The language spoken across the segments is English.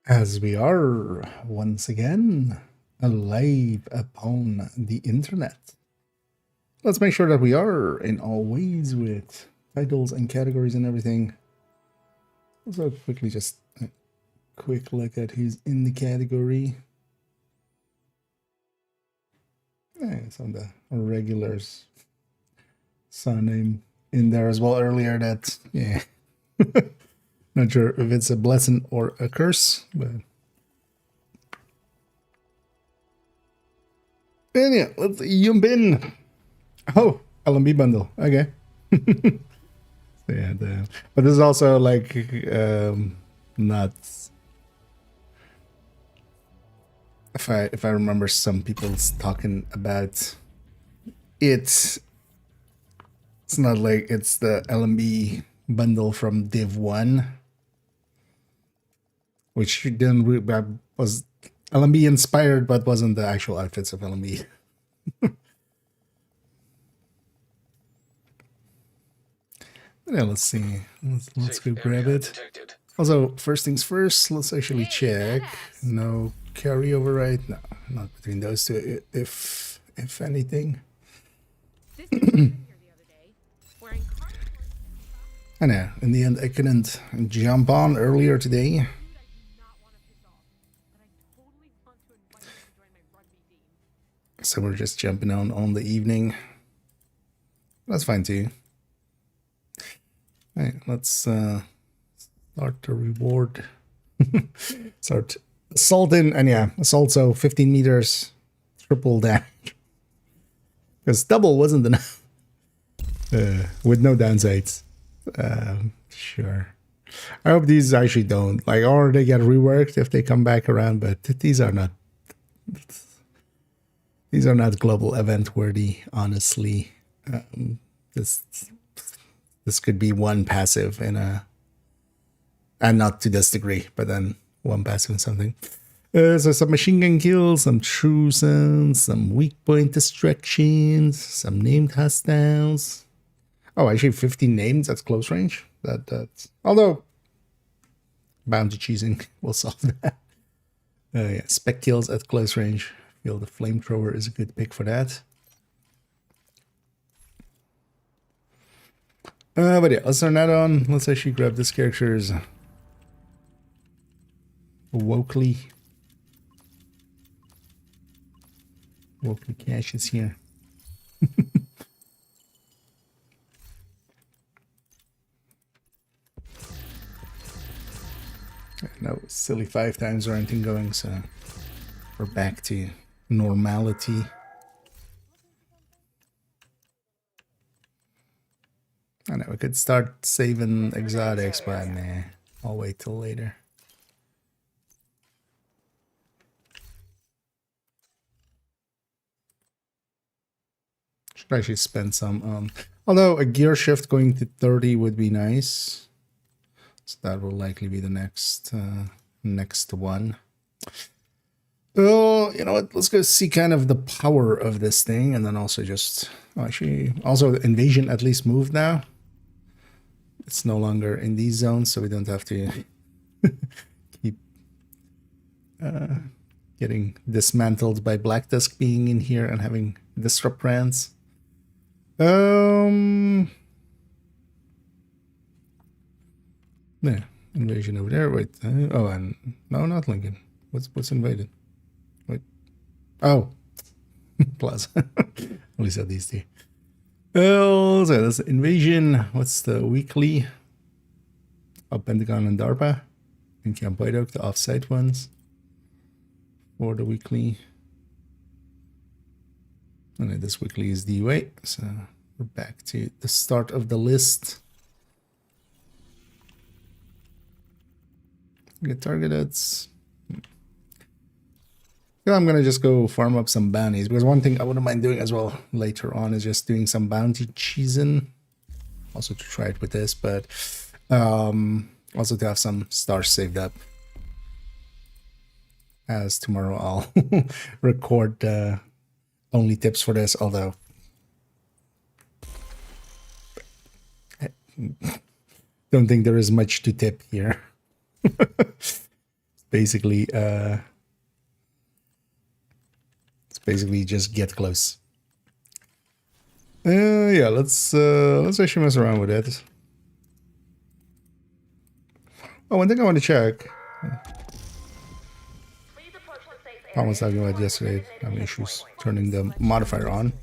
As we are once again alive upon the internet. Let's make sure that we are in all ways with titles and categories and everything. Also quickly just a quick look at who's in the category. Some of the regulars saw a name in there as well earlier that, yeah. Not sure if it's a blessing or a curse, but yeah, let's jump in. Oh, LMB bundle. Okay. So yeah, but this is also like not. If I remember, some people's talking about it. It's not like it's the LMB bundle from Div1, which then was LMB inspired, but wasn't the actual outfits of LMB. Yeah, let's see. Let's go grab it. Also, first things first, let's actually check. No carryover, right? No, not between those two, if anything. I know, in the end, I couldn't jump on earlier today. So we're just jumping on the evening. That's fine too. All right, let's start the reward. Start assaulting, and yeah, assault, so 15 meters, triple damage. Because double wasn't enough. With no downsides. Sure. I hope these actually don't, like, or they get reworked if they come back around, but these are not global event worthy, honestly. This could be one passive in a, and not to this degree, but then one passive in something. So some machine gun kills, some truces, some weak point distractions, some named hostiles. Oh, actually 15 names at close range. That's, although bounty cheesing will solve that. Yeah, spec kills at close range. I feel the flamethrower is a good pick for that. But yeah, let's turn that on. Let's actually grab this character's Wokley caches here. No silly 5 times or anything going, so we're back to normality. I know we could start saving exotics, but nah, I'll wait till later. Should actually spend some on, although a gear shift going to 30 would be nice. So that will likely be the next one. Oh, you know what? Let's go see kind of the power of this thing, and then also just actually also the invasion at least moved now. It's no longer in these zones, so we don't have to keep getting dismantled by Black Dusk being in here and having disrupt rants. Yeah, invasion over there. Wait, oh, and no, not Lincoln. What's invaded? Wait, oh, Plaza. At least at these two. Oh, so that's invasion. What's the weekly? Oh, Pentagon and DARPA in Camp White Oak, the offsite ones for the weekly. And then this weekly is DUA, so we're back to the start of the list. Get targeted. Yeah, I'm gonna just go farm up some bounties, because one thing I wouldn't mind doing as well later on is just doing some bounty cheesing. Also to try it with this, but also to have some stars saved up. As tomorrow I'll record only tips for this, although I don't think there is much to tip here. basically it's basically just get close. Yeah, let's actually mess around with it. Oh, one thing I want to check. I was talking about yesterday, having issues turning the modifier on.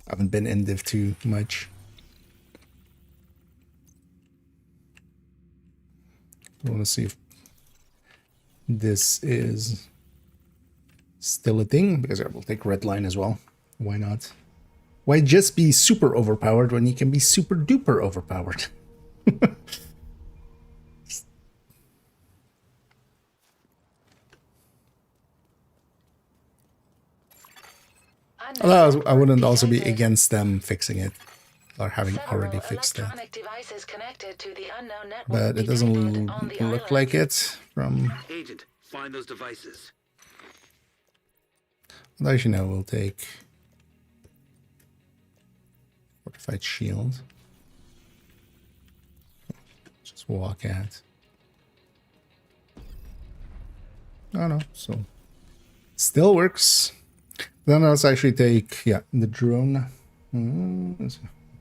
I haven't been in Div2 much. I want to see if this is still a thing, because I will take red line as well. Why not? Why just be super overpowered when you can be super duper overpowered? Although I wouldn't also be against them fixing it, or having already fixed that. But it doesn't look like it from... Agent, find those devices. Well, actually, no, we'll take fortified shield. Just walk at. Oh no, so still works. Then let's actually take, yeah, the drone. Look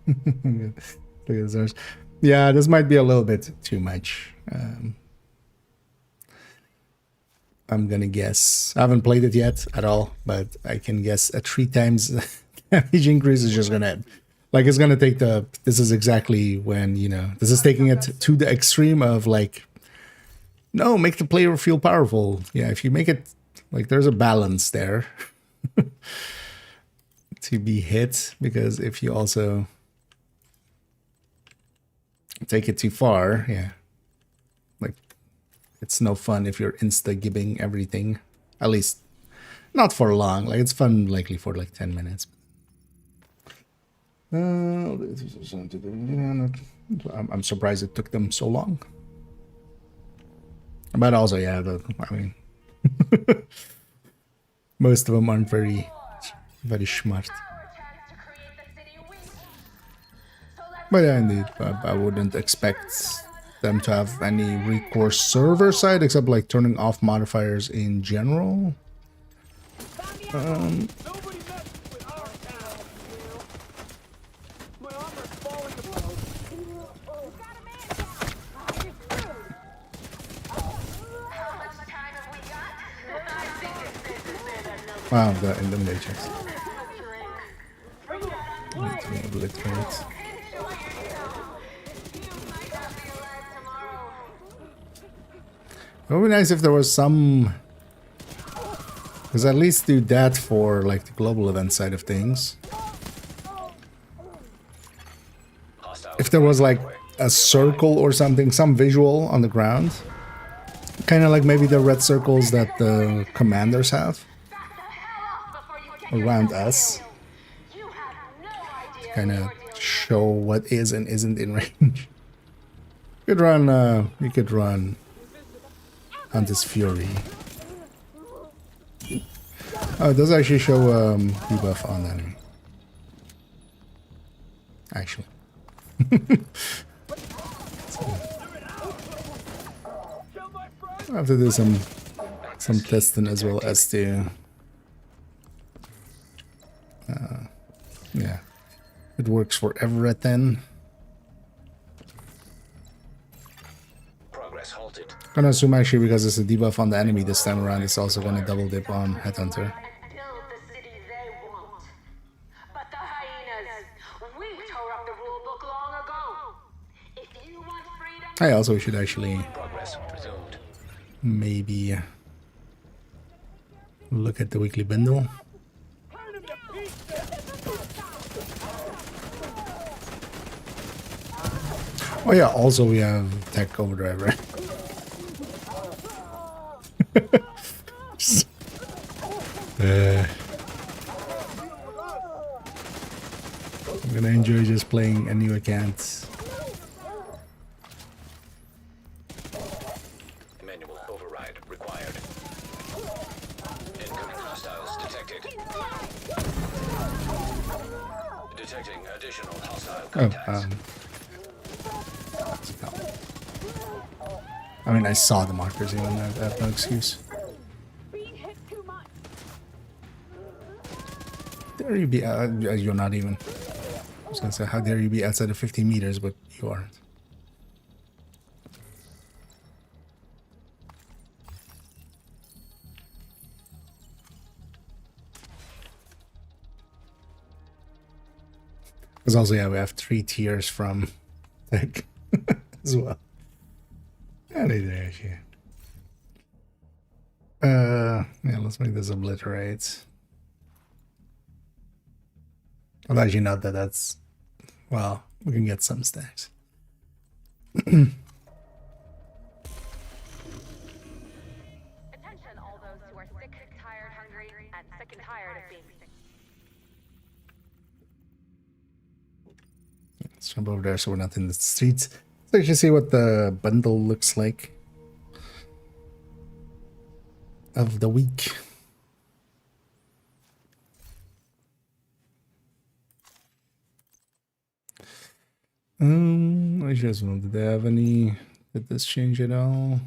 at this. Yeah, this might be a little bit too much. I'm gonna guess. I haven't played it yet at all, but I can guess a 3 times damage increase is just gonna, like, it's gonna take the, this is exactly when, you know, this is taking it to the extreme of like, no, make the player feel powerful. Yeah, if you make it, like, there's a balance there to be hit, because if you also take it too far, yeah, like, it's no fun if you're insta-gibbing everything. At least not for long. Like, it's fun likely for like 10 minutes. I'm surprised it took them so long. But also, yeah, I mean, most of them aren't very smart. But yeah, indeed, I wouldn't expect them to have any recourse server side, except like turning off modifiers in general. Wow, the eliminations. Need to obliterate. It would be nice if there was some, because at least do that for like the global event side of things. If there was like a circle or something, some visual on the ground, kind of like maybe the red circles that the commanders have around us, to kind of show what is and isn't in range. You could run Hunter's Fury. Oh, it does actually show debuff on the enemy. Actually. I have to do some testing as well as to yeah, it works for Everett then. Progress halted. I'm gonna assume actually because it's a debuff on the enemy this time around, it's also gonna double dip on Headhunter. I also should actually maybe look at the weekly bundle. Oh yeah, also we have tech overdrive, right? I'm gonna enjoy just playing a new account. Manual override required. Incoming hostiles detected. Detecting additional hostile contacts. mean, I saw the markers, even. I have no excuse. Being hit too much. Dare you be? You're not even. I was gonna say, how dare you be outside of 50 meters, but you aren't. Because also, yeah, we have 3 tiers from tech as well. And it actually. Yeah, let's make this obliterate. I'll actually note that that's, well, we can get some stacks. Attention, all those who are sick, tired, hungry, and sick and tired of being sick. Let's jump over there so we're not in the streets. Let's actually see what the bundle looks like of the week. I just want, did they have any, did this change at all?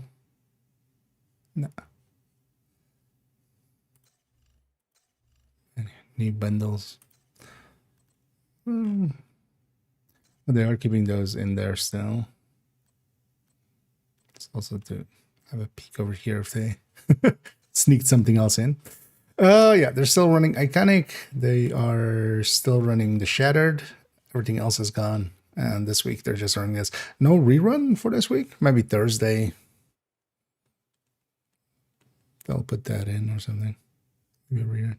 No. Any new bundles? But they are keeping those in there still. It's also to have a peek over here if they sneaked something else in. Yeah, they're still running Iconic. They are still running the Shattered. Everything else is gone. And this week they're just running this. No rerun for this week. Maybe Thursday. They'll put that in or something. Maybe a rerun.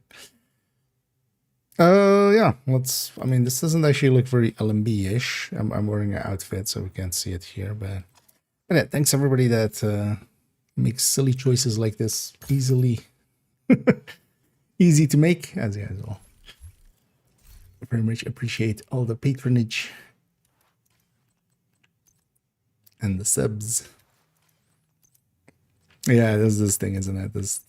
Yeah. Let's. I mean, this doesn't actually look very LMB-ish. I'm wearing an outfit, so we can't see it here. But yeah, thanks everybody that makes silly choices like this easily. Easy to make, as usual. Very much appreciate all the patronage. And the subs. Yeah, there's this thing, isn't it? This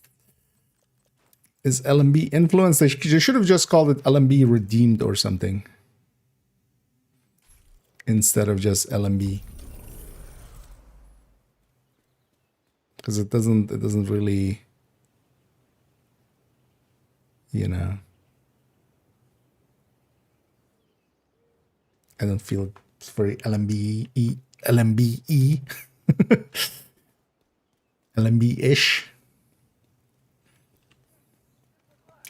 is LMB influence. They should have just called it LMB redeemed or something. Instead of just LMB. Because it doesn't really, you know. I don't feel it's very LMB-y. LMB-y. LMB-ish.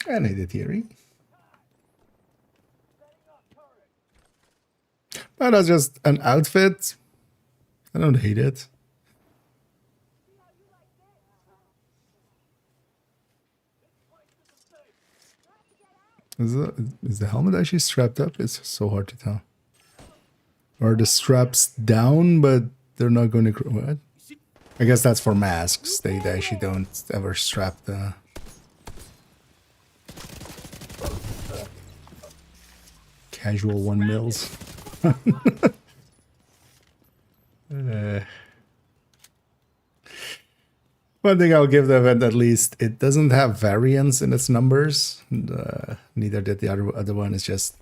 And I did theory. But that's just an outfit. I don't hate it. Is the helmet actually strapped up? It's so hard to tell. Or the straps down, but they're not going to... What? I guess that's for masks. They actually don't ever strap the... Casual 1 mils. One thing I'll give the event, at least, it doesn't have variance in its numbers. Neither did the other one. It's just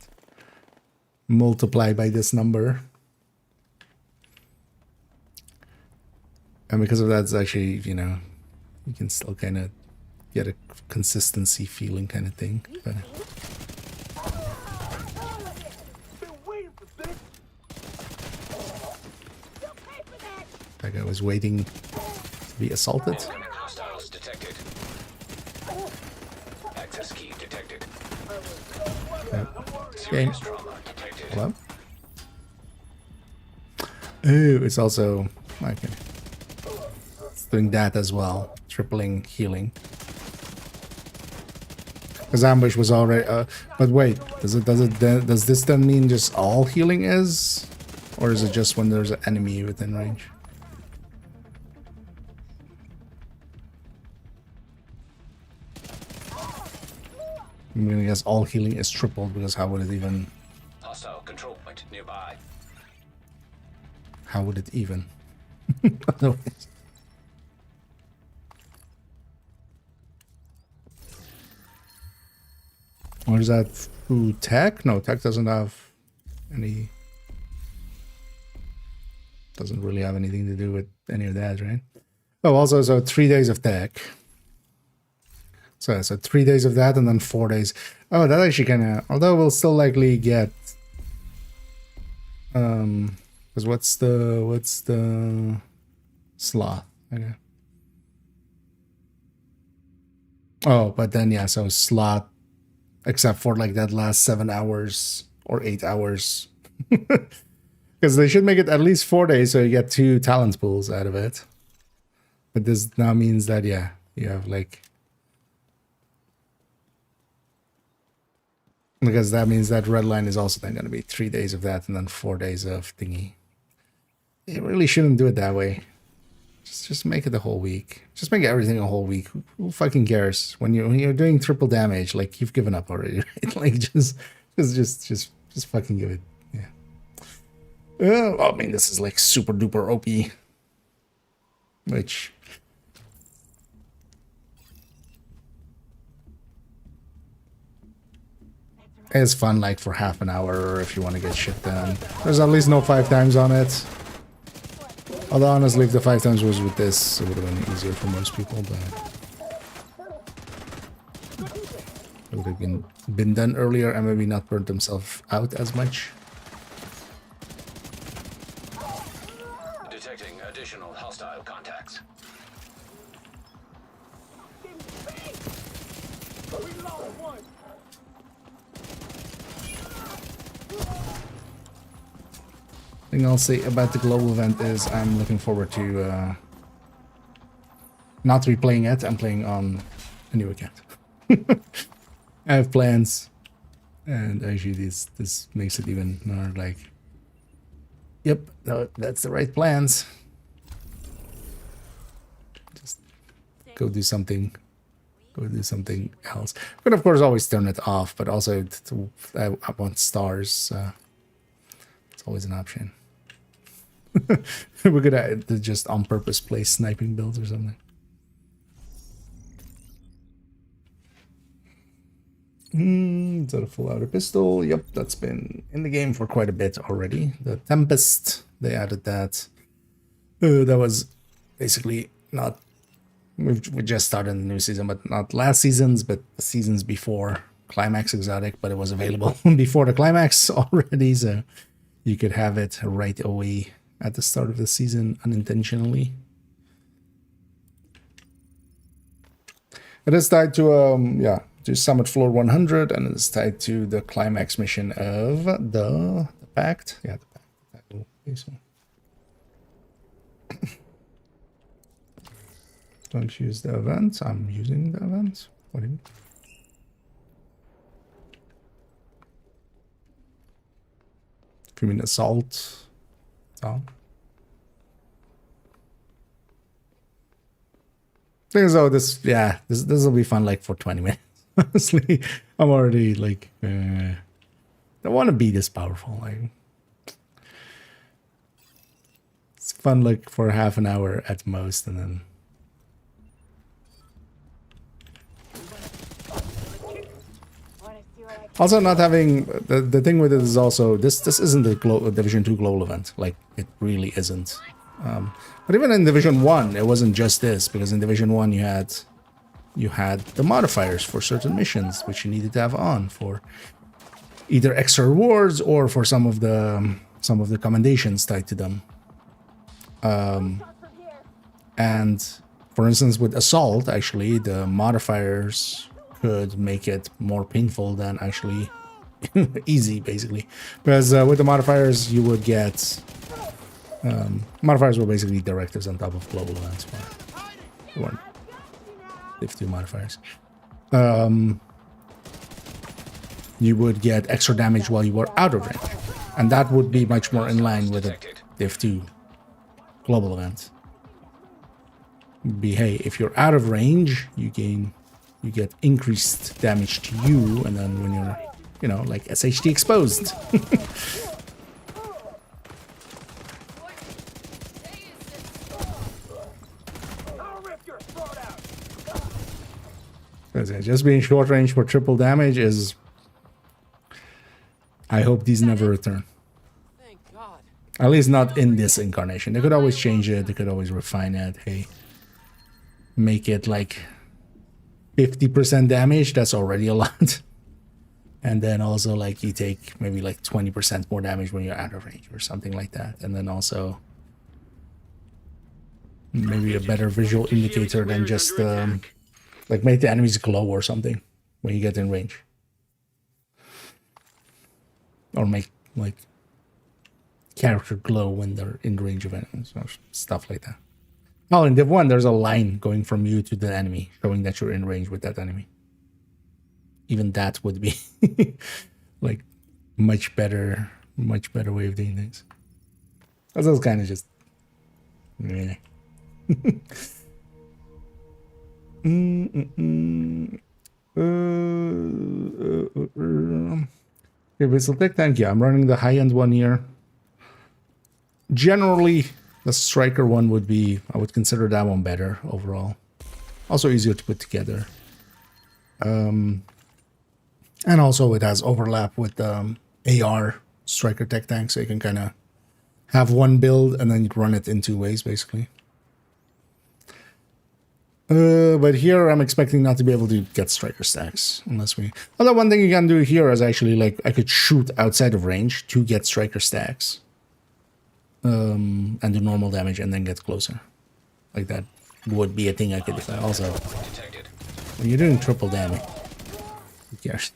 multiply by this number. And because of that, it's actually, you know, you can still kind of get a consistency feeling kind of thing. But that guy was waiting to be assaulted. Hostiles detected. Access key detected. Game. Serious trauma detected. Hello? Oh, it's also... Okay. It's doing that as well. Tripling healing. Because ambush was already... but wait, does this then mean just all healing is? Or is it just when there's an enemy within range? I mean, I guess all healing is tripled, because how would it even... Hostile control point nearby. How would it even? Otherwise. Or is that through tech? No, tech doesn't have any... Doesn't really have anything to do with any of that, right? Oh, also, so 3 days of tech. So 3 days of that and then 4 days. Oh, that actually kind of, although we'll still likely get, because what's the slot? Okay. Oh, but then yeah, so slot, except for like that last 7 hours or 8 hours, because they should make it at least 4 days, so you get 2 talent pools out of it. But this now means that yeah, you have like, because that means that red line is also then going to be 3 days of that and then 4 days of thingy. You really shouldn't do it that way. Just make it the whole week. Just make everything a whole week. Who fucking cares when you're doing triple damage? Like you've given up already, right? Like just fucking give it. Yeah. I mean, this is like super duper OP, which is fun, like for half an hour, or if you want to get shit done. There's at least no 5 times on it. Although honestly, if the 5 times was with this, it would have been easier for most people, but it would have been done earlier and maybe not burnt themselves out as much. Detecting additional hostile contacts. Thing I'll say about the global event is I'm looking forward to not replaying it. I'm playing on a new account. I have plans, and actually this makes it even more like, yep, no, that's the right plans. Just go do something. Go do something else. But of course, always turn it off. But also, I want stars. It's always an option. We're gonna just on purpose play sniping builds or something. Is that a full outer pistol? Yep, that's been in the game for quite a bit already. The Tempest, they added that. That was basically not. We just started the new season, but not last season's, but the seasons before Climax Exotic. But it was available before the Climax already, so you could have it right away at the start of the season unintentionally. It is tied to to Summit Floor 100, and it's tied to the climax mission of the Pact. Yeah, the Pact. Okay, so. Don't use the event. I'm using the event. What do you mean? If you mean assault. Oh. Things though, this will be fun like for 20 minutes. Honestly, I'm already like don't want to be this powerful. Like it's fun like for half an hour at most, and then also not having the thing with it is also this isn't a Division 2 global event. Like it really isn't. But even in Division 1, it wasn't just this, because in Division 1 you had the modifiers for certain missions, which you needed to have on for either extra rewards or for some of the commendations tied to them. And for instance, with Assault, actually, the modifiers could make it more painful than actually easy, basically. Because with the modifiers, you would get... modifiers were basically directives on top of global events. They weren't Div2 modifiers. You would get extra damage while you were out of range. And that would be much more in line with a Div2 global event. Hey, if you're out of range, you get increased damage to you, and then when you're, like SHT exposed. Just being short range for triple damage is... I hope these never return. At least not in this incarnation. They could always change it. They could always refine it. Hey, make it like 50% damage, that's already a lot. And then also like you take maybe like 20% more damage when you're out of range or something like that. And then also maybe a better visual indicator than just like make the enemies glow or something when you get in range. Or make like character glow when they're in range of enemies or stuff like that. Oh, in Div1, there's a line going from you to the enemy, showing that you're in range with that enemy. Even that would be like much better way of doing things. That's kind of just yeah. Okay, Whistletech, thank you. I'm running the high-end one here. Generally, the striker one would be, I would consider that one better overall. Also easier to put together. And also it has overlap with AR striker tech tank, so you can kind of have one build and then run it in two ways, basically. But here I'm expecting not to be able to get striker stacks unless we... Although one thing you can do here is actually like I could shoot outside of range to get striker stacks. And do normal damage and then get closer. Like that would be a thing I could do. Also, when you're doing triple damage, who cares?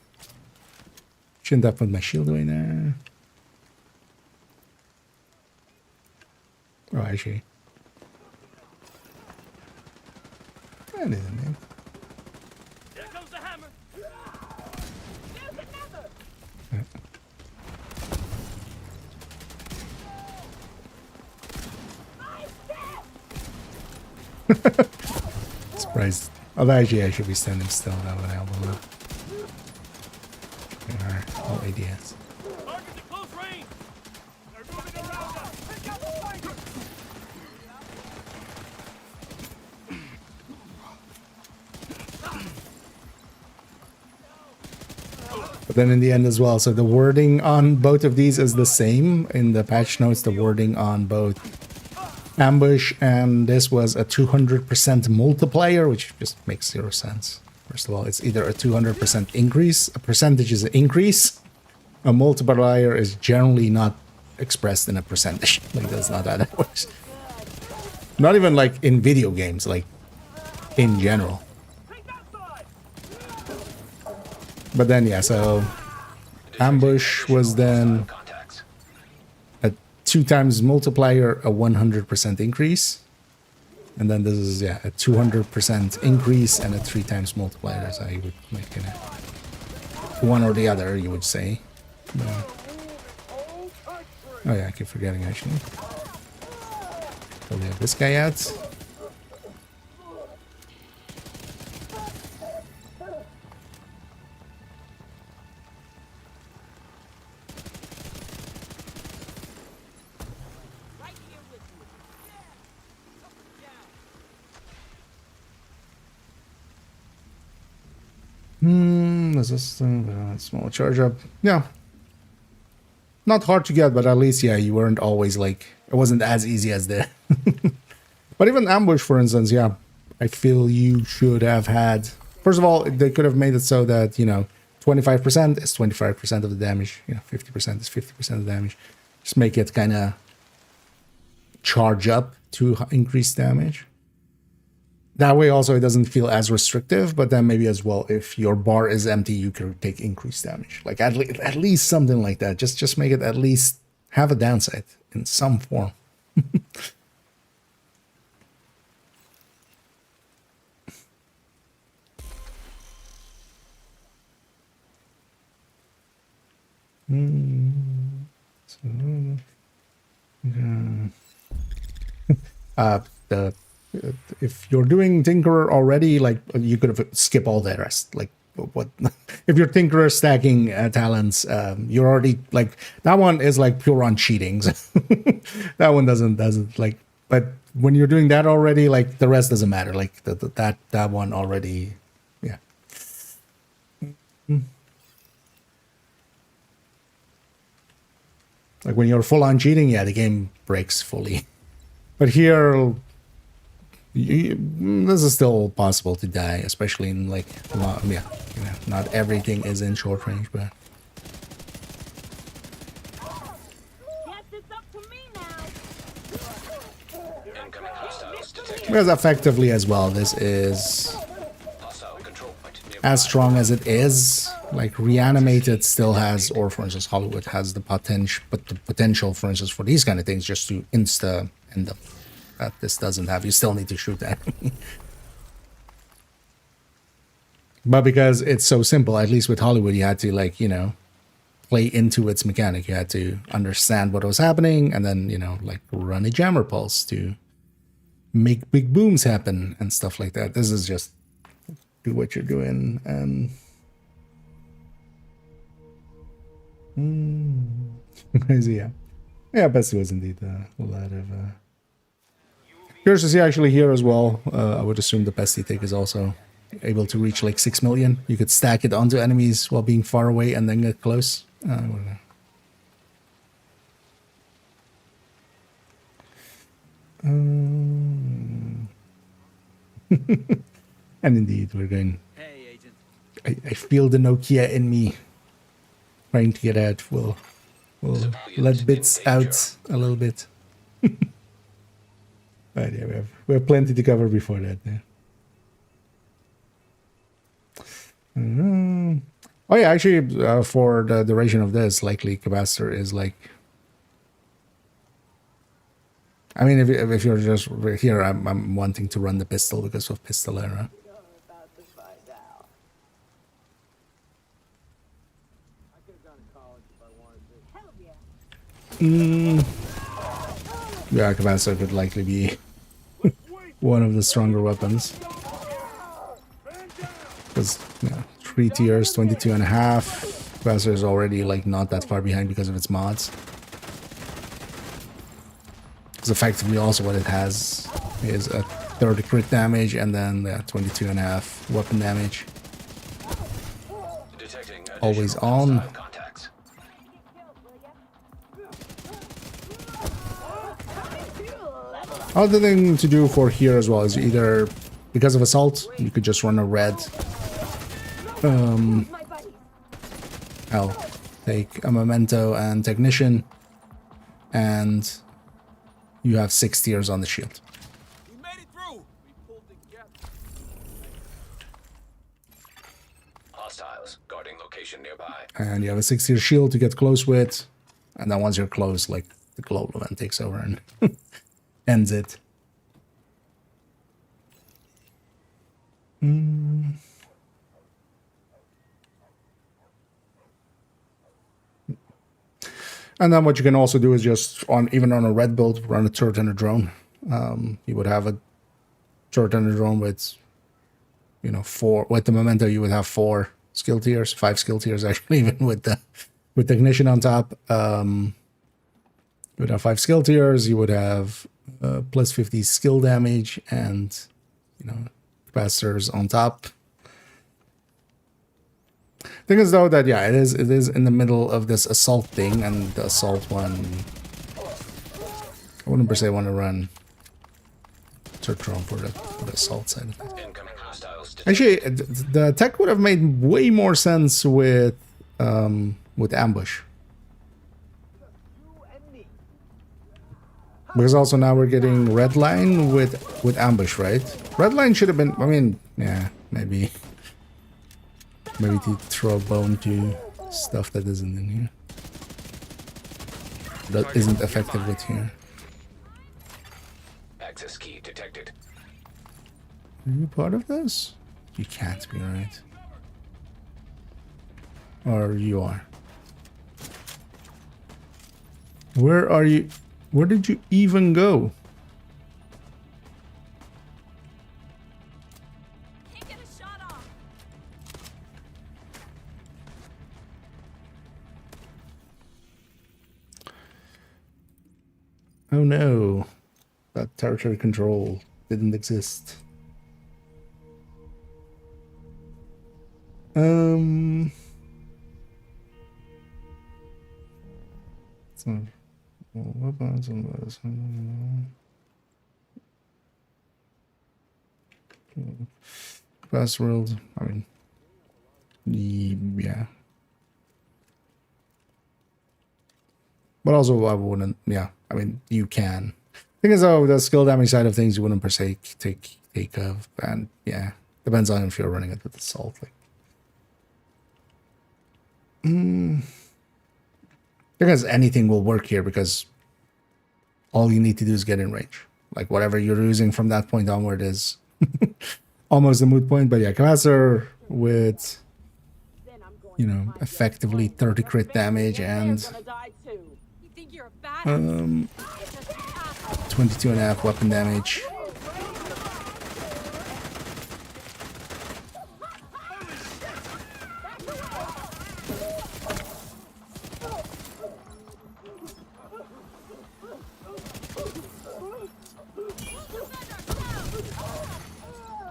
Shouldn't have put my shield away there. Oh, actually. That isn't it. There comes the hammer. Surprised. Although actually I should be standing still, that would help a lot. Alright, all ADS. Target to close range. They're moving around us. Pick up the fighter. But then in the end as well, so the wording on both of these is the same. In the patch notes, the wording on both ambush and this was a 200% multiplier, which just makes zero sense. First of all, it's either a 200% increase, a percentage is an increase. A multiplier is generally not expressed in a percentage. Like that's not how that works. Not even like in video games, like in general. But then yeah, so ambush was then a 2 times multiplier, a 100% increase. And then this is yeah, a 200% increase and a 3 times multiplier. So you would make it one or the other, you would say. But, oh yeah, I keep forgetting actually. So we have this guy out. Is this small charge up? Yeah. Not hard to get, but at least, yeah, you weren't always like, it wasn't as easy as the... But even ambush, for instance, yeah, I feel you should have had... First of all, they could have made it so that, you know, 25% is 25% of the damage, you know, 50% is 50% of the damage. Just make it kind of charge up to increase damage. That way also it doesn't feel as restrictive, but then maybe as well, if your bar is empty, you can take increased damage. Like at least something like that. Just make it at least have a downside in some form. If you're doing Tinkerer already, like you could have skipped all the rest. Like what if you're Tinkerer stacking talents, you're already like that one is like pure on cheating. So that one doesn't like. But when you're doing that already, like the rest doesn't matter. Like that one already, yeah. Like when you're full on cheating, yeah, the game breaks fully. But here, This is still possible to die, especially in like not everything is in short range, but Guess it's up to me now. Incoming hostiles detected. because effectively as well, this is Hostile control point nearby. as strong as it is. Like Reanimated still has, or for instance, Hollywood has the potential, but the potential, for instance, for these kind of things, just to insta end them. That this doesn't have. You still need to shoot the enemy. But because it's so simple, at least with Hollywood, you had to like, play into its mechanic. You had to understand what was happening and then, like run a jammer pulse to make big booms happen and stuff like that. This is just do what you're doing and crazy, yeah. Yeah, Bessie was indeed a lot of curious to see actually here as well. I would assume the Bestie take is also able to reach like 6 million. You could stack it onto enemies while being far away and then get close. I don't know. And indeed, we're going. Hey, Agent. I feel the Nokia in me trying to get out. We'll let bits out a little bit. But yeah, we have plenty to cover before that. Yeah. Oh yeah, actually, for the duration of this, likely capacitor is like. I mean, if you're just here, I'm wanting to run the pistol because of Pistolera. Yeah, capacitor could likely be one of the stronger weapons. Because 3 tiers, 22 and a half. Capacitor is already like not that far behind because of its mods. Because effectively also what it has is a 30 crit damage and then 22 and a half weapon damage. Detecting Always additional on. hostile contacts. Other thing to do for here as well is either, because of assault, you could just run a red. I'll take a memento and technician, and you have 6 tiers on the shield. We made it through. We pulled together. Hostiles guarding location nearby. And you have a 6 tier shield to get close with, and then once you're close, like the global event takes over and ends it. And then what you can also do is just even on a red build, run a turret and a drone. You would have a turret and a drone with, 4 with the memento. You would have 4 skill tiers, 5 skill tiers actually, even with technician on top. You would have 5 skill tiers. You would have plus 50 skill damage and capacitors on top. Thing is though that it is in the middle of this assault thing, and the assault one I wouldn't per se want to run turret drone for the assault side of it. Incoming hostiles detected. Actually, the tech would have made way more sense with ambush. Because also now we're getting red line with ambush, right? Red line should have been, I mean, yeah, maybe to throw a bone to stuff that isn't in here. That isn't effective with here. Access key detected. Are you part of this? You can't be, right? Or you are. Where are you? Where did you even go? Can't get a shot off. Oh no. That territory control didn't exist. So, weapons and Fast world. I mean, yeah. But also, I wouldn't. Yeah, I mean, you can. Thing is, though, the skill damage side of things, you wouldn't per se take of, and yeah, depends on if you're running it with assault. Like, because anything will work here because all you need to do is get in range. Like whatever you're using from that point onward is almost a moot point. But yeah, capacitor with, you know, effectively 30 crit damage and 22.5 weapon damage.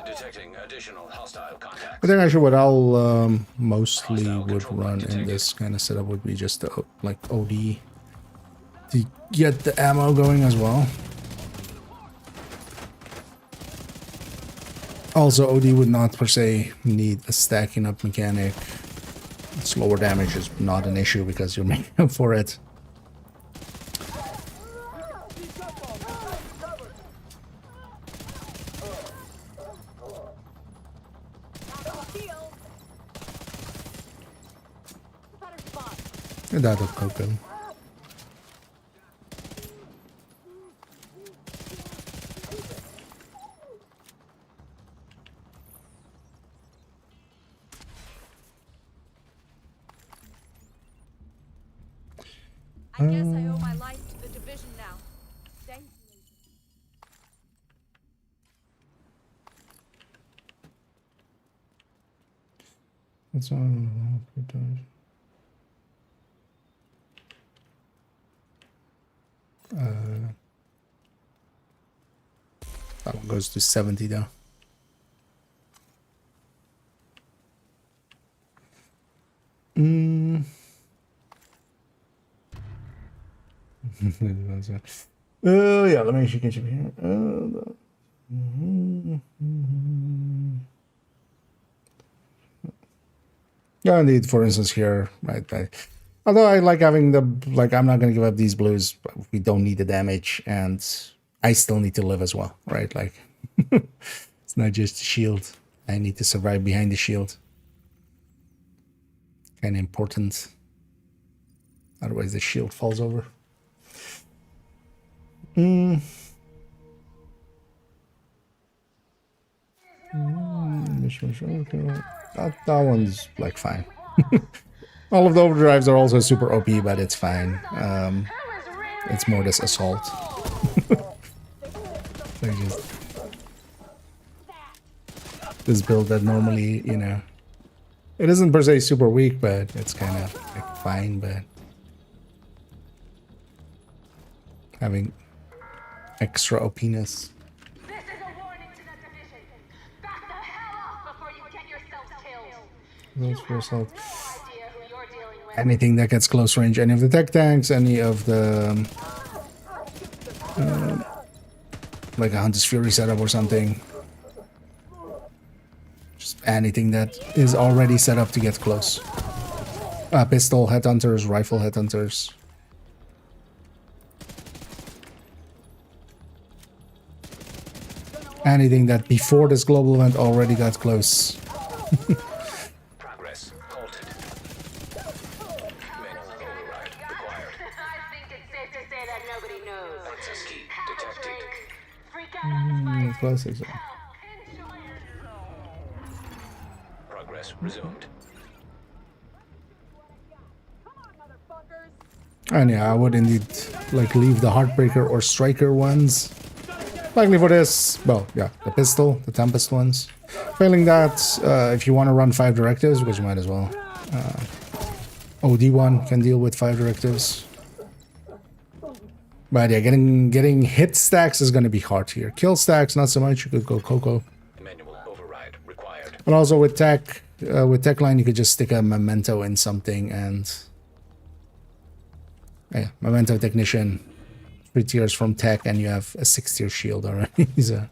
Detecting additional hostile contacts. I think actually what I'll mostly would run in this kind of setup would be just the like OD to get the ammo going as well. Also, OD would not per se need a stacking up mechanic. Slower damage is not an issue because you're making up for it. That'll cook him. I guess I owe my life to the division now. Thank you. That's all. That one goes to 70 though. Oh yeah, let me actually get you here. Yeah, indeed. For instance, here, right? Although I like having the like, I'm not gonna give up these blues. But we don't need the damage, and I still need to live as well, right? Like, it's not just a shield. I need to survive behind the shield. Kind of important. Otherwise, the shield falls over. That one's like fine. All of the overdrives are also super OP, but it's fine. It's more this assault. Like just this build that normally, you know, it isn't per se super weak, but it's kind of like fine. But having extra OPness. This is a warning to the division. Back the hell off before you get yourselves killed. Those for assault. No idea who you're dealing with. Anything that gets close range, any of the tech tanks, any of the like a Hunter's Fury setup or something. Just anything that is already set up to get close. Pistol headhunters, rifle headhunters. Anything that before this global event already got close. Progress halted. Manual override required. I think it's safe to say that nobody knows. Access key detected. Freak out on spider. Classic. Progress resumed. And yeah, I would indeed like leave the Heartbreaker or Striker ones. Likely for this, well, yeah, the pistol, the Tempest ones. Failing that, if you want to run 5 directives, which you might as well. OD1 can deal with 5 directives. But yeah, getting hit stacks is going to be hard here. Kill stacks, not so much. You could go Coco. Manual override required. But also with tech line, you could just stick a memento in something and yeah, memento technician. 3 tiers from tech, and you have a 6-tier shield already. So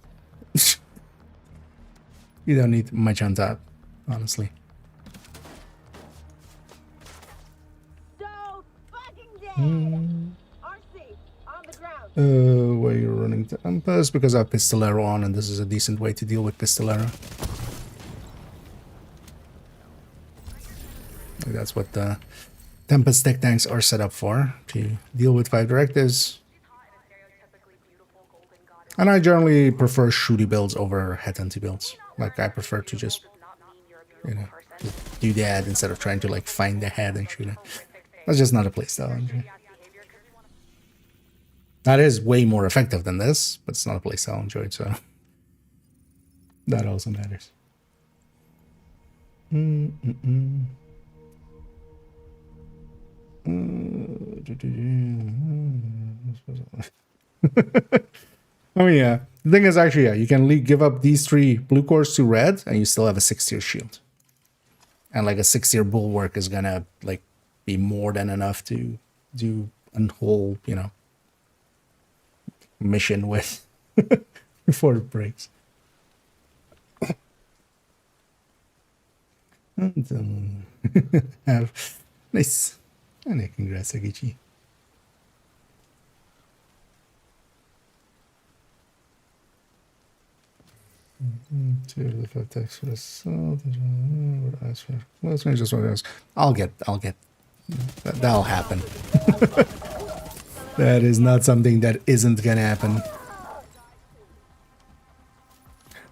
You don't need much on top, honestly. So fucking dead. RC on the ground. Where you're running Tempest because I have Pistolero on, and this is a decent way to deal with Pistolero. That's what the Tempest tech tanks are set up for, to deal with 5 directives. And I generally prefer shooty builds over headhunty builds. Like, I prefer to just, you know, do that instead of trying to, like, find the head and shoot it. That's just not a playstyle. That is way more effective than this, but it's not a playstyle I enjoyed, so that also matters. Oh yeah, the thing is actually, yeah, you can give up these 3 blue cores to red and you still have a 6-tier shield. And like a 6-tier bulwark is gonna like be more than enough to do a whole, you know, mission with before it breaks. Nice. And congrats, Agichi. Two of the 5 text for the salt. Let's just what else. I'll get. That'll happen. That is not something that isn't gonna happen.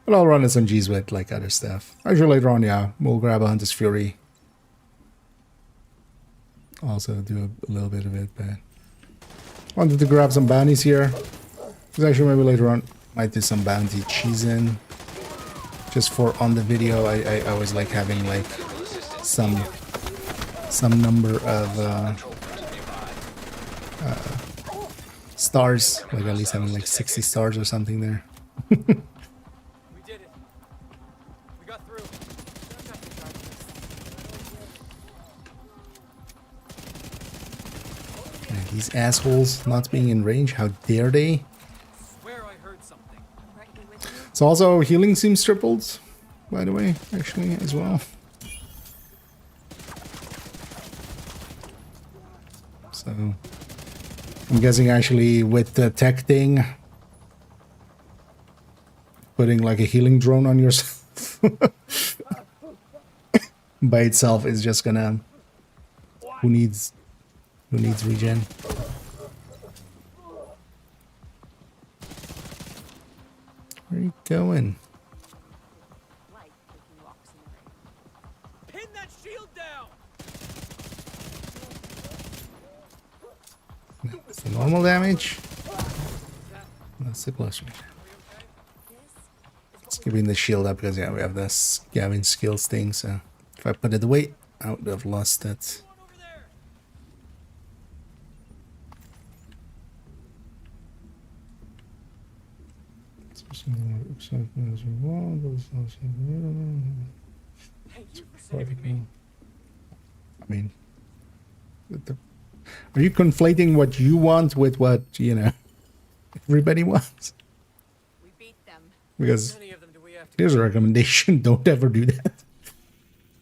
But I'll run SMGs with like other stuff. Actually, later on, yeah, we'll grab a Hunter's Fury. Also do a little bit of it, but wanted to grab some bounties here. Because actually, maybe later on, might do some bounty cheese in. Just for on the video, I always like having like some number of stars, like at least having like 60 stars or something there. We did it. We got through. And these assholes not being in range, how dare they? Swear I heard something. So also healing seems tripled, by the way, actually as well. So I'm guessing actually with the tech thing, putting like a healing drone on yourself by itself is just gonna who needs regen. Where are you going? Pin that shield down. That's the normal damage. That's the close one. It's keeping the shield up because yeah, we have this Gavin skills thing, so if I put it away, I would have lost that. I mean, are you conflating what you want with what, you know, everybody wants? We beat them. Because How many of them do we have to here's a recommendation: don't ever do that.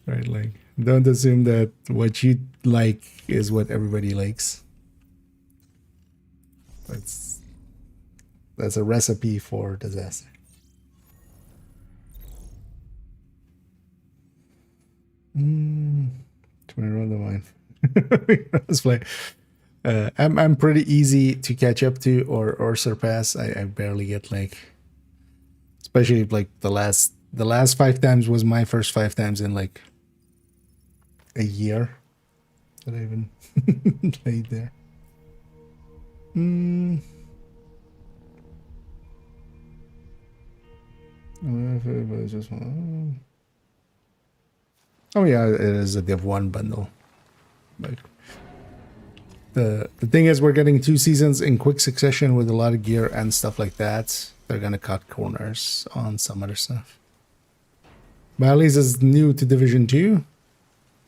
Right? Like, don't assume that what you like is what everybody likes. That's a recipe for disaster. Around the line. Let's play. I'm pretty easy to catch up to or surpass. I barely get like, especially like the last 5 times was my first 5 times in like a year that I even played there. Just oh yeah, it is a Div1 bundle. Like the thing is, we're getting 2 seasons in quick succession with a lot of gear and stuff like that. They're gonna cut corners on some other stuff. But at least it's new to Division 2.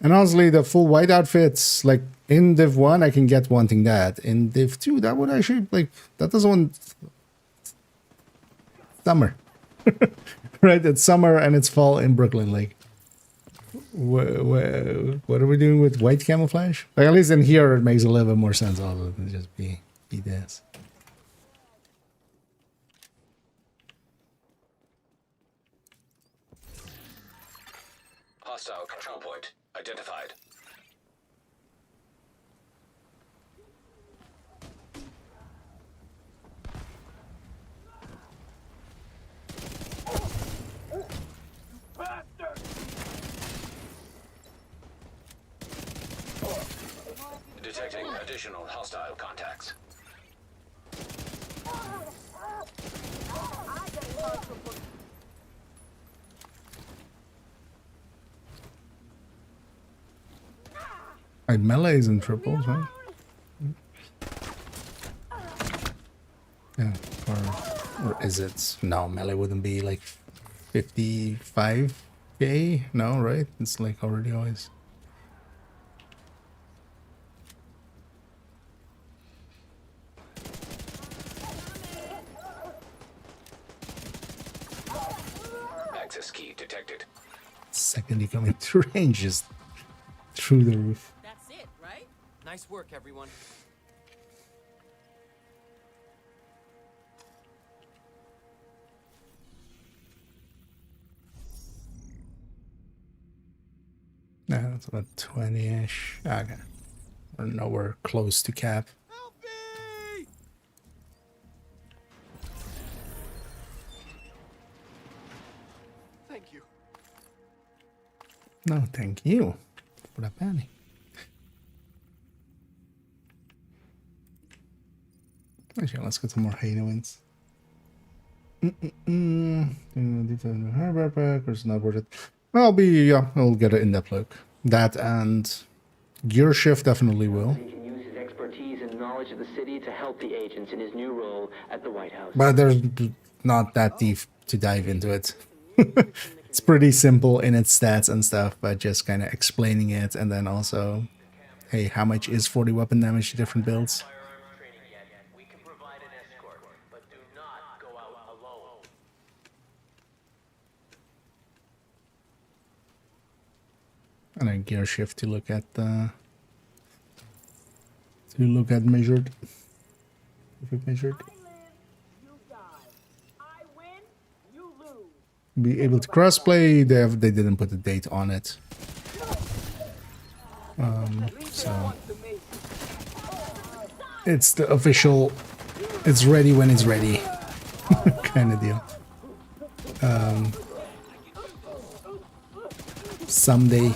And honestly, the full white outfits, like in Div1, I can get wanting that. In Div2, that would actually, like, that doesn't want summer. Right, it's summer and it's fall in Brooklyn. Like, what are we doing with white camouflage? Like, at least in here, it makes a little bit more sense. Other than just be this. Hostile control point identified. Detecting additional hostile contacts. Like melees and triples, right? Yeah, or is it? No, melee wouldn't be like 55k. No, right? It's like already always. Access key detected. Second you come into range, just through the roof. That's it, right? Nice work, everyone. Yeah, that's about 20-ish. Okay. We're nowhere close to cap. Help me! Thank you. No, thank you for that penny. Actually, let's get some more Haloins. Hardware pack, or it's not worth it. I'll get an in-depth look. That and gear shift definitely will. He can use his expertise and knowledge of the city to help the agents in his new role at the White House. But there's not that deep to dive into it. It's pretty simple in its stats and stuff, but just kind of explaining it, and then also, hey, how much is 40 weapon damage to different builds? We can provide an escort, but do not go out alone. And then gear shift to look at measured. Perfect measured. I live, you die. I win, you lose. Be able to crossplay. They didn't put a date on it. So it's the official. It's ready when it's ready, kind of deal. Someday.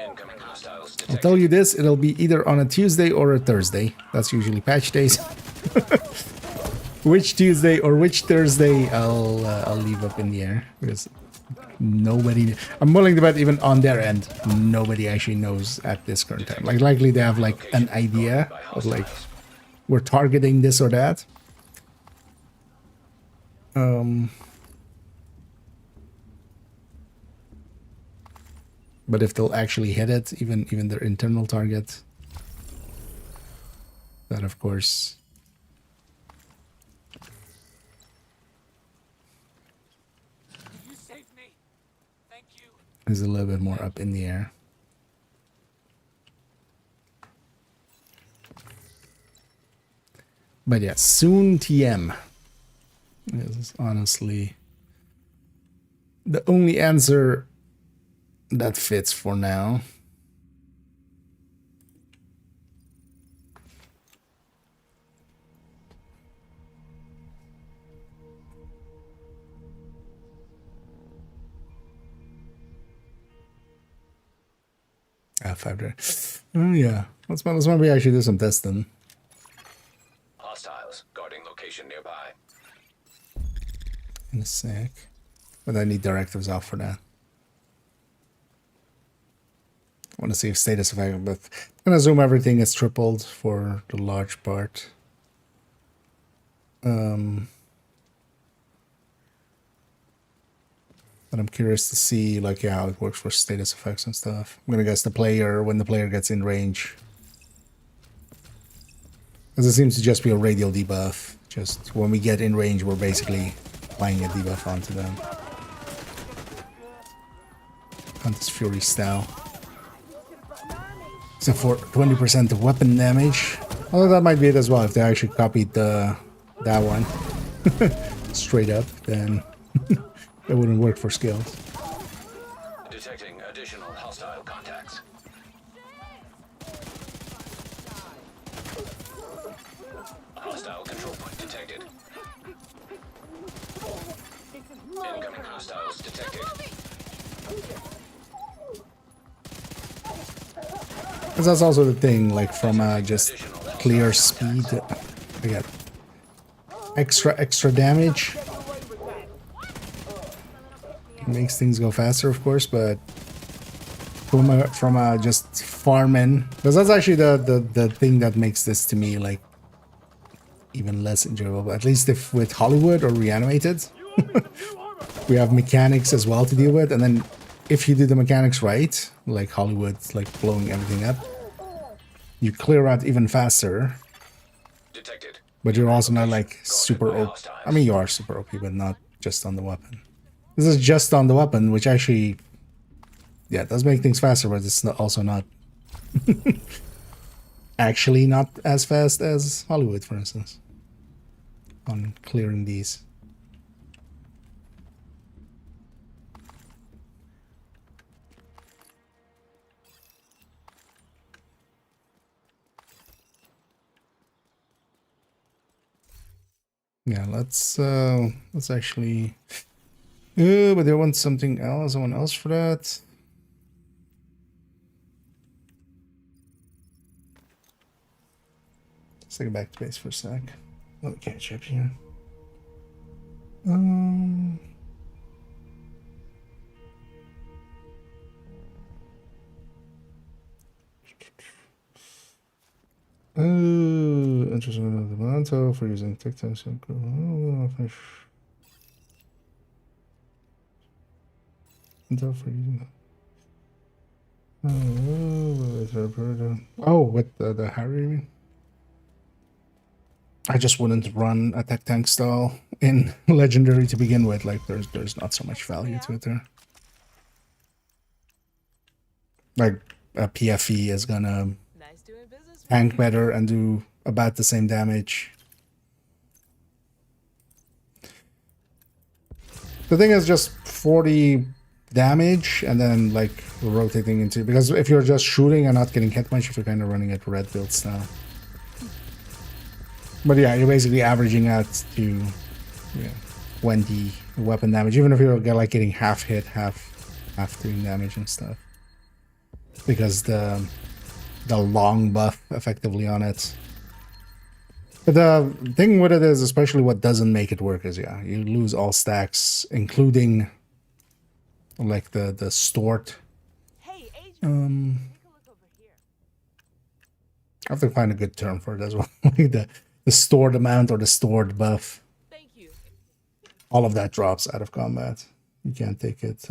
Incoming hostiles I'll detected. tell you this, it'll be either on a Tuesday or a Thursday. That's usually patch days. Which Tuesday or which Thursday, I'll leave up in the air, because nobody. I'm willing to bet even on their end, nobody actually knows at this current time. Like, likely they have like an idea of like we're targeting this or that. But if they'll actually hit it, even their internal target, that of course You saved me. Thank you. is a little bit more up in the air. But yeah, soon TM is honestly the only answer that fits for now. Ah, 5 there. Oh yeah, let's maybe actually do some testing. Hostiles guarding location nearby. In a sec. But I need directives out for that. I want to see if status effect, but I'm gonna assume everything is tripled for the large part. But I'm curious to see like how it works for status effects and stuff. I'm gonna guess the player, when the player gets in range. Because it seems to just be a radial debuff. Just when we get in range, we're basically applying a debuff onto them. Hunter's Fury style. So for 20% of weapon damage. Although that might be it as well if they actually copied that one straight up, then it wouldn't work for skills. Detecting additional hostile contacts. Hostile control point detected. Incoming hostiles detected. Because that's also the thing, like from just clear speed, I get extra damage. It makes things go faster, of course, but from just farming, because that's actually the thing that makes this to me like even less enjoyable. At least if with Hollywood or Reanimated, we have mechanics as well to deal with, and then if you do the mechanics right, like Hollywood, like blowing everything up, you clear out even faster. Detected. But you're also not like super OP. I mean, you are super OP, but not just on the weapon. This is just on the weapon, which actually, yeah, does make things faster, but it's also not actually not as fast as Hollywood, for instance, on clearing these. Yeah, let's actually. But they want something else. Someone else for that. Let's take it back to base for a sec. Let me catch up here. Interesting in the Manto for using TikTok. Finish. Manto for using. Oh, what the Harry? You mean? I just wouldn't run attack tank style in legendary to begin with. Like there's not so much value to it there. Like a PFE is gonna tank better and do about the same damage. The thing is just 40 damage and then like rotating into, because if you're just shooting and not getting hit much, if you're kind of running at red build style. But yeah, you're basically averaging out to 20 weapon damage, even if you're like getting half hit, half doing damage and stuff. Because the long buff effectively on it. But the thing with it is, especially what doesn't make it work is, yeah, you lose all stacks, including like the stored. Hey, Agent, take I a look over here. have to find a good term for it as well. Like the stored amount or the stored buff. Thank you. All of that drops out of combat. You can't take it.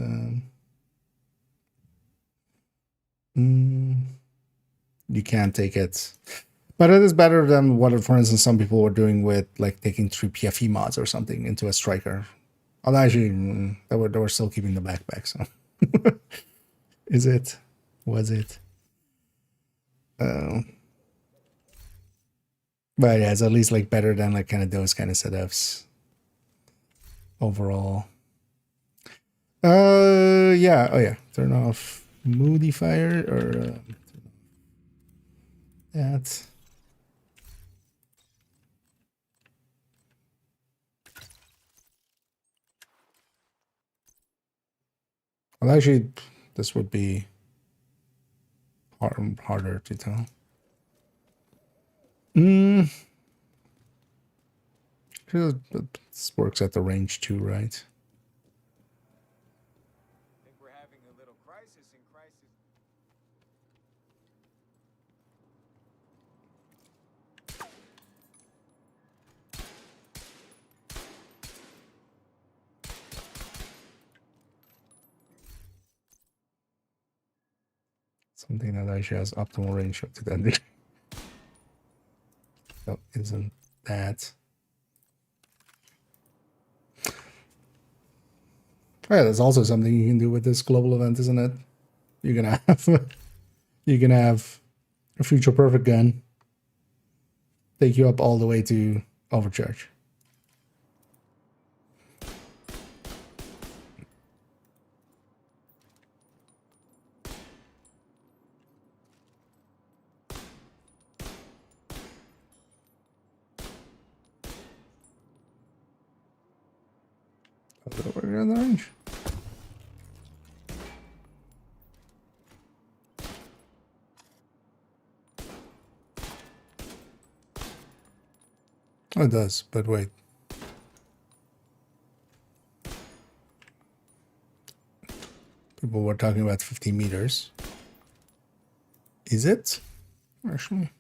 You can't take it. But it is better than what, for instance, some people were doing with like taking 3 PFE mods or something into a striker. Although actually, they were still keeping the backpack. So, is it? Was it? But yeah, it's at least like better than like kind of those kind of setups. Overall. Yeah. Oh yeah. Turn off Moody Fire or that. Well, actually, this would be harder to tell. This works at the range too, right? I think we're having a little crisis in crisis. Something that actually has optimal range up to that. So isn't that? Yeah, that's also something you can do with this global event, isn't it? You're gonna have you can have a future perfect gun take you up all the way to overcharge. We're in the range. Oh, it does, but wait. People were talking about 50 meters. Is it? Actually.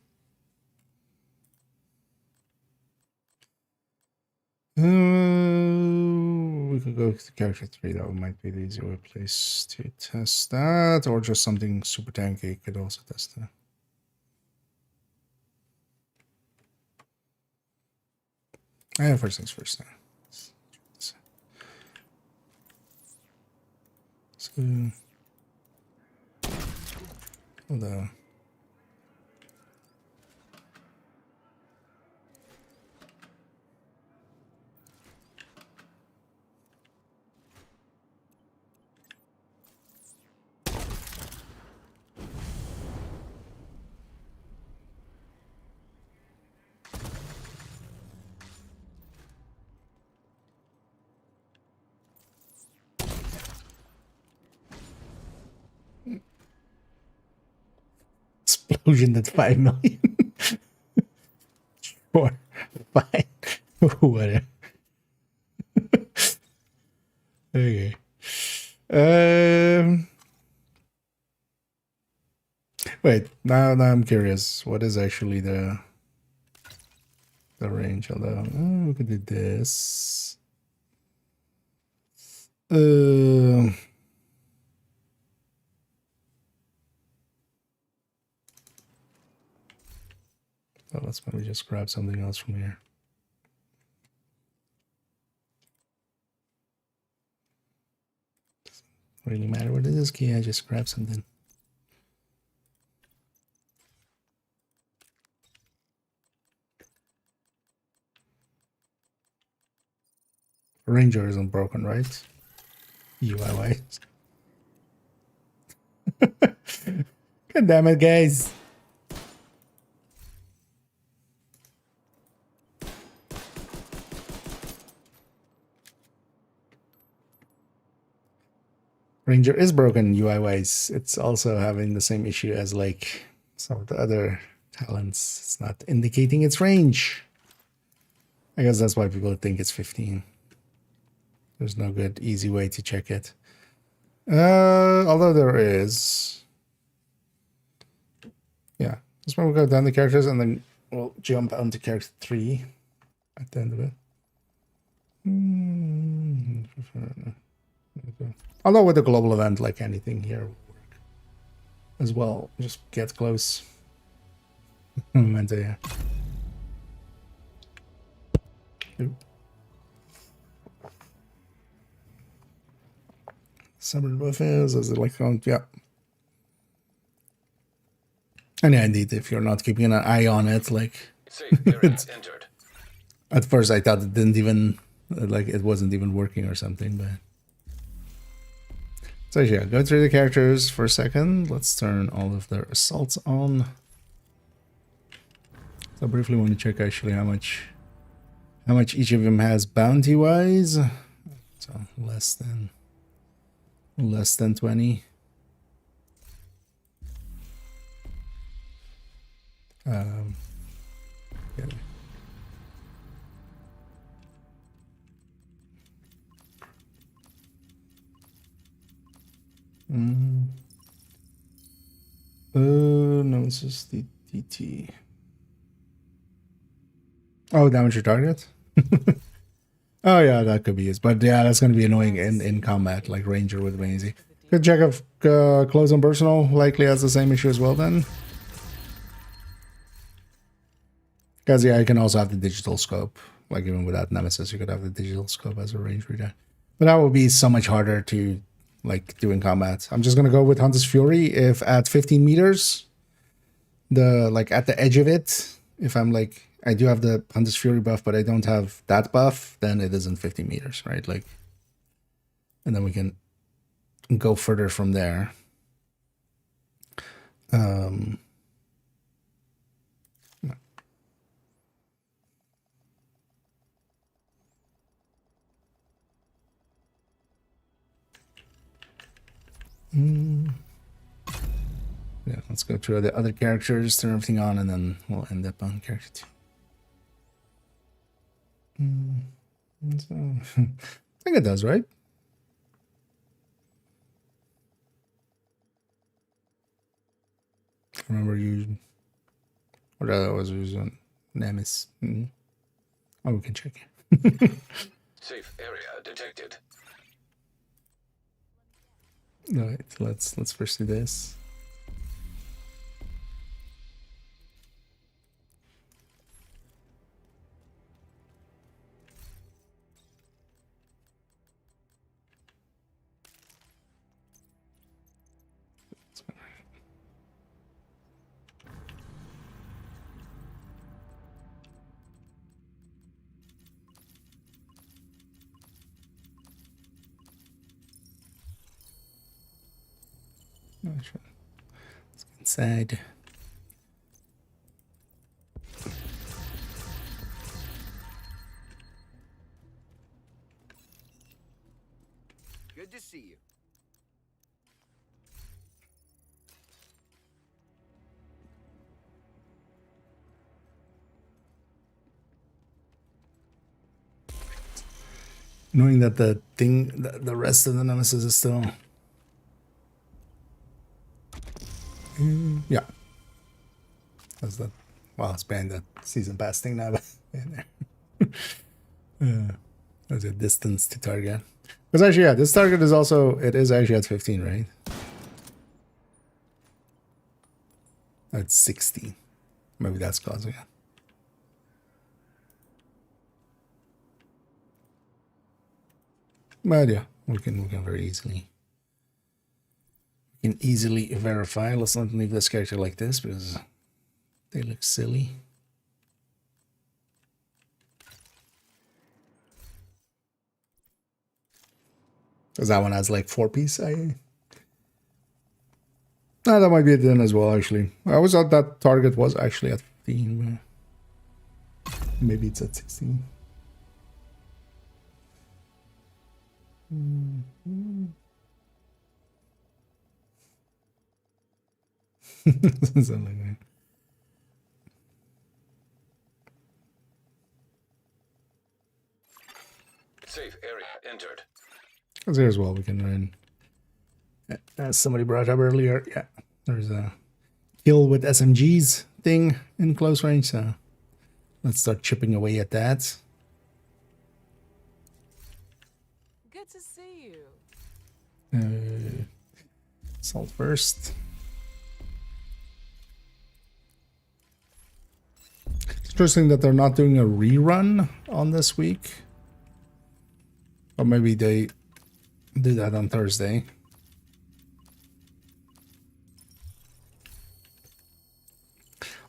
We could go to character 3. That might be the easier place to test that. Or just something super tanky could also test that. First things first. So, hold on. Explosion at 5 million. Sure, fine, whatever. Okay. Wait. Now I'm curious. What is actually the range? Although we could do this. So let's maybe just grab something else from here. Doesn't really matter what it is. Can I just grab something? Ranger isn't broken, right? UI. God damn it, guys. Ranger is broken UI-wise. It's also having the same issue as like some of the other talents. It's not indicating its range. I guess that's why people think it's 15. There's no good, easy way to check it. Although there is. Yeah. This one we'll go down the characters and then we'll jump onto character 3 at the end of it. Although with a global event, like anything here will work as well. Just get close. Momento, yeah. Summer buffers as it like yeah. And yeah, indeed, if you're not keeping an eye on it, like Safe area entered. at first I thought it didn't even like it wasn't even working or something, but so yeah, go through the characters for a second. Let's turn all of their assaults on. So I briefly want to check actually how much each of them has bounty wise. So less than 20. Yeah. No, it's just the DT. Oh, damage your target? Oh yeah, that could be it. But yeah, that's gonna be annoying in combat, like Ranger would be easy. Good check of close and personal, likely has the same issue as well then. Because yeah, you can also have the digital scope. Like even without Nemesis, you could have the digital scope as a range reader. But that will be so much harder to like do in combat. I'm just gonna go with Hunter's Fury. If at 15 meters, the like at the edge of it, if I'm like I do have the Hunter's Fury buff, but I don't have that buff, then it isn't 50 meters, right? Like, and then we can go further from there. Yeah, let's go through the other characters, turn everything on, and then we'll end up on character 2. So, I think it does, right? I remember you. What I was using Nemesis. Oh, we can check. Safe area detected. All right, let's first do this. Let's go inside. Good to see you. Knowing that the thing, the rest of the Nemesis is still. Yeah. That's the. Well, it's banned the season pass thing now, but in there. There's a distance to target. Because actually, yeah, this target is also. It is actually at 15, right? At 16. Maybe that's causing it. But yeah, we can very easily. We can easily verify. Let's not leave this character like this because they look silly. Because that one has like 4-piece. No, that might be it then as well, actually. I always thought that target was actually at 15. But maybe it's at 16. Something like that. Safe area entered. Because here as well, we can run. As somebody brought up earlier, yeah, there's a kill with SMGs thing in close range, so let's start chipping away at that. Good to see you. Assault first. It's interesting that they're not doing a rerun on this week. Or maybe they do that on Thursday.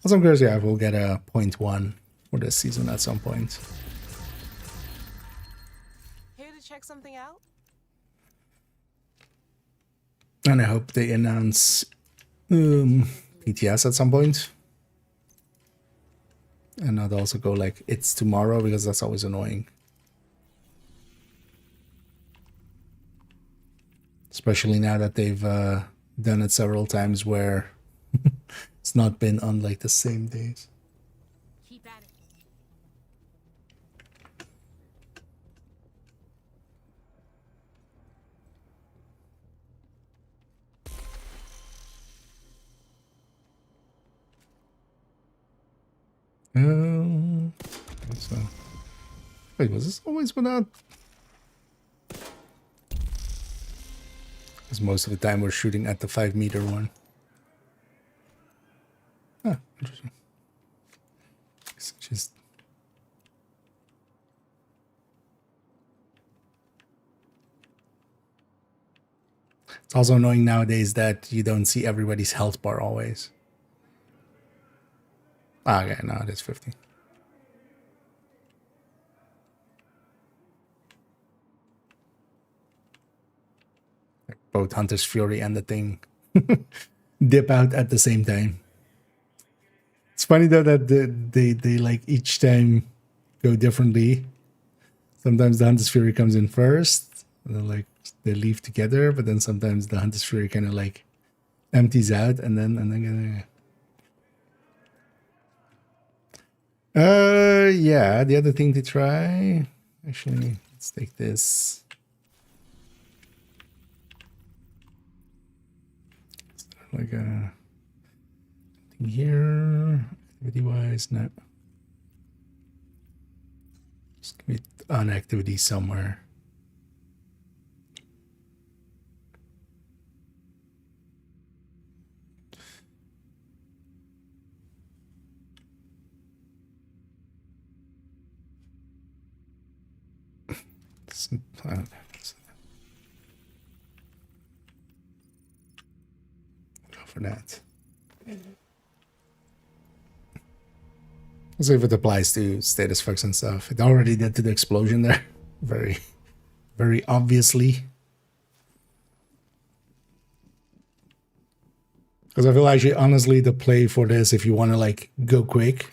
Also, I'm curious, yeah, we'll get a 0.1 for this season at some point. Here to check something out? And I hope they announce PTS at some point. And not also go like, it's tomorrow, because that's always annoying. Especially now that they've done it several times where it's not been on like the same days. Keep at it. So. Wait, was this always without? Because most of the time we're shooting at the 5-meter one. Ah, interesting. It's just. It's also annoying nowadays that you don't see everybody's health bar always. Ah, okay, no, it is 50. Both Hunter's Fury and the thing dip out at the same time. It's funny though that they like each time go differently. Sometimes the Hunter's Fury comes in first, and then like they leave together, but then sometimes the Hunter's Fury kind of like empties out and then yeah, the other thing to try. Actually, let's take this. Like a thing here, activity wise, no. Just give me on activity somewhere. Go for that. Let's see if it applies to status fucks and stuff. It already did to the explosion there. Very, very obviously. Because I feel actually, honestly, the play for this, if you want to like go quick,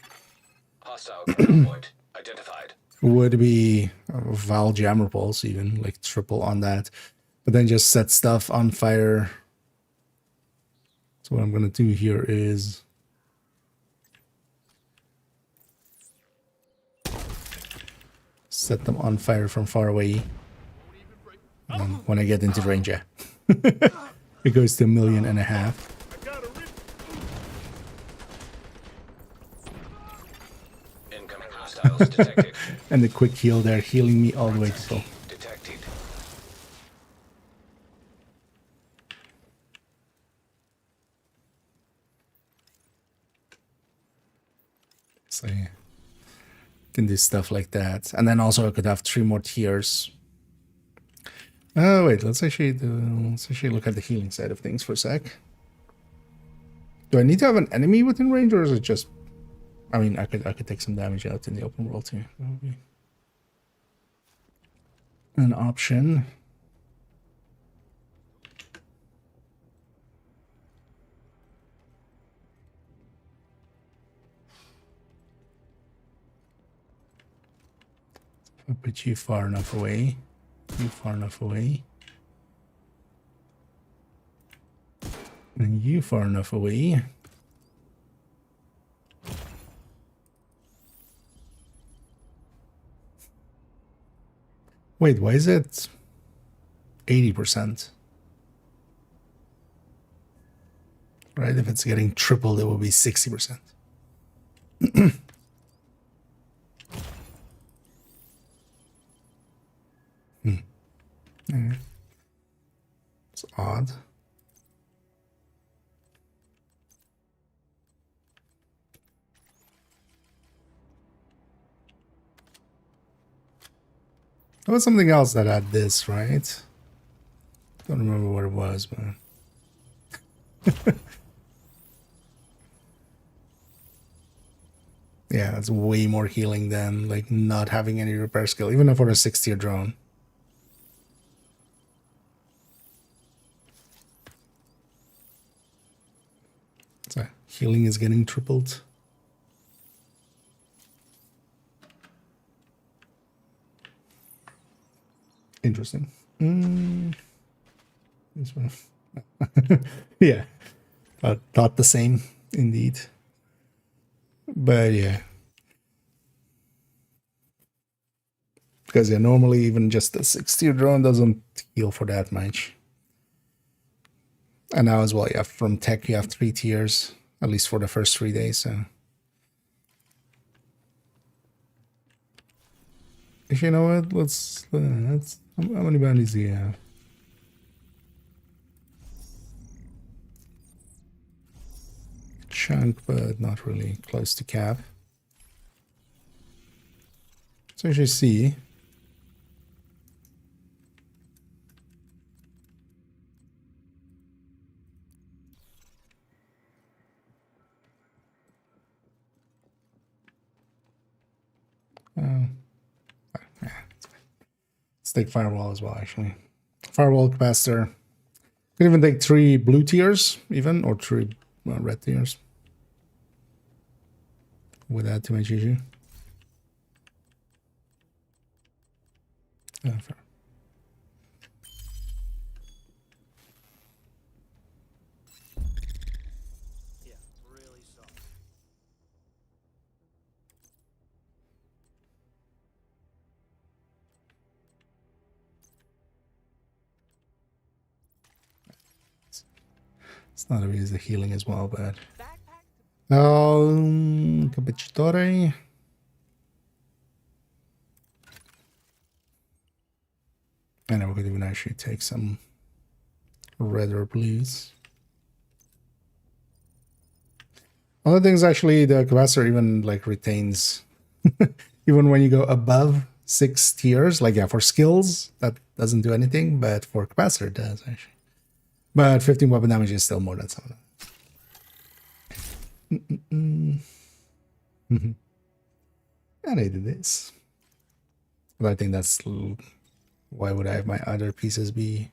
Hostile control point identified. would be Val Jammer Pulse, even like triple on that. But then just set stuff on fire. So what I'm going to do here is set them on fire from far away. And then when I get into range, yeah. It goes to 1.5 million. Incoming hostiles detected. And the quick heal there, healing me all the way to full. Detected. So yeah, can do stuff like that. And then also I could have 3 more tiers. Oh wait, let's actually look at the healing side of things for a sec. Do I need to have an enemy within range, or is it just? I mean, I could take some damage out in the open world too. That would be an option. I'll put you far enough away. You far enough away. And you far enough away. Wait, why is it 80%? Right, if it's getting tripled, it will be 60%. It's odd. There was something else that had this, right? Don't remember what it was, but yeah, that's way more healing than like not having any repair skill, even for a 6-tier drone. So healing is getting tripled. Interesting. This one. Yeah. Thought the same, indeed. But yeah. Because yeah, normally even just a 6-tier drone doesn't heal for that much. And now as well, yeah, from tech you have 3 tiers, at least for the first 3 days, so. If you know what, let's how many bounties do you have? Chunk, but not really close to cap. So as you see, Let's take firewall as well, actually. Firewall capacitor. Could even take 3 blue tiers, even, or 3 red tiers. Without too much issue. Fair. Yeah, really soft. It's not obvious the healing as well, but Backpack. capacitore. And we could even actually take some red or blues. Other things actually, the capacitor even like retains, even when you go above 6 tiers, like yeah, for skills that doesn't do anything, but for capacitor it does actually. But 15 weapon damage is still more than some of that. And I did this. But I think that's why would I have my other pieces be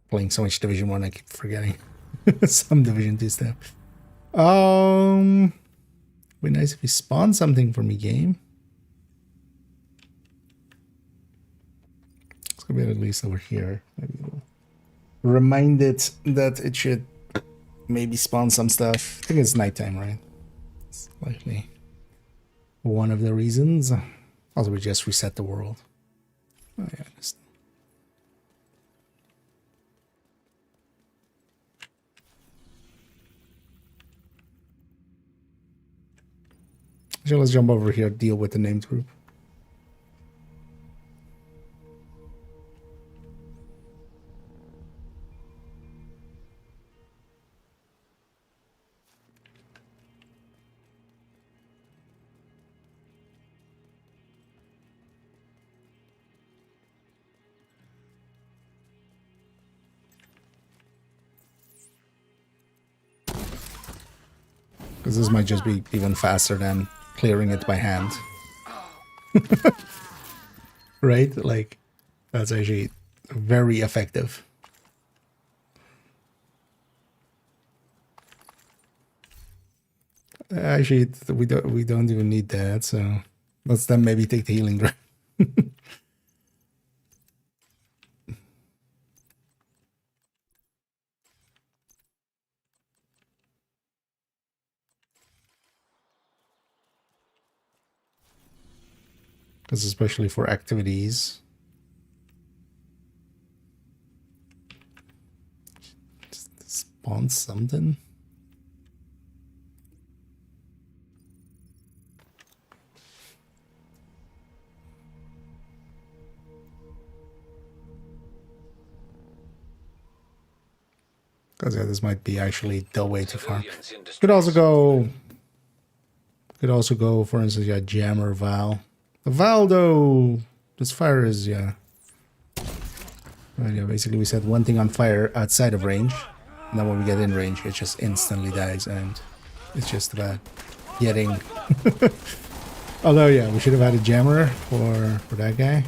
playing so much Division 1, I keep forgetting some Division 2 stuff. Be nice if you spawn something for me, game. It's gonna be at least over here. Maybe we'll remind it that it should maybe spawn some stuff. I think it's nighttime, right? It's likely one of the reasons. Also, we just reset the world. Oh yeah, just so let's jump over here, deal with the named group. Because this might just be even faster than clearing it by hand. Right? Like, that's actually very effective. Actually, we don't even need that, so let's then maybe take the healing drug. Because especially for activities. Just spawn something. Because yeah, this might be actually the way to farm. Civilians in distress. Could also go, for instance, yeah, jammer Val. The Val though, this fire is yeah. Right, yeah, basically we set one thing on fire outside of range. And then when we get in range, it just instantly dies, and it's just about getting. Although yeah, we should have had a jammer for that guy.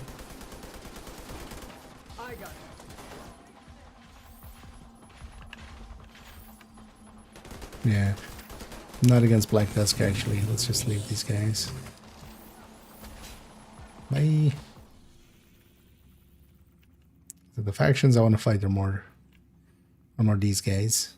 Yeah, not against Black Dusk actually. Let's just leave these guys. Bye. So the factions I want to fight are more these guys.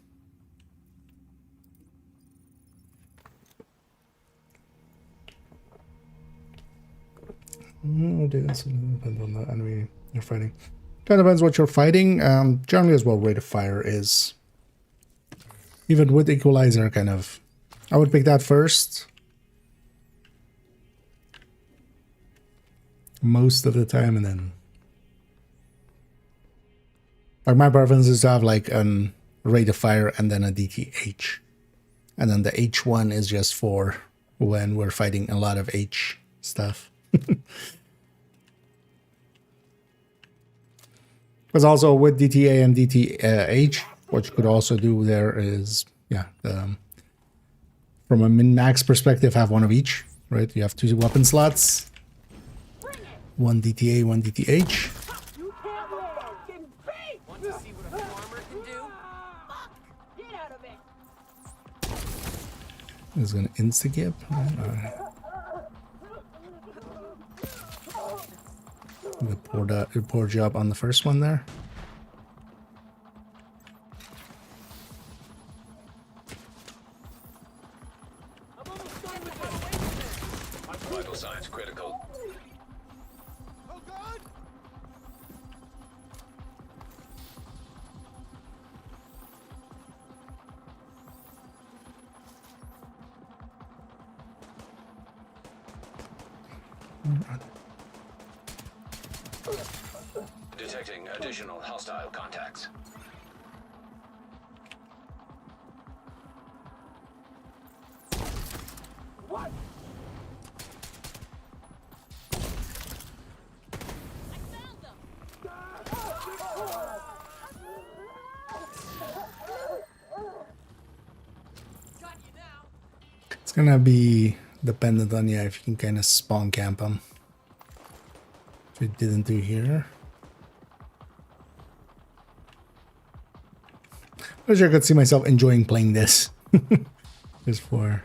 It depends on the enemy you're fighting. Kind of depends what you're fighting. Generally as well, rate of fire is, even with equalizer, kind of, I would pick that first most of the time, and then like my preference is to have like a rate of fire and then a DTH, and then the H1 is just for when we're fighting a lot of H stuff. Because also with DTA and DTH, what you could also do there is, yeah, the from a min-max perspective, have one of each, right? You have 2 weapon slots, 1 DTA, 1 DTH. Want to see what a farmer can do? Get out of it! It's gonna insta-gip. The poor job on the first one there. Vital signs critical. Oh God! Detecting additional hostile contacts. It's gonna be dependent on if you can kind of spawn camp them. Which we didn't do here. I wish I could see myself enjoying playing this. Just for...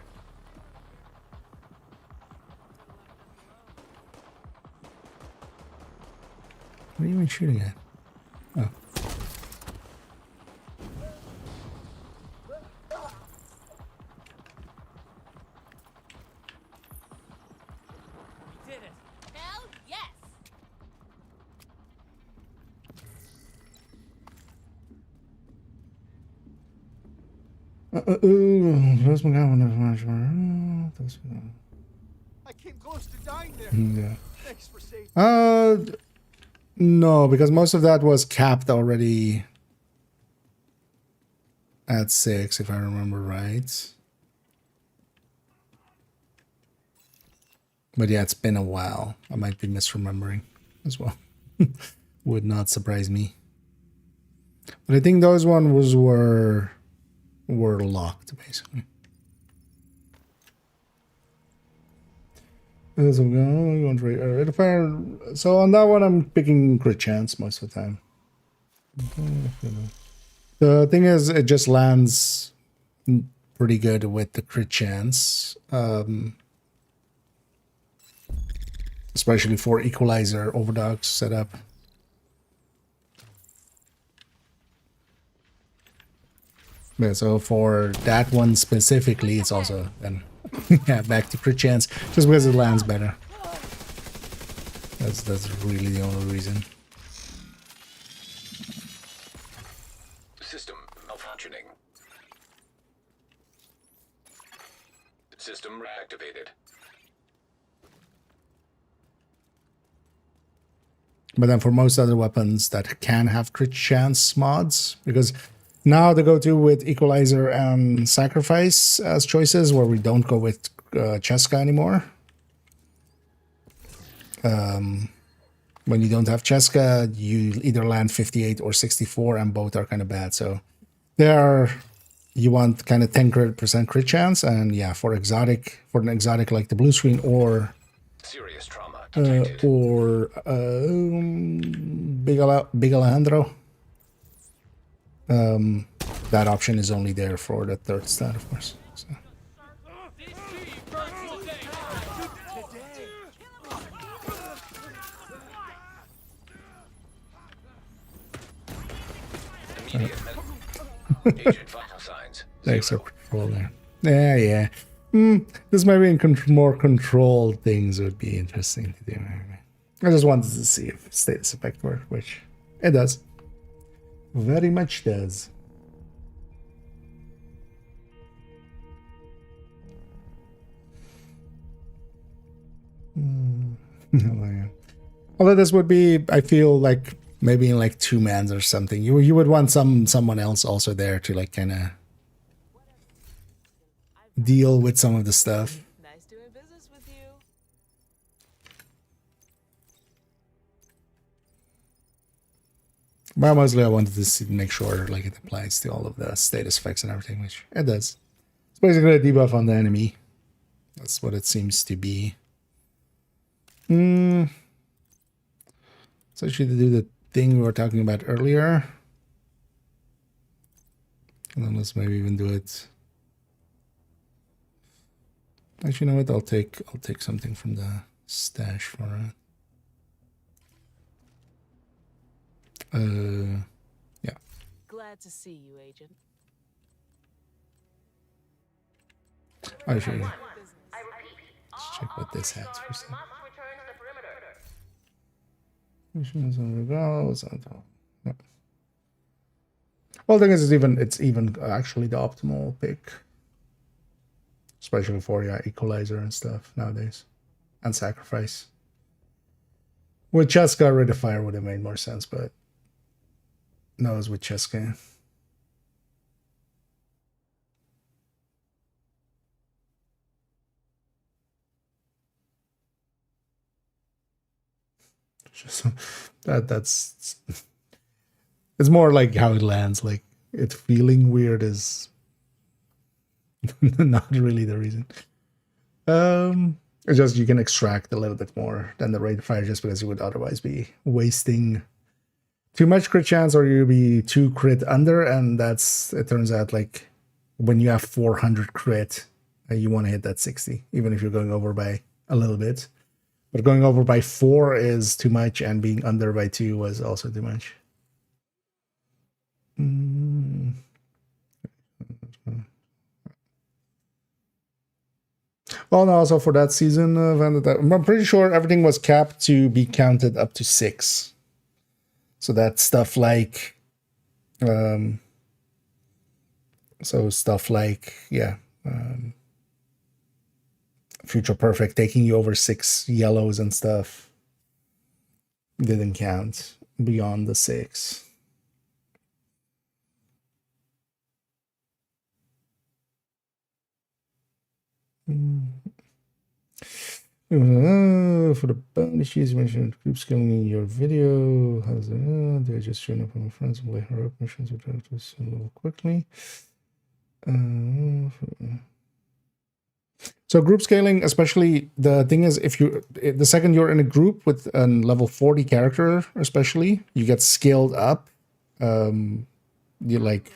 What are you even shooting at? Oh. Did it. Hell yes! I came close to dying there. Yeah. Thanks for saving. No, because most of that was capped already at 6, if I remember right. But yeah, it's been a while. I might be misremembering as well. Would not surprise me. But I think those ones were locked, basically. So on that one, I'm picking crit chance most of the time. The thing is, it just lands pretty good with the crit chance. Especially for equalizer overdog setup. Yeah, so for that one specifically, it's also then yeah, back to crit chance, just because it lands better. That's really the only reason. System malfunctioning. System reactivated. But then for most other weapons that can have crit chance mods, because now the go-to with equalizer and sacrifice as choices, where we don't go with Cheska anymore. When you don't have Cheska, you either land 58 or 64, and both are kind of bad. So there, you want kind of 10% crit chance, and yeah, for an exotic like the blue screen or Serious trauma detected. Big Alejandro. That option is only there for the third stat, of course. So. Immediate agent vital signs. Extra control there. Yeah. This maybe in more controlled things would be interesting to do. I just wanted to see if status effect worked, which it does. Very much does. Although this would be, I feel like maybe in like 2-mans or something. You would want someone else also there to like kind of deal with some of the stuff. Nice doing business with you. But mostly I wanted to make sure like it applies to all of the status effects and everything, which it does. basically a debuff on the enemy. That's what it seems to be. So actually to do the thing we were talking about earlier. And then let's maybe even do it. Actually, you know what? I'll take something from the stash for it. Yeah. Glad to see you, Agent. I should I repeat, let's check what this has for a second. must return to the perimeter. Missions on the go. Yeah. Well, the thing is, it's even actually the optimal pick, especially for equalizer and stuff nowadays, and sacrifice. With Cheska, Rid of Fire would have made more sense, but no, it's with Cheska. Just that's it's more like how it lands. Like it feeling weird is not really the reason. It's just you can extract a little bit more than the rate of fire, just because you would otherwise be wasting too much crit chance, or you'd be too crit under, and it turns out like when you have 400 crit, you want to hit that 60, even if you're going over by a little bit. But going over by 4 is too much, and being under by 2 was also too much. Well, no, also for that season, I'm pretty sure everything was capped to be counted up to 6. So that's stuff like, Future Perfect taking you over 6 yellows and stuff didn't count beyond the 6. For the bonuses, you mentioned group scaling in your video. How's it? They're just showing up on my friends and play her up missions. We try to a little quickly. So group scaling, especially the thing is, the second you're in a group with a level 40 character, especially, you get scaled up. You like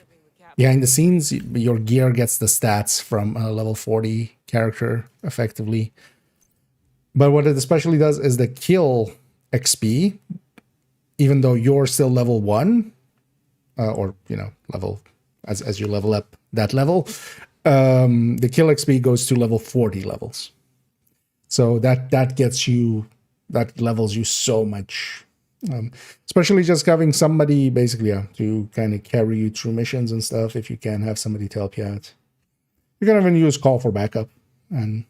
behind the scenes, your gear gets the stats from a level 40 character effectively. But what it especially does is the kill XP, even though you're still level 1, or level as you level up that level, the kill XP goes to level 40 levels. So that levels you so much. Especially just having somebody basically to kind of carry you through missions and stuff. If you can have somebody to help you out, you can even use call for backup and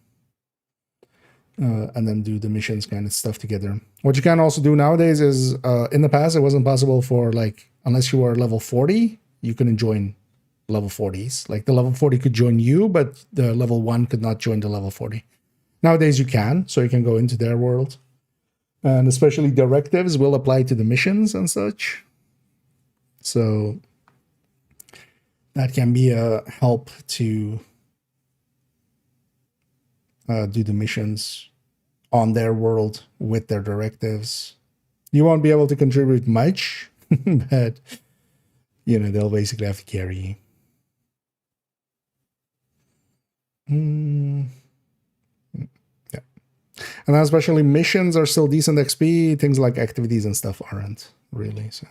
then do the missions kind of stuff together. What you can also do nowadays is, in the past, it wasn't possible for, like, unless you were level 40, you couldn't join level 40s. Like, the level 40 could join you, but the level 1 could not join the level 40. Nowadays you can, so you can go into their world. And especially directives will apply to the missions and such. So that can be a help to do the missions on their world with their directives. You won't be able to contribute much, but they'll basically have to carry you. Yeah. And then especially missions are still decent XP, things like activities and stuff aren't really, so.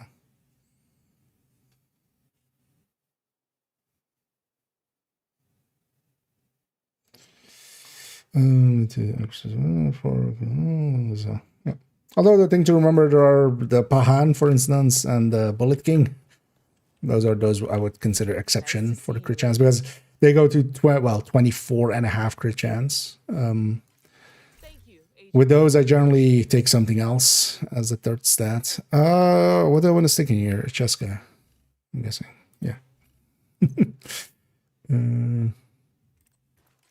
Although the thing to remember, there are the Pahan, for instance, and the Bullet King. Those I would consider exception for the crit chance, because they go to 24.5 crit chance. With those, I generally take something else as the third stat. What do I want to stick in here? Cheska, I'm guessing. Yeah.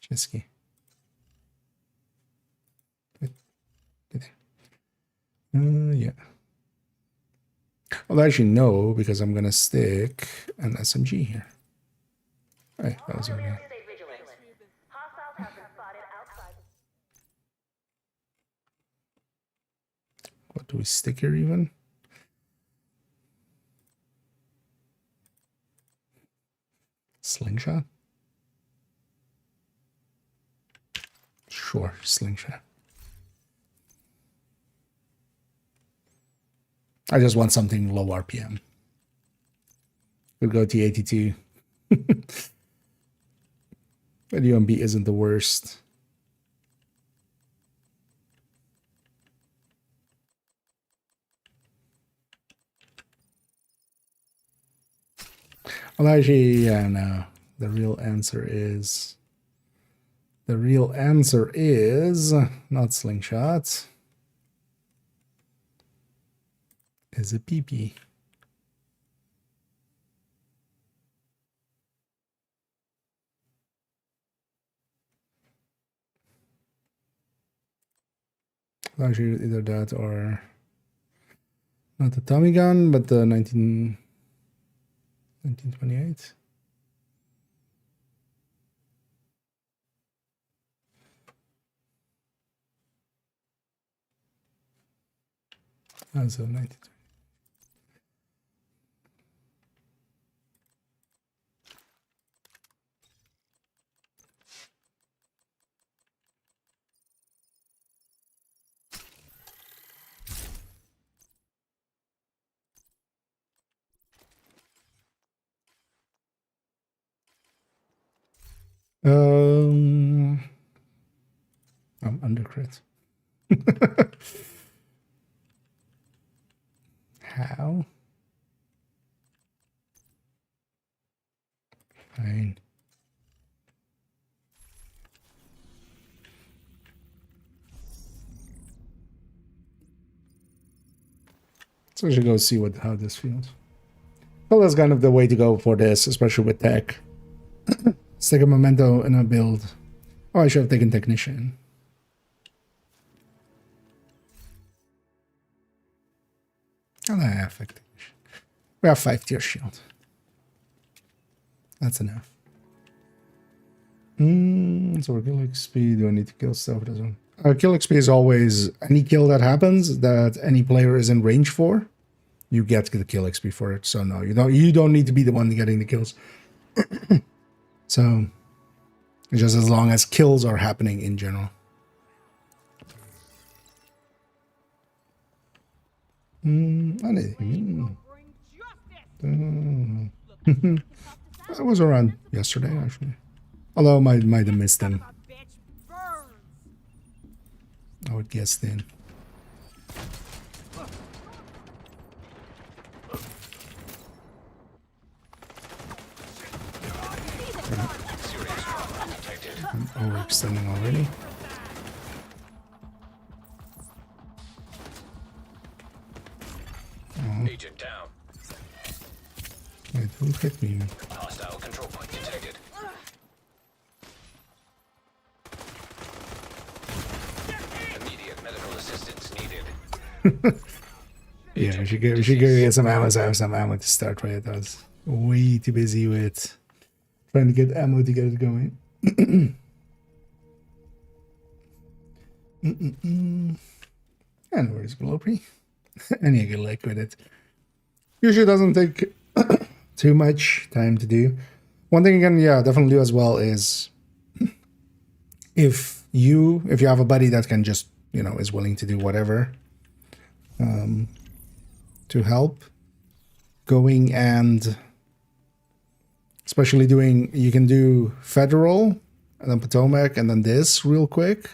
Chesky. Yeah. Well, actually, no, because I'm going to stick an SMG here. Right, that was okay. What do we stick here even? Slingshot? Sure, slingshot. I just want something low RPM. We'll go to 82. But UMB isn't the worst. Well, actually, yeah, no. The real answer is not slingshot. Is a PP. Actually, either that or not the Tommy gun, but the 1928. That's a 1920. I'm under crit. How? Fine. So we should go see how this feels. Well, that's kind of the way to go for this, especially with tech. Stick a memento in a build. Oh, I should have taken technician. Oh, I have technician. We have 5-tier shield. That's enough. So kill XP. Do I need to kill stuff? Doesn't. Kill XP is always any kill that happens that any player is in range for. You get the kill XP for it. So no, you don't need to be the one getting the kills. So just as long as kills are happening in general. I was around yesterday actually. Although I might have missed them. I would guess then. I'm overextending already. Agent down. Wait, who hit me? Hostile control point detected. Immediate medical assistance needed. Yeah, we should get some ammo. So I have some ammo to start with. I was way too busy with trying to get ammo to get it going. And where's Glopy? And you can liquid it. Usually doesn't take too much time to do. One thing you can, yeah, definitely do as well is if you have a buddy that can just, is willing to do whatever to help, going and especially you can do Federal and then Potomac and then this real quick,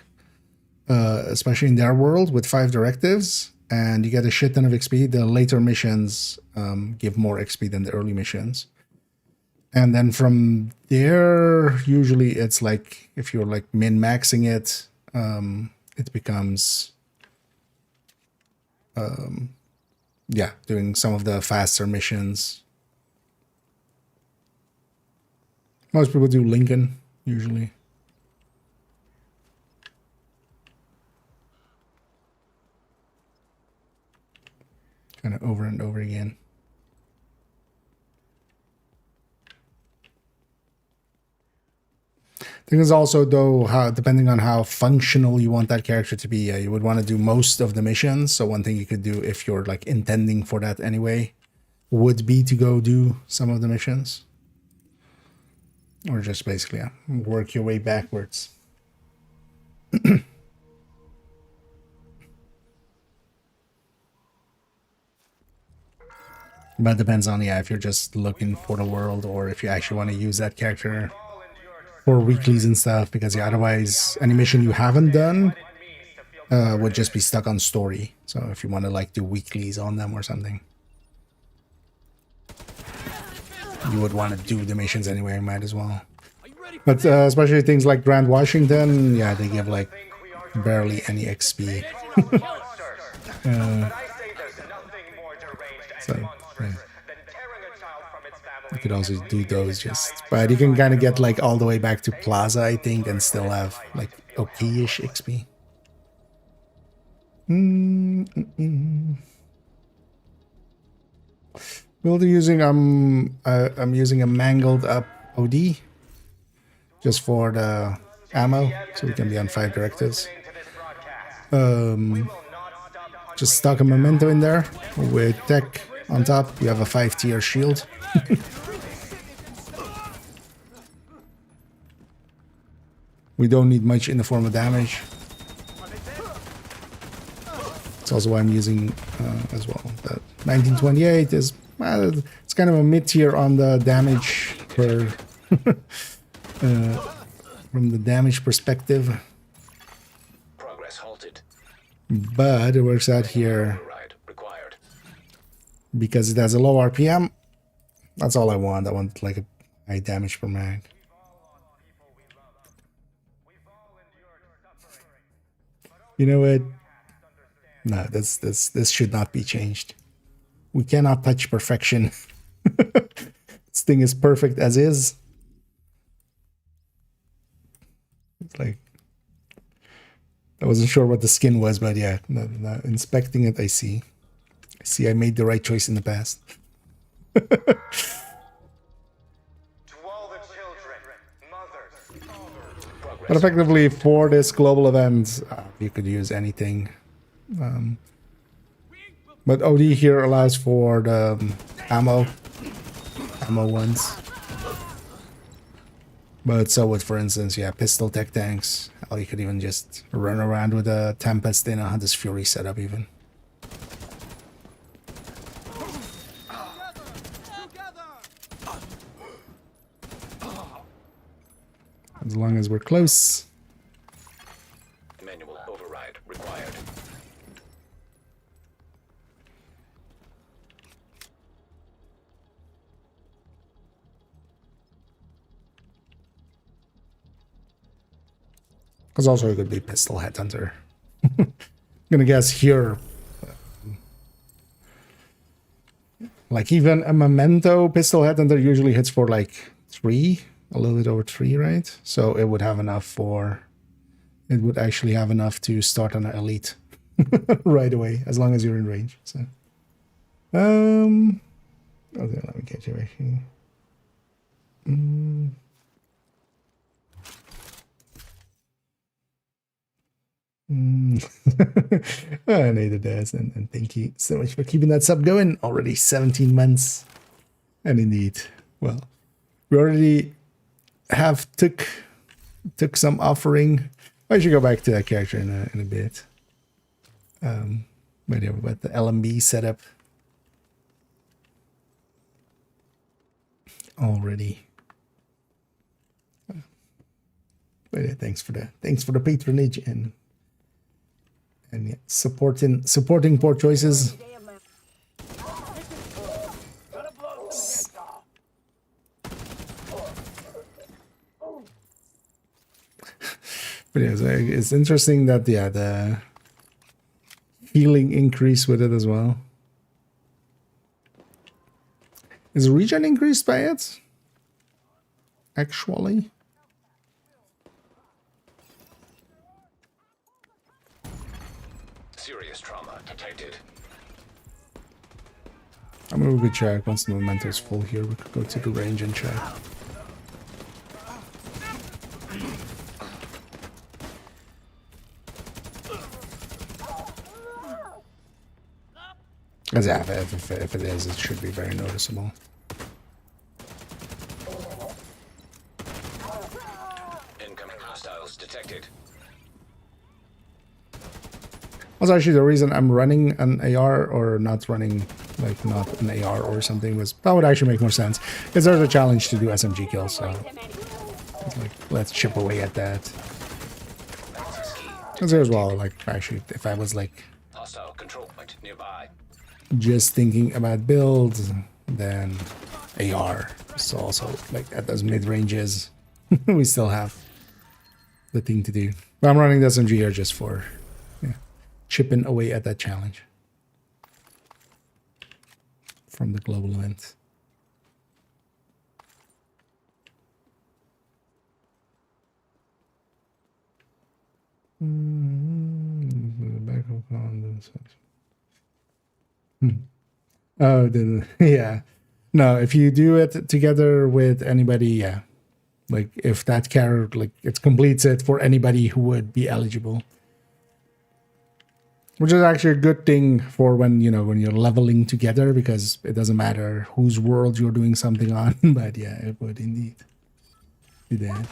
especially in their world with 5 directives, and you get a shit ton of XP. The later missions give more XP than the early missions. And then from there, usually it's like, if you're like min-maxing it, it becomes, doing some of the faster missions. Most people do Lincoln, usually. Kind of over and over again. Thing is also though how depending on how functional you want that character to be, you would want to do most of the missions. So one thing you could do if you're like intending for that anyway would be to go do some of the missions. Or just basically work your way backwards. But it depends on if you're just looking for the world or if you actually want to use that character for weeklies and stuff, because otherwise any mission you haven't done would just be stuck on story. So if you want to like do weeklies on them or something, you would want to do the missions anyway, might as well. But especially things like Grand Washington, yeah, they give like barely any XP. So yeah. You could also do those but you can kind of get like all the way back to Plaza, I think, and still have like okay-ish XP. We'll be using I'm using a mangled up OD just for the ammo, so we can be on 5 directives. Just stock a memento in there with tech on top. You have a 5-tier shield. We don't need much in the form of damage. It's also why I'm using as well. That 1928 is it's kind of a mid-tier on the damage per from the damage perspective. Progress halted. But it works out here Required. because it has a low RPM. That's all I want. I want like a high damage per mag. You know what? No, this should not be changed. We cannot touch perfection. This thing is perfect as is. It's like I wasn't sure what the skin was, but yeah, inspecting it, I see I made the right choice in the past. But effectively, for this global event, you could use anything. But OD here allows for the ammo ones. But so would, for instance, yeah, pistol tech tanks. Or you could even just run around with a Tempest in a Hunter's Fury setup even. As long as we're close. Manual override required. Because also it could be pistol headhunter. I'm gonna guess here. Like even a memento pistol headhunter usually hits for like 3. A little bit over 3, right? So it would have enough for... It would actually have enough to start on an elite right away, as long as you're in range. So, okay, let me get you back here. I needed that, and thank you so much for keeping that sub going. Already 17 months, and indeed, well, we already have took some offering. I should go back to that character in a bit. But yeah, about the LMB setup already. But yeah, thanks for the patronage and yeah, supporting poor choices. But yeah, it's interesting that the healing increased with it as well. Is regen increased by it? Actually? Serious trauma detected. I'm gonna go check once the momentum is full here. We could go to the range and check. Because yeah, if it is, it should be very noticeable. Incoming hostiles detected. Also, actually, the reason I'm running an AR or not running, like, not an AR or something was, that would actually make more sense. Because there's a challenge to do SMG kills, so, like, let's chip away at that. Because as well, like, actually, if I was, like, Hostile control point nearby. just thinking about builds, then AR. So also, like, at those mid-ranges, we still have the thing to do. But I'm running the SMG here just for, yeah, chipping away at that challenge from the global event. Oh, yeah. No, if you do it together with anybody, yeah. Like, if that character, like, it completes it for anybody who would be eligible. Which is actually a good thing for when, you know, when you're leveling together, because it doesn't matter whose world you're doing something on. But yeah, it would indeed do that.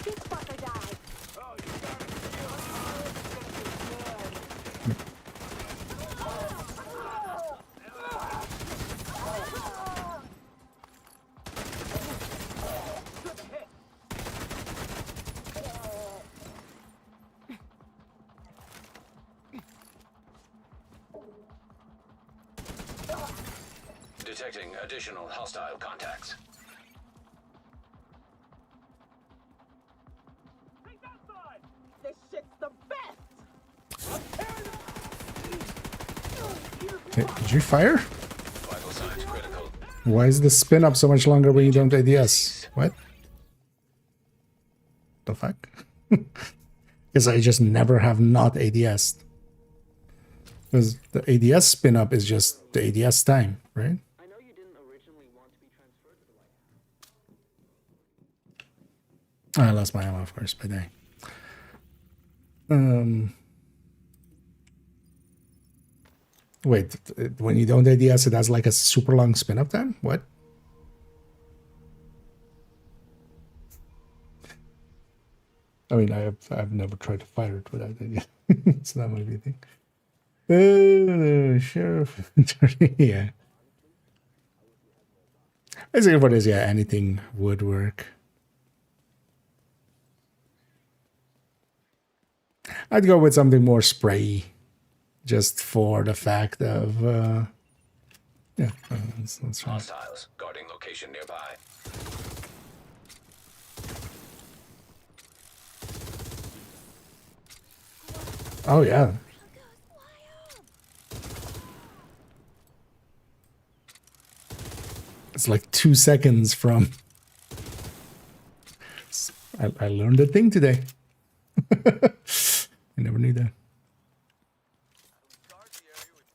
Detecting additional hostile contacts. Take that side! This shit's the best! Okay, did you fire? Vital signs critical. Why is the spin up so much longer when you don't ADS? What? The fuck? Because I just never have not ADS'd. Because the ADS spin up is just the ADS time, right? I know you didn't originally want to be transferred to the White House. I lost my ammo, of course, but dang. Wait, when you don't ADS, it has like a super long spin up time? What? I mean, I've never tried to fire it without ADS. So that might be a thing. Sheriff. Yeah. Basically, what is, yeah, anything would work. I'd go with something more sprayy, just for the fact of, yeah, let's try. Hostiles guarding location nearby. Oh, yeah. It's like 2 seconds from... I learned a thing today. I never knew that.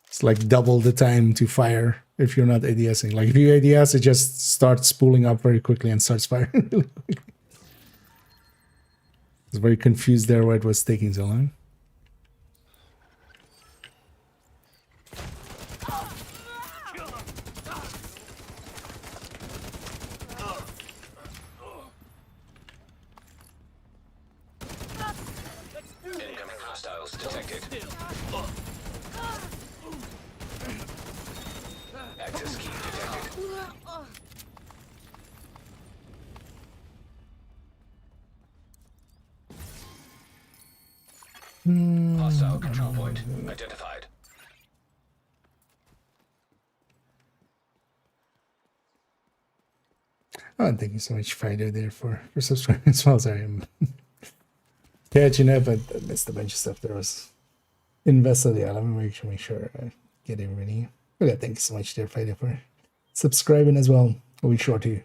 It's like double the time to fire if you're not ADSing. Like if you ADS, it just starts spooling up very quickly and starts firing really quickly. I was very confused there why it was taking so long. Incoming hostiles detected. Access key detected. Hostile control point identified. Oh, thank you so much, Fido, there for subscribing as well. Sorry, I'm catching up, but I missed a bunch of stuff. There was invested. Yeah, let me make sure I get everything. But yeah, thank you so much, there, Fido, for subscribing as well. I'll be sure to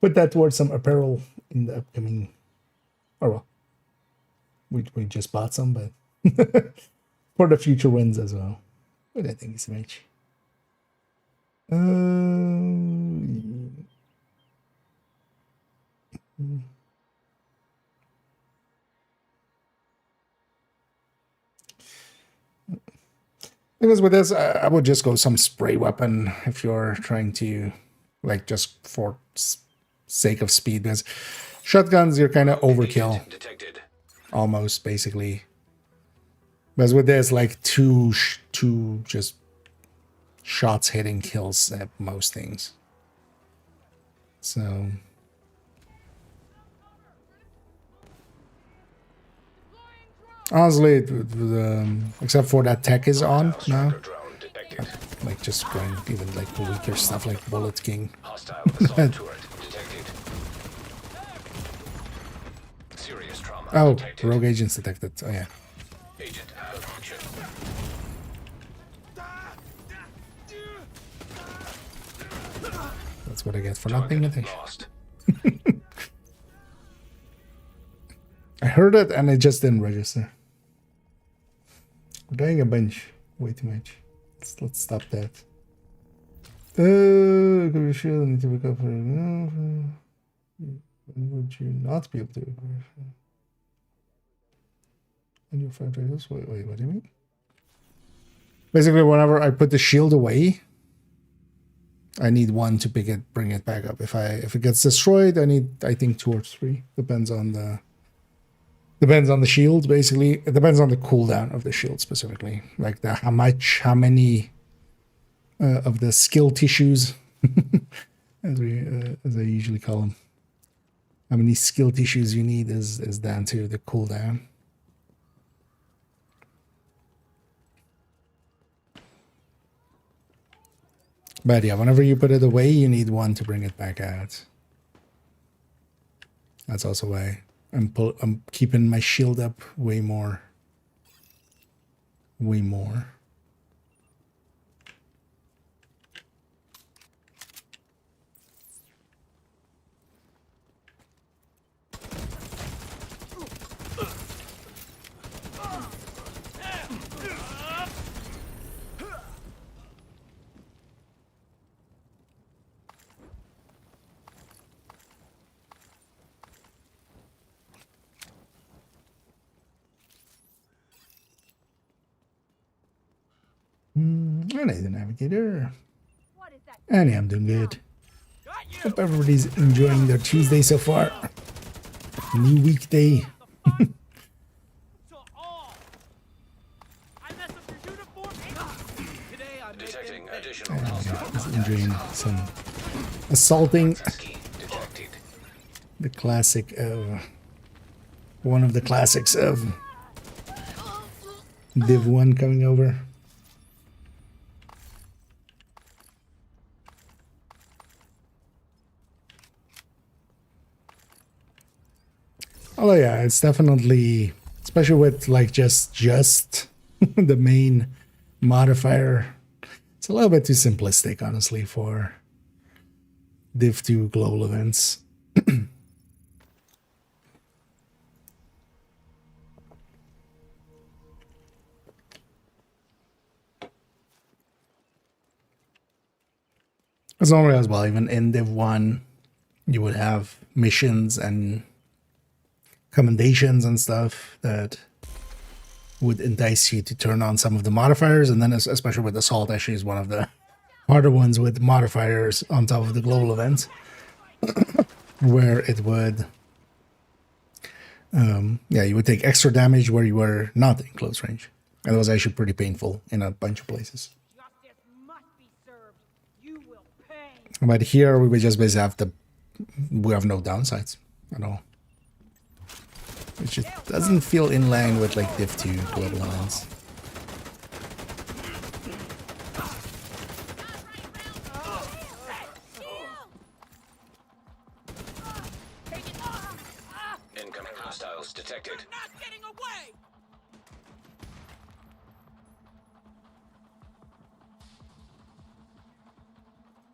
put that towards some apparel in the upcoming. Or well, we just bought some, but for the future wins as well. But yeah, thank you so much. Because with this, I would just go some spray weapon if you're trying to, like, just for sake of speed. Because shotguns, you're kind of overkill, Agent detected. almost, basically. Because with this, like, two just shots hitting kills at most things. So... honestly, except for that tech is on now. Striker drone detected. Like just going even like the weaker stuff like Bullet King. Hostile assault turret detected. Serious trauma Oh, detected. rogue agents detected. Oh yeah. Agent out of action. That's what I get for not paying Target attention. lost. I heard it and it just didn't register. We're dying a bunch. Way too much. Let's stop that. Could be sure I need to wake up for when would you not be able to? And your five traders? Wait, what do you mean? Basically, whenever I put the shield away, I need one to bring it back up. If it gets destroyed, I think 2 or 3. Depends on the shield. Basically, it depends on the cooldown of the shield specifically, like how many of the skill tissues, as I usually call them. How many skill tissues you need is down to the cooldown. But yeah, whenever you put it away, you need one to bring it back out. That's also why I'm keeping my shield up way more. Way more. I need the navigator. What is that? And yeah, I'm doing good. Hope everybody's enjoying their Tuesday so far. New weekday. To all. I mess up your uniform. Today I'm Detecting making additional Yeah, hostile just enjoying some assaulting. ski detected. The classic of one of the classics of Div1 coming over. Oh yeah, it's definitely, especially with like just the main modifier. It's a little bit too simplistic, honestly, for Div2 global events. As normally as well, even in Div1, you would have missions and commendations and stuff that would entice you to turn on some of the modifiers, and then especially with Assault, actually is one of the harder ones with modifiers on top of the global events, where it would, yeah, you would take extra damage where you were not in close range, and it was actually pretty painful in a bunch of places. Justice must be served. You will pay. But here we would just basically have no downsides at all. Which just doesn't feel in line with like Div2 global events. Incoming hostiles detected. not getting away.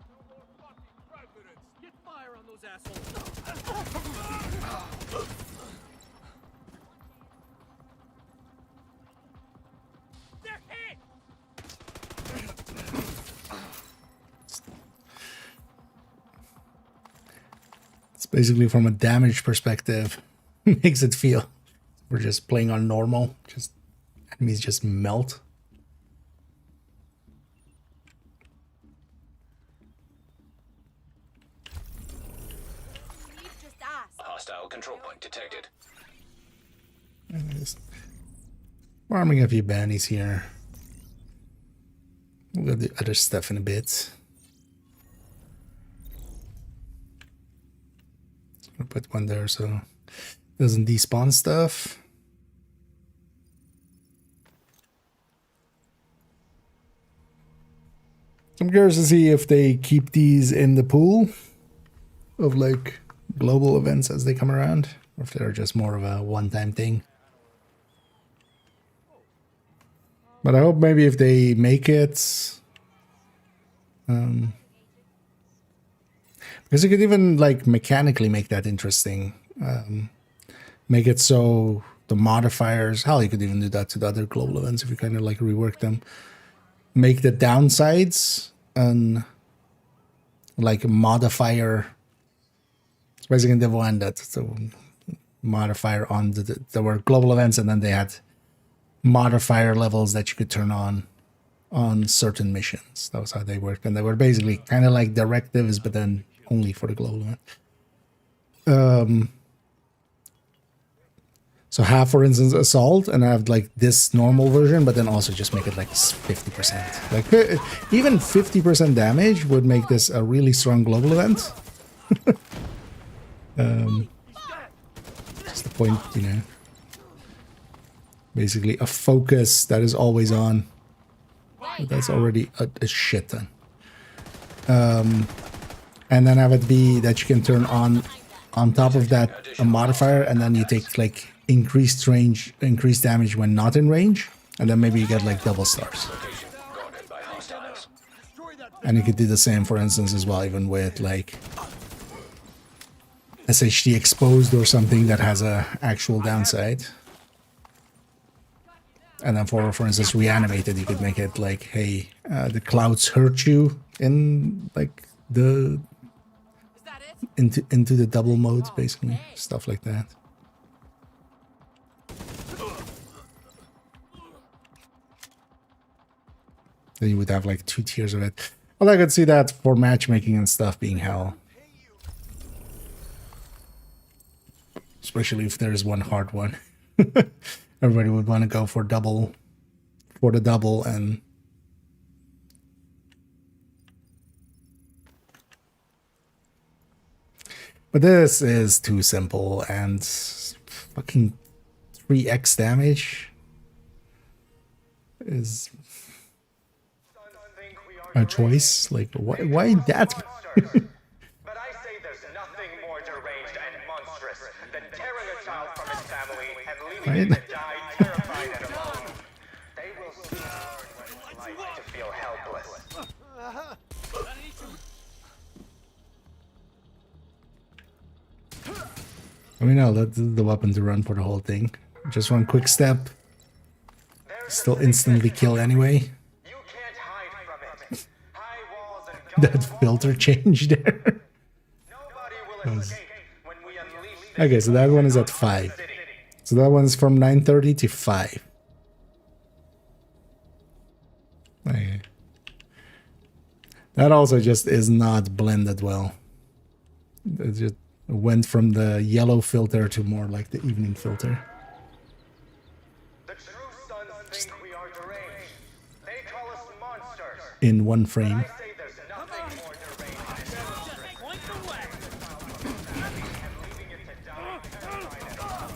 No more fucking presidents. Get fire on those assholes. They're hit. It's basically from a damage perspective, makes it feel we're just playing on normal, just enemies just melt. hostile control point detected. Just farming a few bounties here. We'll do other stuff in a bit. I'll put one there so it doesn't despawn stuff. I'm curious to see if they keep these in the pool of like global events as they come around, or if they're just more of a one-time thing. But I hope maybe if they make it, because you could even like mechanically make that interesting. Make it so the modifiers, hell, you could even do that to the other global events if you kind of like rework them. Make the downsides and like a modifier. It's basically in Div1 that's the modifier on there were global events, and then they had modifier levels that you could turn on certain missions. That was how they worked, and they were basically kind of like directives, but then only for the global event. So have, for instance, assault, and have like this normal version, but then also just make it like 50%. Like even 50% damage would make this a really strong global event. That's the point, you know. Basically a focus that is always on. But that's already a shit ton. And then have it be that you can turn on top of that a modifier, and then you take like increased range, increased damage when not in range, and then maybe you get like double stars. Location guarded by hostiles. And you could do the same, for instance, as well, even with like SHD exposed or something that has a actual downside. And then for instance, reanimated, you could make it like, hey, the clouds hurt you in like the into the double mode, basically, stuff like that. Then you would have like 2 tiers of it. Well, I could see that for matchmaking and stuff being hell. Especially if there's one hard one. Everybody would want to go for the double, and but this is too simple, and fucking 3x damage is a choice. Like, why that? But I say there's nothing more deranged and monstrous than tearing a child from its family and leaving it to die terrified and alone. They will soon learn what it's like to feel helpless. I mean, no, that's the weapon to run for the whole thing. Just one quick step. Still instantly kill anyway. You can't hide from it. High walls and That filter change there. nobody will escape when we unleash Okay, so that one is at 5. So that one's from 930 to 5. Okay. That also just is not blended well. It just went from the yellow filter to more like the evening filter. the true sons think we are deranged. They call us monsters. In one frame. I say there's nothing more deranged than monstrous. Point the way. And leaving it to die terrified and alone.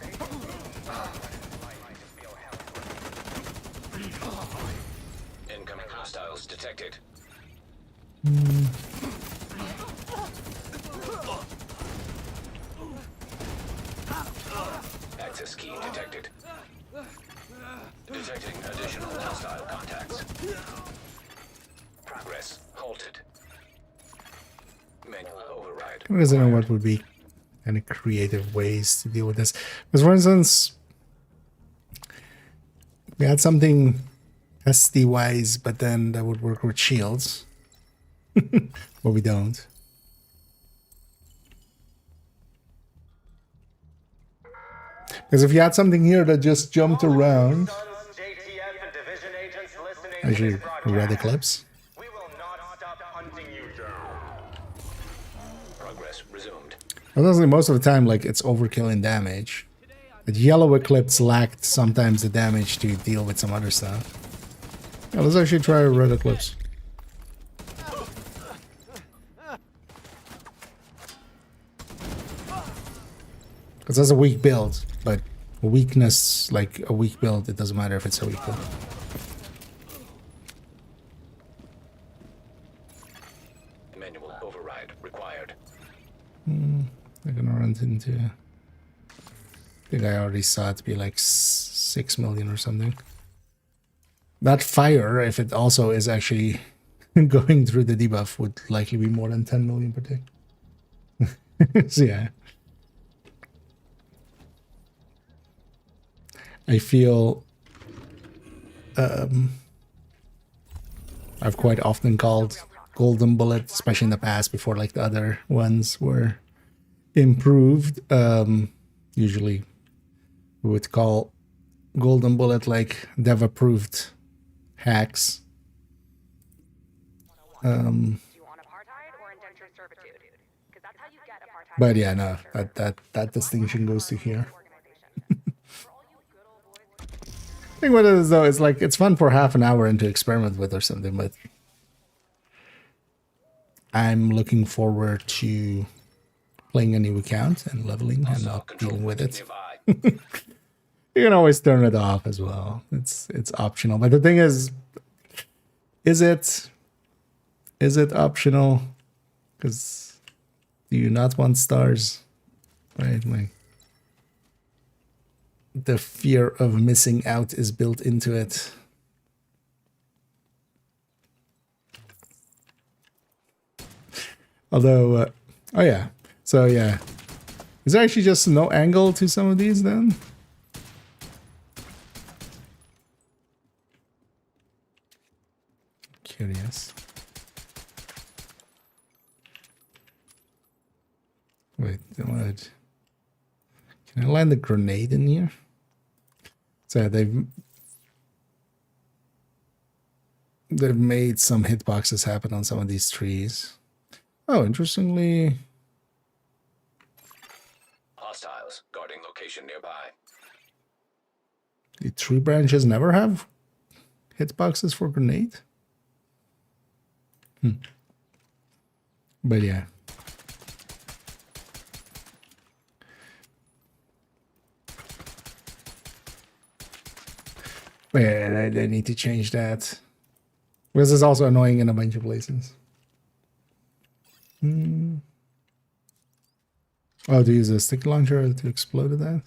They will soon learn what it's like to feel helpless. Incoming hostiles detected. Access key detected. Detecting additional hostile contacts. Progress halted. Manual override. I don't know what would be any creative ways to deal with this. Because for instance, we had something SD wise, but then that would work with shields. But we don't. Because if you had something here that just jumped around, Sons, JTF, and division agents listening I to should this broadcast. read the clips. We will not stop hunting you down. Progress resumed. Honestly, most of the time, like, it's overkill in damage. But yellow Eclipse lacked sometimes the damage to deal with some other stuff. Yeah, let's actually try a red Eclipse. Because that's a weak build, but a weakness, like a weak build, it doesn't matter if it's a weak build. Manual override required. They're gonna run into... I think I already saw it be like 6 million or something. That fire, if it also is actually going through the debuff, would likely be more than 10 million per tick. So yeah. I feel I've quite often called Golden Bullet, especially in the past before like the other ones were improved. Usually we would call Golden Bullet like dev approved hacks. Do you want apartheid or indentured servitude? Because that's how you get apartheid. But yeah, no, that distinction goes to here. I think what it is though, it's like it's fun for half an hour and to experiment with or something, but I'm looking forward to playing a new account and leveling and not dealing with it. You can always turn it off as well. It's optional. But the thing is it optional? Because do you not want stars? Right? Like the fear of missing out is built into it. Although, oh yeah. So yeah. Is there actually just no angle to some of these then? Curious. Wait, what? Can I land a grenade in here? So they've made some hitboxes happen on some of these trees. Oh, interestingly, Hostiles guarding location nearby. the tree branches never have hitboxes for grenade. But yeah. Yeah, they need to change that. Because it's also annoying in a bunch of places. Oh, to use a stick launcher to explode that?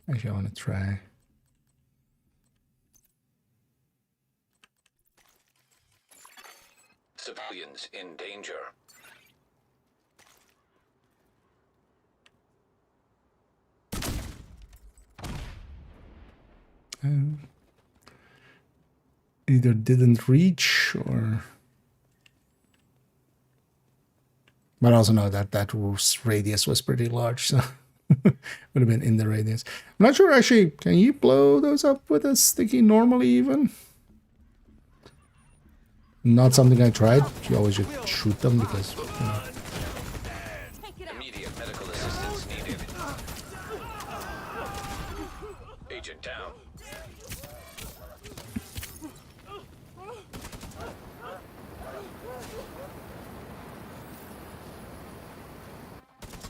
Actually, I want to try. Civilians in danger. Either didn't reach or... But also know that that radius was pretty large, so would have been in the radius. I'm not sure actually, can you blow those up with a sticky normally even? Not something I tried. You always just shoot them because... You know. Immediate medical assistance needed. Agent down.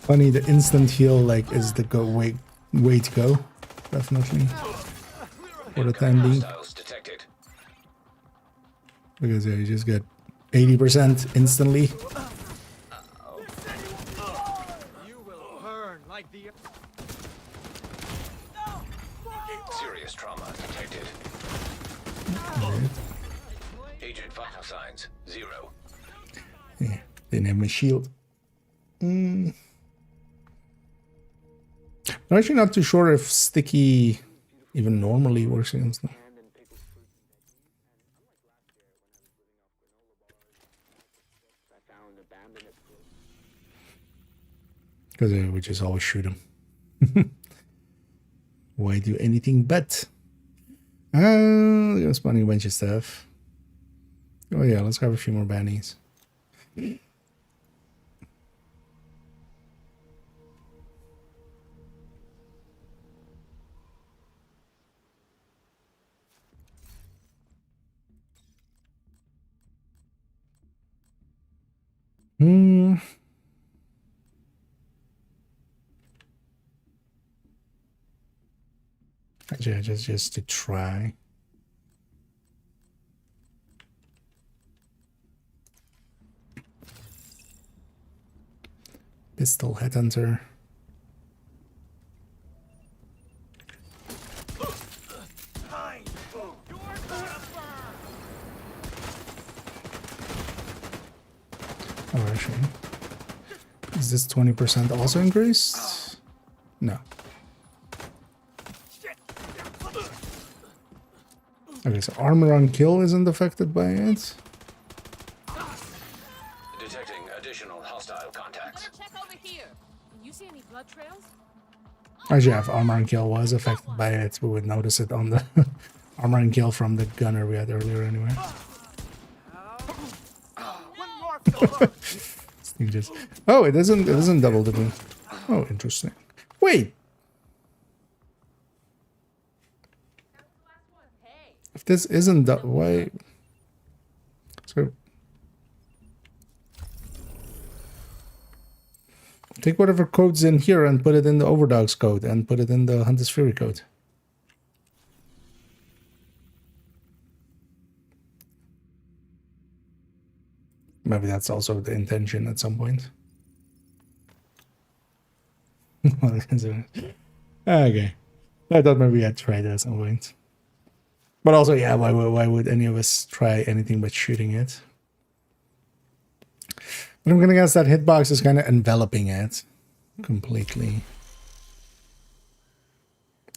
Funny, the instant heal like is the way to go, definitely for the time being. Hostiles detected. Because yeah, you just get 80% instantly. You will burn like the... Serious trauma detected. Right. Agent vital signs 0. Yeah, didn't have my shield. I'm actually not too sure if sticky even normally works against them. Because we just always shoot them. Why do anything but? Let's spawning a bunch of stuff. Oh yeah, let's grab a few more bannies. Hmm. Actually, just to try. Pistol headhunter. Oh, actually, is this 20% also increased? No. Okay, so armor on kill isn't affected by it. Detecting additional hostile contacts. Check over here. Can you see any blood trails? Actually, if armor on kill was affected by it, we would notice it on the armor on kill from the gunner we had earlier anyway. Steve just, oh, it isn't double dipping. Oh, interesting. Wait. If this isn't why? So take whatever code's in here and put it in the Overdog's code and put it in the Hunter's Fury code. Maybe that's also the intention at some point. Okay. I thought maybe I'd try that at some point. But also, yeah, why would any of us try anything but shooting it? But I'm gonna guess that hitbox is kind of enveloping it completely.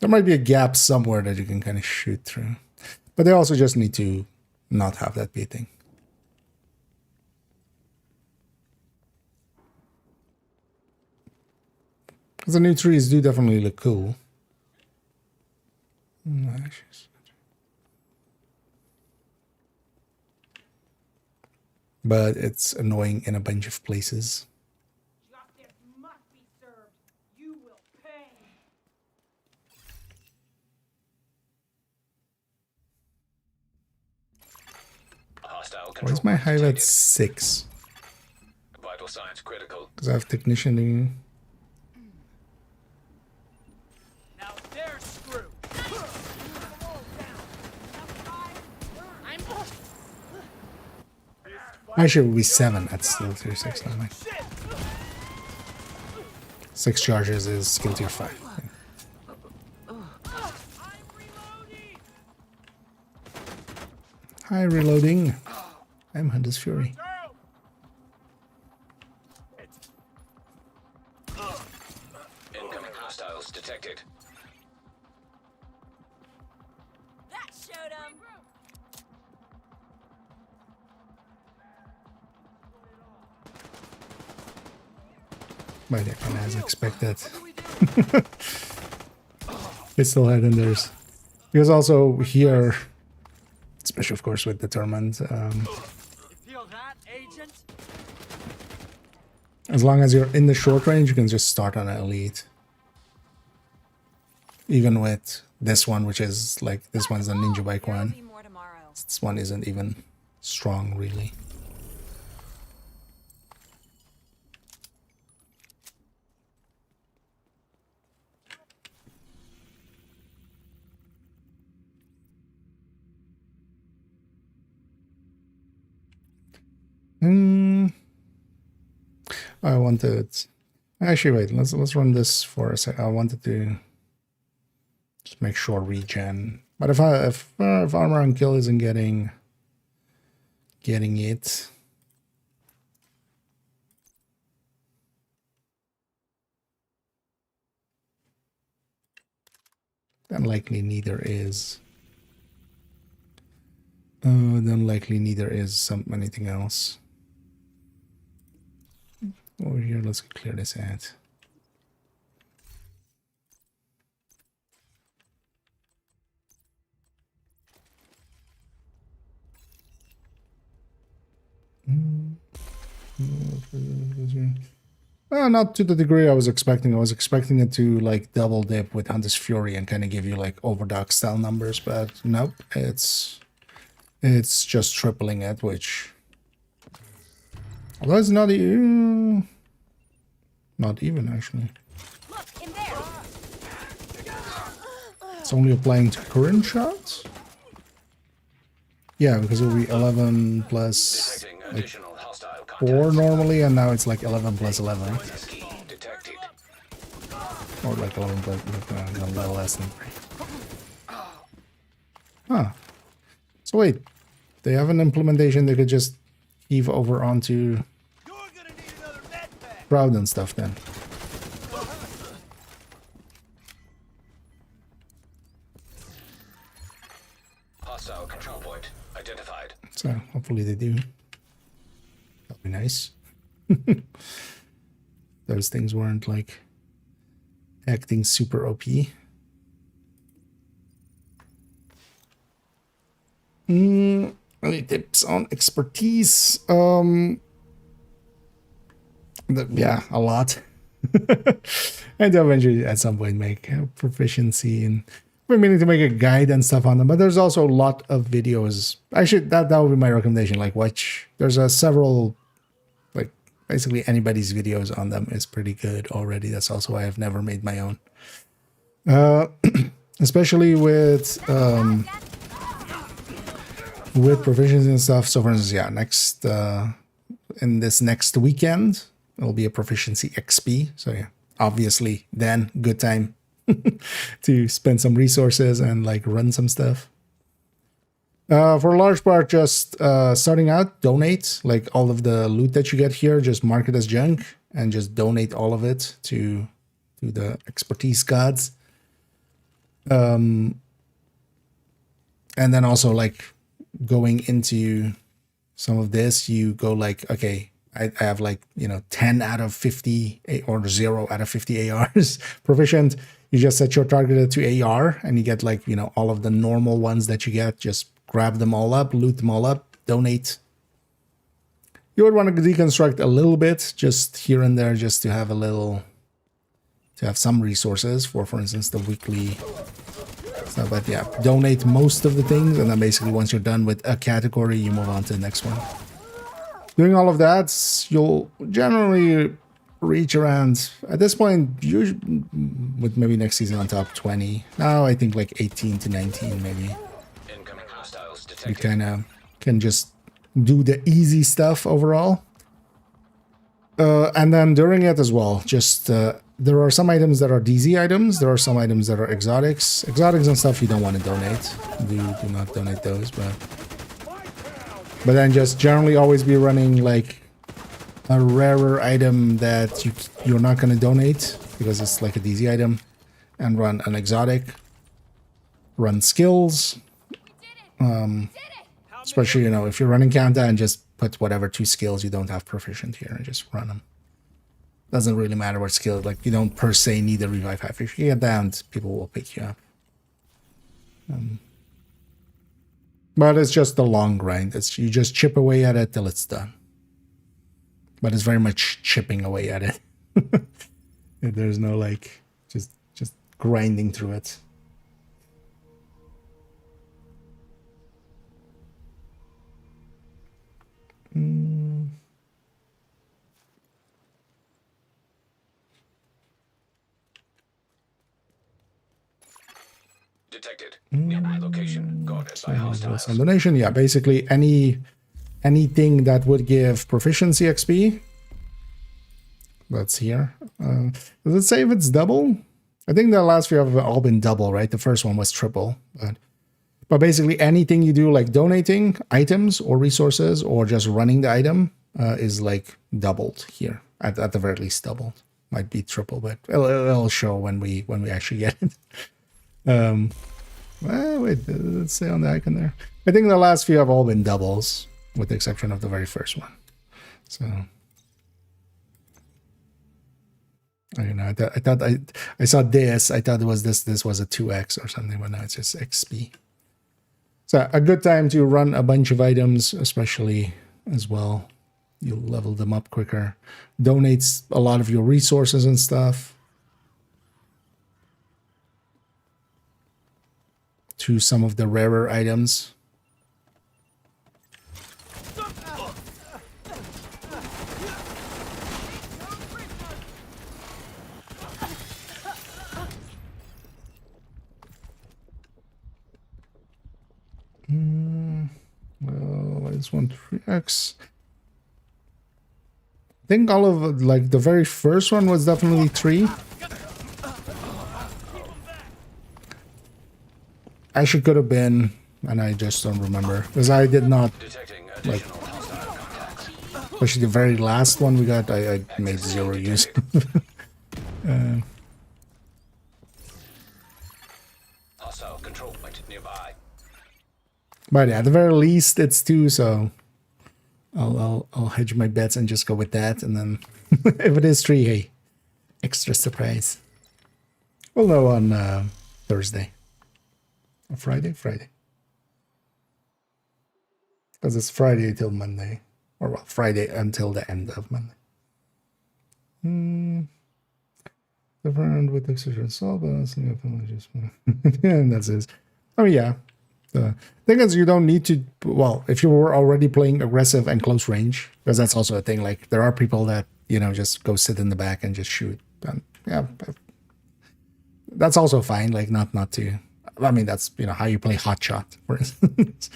There might be a gap somewhere that you can kind of shoot through. But they also just need to not have that be a thing. Because the new trees do definitely look cool. Nice. But it's annoying in a bunch of places. Justice must be served. You will pay. Hostile Why control is my hive at detected. 6? Vital signs critical. Because I have technician in. Now they're screwed. Actually, it would be 7. That's still tier 6. Not mine. 6 charges is skill tier 5. Yeah. Hi, reloading. I'm Hunter's Fury. Incoming hostiles detected. That showed him. But yeah, kind of as expected. Pistol head and there's. Because also here, especially of course with Determined, You feel that, agent? as long as you're in the short range, you can just start on an elite. Even with this one, which is like, this one's a ninja bike There'll one. be more tomorrow. This one isn't even strong, really. I wanted. Actually, wait. Let's run this for a sec. I wanted to just make sure regen. But if armor and kill isn't getting it, then likely neither is. Then likely neither is anything else. Over here, let's clear this out. Not to the degree I was expecting. I was expecting it to like double dip with Hunter's Fury and kind of give you like Overdog style numbers, but nope, it's just tripling it, which Although it's not even actually. Look, in there. It's only applying to current shots? Yeah, because it'll be 11 plus Detecting like additional hostile 4 contacts. normally, and now it's like 11 plus 11. Key detected. Or like 11 plus a little less than 3. Huh. So wait, they have an implementation they could just heave over onto You're gonna need another med pack. crowd and stuff then. Hostile control point identified. So hopefully they do. That'd be nice. Those things weren't like acting super OP. Any tips on expertise? Yeah, a lot. And eventually at some point make proficiency, and we're meaning to make a guide and stuff on them, but there's also a lot of videos. Actually, that would be my recommendation. Like watch, there's several, like basically anybody's videos on them is pretty good already. That's also why I've never made my own. Especially with proficiency and stuff. So for instance, yeah, next in this next weekend it'll be a proficiency XP. So yeah, obviously then good time to spend some resources and like run some stuff. For a large part, just starting out, donate like all of the loot that you get here, just mark it as junk and just donate all of it to the expertise gods. And then also like going into some of this, you go like, okay, I have like, 10 out of 50 or 0 out of 50 ARs proficient. You just set your target to AR and you get like, all of the normal ones that you get. Just grab them all up, loot them all up, donate. You would want to deconstruct a little bit just here and there just to have some resources for instance, the weekly stuff. But yeah, donate most of the things, and then basically once you're done with a category, you move on to the next one. Doing all of that, you'll generally reach around, at this point, usually with maybe next season on top 20. Now I think like 18 to 19 maybe. Incoming hostiles You detected. kind of can just do the easy stuff overall. And then during it as well, just there are some items that are DZ items. There are some items that are exotics. Exotics and stuff you don't want to donate. Do not donate those, but then just generally always be running like a rarer item that you're not going to donate because it's like a DZ item, and run an exotic. Run skills. Especially, if you're running countdown, just put whatever 2 skills you don't have proficient here and just run them. Doesn't really matter what skill, like you don't per se need a revive half. If you get downed, people will pick you up. But it's just a long grind. You just chip away at it till it's done. But it's very much chipping away at it. There's no like just grinding through it. Detected. Nearby location guarded by hostiles. Some donation, yeah. Basically, anything that would give proficiency XP. That's here. Does it say if it's double? I think the last few have all been double, right? The first one was triple, but basically anything you do, like donating items or resources or just running the item, is like doubled here. At the very least, doubled. Might be triple, but it'll show when we actually get it. Well, wait, let's say on the icon there. I think the last few have all been doubles, with the exception of the very first one. So, I saw this. I thought it was this was a 2x or something, but now it's just XP. So a good time to run a bunch of items, especially as well. You'll level them up quicker. Donates a lot of your resources and stuff to some of the rarer items. this one 3x. I think all of like the very first one was definitely 3. Actually could have been, and I just don't remember because I did not Detecting like, additional hostile contacts. especially the very last one we got. I made 0 use. Hostile control point nearby. But yeah, at the very least it's 2, so I'll hedge my bets and just go with that, and then if it is 3, hey, extra surprise. We'll know on Thursday. Or Friday? Friday. Because it's Friday till Monday. Or well, Friday until the end of Monday. Different with exertion solve and that's it. Oh yeah. The thing is, you don't need to, well, if you were already playing aggressive and close range, because that's also a thing, like there are people that, you know, just go sit in the back and just shoot. And yeah, that's also fine, like not to, I mean, that's, you know, how you play hot shot, for instance.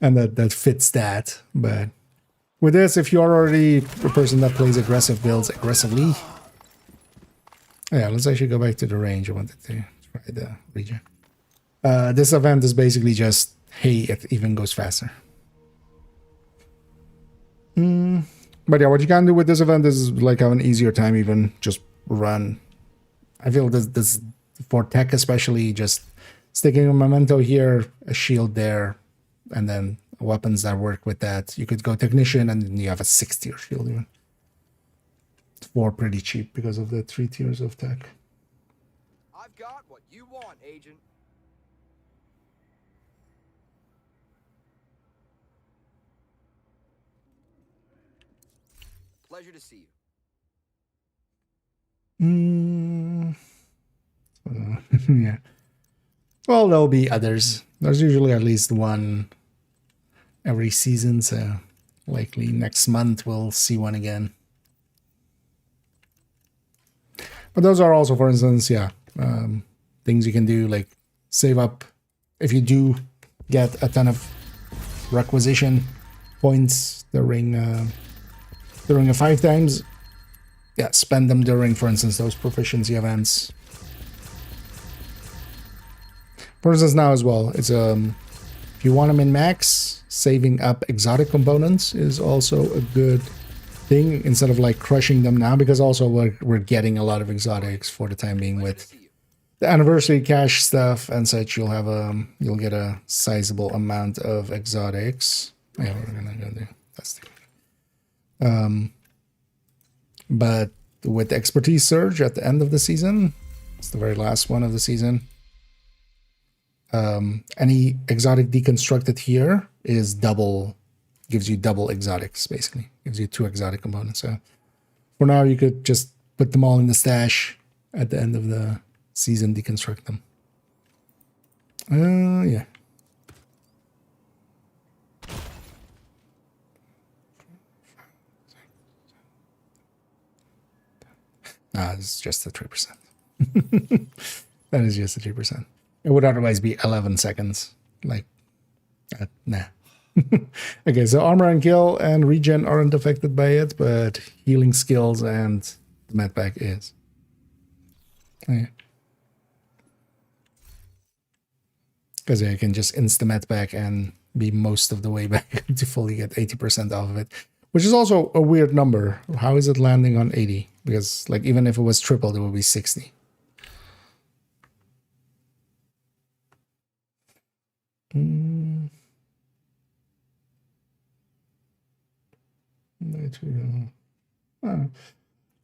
And that fits that. But with this, if you're already a person that plays aggressive builds aggressively, yeah, let's actually go back to the range. I wanted to try the region. This event is basically just, hey, it even goes faster. But yeah, what you can do with this event is like have an easier time, even just run. I feel this for tech especially, just sticking a memento here, a shield there, and then weapons that work with that. You could go technician and then you have a 6-tier shield even. It's 4 pretty cheap because of the 3 tiers of tech. I've got what you want, Agent. Pleasure to see you. Yeah. Well, there'll be others. There's usually at least one every season, so likely next month we'll see one again. But those are also, for instance, yeah, things you can do, like save up. If you do get a ton of requisition points during a 5 times, yeah, spend them during, for instance, those proficiency events. For instance, now as well, it's if you want them in max, saving up exotic components is also a good thing instead of like crushing them now, because also we're getting a lot of exotics for the time being with the anniversary cash stuff and such. You'll have you'll get a sizable amount of exotics. Yeah, we're gonna go do testing. But with the expertise surge at the end of the season, it's the very last one of the season. Any exotic deconstructed here is double, gives you double exotics, basically. Gives you 2 exotic components. So for now, you could just put them all in the stash at the end of the season, deconstruct them. Yeah. It's just a 3%. That is just a 3%. It would otherwise be 11 seconds. Like, nah. Okay, so armor and kill and regen aren't affected by it, but healing skills and the medpack is. Okay. Because yeah, you can just insta-medpack and be most of the way back to fully get 80% off of it. Which is also a weird number. How is it landing on 80? Because like even if it was tripled, it would be 60.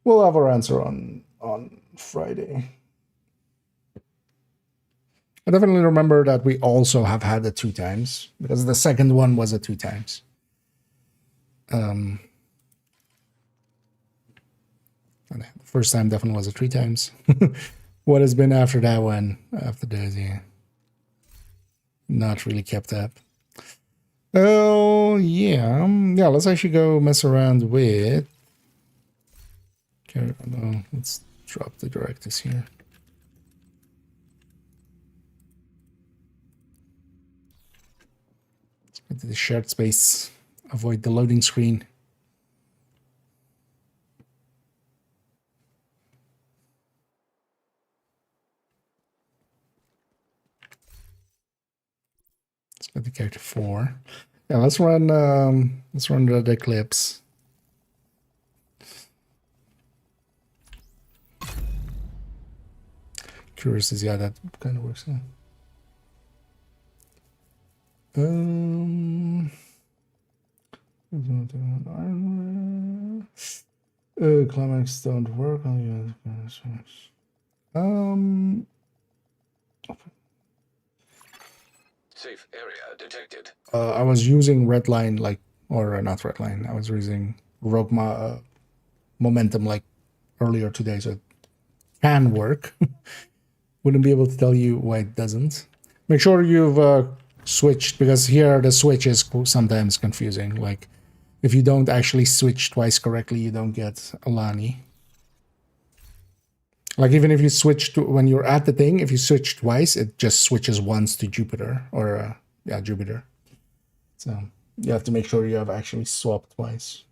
We'll have our answer on Friday. I definitely remember that we also have had it 2 times, because the second one was a 2 times. And the first time definitely was a 3 times. What has been after that one? After those, yeah. Not really kept up. Oh, yeah. Yeah, let's actually go mess around with... Okay, no, let's drop the directives here. Let's go to the shared space. avoid the loading screen. Let's go to character 4. Yeah, let's run the Eclipse. Curious to see how that kind of works. Climax don't work on the Safe area detected. I was using Redline, like, or not Redline. I was using Rogue Momentum like earlier today, so it can work. Wouldn't be able to tell you why it doesn't. Make sure you've switched, because here the switch is sometimes confusing. Like, if you don't actually switch twice correctly, you don't get Alani. Like, even if you switch to, when you're at the thing, if you switch twice, it just switches once to Jupiter, or yeah, Jupiter. So you have to make sure you have actually swapped twice.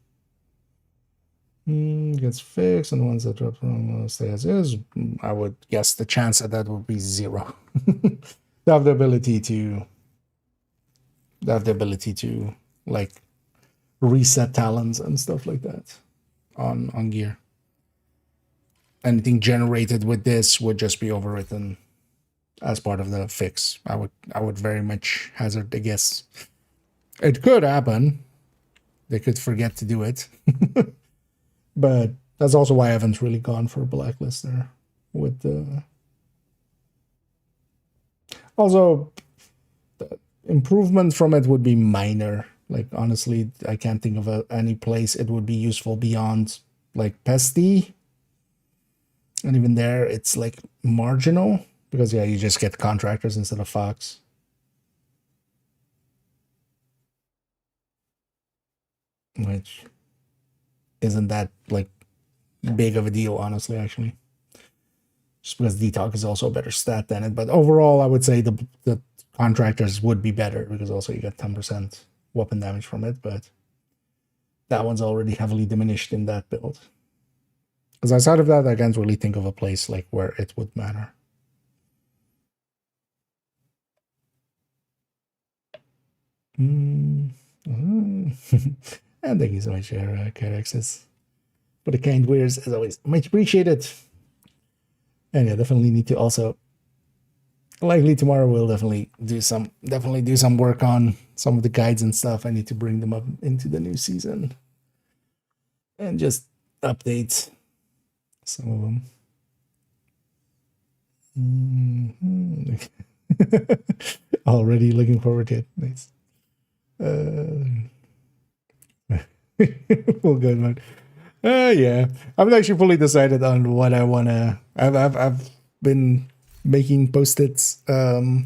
Gets fixed, and the ones that drop from stay as is. I would guess the chance of that would be 0. They have the ability to like reset talents and stuff like that on gear. Anything generated with this would just be overwritten as part of the fix. I would very much hazard a guess. It could happen. They could forget to do it. But that's also why I haven't really gone for a blacklist there. With the also, the improvement from it would be minor. Like, honestly, I can't think of any place it would be useful beyond like Pesty. And even there, it's like marginal, because yeah, you just get contractors instead of Fox. Which isn't that like big of a deal, honestly, actually. Just because Detox is also a better stat than it. But overall, I would say the contractors would be better, because also you get 10% weapon damage from it, but that one's already heavily diminished in that build. Because outside of that, I can't really think of a place like where it would matter. And thank you so much, Carexes, for the kind words, as always. Much appreciated. And yeah, definitely need to also, likely tomorrow we'll definitely do some work on some of the guides and stuff. I need to bring them up into the new season and just update some of them. Already looking forward to it. Nice. Well, good, man. Yeah, I'm actually fully decided on what I wanna. I've been making post-its of,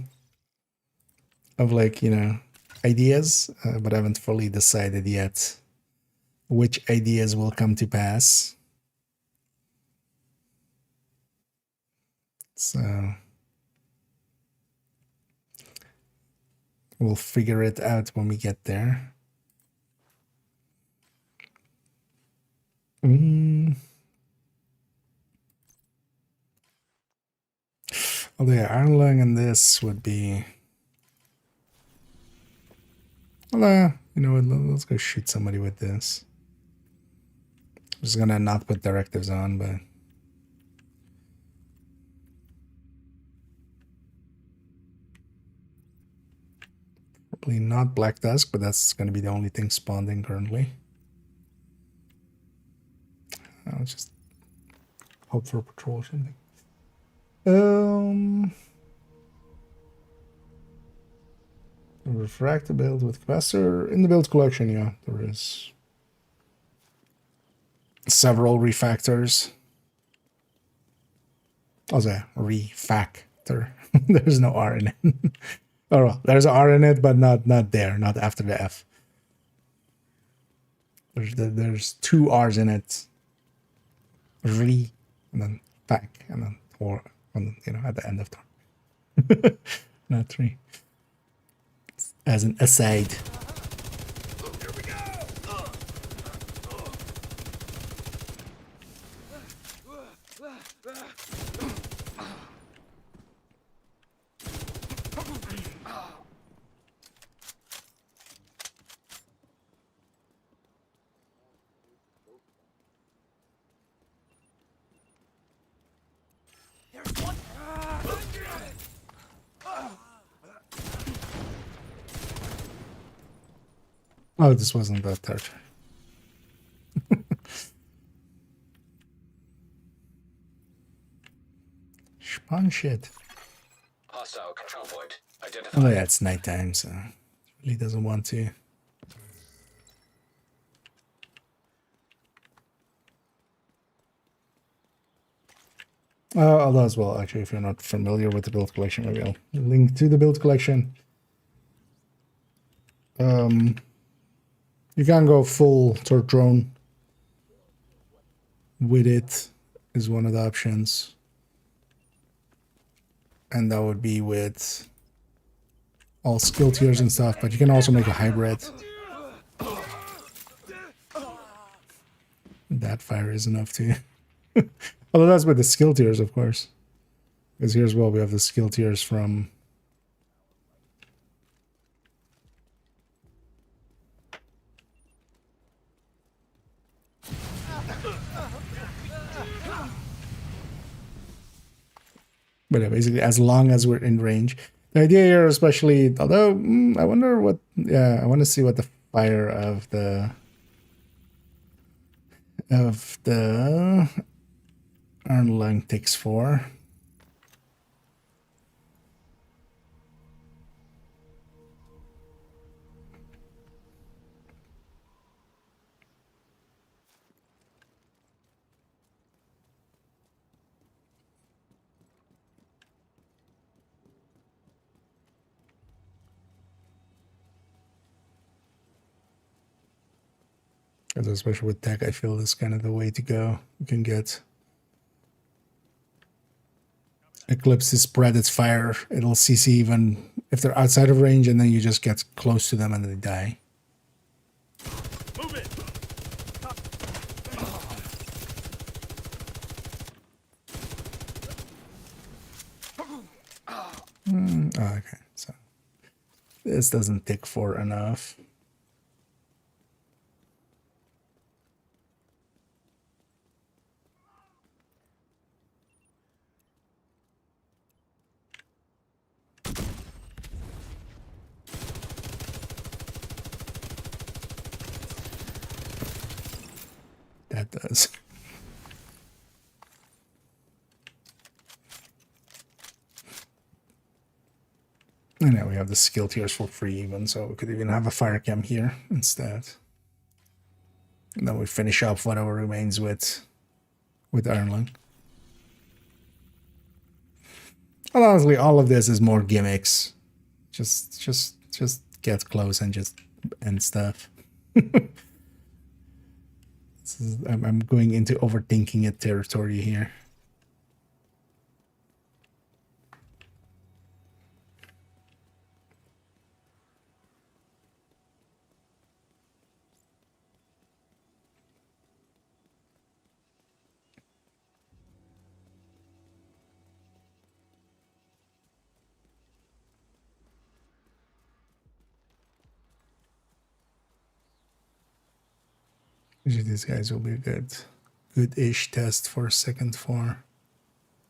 like, you know, ideas, but I haven't fully decided yet which ideas will come to pass. So we'll figure it out when we get there. Although yeah, Iron Lung and this would be. Well, you know what? Let's go shoot somebody with this. I'm just gonna not put directives on, but. Probably not Black Dusk, but that's gonna be the only thing spawning currently. I'll just hope for a patrol or something. Refractor build with capacitor in the build collection. Yeah, there is several refactors. Also, refactor. There's no R in it. Oh well, there's an R in it, but not there, not after the F. There's 2 R's in it. Re, and then fac, and then or, and then, you know, at the end of turn. Not 3. As an aside. Here we go. Oh, this wasn't that third. Spawn shit. Hostile control point Oh identified. yeah, it's nighttime, so really doesn't want to. Although as well, actually, if you're not familiar with the build collection, maybe I'll link to the build collection. You can go full turret drone with it, is one of the options. And that would be with all skill tiers and stuff, but you can also make a hybrid. That fire is enough too. Although that's with the skill tiers, of course. Because here as well, we have the skill tiers from... But yeah, basically, as long as we're in range. The idea here, especially, although I wonder what, yeah, I want to see what the fire of the iron lung takes for. Because especially with tech, I feel this is kind of the way to go. You can get Eclipse to spread its fire. It'll CC even if they're outside of range, and then you just get close to them and they die. Move it. Oh, okay, so this doesn't tick for enough. That does. And now we have the skill tiers for free even, so we could even have a fire cam here instead. And then we finish off whatever remains with Iron Lung. Well, honestly, all of this is more gimmicks. Just get close and just end stuff. I'm going into overthinking it territory here. Usually these guys will be a good-ish test for second floor.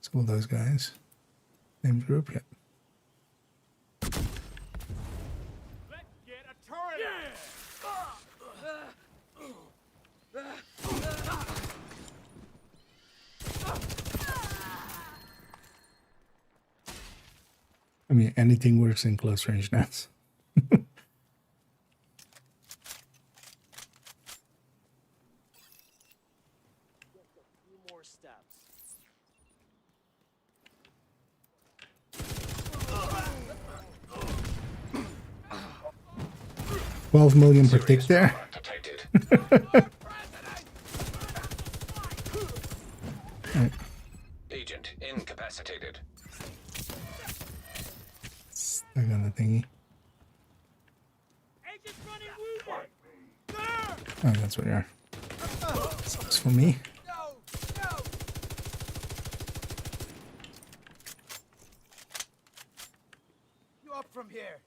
So all those guys. Named group, yeah. Let's get a turret. I mean, anything works in close range now. More steps. 12 million per tick there. Detected. Agent incapacitated. Stuck on the thingy. Agent running wounded. Oh, that's what you are. Sucks for me. from here.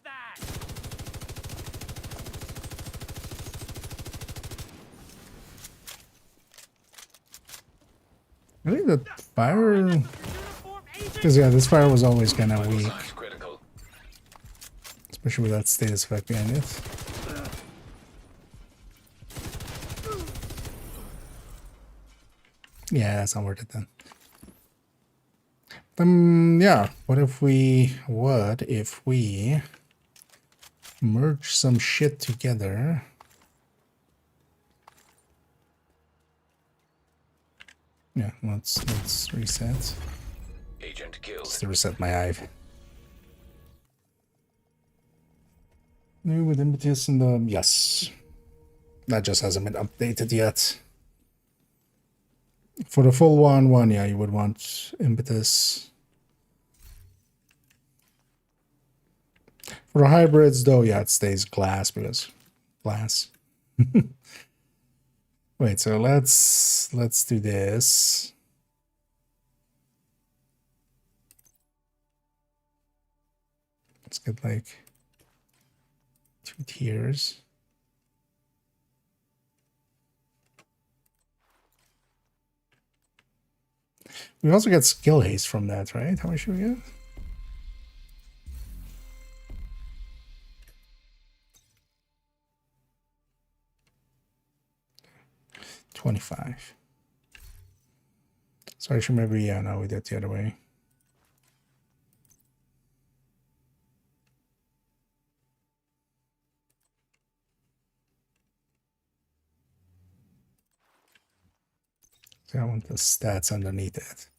That. Really, the fire? Uniform agent. Because yeah, this fire was always kind of Vital weak, signs critical. especially with that status effect behind it. Yeah, that's not worth it then. Yeah. What if we merge some shit together? Yeah, let's reset. Agent killed. Just to reset my hive. New with impetus and the yes. That just hasn't been updated yet. For the full one, yeah, you would want impetus. For the hybrids, though, yeah, it stays glass because glass. Wait, so let's do this. Let's get like 2 tiers. We also get skill haste from that, right? How much should we get? $25. So I should maybe, yeah, no, we did it the other way. So I want the stats underneath it.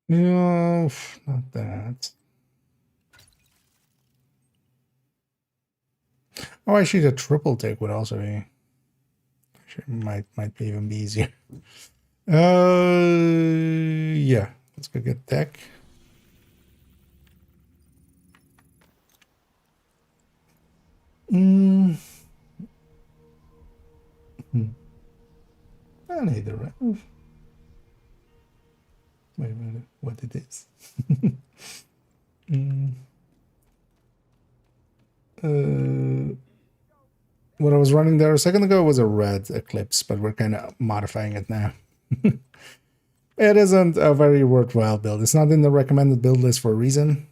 No, not that. Oh, actually, the triple take would also be. Actually, might be even be easier. Yeah. Let's go get tech. I need the rest. Wait a minute, what it is? What I was running there a second ago was a red Eclipse, but we're kind of modifying it now. It isn't a very worthwhile build. It's not in the recommended build list for a reason.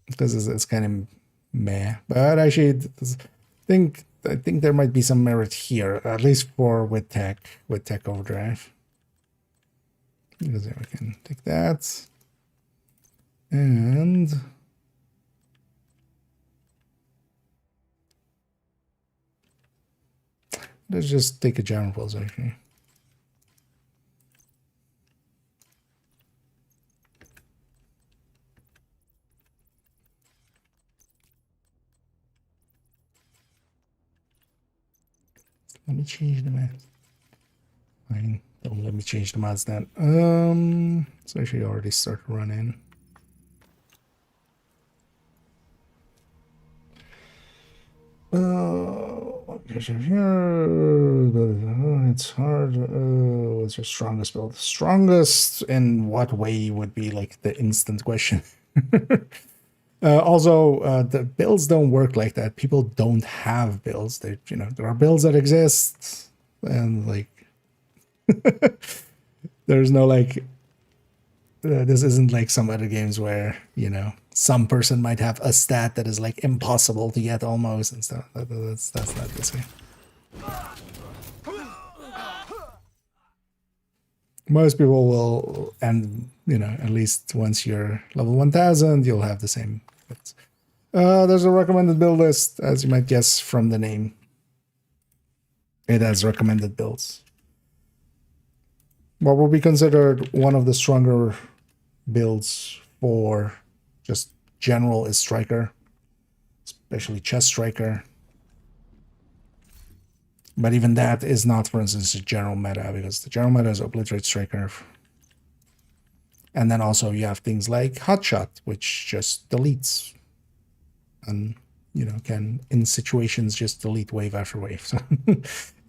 Because it's kind of meh. But actually, I think there might be some merit here, at least for with tech overdrive. Because we can take that. And let's just take a general pulse actually. Let me change the math. Fine, don't let me change the mods then. So actually already start running. It's hard. What's your strongest build? Strongest in what way would be like the instant question. Also, the builds don't work like that. People don't have builds. They, there are builds that exist, and like, there's no like. This isn't like some other games where some person might have a stat that is like impossible to get almost and stuff. That's not this game. Most people will, and at least once you're level 1000, you'll have the same. There's a recommended build list, as you might guess from the name. It has recommended builds. What will be considered one of the stronger builds for just general is Striker. especially chest striker. But even that is not, for instance, a general meta, because the general meta is obliterate striker. And then also you have things like hotshot, which just deletes, and you know, can in situations just delete wave after wave. So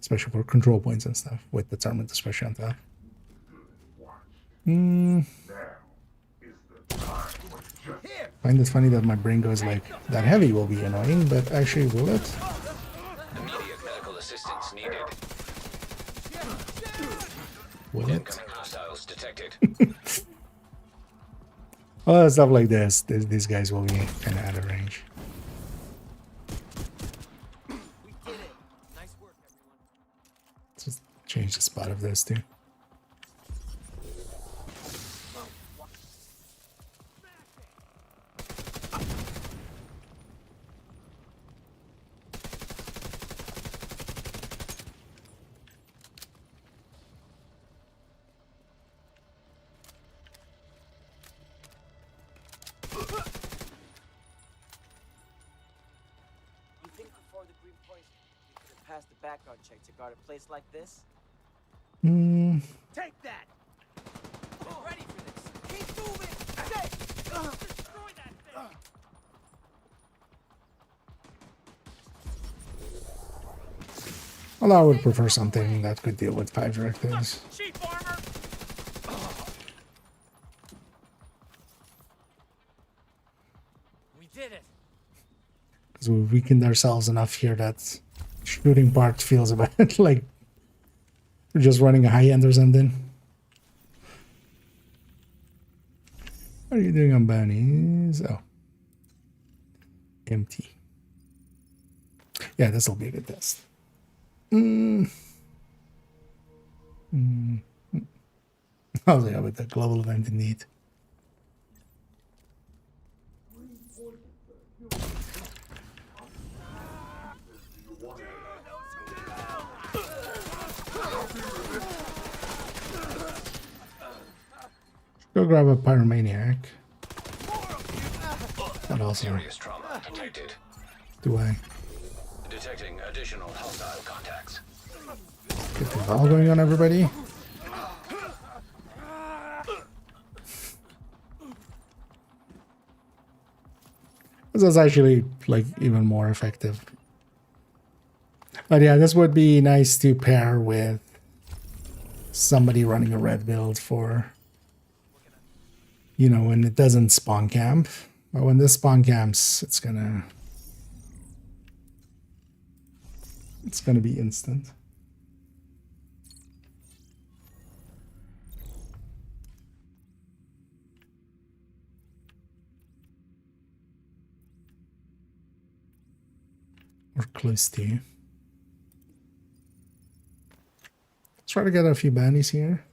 especially for control points and stuff, with determined especially on top. Find it funny that my brain goes like, that heavy will be annoying, but actually will it? Immediate medical assistance needed. Will it? Incoming hostiles detected. Oh, stuff like this. These guys will be kind of out of range. We did it. Nice work, everyone. Let's just change the spot of this too. You think before the green point, you could have passed the background check to guard a place like this? Take that. I'm ready for this. Keep moving. Destroy that thing. Although I would prefer something that could deal with 5 directives. Cheap armor. We did it. Because we weakened ourselves enough here that shooting part feels a bit like we're just running a high end or something. What are you doing on bounties? Oh. Empty. Yeah, this will be a good test. Oh, yeah, with the global event indeed. Go grab a pyromaniac. What else Serious trauma detected. do I Detecting additional hostile contacts. get the ball going on everybody? This is actually like even more effective. But yeah, this would be nice to pair with somebody running a red build for, you know, when it doesn't spawn camp. But when this spawn camps, it's gonna be instant. Or close to. Let's try to get a few bounties here.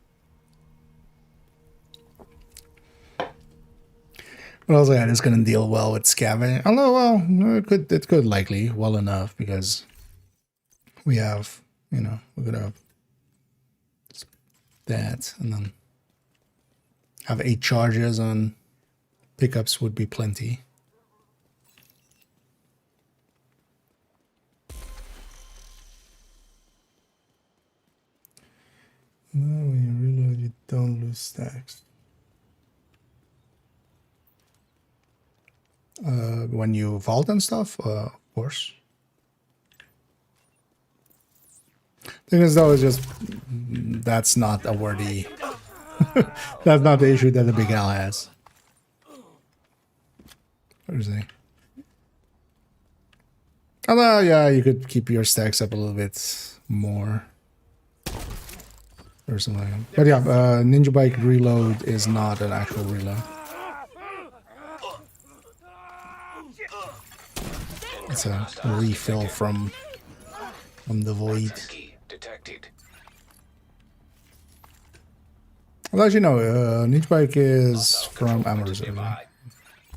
But also, yeah, it's going to deal well with scavenging. Although, well, it could likely well enough because we have, you know, we're going to have that and then have 8 charges on pickups would be plenty. No, when you reload, you don't lose stacks. When you vault and stuff, of course. Thing is, though, is just that's not a worthy. That's not the issue that the Big Al has. Where is he? Although, yeah, you could keep your stacks up a little bit more. Or something like that. But yeah, Ninja Bike reload is not an actual reload. It's a refill from the void. Key detected. Well, as you know, Ninja Bike is from Ammo Reserve.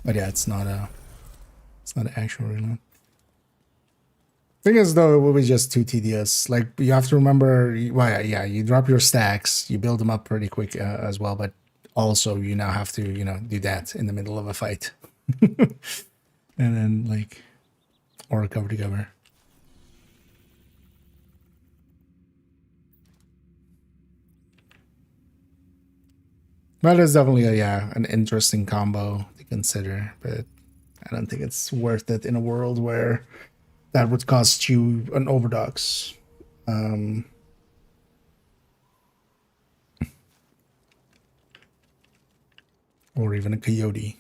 But yeah, it's not an actual reload. Thing is, though, it will be just too tedious. Like, you have to remember, well, yeah, you drop your stacks, you build them up pretty quick as well, but also you now have to, you know, do that in the middle of a fight. And then, like, or cover to cover. That is definitely an interesting combo to consider, but I don't think it's worth it in a world where that would cost you an overdose. Or even a coyote.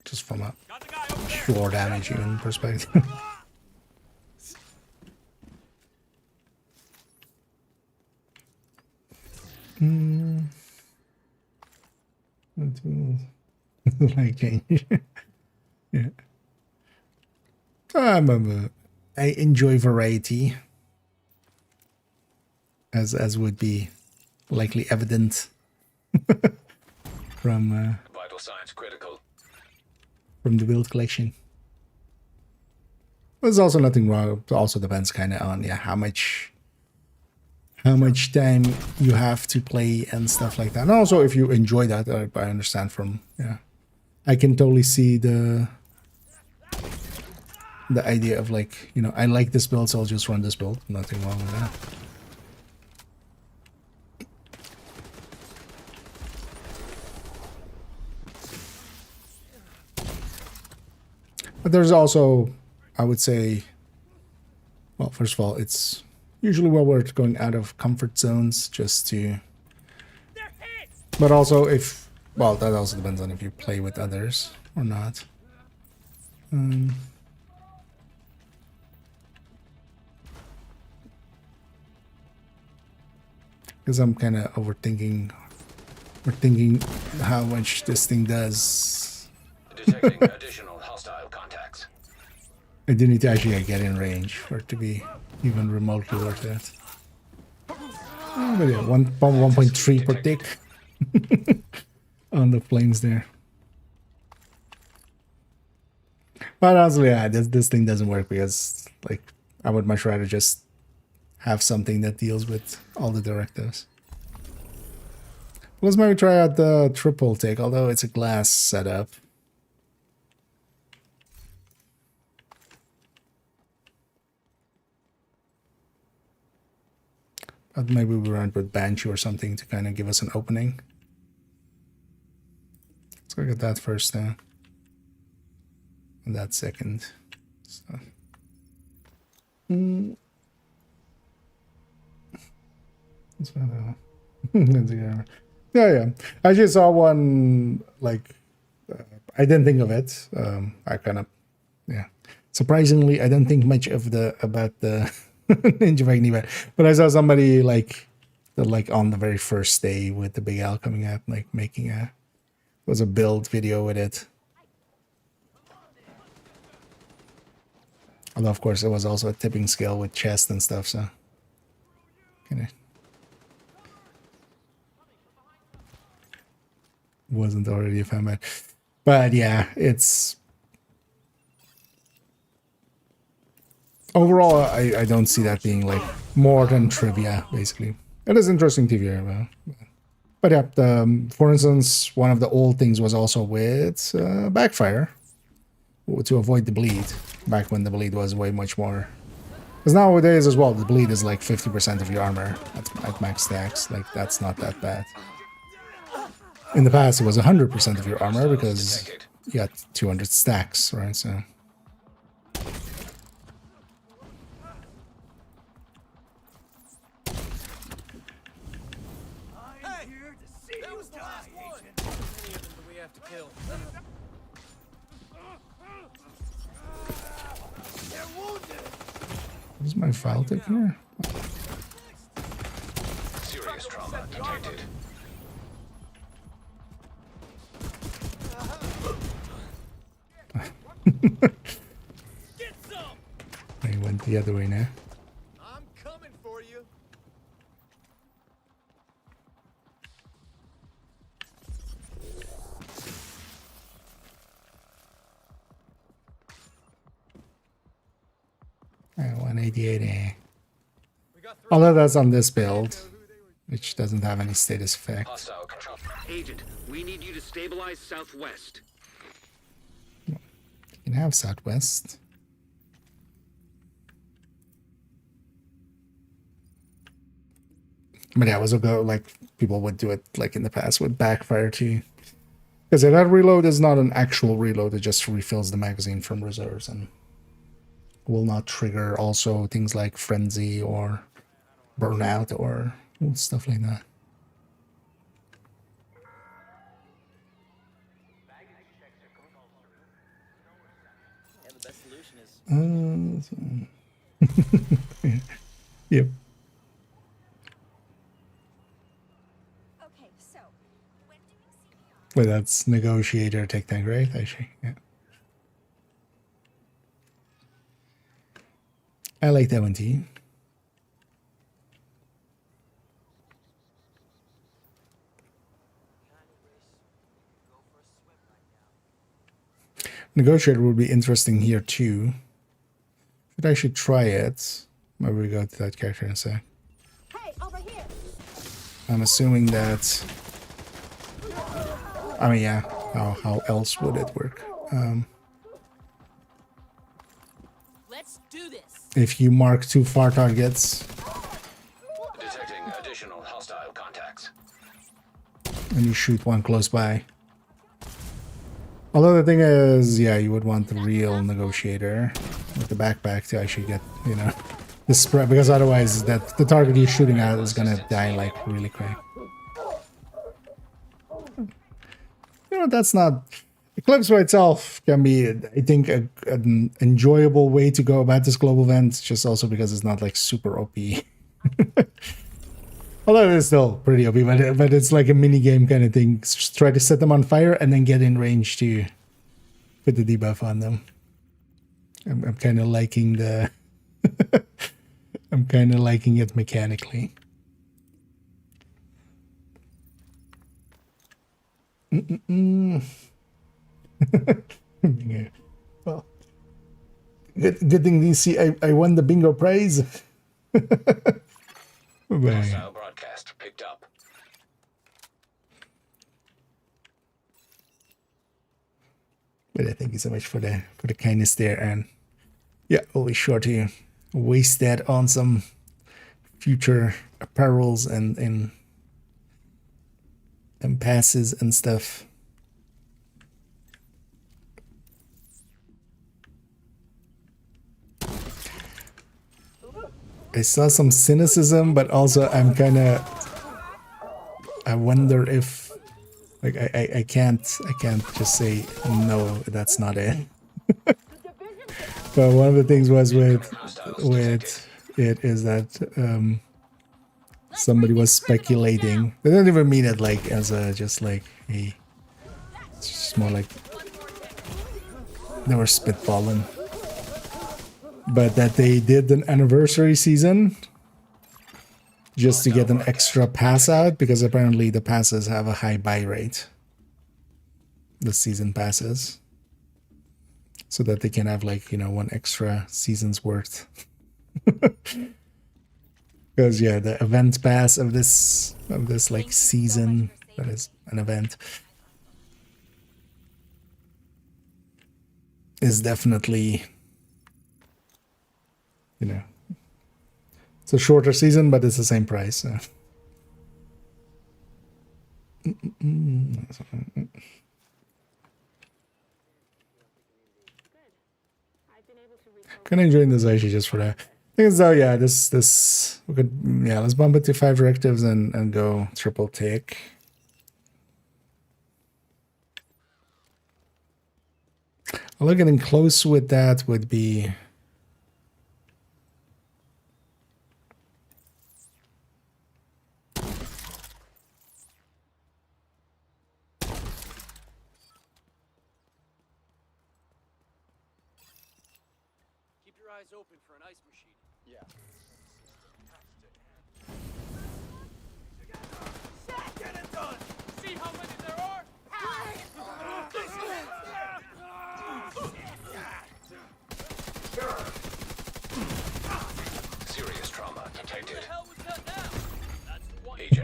Just from a pure damage even perspective. Like change. Yeah. I enjoy variety, as would be likely evident from Vital signs critical. from the build collection. There's also nothing wrong. It also depends kind of on how much time you have to play and stuff like that. And also if you enjoy that, I understand from I can totally see the idea of like, I like this build, so I'll just run this build. Nothing wrong with that. But there's also, I would say, well, first of all, it's usually well worth going out of comfort zones just to, but also if, well, that also depends on if you play with others or not. Because I'm kind of overthinking how much this thing does. Detecting additional hostile contacts. I do need to actually get in range for it to be even remotely worth it. But yeah, 1.3 per tick on the flames there. But honestly, this thing doesn't work because, like, I would much rather just have something that deals with all the directives. Let's maybe try out the triple tick, although it's a glass setup. But maybe we run with Banshee or something to kind of give us an opening. Let's look at that first then. And that second. So. That's not yeah. I just saw one, like, I didn't think of it. I kind of, surprisingly, I didn't think much of about the Ninja Magni, but I saw somebody like on the very first day with the Big L coming out, like making was a build video with it. Although of course it was also a tipping scale with chest and stuff, so kind of wasn't already a fan, but yeah, it's overall I don't see that being like more than trivia. Basically, it is interesting trivia, but yeah. For instance, one of the old things was also with backfire to avoid the bleed. Back when the bleed was way much more. Because nowadays as well, the bleed is like 50% of your armor at max stacks. Like, that's not that bad. In the past, it was 100% of your armor because you got 200 stacks, right? So. I'm here to see you die, agent. How many of them do we have to kill? They're wounded. What's my file tip here? Serious trauma detected. Get some. I went the other way now. I'm coming for you. 8080. Although that's on this build, which doesn't have any status effect. Hostile control. Agent, we need you to stabilize southwest. You can have southwest. But yeah, it was a go like people would do it like in the past would backfire too. Because that reload is not an actual reload, it just refills the magazine from reserves and will not trigger also things like frenzy or burnout or stuff like that. Yeah, the best solution is Yep. Okay, so when do you see me on? But that's negotiator tech tank, right? Actually, yeah. I like that one too. Negotiator would be interesting here too. Should actually try it. Maybe we go to that character in a sec. Hey, over here! I'm assuming that. I mean, yeah. How else would it work? Let's do this. If you mark 2 far targets Detecting additional hostile contacts. and you shoot one close by. Although the thing is, yeah, you would want the real negotiator with the backpack to actually get, you know, the spread, because otherwise that the target you're shooting at is gonna die like really quick. You know, that's not. Eclipse by itself can be, I think, an enjoyable way to go about this global event, just also because it's not like super OP. Although it's still pretty OP, but it's like a mini game kind of thing. Just try to set them on fire and then get in range to put the debuff on them. I'm kind of liking the. I'm kind of liking it mechanically. Well, good thing DC. I won the bingo prize. Hostile broadcast picked up. But thank you so much for the kindness there, and yeah, we'll be sure to waste that on some future apparels and passes and stuff. I saw some cynicism, but also I'm kind of. I wonder if, like, I can't just say no. That's not it. But one of the things was with it is that somebody was speculating. They don't even mean it like as a just like a. It's just more like they were spitballing. But that they did an anniversary season just to get an extra pass out, because apparently the passes have a high buy rate. The season passes. So that they can have, like, you know, one extra season's worth. Because yeah, the event pass of this like season, that is an event, is definitely, you know, it's a shorter season, but it's the same price. So. Kind of enjoying this actually just for that. I think so. Yeah, this we could, yeah, let's bump it to 5 directives and go triple tick. Although getting close with that would be. Keep your eyes open for an ice machine. Yeah. Get it done! See how many there are?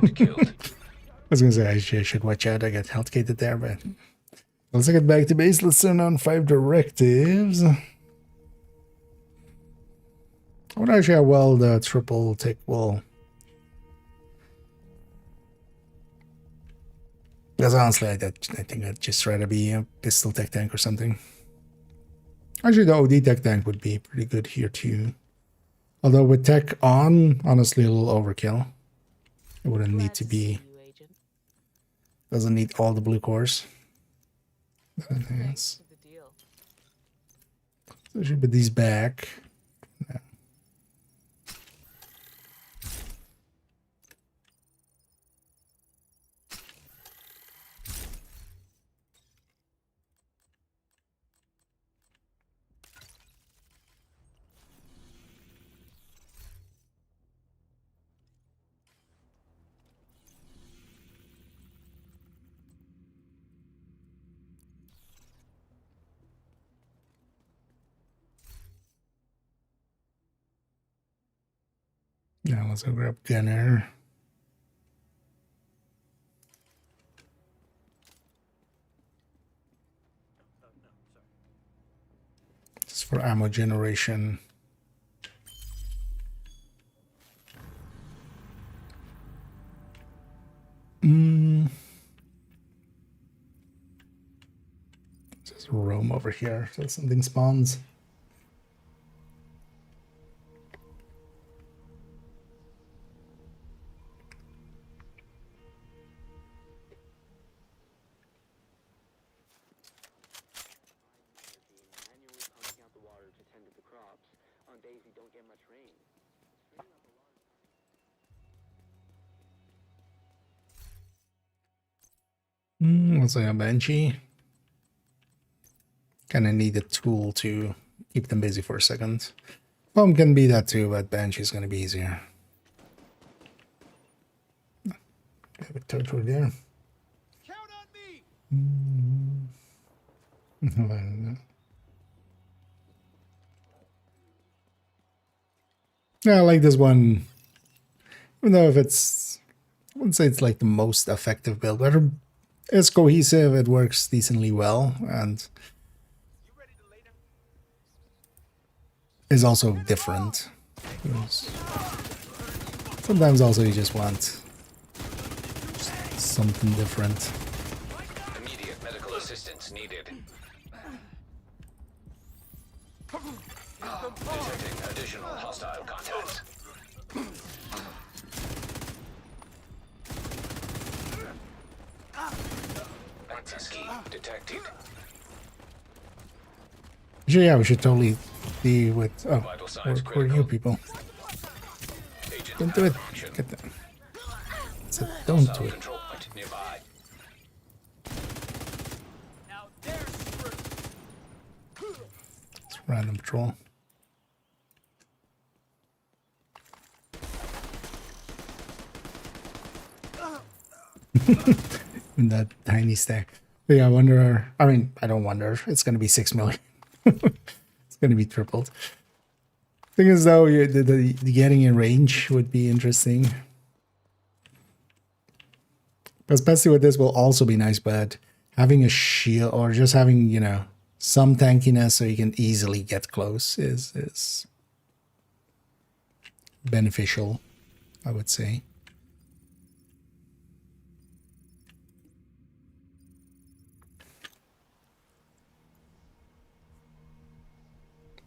Subject killed. I was gonna say I should watch out. I got health gated there, but let's get back to base. Let's turn on 5 directives. I wonder actually how well the triple tick will. Because honestly, I think I'd just rather be a pistol tech tank or something. Actually, the OD tech tank would be pretty good here too. Although with tech on, honestly, a little overkill. It wouldn't need to be. Doesn't need all the blue cores. Yes. So I should put these back. No. Now let's go grab Gunner. Just for ammo generation. Just roam over here till something spawns. Let's say a Banshee. Kinda need a tool to keep them busy for a second. Bomb can be that too, but Banshee is gonna be easier. Have a turtle there. Count on me. Yeah, I like this one. Even though if it's, I wouldn't say it's like the most effective build, but it's cohesive, it works decently well, and is also different. Sometimes also you just want something different. Immediate medical assistance needed. Detecting additional hostile contacts. Access key detected. Actually, yeah, we should totally be with. Oh, Vital signs where are you people? Agent Don't do it. action. Get them. So don't do it. Control point nearby. Now there's screwed. It's random patrol. In that tiny stack. But yeah, I wonder. I mean, I don't wonder. It's going to be 6 million. It's going to be tripled. Thing is, though, the getting in range would be interesting. Especially with this will also be nice, but having a shield or just having, you know, some tankiness so you can easily get close is beneficial, I would say.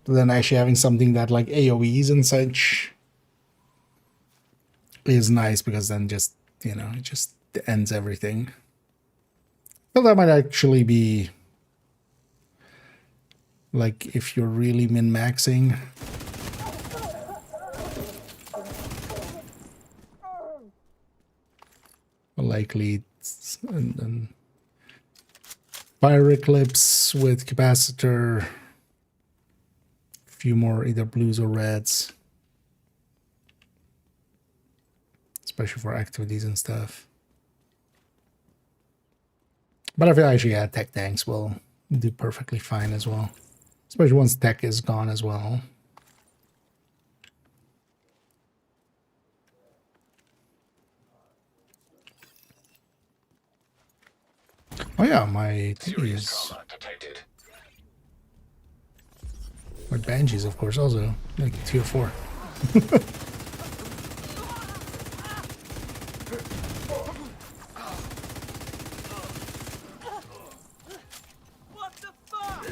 But then actually having something that like AoEs and such is nice because then just, you know, it just ends everything. Well, that might actually be like if you're really min-maxing. Likely and fire eclipse with capacitor. Few more either blues or reds, especially for activities and stuff. But I feel actually, yeah, tech tanks will do perfectly fine as well, especially once tech is gone as well. Oh yeah, my Serious thingies, trauma detected. my banshees, of course, also like tier 4. What the fuck?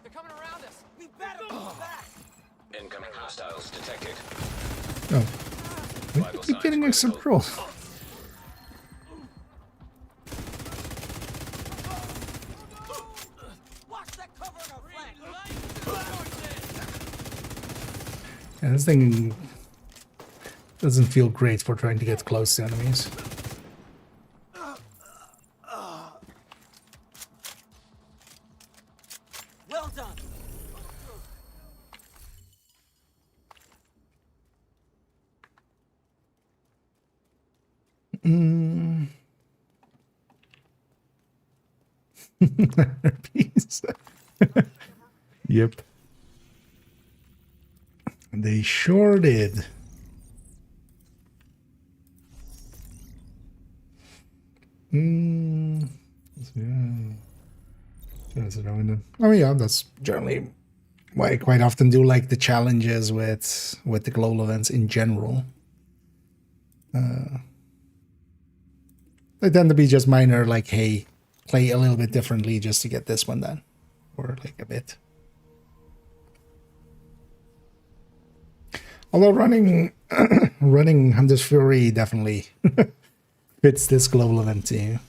They're coming around us. We better move back. Incoming hostiles detected. Oh, Vital we're signs getting extra critical. pro. Watch that cover on our flank. Yeah, this thing doesn't feel great for trying to get close to enemies. Well done. Peace. Yep. They sure did. Oh yeah, that's generally why I quite often do like the challenges with the global events in general. They tend to be just minor, like, hey, play a little bit differently just to get this one done, or like a bit. Although running Hunter's Fury definitely fits this global event too. Her grace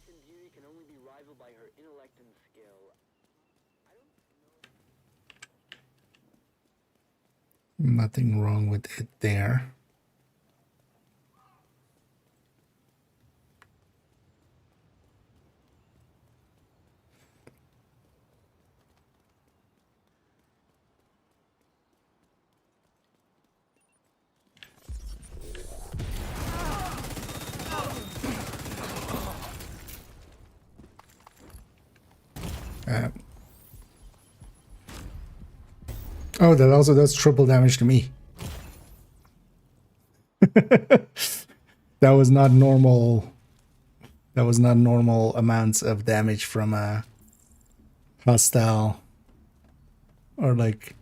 and beauty can only be rivaled by her intellect and skill. Nothing wrong with it there. Oh, that also does triple damage to me. That was not normal. That was not normal amounts of damage from a hostile. Or like,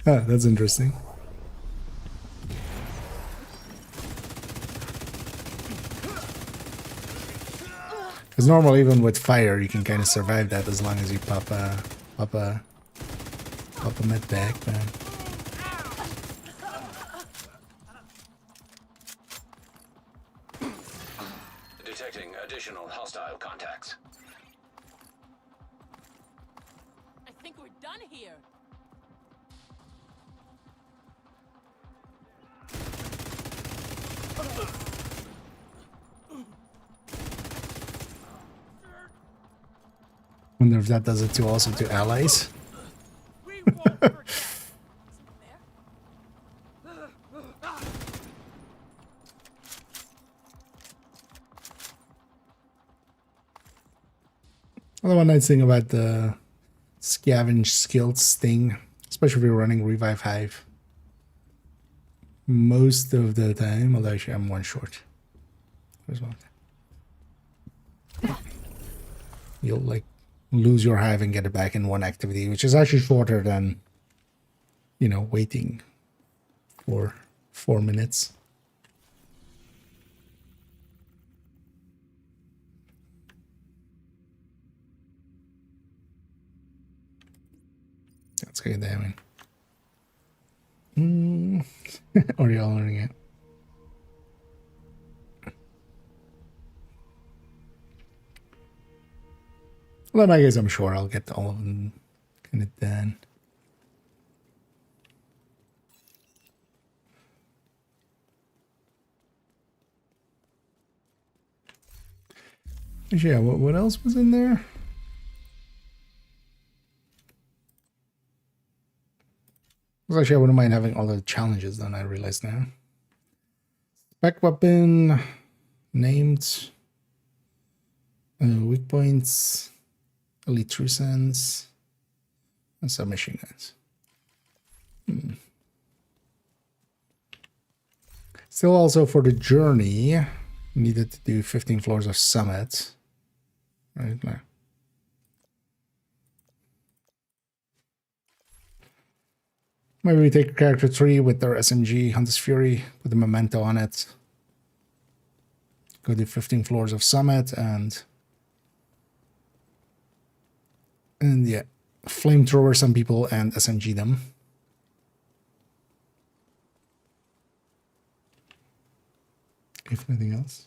that's interesting. Because normally, even with fire, you can kind of survive that as long as you pop a med back, man. Detecting additional hostile contacts. I think we're done here. Wonder if that does it to also to allies. We won't forget. Although one nice thing about the scavenge skills thing, especially if you're running Revive Hive, most of the time, although actually I'm one short. There's one. You'll like lose your hive and get it back in one activity, which is actually shorter than, you know, waiting for 4 minutes. That's good, damn it. Or y'all learning it. Well, I guess I'm sure I'll get all of them kind of done. Yeah, what else was in there? Well, actually, I wouldn't mind having all the challenges done, I realize now. Spec weapon, named, weak points, elite true sense, and submachine guns. Still also for the journey, needed to do 15 floors of summit. Right now. Maybe we take character 3 with their SMG, Hunter's Fury, put the memento on it. Go do 15 floors of summit and yeah, flamethrower some people and SMG them. If nothing else.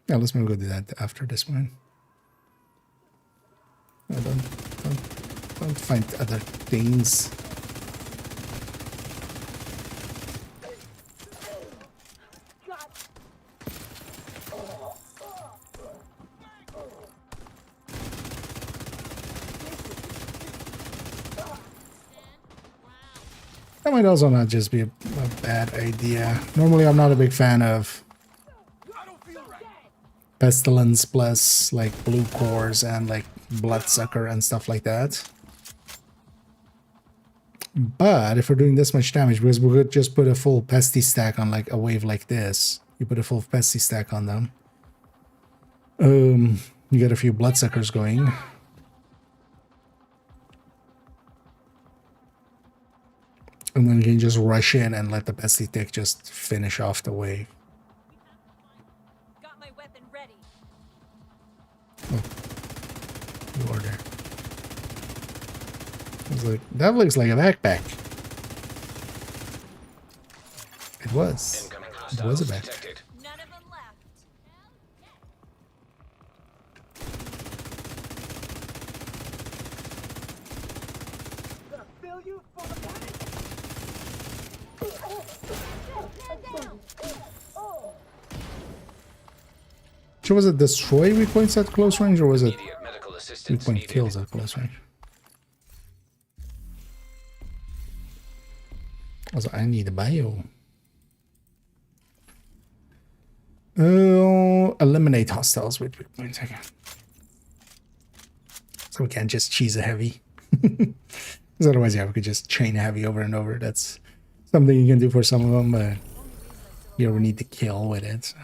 Yeah, let's maybe go do that after this one. No, don't find other things. That might also not just be a bad idea. Normally, I'm not a big fan of pestilence plus like blue cores and like bloodsucker and stuff like that. But if we're doing this much damage, because we could just put a full pesty stack on like a wave like this, you put a full pesty stack on them. You get a few bloodsuckers going. And then you can just rush in and let the pesty tick just finish off the wave. Got my weapon ready. Oh, you are there. I was like, that looks like a backpack. It was. It was a backpack. None of them left. So was it destroy weak points at close range, or was it Immediate medical weak assistance point needed. kills at close range? Also, I need a bio. Eliminate hostiles with weak points again. So we can't just cheese a heavy. Because otherwise, yeah, we could just chain a heavy over and over. That's something you can do for some of them, but you ever need to kill with it. So.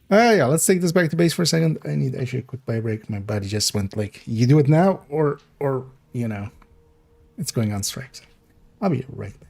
Yeah, let's take this back to base for a second. I need actually a quick bio break. My body just went like, you do it now, or you know, it's going on strike. So I'll be right back.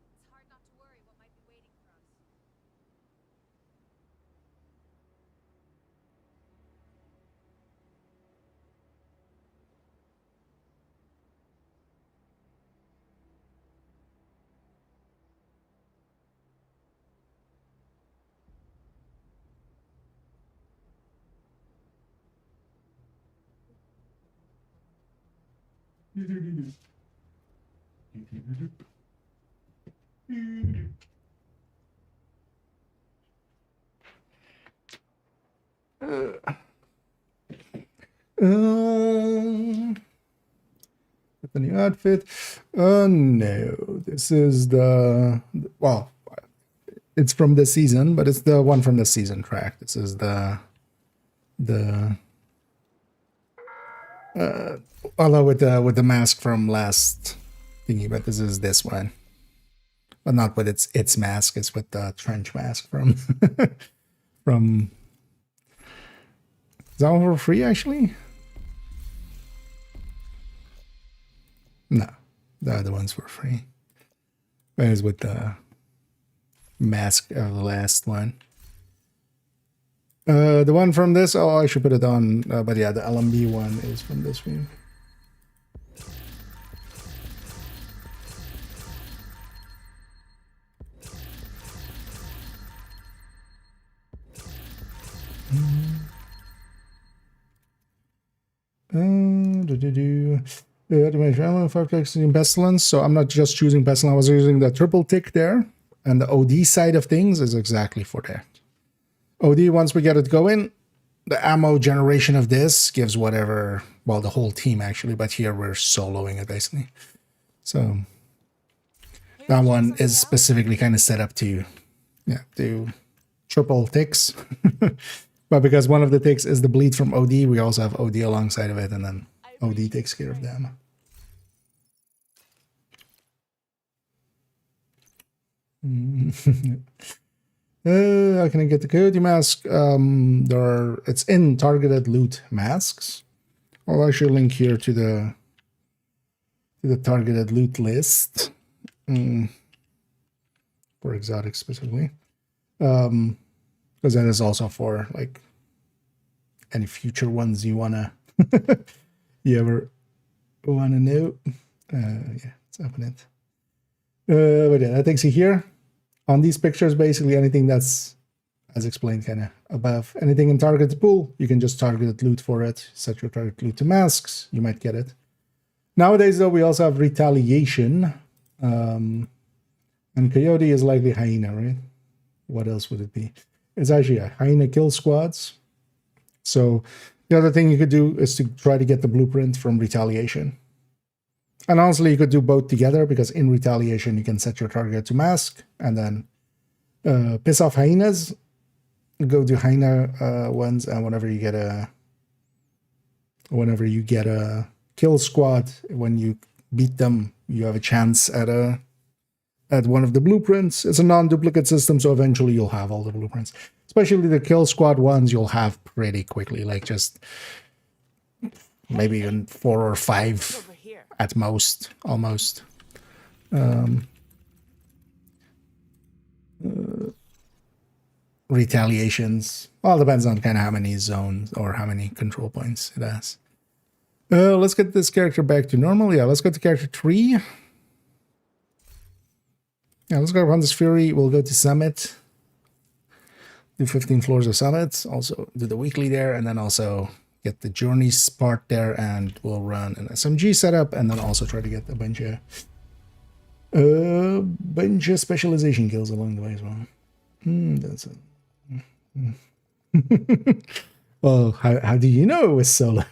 It's hard not to worry what might be waiting for us. With the new outfit. No, this is the well, it's from the season, but it's the one from the season track. This is the although with the mask from last thingy, but this is this one. But not with its mask, it's with the trench mask from from. Is that one for free actually? No, the other ones were free. That is with the mask of the last one. The one from this, oh, I should put it on, but yeah, the LMB one is from this one. Pestilence. So I'm not just choosing Pestilence. I was using the triple tick there. And the OD side of things is exactly for that. OD, once we get it going, the ammo generation of this gives whatever, well, the whole team actually, but here we're soloing it basically. So that one is specifically kind of set up to, yeah, do triple ticks. But because one of the ticks is the bleed from OD, we also have OD alongside of it, and then OD takes care of them. How can I get the coyote mask? It's in targeted loot masks. I'll actually link here to the targeted loot list for exotics specifically, because that is also for like any future ones you wanna you ever wanna know. Yeah, let's open it. But yeah, that takes you here. On these pictures, basically anything that's, as explained, kind of above anything in target pool, you can just target loot for it. Set your target loot to masks, you might get it. Nowadays, though, we also have retaliation, and coyote is likely hyena, right? What else would it be? It's actually a hyena kill squads. So the other thing you could do is to try to get the blueprint from retaliation. And honestly, you could do both together, because in retaliation, you can set your target to mask and then piss off hyenas, go to hyena ones, and whenever you get a kill squad, when you beat them, you have a chance at one of the blueprints. It's a non-duplicate system, so eventually you'll have all the blueprints. Especially the kill squad ones, you'll have pretty quickly, like just maybe even 4 or 5 at most, almost. Retaliations, all depends on kind of how many zones or how many control points it has. Let's get this character back to normal. Yeah, let's go to character 3. Yeah, let's go on this Fury. We'll go to Summit. Do 15 floors of Summit. Also do the weekly there, and then also get the journeys part there, and we'll run an SMG setup, and then also try to get a bunch of specialization kills along the way as well. That's it. Well, how do you know it was solo?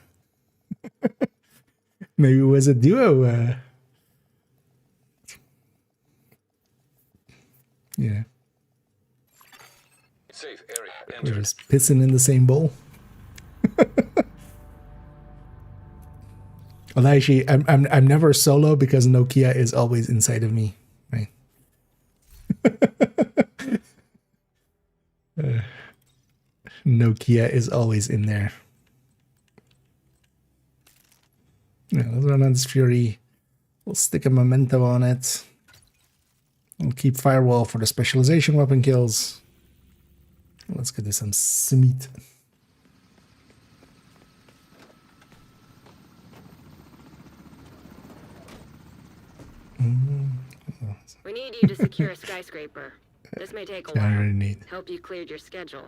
Maybe it was a duo. Yeah. Safe area. We're just pissing in the same bowl. Well, actually, I'm never solo because Nokia is always inside of me, right? Nokia is always in there. Yeah, let's run on this Fury. We'll stick a memento on it. We'll keep Firewall for the specialization weapon kills. Let's get this some meat. We need you to secure a skyscraper. This may take a while. I already need. Hope you cleared your schedule.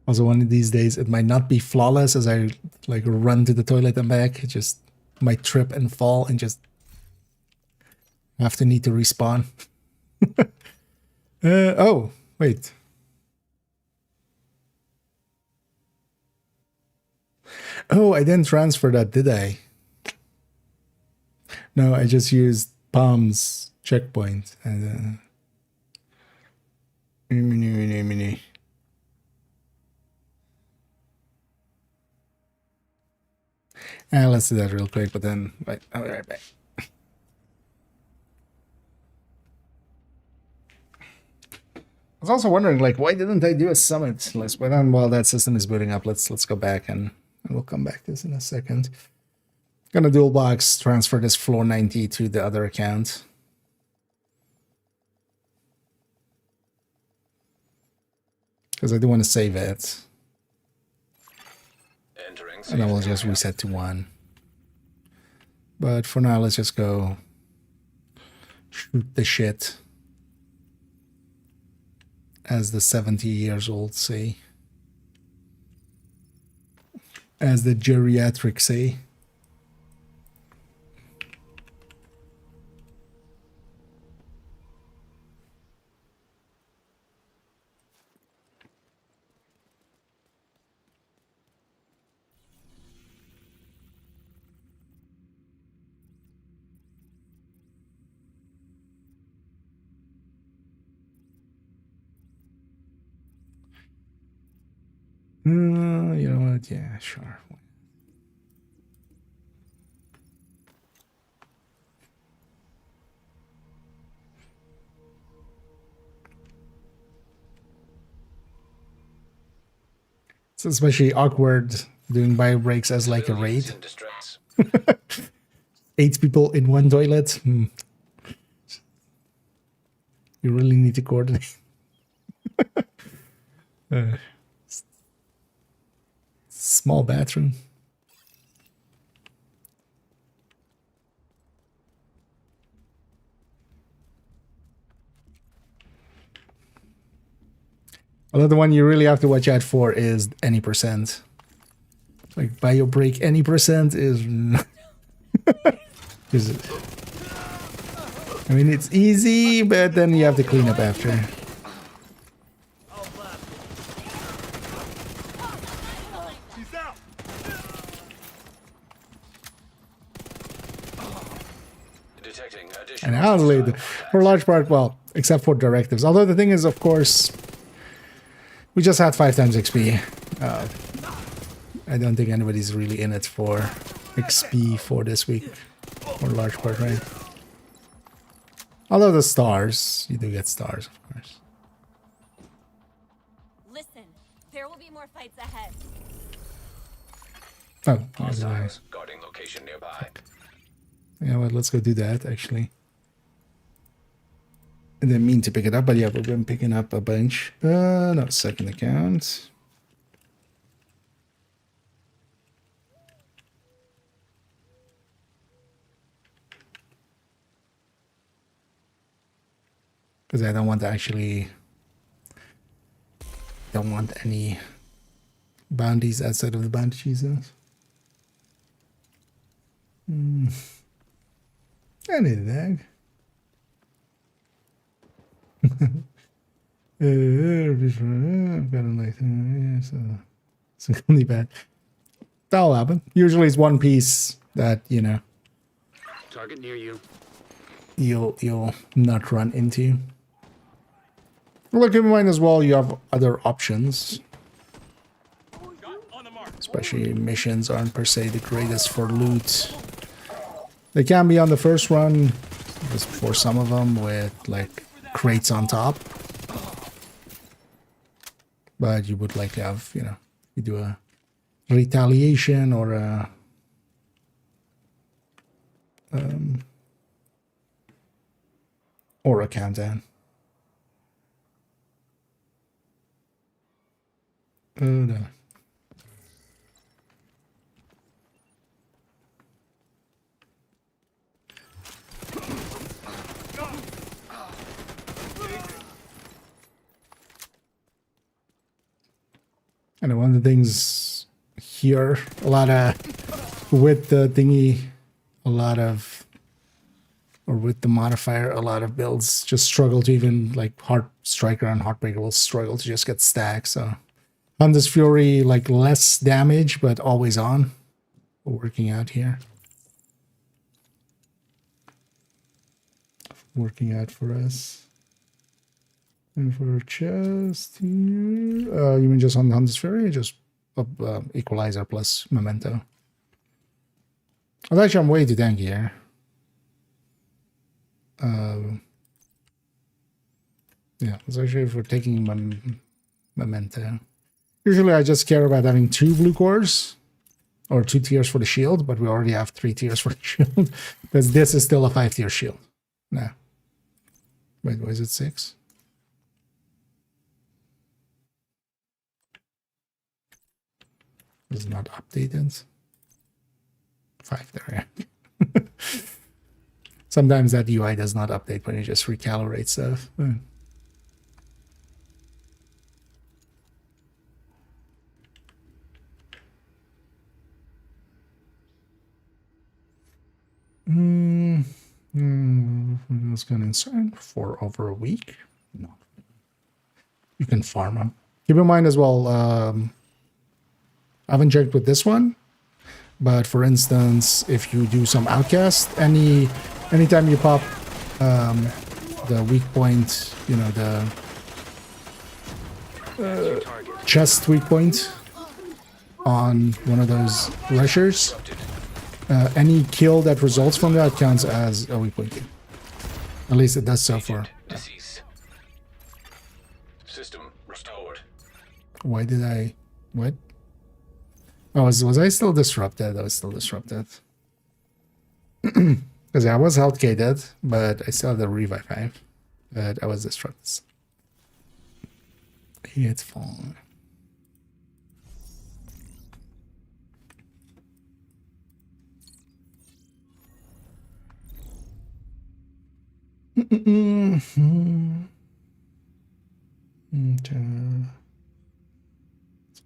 Also, one of these days, it might not be flawless as I like run to the toilet and back. It just might trip and fall and just have to need to respawn. Oh, wait. Oh, I didn't transfer that, did I? No, I just used Palm's checkpoint. And, let's do that real quick, but then I'll be right back. I was also wondering, like, why didn't I do a summit list? But then while that system is booting up, let's go back and we'll come back to this in a second. Gonna dual box transfer this floor 90 to the other account. Because I do want to save it. And then we'll just reset to 1. But for now, let's just go shoot the shit. as the 70 years old say. As the geriatrics say. You know what? Yeah, sure. It's especially awkward doing bio breaks as like a raid. 8 people in one toilet. You really need to coordinate. Small bathroom. Although the one you really have to watch out for is any percent. Like bio break any percent is. I mean, it's easy, but then you have to clean up after. And honestly, for a large part, well, except for directives. Although the thing is, of course, we just had 5 times XP. I don't think anybody's really in it for XP for this week, for a large part, right? Although the stars, you do get stars, of course. Listen, there will be more fights ahead. Oh, Hostiles guarding location nearby. Yeah, well, let's go do that, actually. I didn't mean to pick it up, but yeah, we've been picking up a bunch. No, second account. Because I don't want to actually... Don't want any bounties outside of the bounty zones. I need an egg. I've got a nice, so it's only bad. That'll happen. Usually it's one piece that, you know, Target near you. You'll not run into. Well, keep in mind as well, you have other options. Especially missions aren't per se the greatest for loot. They can be on the first run, just for some of them, with like crates on top. But you would likely have, you know, you do a retaliation or a countdown. Oh no. And one of the things here, a lot of, with the thingy, a lot of, or with the modifier, a lot of builds just struggle to even, like, Heart Striker and Heartbreaker will struggle to just get stacked, so. Hunter's Fury, like, less damage, but always on. Working out here. Working out for us. And for chest, you mean just on the Hunter's Fury, or just Equalizer plus Memento? Well, actually, I'm way too tanky here. Yeah, it's actually for taking Memento. Usually I just care about having 2 blue cores, or 2 tiers for the shield, but we already have 3 tiers for the shield, because this is still a 5-tier shield. No. Wait, was it 6? It's not updated. 5 there. Sometimes that UI does not update when you just recalibrate stuff. It's gonna inside for over a week. No, you can farm them. Keep in mind as well. I haven't checked with this one, but for instance, if you do some outcast, anytime you pop the weak point, you know, the chest weak point on one of those rushers, any kill that results from that counts as a weak point kill. At least it does so far. Deceased. System restored. Why did I... what? Oh, was I still disrupted? I was still disrupted. Because I was health gated, but I still had the revive 5. But I was disrupted. It's fine.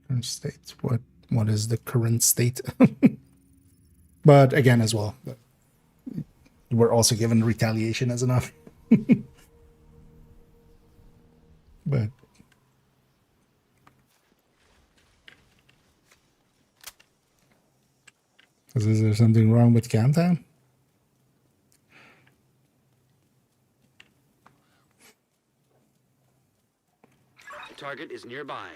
Current state. What is the current state? But again, as well, we're also given retaliation as enough. But is there something wrong with countdown? Target is nearby.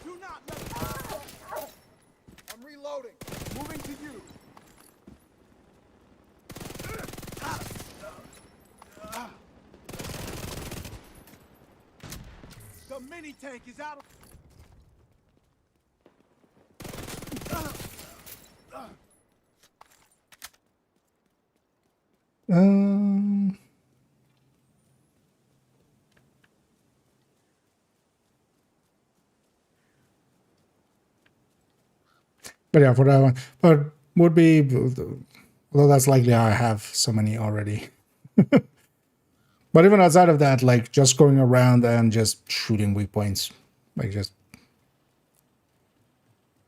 Do not let I'm reloading. Moving to you. The mini tank is out of... But yeah, for that one, but would be, although that's likely I have so many already. But even outside of that, like just going around and just shooting weak points, like just,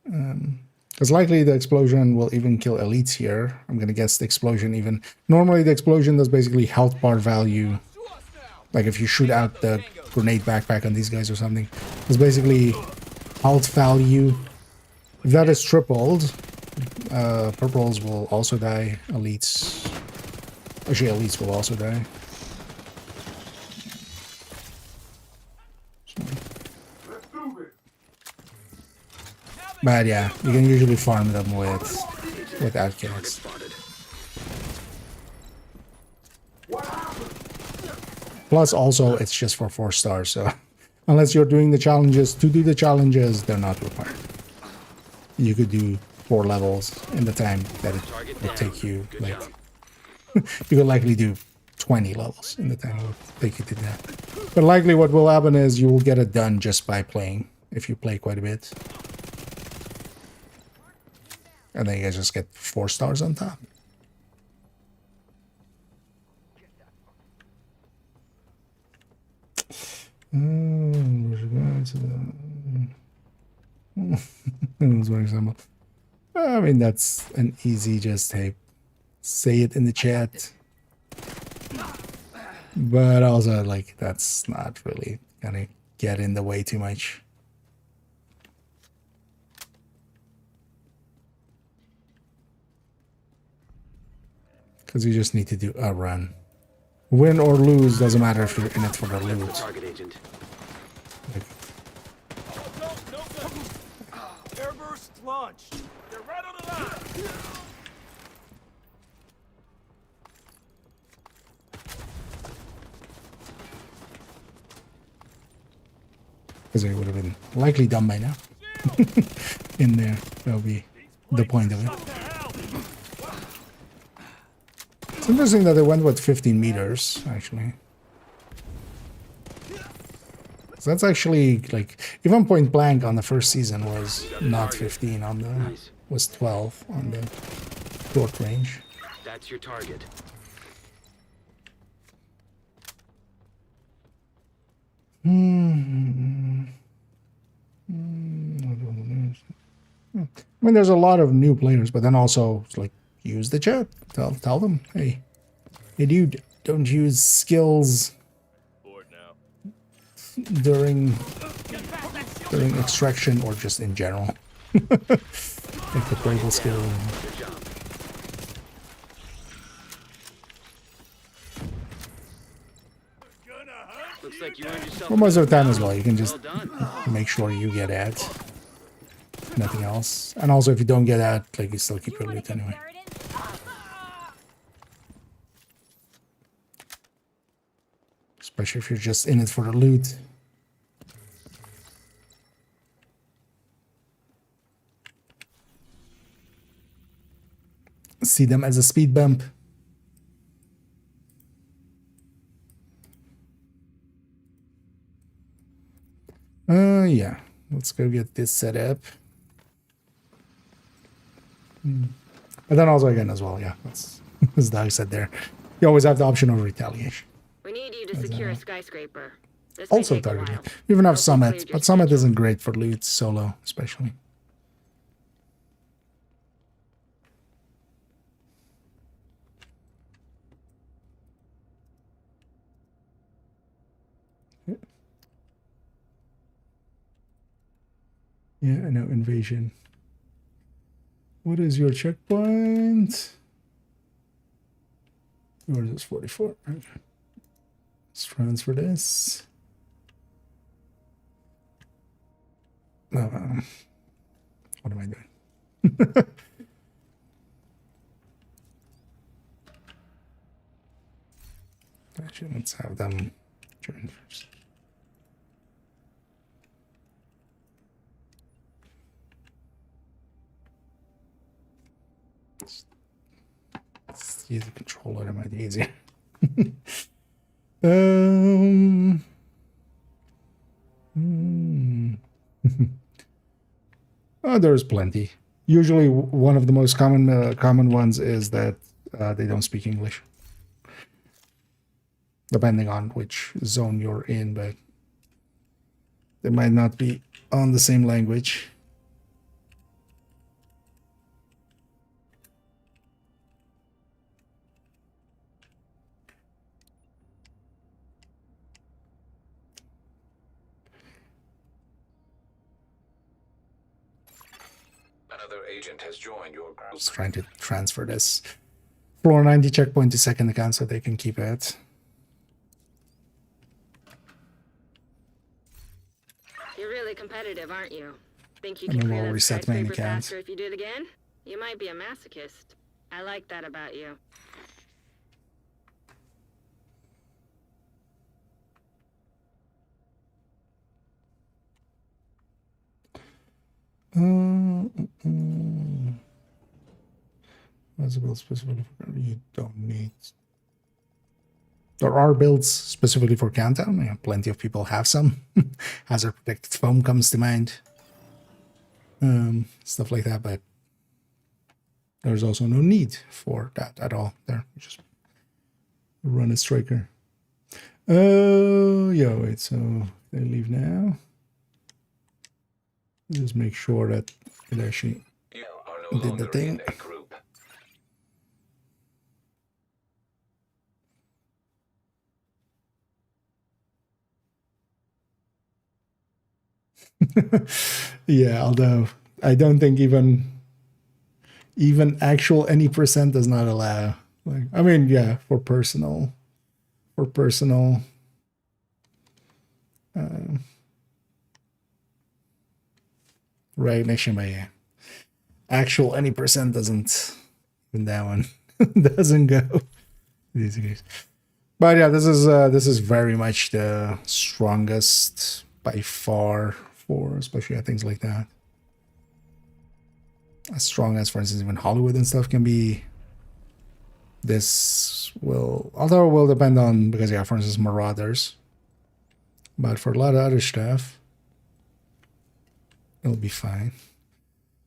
because likely the explosion will even kill elites here. I'm gonna guess the explosion even. Normally the explosion does basically health bar value. Like if you shoot out the grenade backpack on these guys or something, it's basically health value. If that is tripled, purples will also die. Elites, actually elites will also die. But yeah, you can usually farm them with outcasts. Plus also it's just for 4 stars, so unless you're doing the challenges to do the challenges, they're not required. You could do 4 levels in the time that it would take you, like you could likely do 20 levels in the time it would take you to that. But likely what will happen is you will get it done just by playing, if you play quite a bit. And then you guys just get 4 stars on top. I mean, that's an easy just, hey, say it in the chat. But also, like, that's not really gonna get in the way too much. Because you just need to do a run. Win or lose, doesn't matter if you're in it for the loot. Target agent. Like, Airburst launch. They're right on the line. because it would have been likely done by now. In there, that'll be the point of it. It's interesting that they went with 15 meters, actually. So that's actually, like, even point blank on the first season was not 15 on the, was 12 on the short range. That's your target. mean, there's a lot of new players, but then also it's like use the chat. Tell them, hey dude, don't use skills during extraction or just in general. Like the playable skill. Looks like you earned yourself. Well, most of the time as well, you can Well just done. make sure you get at nothing else. And also, if you don't get at, like, you still keep your loot anyway. Especially if you're just in it for the loot. See them as a speed bump. Yeah. Let's go get this set up. But then also again as well, yeah. That's as Doug said there. You always have the option of retaliation. We need you to secure a skyscraper. This may Also take a targeting. while. We even have Hope you Summit, cleared your but Summit schedule. isn't great for loot solo, especially. Yeah, I know, invasion. What is your checkpoint? Yours is 44. Okay. Let's transfer this. No, what am I doing? Actually, let's have them join first. Let's use the controller, it might be easier. Oh, there's plenty. Usually, one of the most common ones is that they don't speak English, depending on which zone you're in, but they might not be on the same language. Another agent has joined your group. Just trying to transfer this floor 90 checkpoint to second account so they can keep it. You're really competitive, aren't you? Think you And can then clear we'll that reset main skyscraper account. faster if you do it again? You might be a masochist. I like that about you. Possible specifically for you don't need. There are builds specifically for Countdown. Yeah, plenty of people have some. Hazard protected foam comes to mind. Stuff like that, but there's also no need for that at all. There, you just run a striker. Oh, yeah, wait, so they leave now. Just make sure that it actually You are no did the longer thing. in a group. Yeah, although I don't think even actual any percent does not allow. Like, I mean, yeah, for personal recognition, but yeah, actual any percent doesn't. Even that one doesn't go. These guys. But yeah, this is very much the strongest by far for especially things like that. As strong as, for instance, even Hollywood and stuff can be. This will, although it will depend on, because yeah, for instance, Marauders. But for a lot of other stuff, it'll be fine.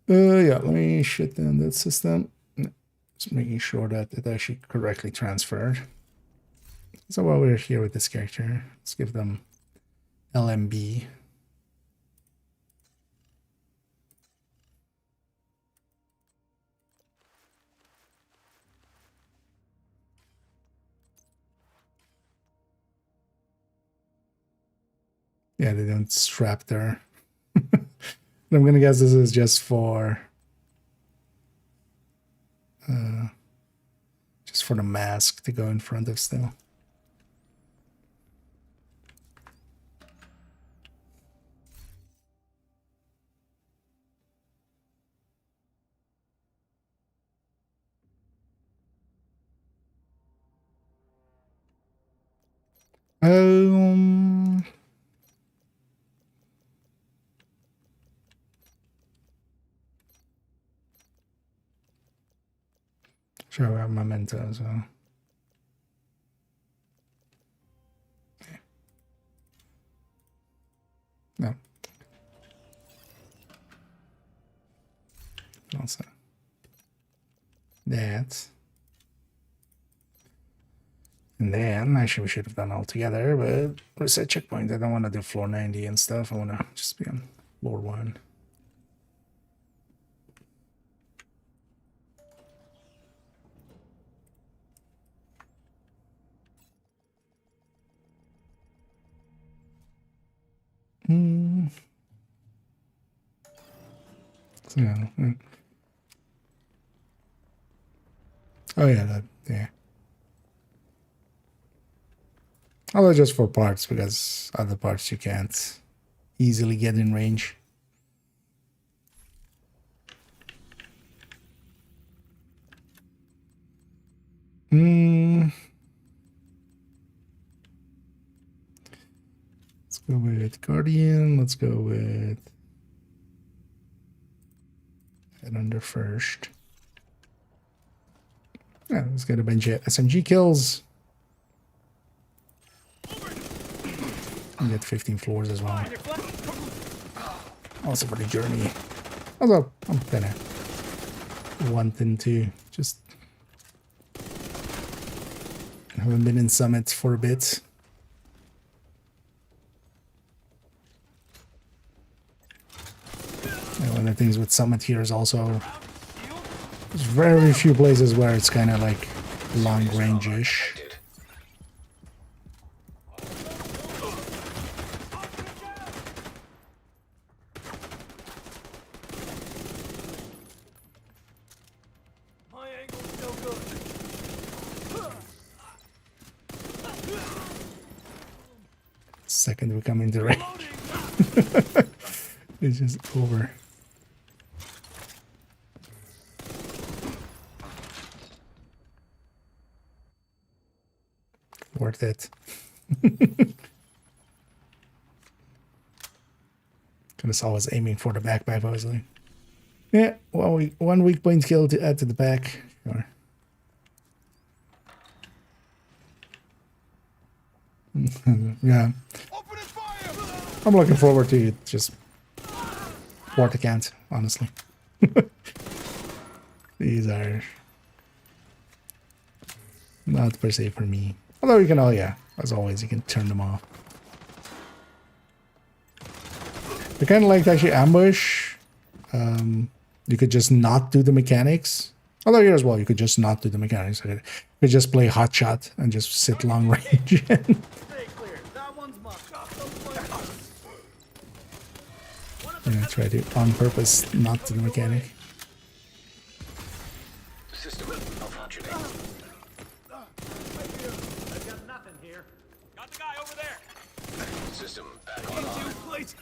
Yeah, let me shut down that system. Just making sure that it actually correctly transferred. So while we're here with this character, let's give them LMB. Yeah, they don't strap there. I'm gonna guess this is just for the mask to go in front of still. Um, sure, we have memento, so. No. Also. That. And then, actually, we should have done all together, but reset checkpoint. I don't want to do floor 90 and stuff. I want to just be on floor 1. So, oh yeah, yeah. Although just for parts, because other parts you can't easily get in range. Let's go with Guardian. Let's go with head under first. Yeah, let's get a bunch of SMG kills. And get 15 floors as well. Also for the journey. Although I'm kind of wanting to just haven't been in Summit for a bit. And one of the things with Summit here is also there's very few places where it's kind of like long range-ish. Second we come into range, it's just over. Worth it. Because I was aiming for the backpack, obviously. Yeah, well, one weak point kill to add to the pack. Sure. Yeah. I'm looking forward to it. Just port account, honestly. These are not per se for me. Although you can, oh yeah, as always, you can turn them off. I kind of like to actually ambush. You could just not do the mechanics. Although here as well, you could just not do the mechanics. You could just play hotshot and just sit long range. Yeah, try to on purpose not do the mechanic. System malfunctioning. I've got nothing here. Got the guy over there. System back online. Please.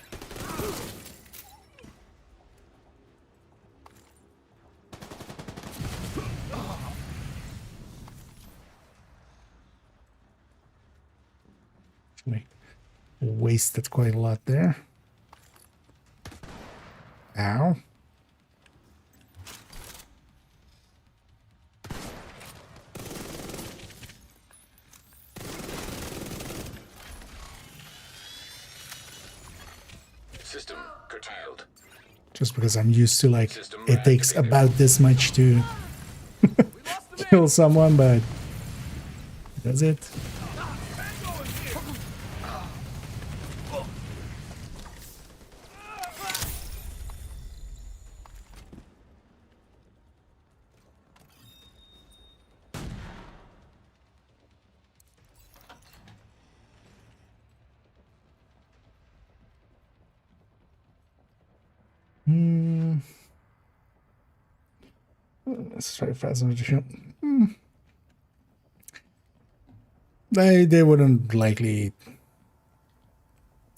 We wasted quite a lot there. Ow. System curtailed. Just because I'm used to like it takes about this much to kill someone, but does it? Let's try fasten the shield. They wouldn't likely.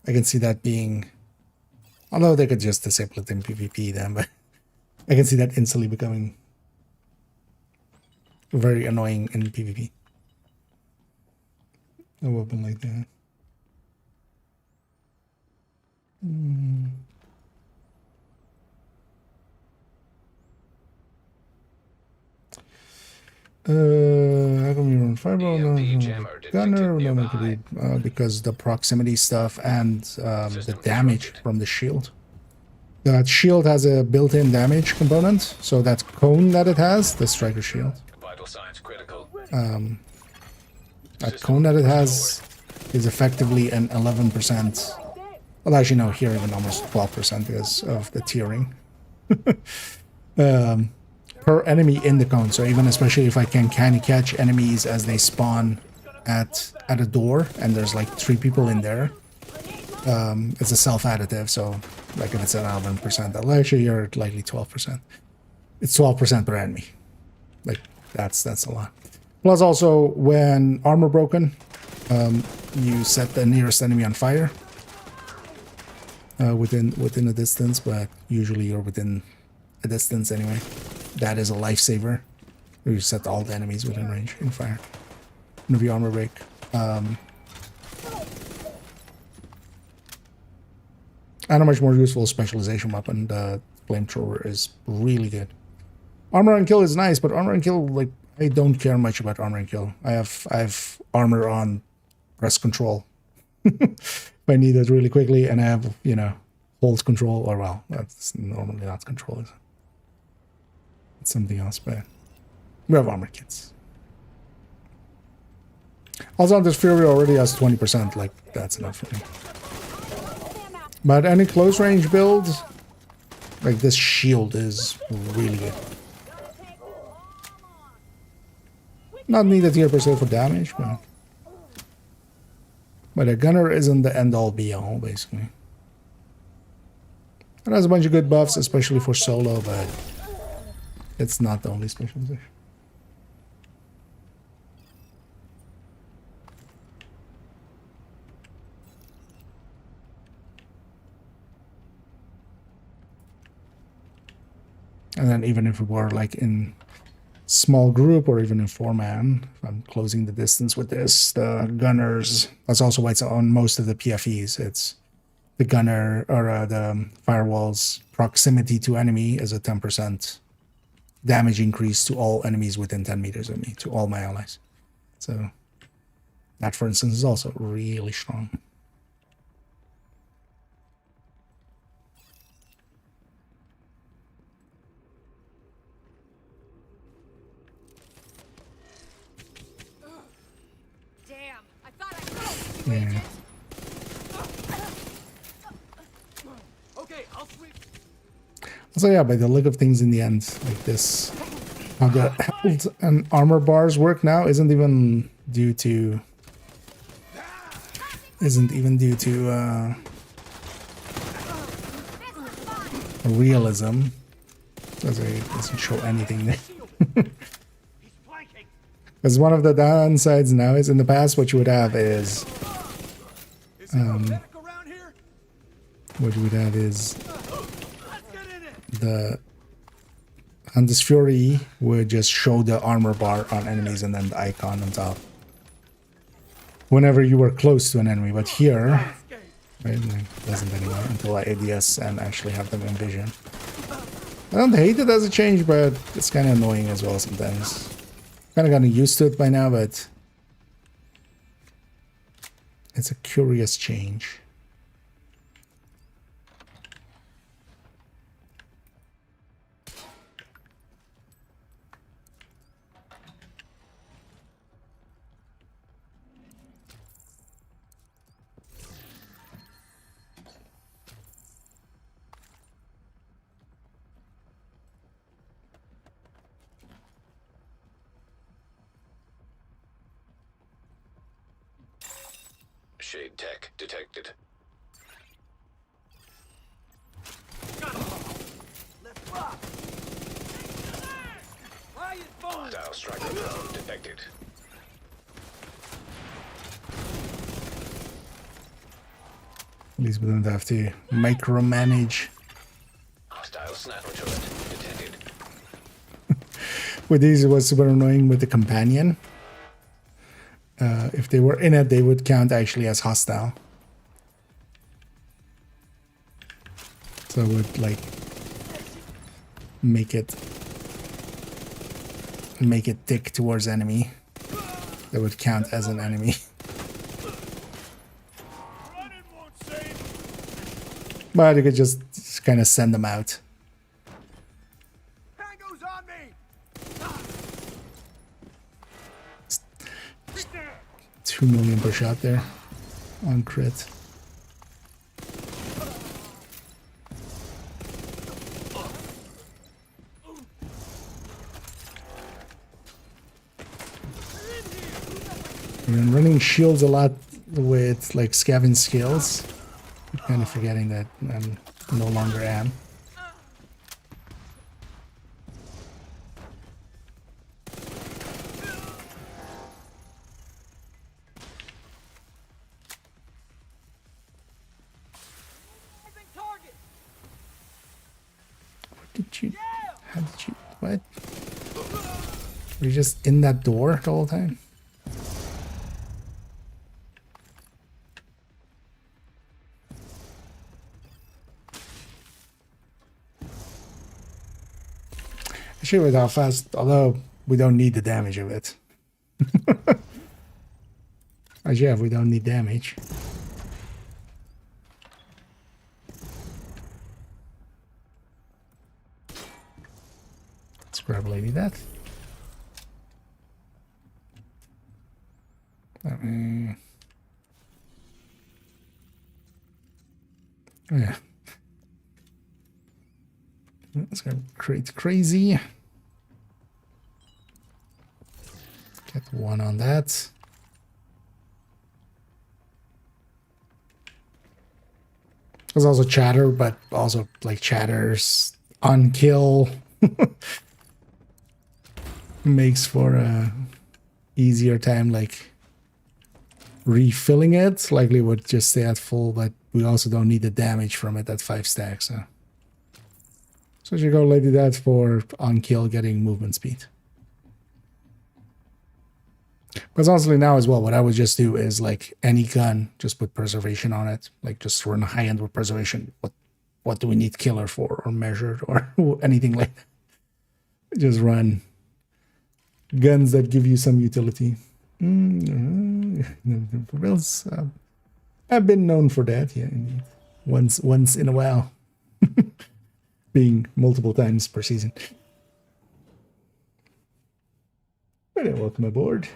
I can see that being, although they could just disable it in PvP then, but I can see that instantly becoming very annoying in PvP. A weapon like that. How come you're on fireball? Gunner, because the proximity stuff and the damage from the shield. That shield has a built-in damage component, so that cone that it has, the striker shield. Vital signs critical. That cone that it has is effectively an 11%. Well, actually, no, here even almost 12% because of the tiering. Per enemy in the cone. So even especially if I can kind of catch enemies as they spawn at a door and there's like 3 people in there, it's a self-additive. So like if it's at 11%, that'll actually you're at likely 12%. It's 12% per enemy. Like that's a lot. Plus also when armor broken, you set the nearest enemy on fire within a distance, but usually you're within a distance anyway. That is a lifesaver. You set all the enemies within range in fire. And if you armor break. And a much more useful specialization weapon. The flamethrower is really good. Armor and kill is nice, but armor and kill, like, I don't care much about armor and kill. I have armor on press control. If I need it really quickly, and I have, you know, hold control, or well, that's normally not control. It's something else, but we have armor kits. Also, this Fury already has 20%, like, that's enough for me. But any close range build, like this shield is really good. Not needed here per se for damage, but a gunner isn't the end all be all, basically. It has a bunch of good buffs, especially for solo, but it's not the only specialization. And then even if we were like in small group or even in 4-man, if I'm closing the distance with this, the gunners, that's also why it's on most of the PFEs. It's the gunner or the firewall's proximity to enemy is a 10% damage increase to all enemies within 10 meters of me, to all my allies. So that, for instance, is also really strong. Damn, I thought I could. Yeah. Okay, I'll sweep. So yeah, by the look of things in the end, like this, how the health and armor bars work now isn't even due to realism. It doesn't show anything there. Because one of the downsides now is in the past what you would have is the Hunter's Fury would just show the armor bar on enemies and then the icon on top whenever you were close to an enemy. But here, right, it doesn't anymore until I ADS and actually have them in vision. I don't hate it as a change, but it's kind of annoying as well sometimes. Kind of gotten used to it by now, but it's a curious change. Shade tech detected. Hostile striker drone detected. At least we don't have to micromanage. Hostile sniper turret detected. With these, it was super annoying with the companion. If they were in it, they would count actually as hostile. So it would like make it tick towards enemy. That would count as an enemy. But you could just kind of send them out. Tango's on me. 2 million per shot there on crit. And running shields a lot with like scavenge skills. I'm kind of forgetting that I'm no longer am. How did you, what? Were you just in that door the whole time? Actually, with how fast, although we don't need the damage of it. Actually, yeah, we don't need damage. Let's grab Lady Death. Oh, yeah. Let's go create crazy. Get one on that. There's also chatter, but also like chatters on kill makes for a easier time like refilling it. Likely would just stay at full, but we also don't need the damage from it at 5 stacks. So you go Lady Death for on kill getting movement speed. Because honestly now as well, what I would just do is like any gun, just put preservation on it. Like just run high end with preservation. What do we need killer for or measured or anything like that? Just run guns that give you some utility. I've been known for that, yeah, indeed. Once in a while. Being multiple times per season. But yeah, welcome aboard.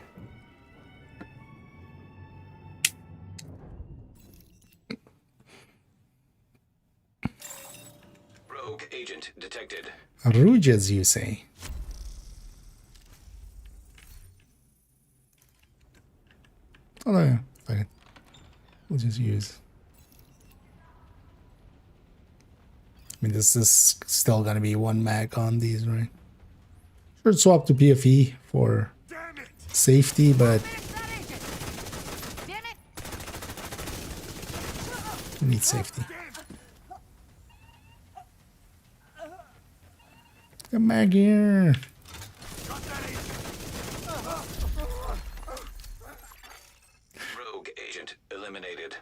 Rogue agent detected. Rouge, as you say. Oh yeah, fine. We'll just use. I mean, this is still gonna be 1 mag on these, right? Should swap to PFE for safety, but we need safety. Come back here. Rogue agent eliminated.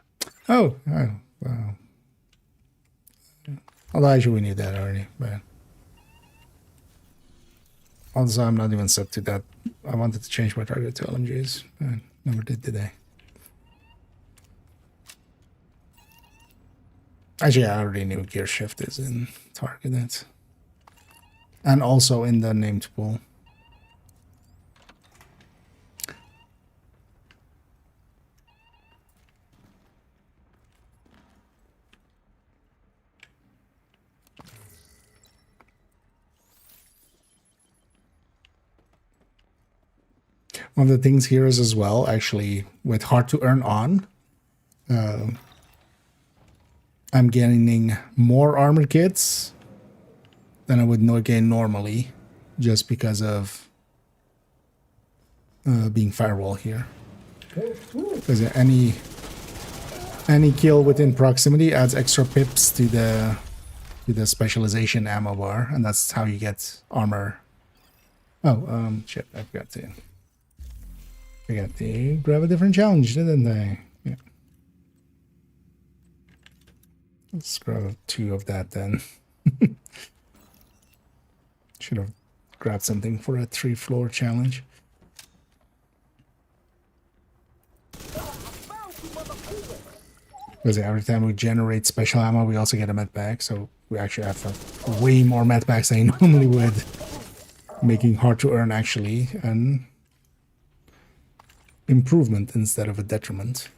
Oh, wow. Although actually we knew that already, but also I'm not even set to that. I wanted to change my target to LMGs, but never did today. Actually, I already knew gear shift is in targeted. And also in the named pool. One of the things here is as well, actually, with hard to earn on, I'm gaining more armor kits than I would gain normally, just because of being firewall here. Because any kill within proximity adds extra pips to the specialization ammo bar, and that's how you get armor. Oh, shit! I forgot to grab a different challenge, didn't I? Yeah. Let's grab 2 of that then. Should have grabbed something for a 3-floor challenge. Because every time we generate special ammo, we also get a med pack, so we actually have way more med packs than I normally would, making hard to earn actually an improvement instead of a detriment.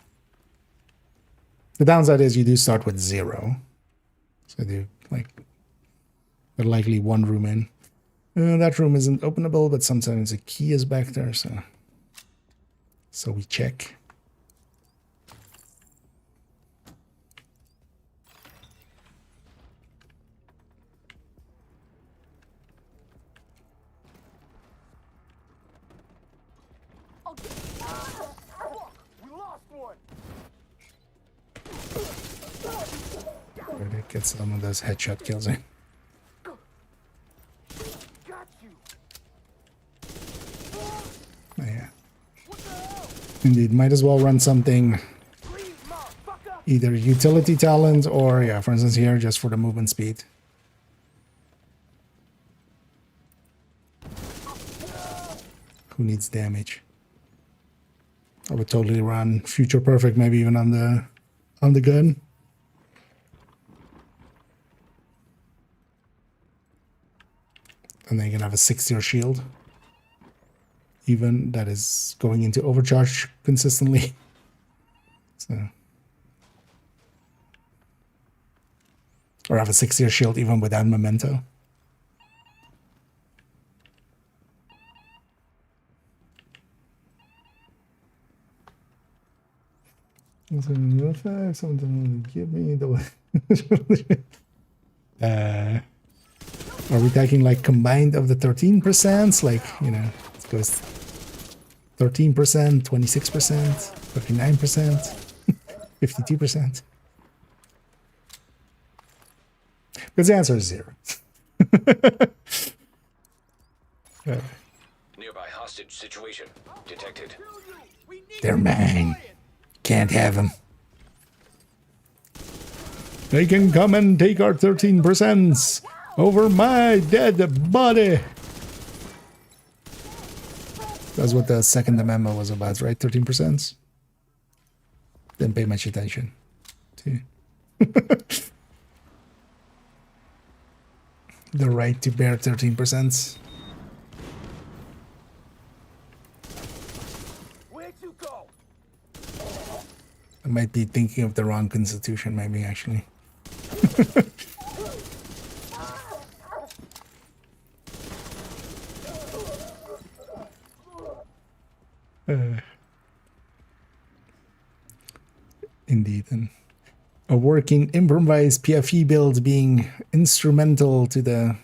The downside is you do start with 0, so you but likely 1 room in. That room isn't openable, but sometimes a key is back there, so we check. Better get some of those headshot kills in. Oh, yeah. Indeed, might as well run something, either utility talent or, yeah, for instance here, just for the movement speed. Who needs damage? I would totally run Future Perfect, maybe even on the gun. And then you can have a 6-0 shield. Even that is going into overcharge consistently. So, or have a 6-0 shield even without memento. Something give me the are we taking like combined of the 13%? Like, you know, it goes 13%, 26%, 39%, 52%. Because the answer is 0. Nearby hostage situation detected. They're mine. Can't have them. They can come and take our 13% over my dead body. That's what the Second Amendment was about, right? 13%. Didn't pay much attention. See? The right to bear 13%. I might be thinking of the wrong constitution, maybe, actually. Indeed. And a working improvised PFE build being instrumental to the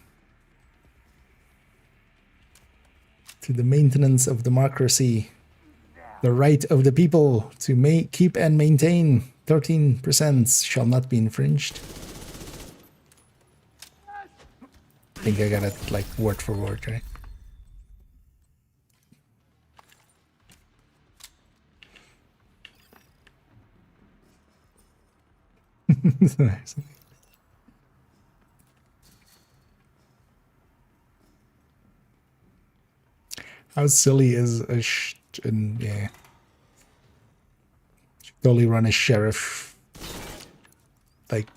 maintenance of democracy. The right of the people to keep and maintain 13% shall not be infringed. I think I got it like word for word, right? Nice. How silly is a yeah. Should totally run a sheriff like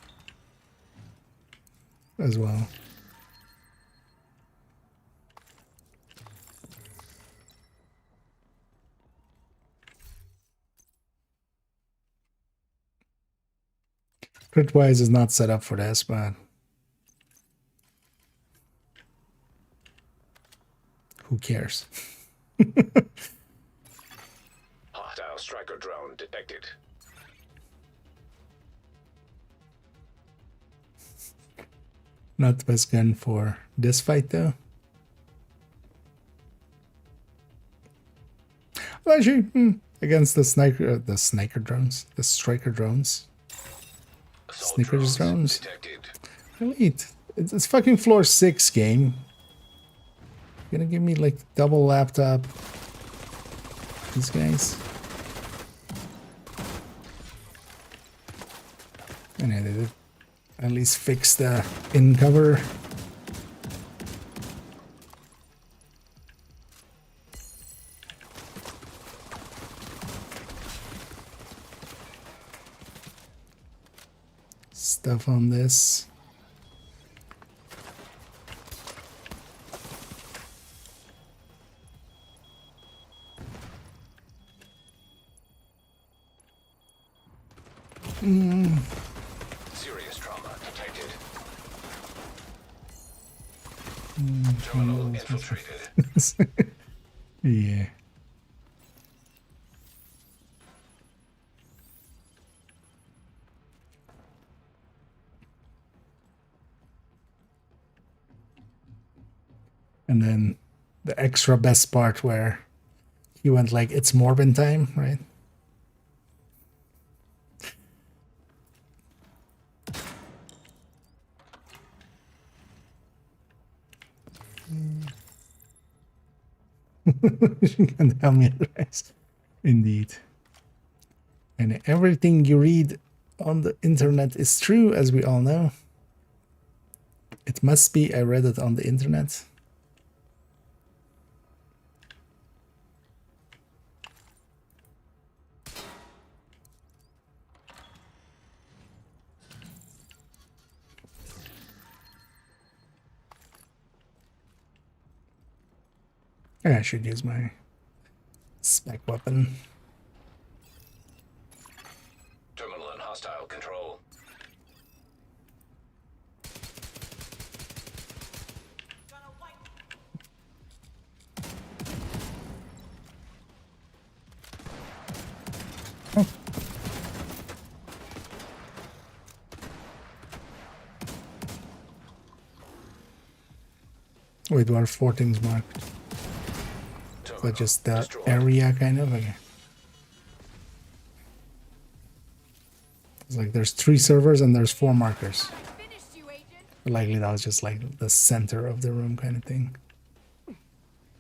as well. Critwise is not set up for this, but who cares? Hostile striker drone detected. Not the best gun for this fight, though. Well, actually, against the striker drones, sneakers drones. Elite. It's fucking floor 6 game. Gonna give me like double laptop. These guys. And I did at least fix the in cover. Stuff on this. Serious trauma detected. Terminal infiltrated. Yeah. And then the extra best part where he went like, it's Morbin time, right? And help me advice. Indeed. And everything you read on the internet is true, as we all know. It must be. I read it on the internet. I should use my spec weapon. Terminal in hostile control. Oh. Wait, what are 4 things marked? But just that area, kind of. Okay. It's like there's 3 servers and there's 4 markers. But likely that was just like the center of the room, kind of thing.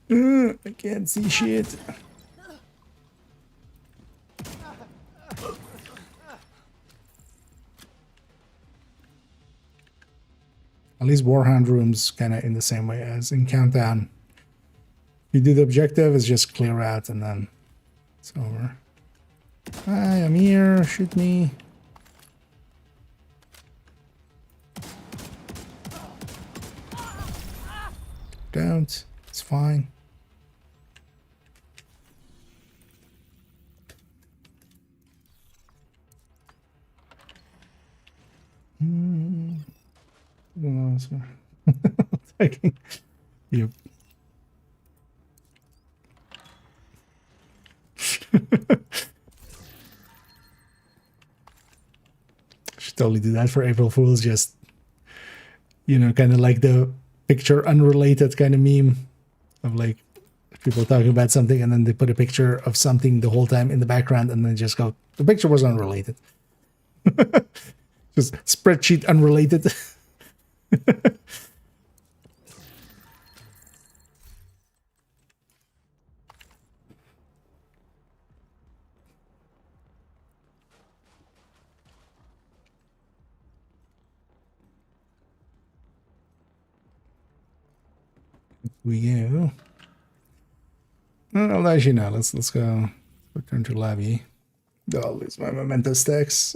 I can't see shit. At least Warhound room's kind of in the same way as in Countdown. You do the objective, it's just clear out and then it's over. Hi, I'm here, shoot me. Don't, it's fine. No, taking. Yep. Should totally do that for April Fools. Just, you know, kind of like the picture unrelated kind of meme of like people talking about something and then they put a picture of something the whole time in the background and then just go, the picture was unrelated. Just spreadsheet unrelated. We go. Well, as you know, let's go return to lobby. I'll lose my memento stacks.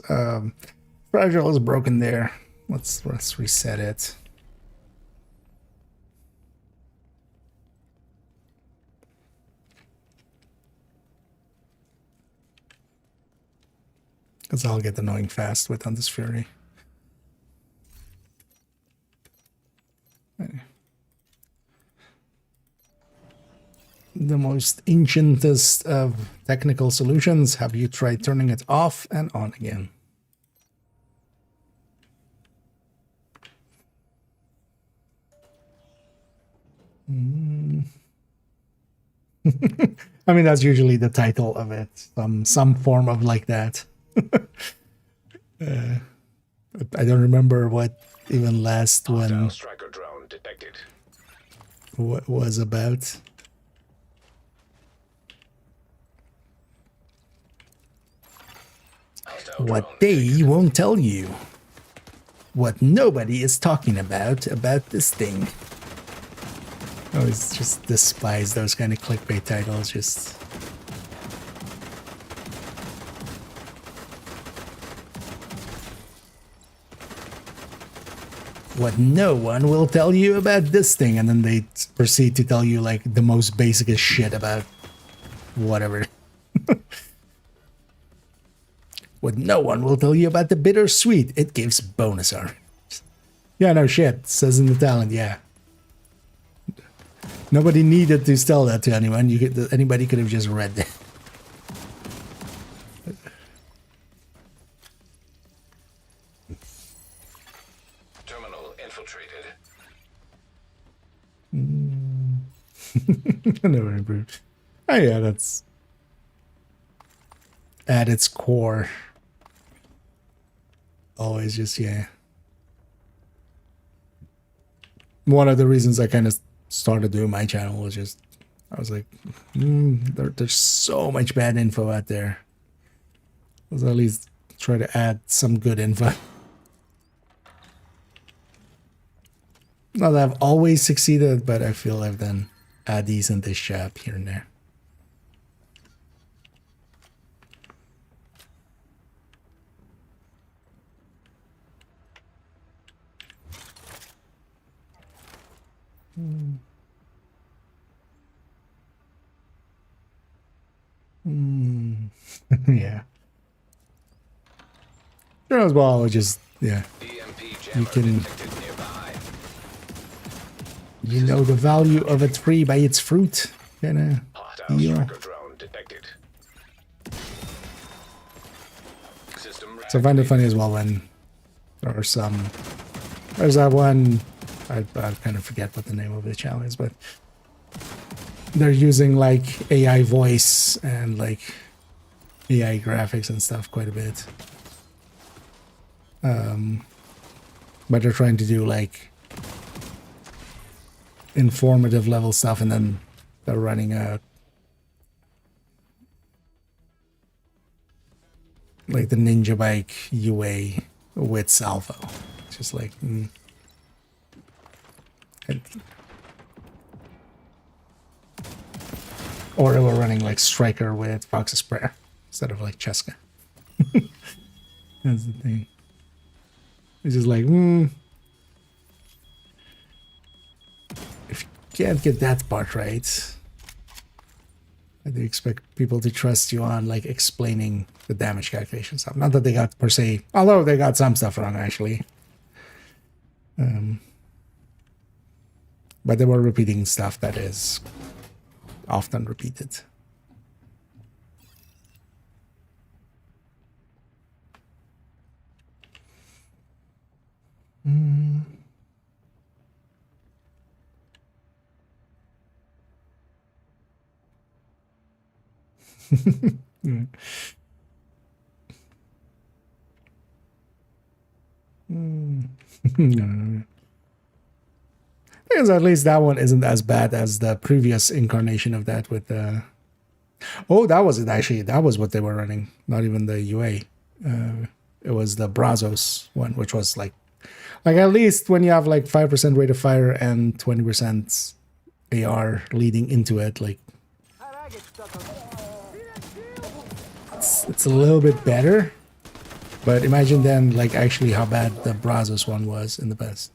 Fragile is broken there. Let's reset it. Because I'll get annoying fast with Hunter's Fury. The most ancientest of technical solutions. Have you tried turning it off and on again? I mean, that's usually the title of it. Some form of like that. I don't remember what even last one Hostile striker drone detected. what was about. Hostile What drone they detected. won't tell you. What nobody is talking about this thing. I always just despise those kind of clickbait titles. Just what no one will tell you about this thing, and then they proceed to tell you like the most basicest shit about whatever. What no one will tell you about the bittersweet. It gives bonus armor. Yeah, no shit. Says in the talent, yeah. Nobody needed to tell that to anyone. Anybody could have just read it. Terminal infiltrated. Never improved. Oh yeah, that's at its core. Always just, yeah. One of the reasons I kind of started doing my channel was just, I was like, there's so much bad info out there. Let's at least try to add some good info. Not that I've always succeeded, but I feel I've done a decent-ish job here and there. Yeah. Sure as well, just, yeah. EMP You jammer can, detected nearby. you know the value of a tree by its fruit. Kinda Hostile deal. striker drone detected. System So I find it funny as well when there are some, there's that one, I kind of forget what the name of the channel is, but they're using like AI voice and like AI graphics and stuff quite a bit. But they're trying to do like informative level stuff, and then they're running a like the Ninja Bike UA with salvo. It's just like or they were running like Striker with Fox's Prayer instead of like Cheska. That's the thing. It's just like, if you can't get that part right, I do expect people to trust you on like explaining the damage calculation stuff. Not that they got per se, although they got some stuff wrong actually. But they were repeating stuff that is often repeated. No. Because at least that one isn't as bad as the previous incarnation of that with the... Oh, that was it actually. That was what they were running. Not even the UA. It was the Brazos one, which was like at least when you have like 5% rate of fire and 20% AR leading into it, like it's a little bit better. But imagine then like actually how bad the Brazos one was in the past.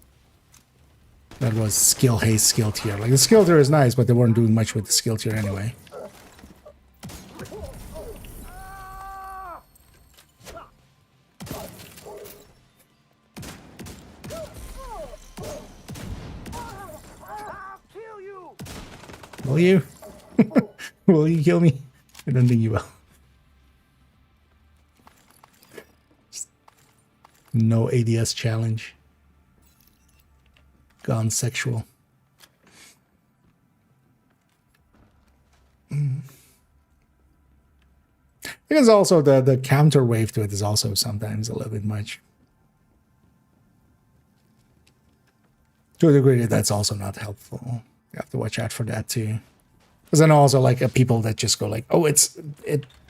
That was skill haste, skill tier. Like the skill tier is nice, but they weren't doing much with the skill tier anyway. Will you? Will you kill me? I don't think you will. No ADS challenge. Gone sexual. Because also the counter wave to it is also sometimes a little bit much. To a degree, that's also not helpful. You have to watch out for that too. Because then also like people that just go like, oh, it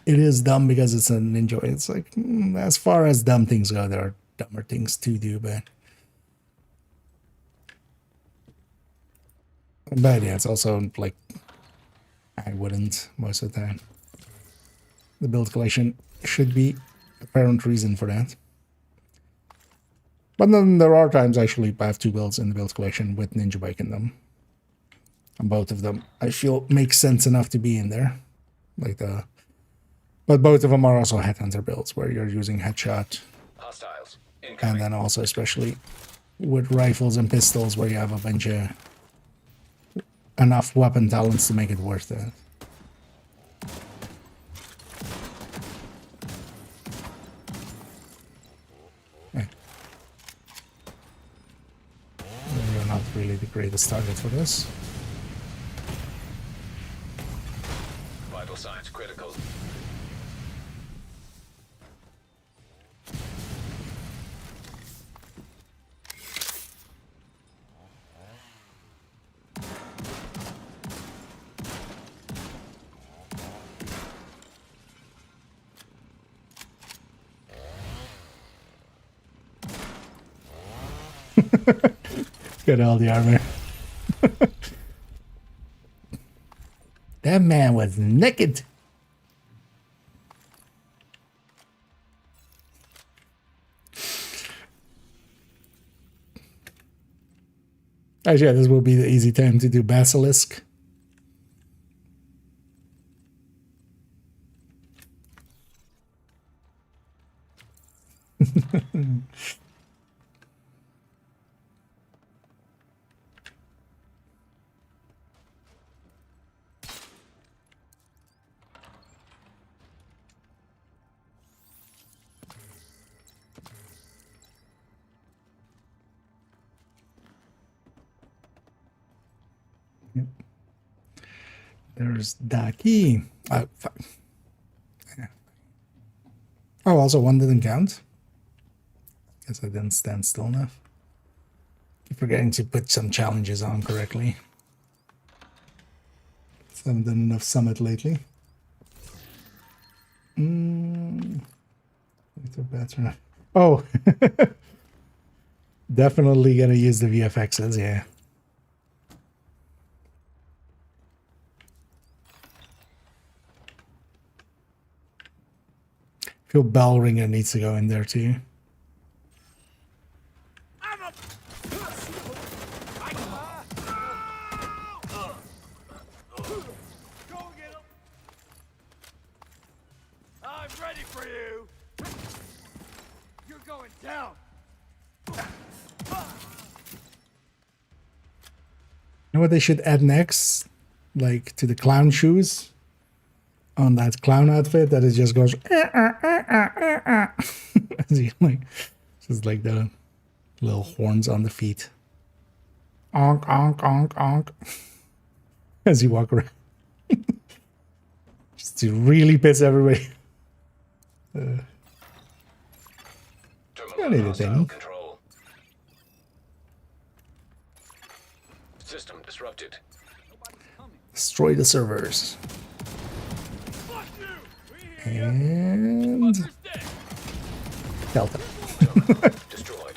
is dumb because it's a ninja. It's like, as far as dumb things go, there are dumber things to do, but yeah, it's also like, I wouldn't most of the time. The build collection should be apparent reason for that. But then there are times actually I have 2 builds in the build collection with Ninja Bike in them. And both of them I feel make sense enough to be in there. But both of them are also headhunter builds where you're using headshot. Hostiles. And then also especially with rifles and pistols where you have a bunch of enough weapon talents to make it worth it. You're not really the greatest target for this. Vital signs critical. Got all the armor. That man was naked. Actually, yeah, this will be the easy time to do Basilisk. Yep. There's Daki. Oh, fuck. Yeah. Oh, also one didn't count. Guess I didn't stand still enough. Keep forgetting to put some challenges on correctly. I haven't done enough summit lately. Oh, definitely gonna use the VFXs, yeah. I feel bell ringer needs to go in there too. I'm ready for you. You're going down. You know what they should add next? Like to the clown shoes on that clown outfit that it just goes like just like the little horns on the feet. Onk, onk, onk, onk. As you walk around. Just to really piss everybody. Don't need a thing. Control. System disrupted. Destroy the servers. And Delta. Destroyed.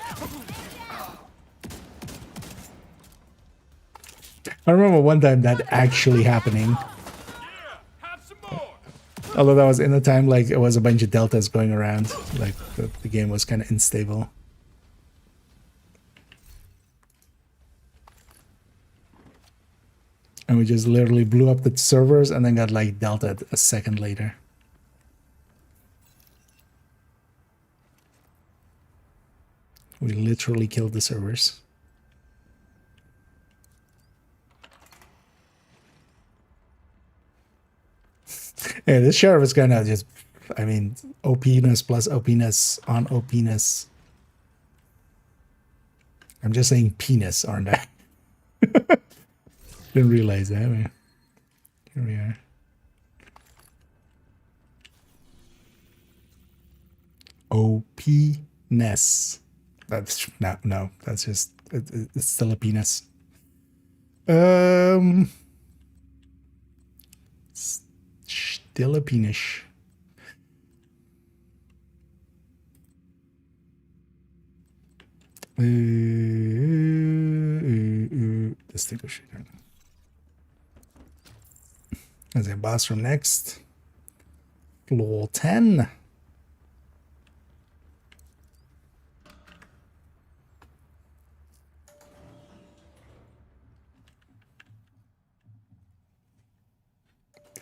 I remember one time that actually happening. Although that was in a time like it was a bunch of deltas going around, like the game was kind of unstable. And we just literally blew up the servers and then got like delta a second later. We literally killed the servers. Yeah, this sheriff is gonna just, I mean, OP-ness plus OP-ness on OP-ness. I'm just saying penis, aren't I? Didn't realize that. Man. Here we are. OP-ness. That's no, that's just it's still a penis. Still a penis. Distinguisher. As a bathroom next. Floor 10.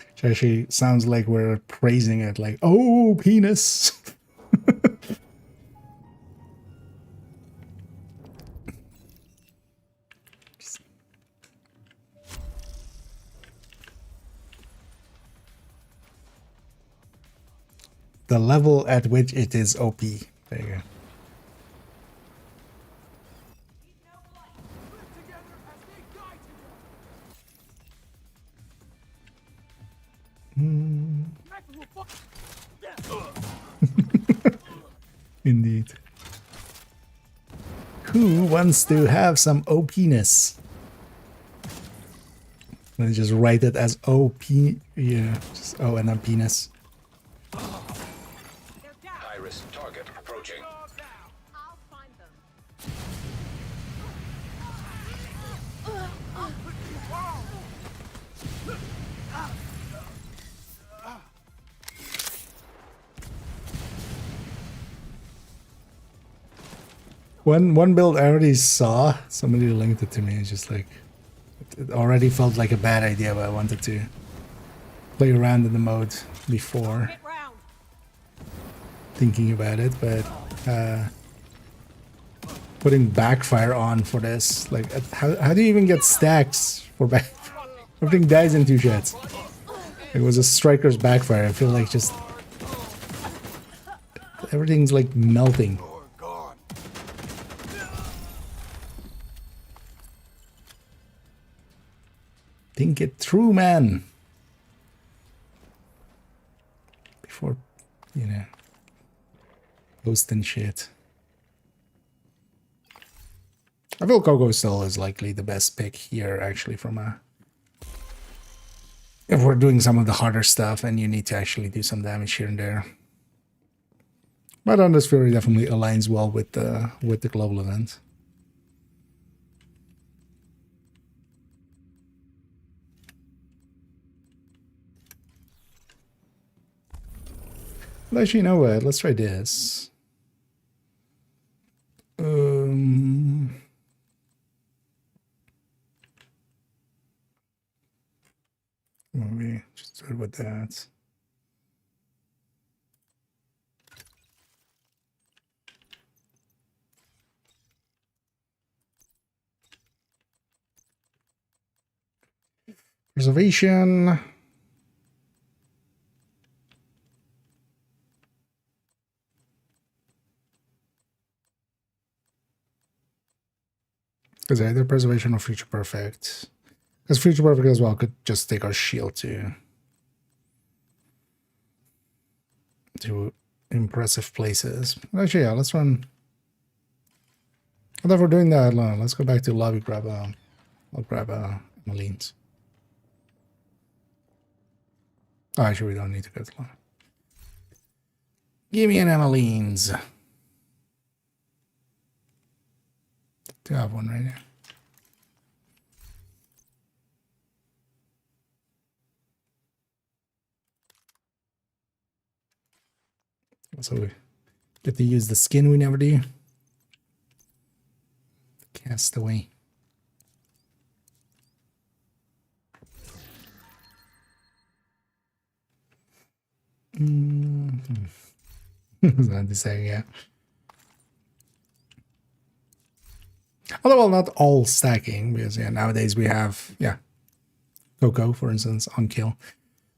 Which actually sounds like we're praising it, like, oh, penis. The level at which it is OP. There you go. Indeed. Who wants to have some OP-ness? Let me just write it as OP. Yeah, just O and then penis. High-risk target approaching. I'll find them. One build I already saw, somebody linked it to me, it's just like, it already felt like a bad idea, but I wanted to play around in the mode before thinking about it, but putting backfire on for this, like, how do you even get stacks for back? Everything dies in 2 shots. It was a striker's backfire, I feel like just everything's like melting. Think it through, man. Before, you know, posting shit. I feel Coco still is likely the best pick here, actually, from a... If we're doing some of the harder stuff and you need to actually do some damage here and there. But Undeath Fury definitely aligns well with the global event. Well, actually, you know what? Let's try this. Maybe just start with that. Preservation. Because either preservation or future perfect. Because future perfect as well could just take our shield to impressive places. Actually, yeah, let's run. I thought we're doing that. Let's go back to lobby. I'll grab Malines. Oh, actually, we don't need to go to lobby. Give me an Emmalines. Do have one right here. So we get to use the skin we never do. Castaway. That's what to say, yeah. Although, well, not all stacking, because yeah, nowadays we have, yeah, Coco, for instance, on kill.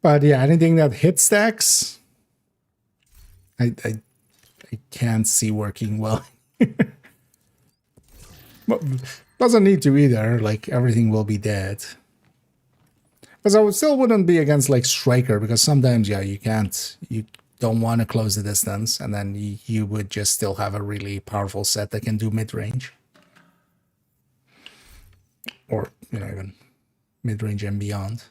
But yeah, anything that hit stacks, I can't see working well. But doesn't need to either, like everything will be dead. But I still wouldn't be against like Striker, because sometimes, yeah, you don't want to close the distance, and then you would just still have a really powerful set that can do mid-range. Or, you know, even mid-range and beyond.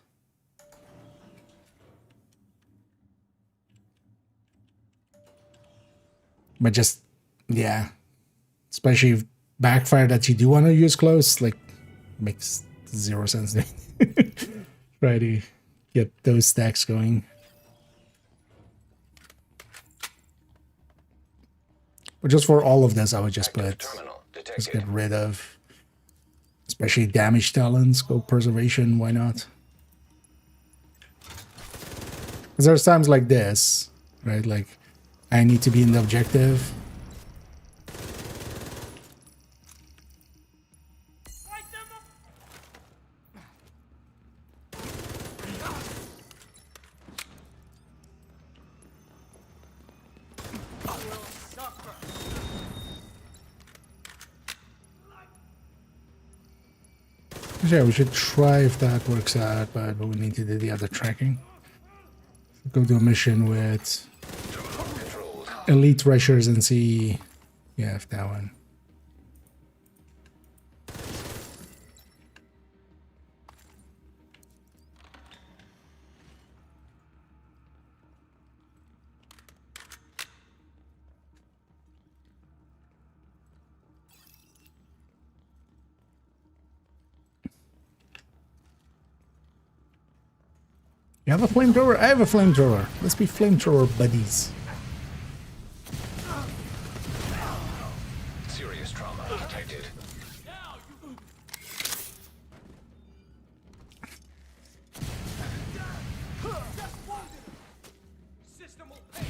But just, yeah, especially if backfire that you do want to use close, like, makes zero sense. Try to get those stacks going. But just for all of this, I would just just get rid of, especially damage talents, go preservation, why not? Because there's times like this, right? Like, I need to be in the objective. Yeah, we should try if that works out, but we need to do the other tracking. Go do a mission with elite rushers and see, yeah, if that one. You have a flamethrower? I have a flamethrower. Let's be flamethrower buddies. Serious trauma detected. System will pay.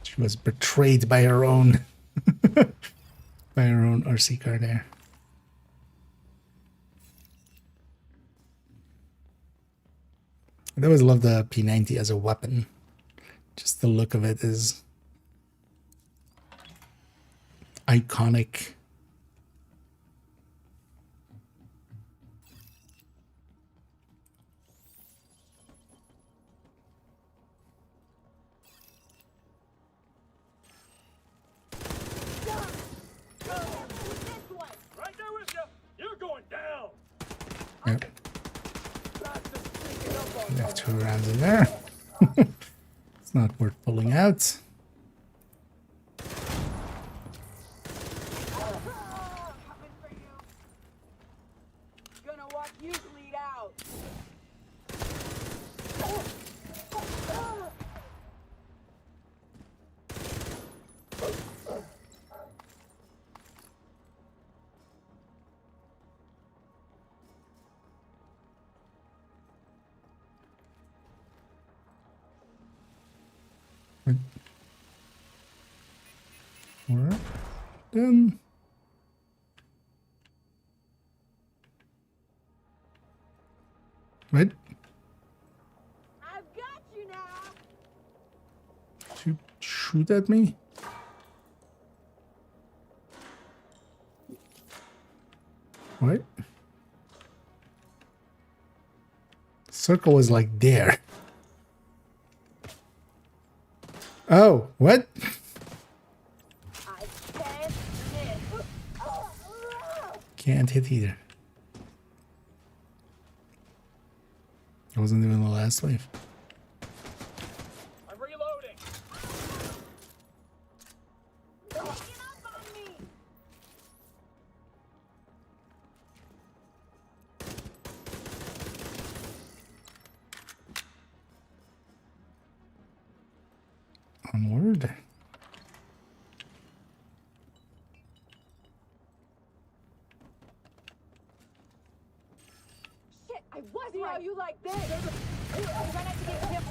She was betrayed by her own by her own RC car there. I always love the P90 as a weapon. Just the look of it is iconic. Right there with you. You're going down. Yep. We have 2 rounds in there. It's not worth pulling out. Gonna watch you bleed out. We're done. What? I've got you now. Did you shoot at me? What? Circle was like there. Oh, what? I can't miss. Can't hit either. I wasn't doing the last wave. I'm reloading. Get up on me. Onward. Shit, I was right. How you like this? Try not to get him.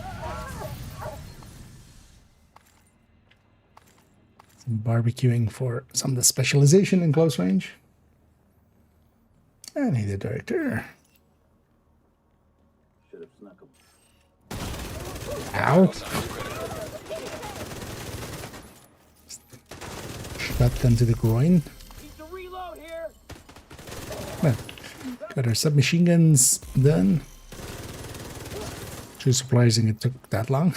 Some barbecuing for some of the specialization in close range. I need a director. Ow. Shotgun to the groin. Need to reload here. Well, got our submachine guns done. Too surprising it took that long.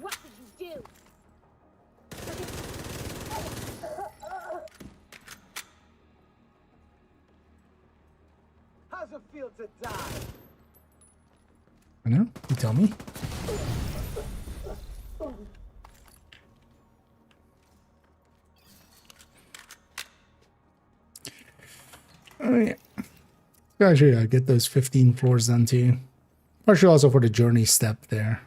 What did you do? How's it feel to die? I know, you tell me. Oh yeah. Actually, I get those 15 floors done too. Partially also for the journey step there.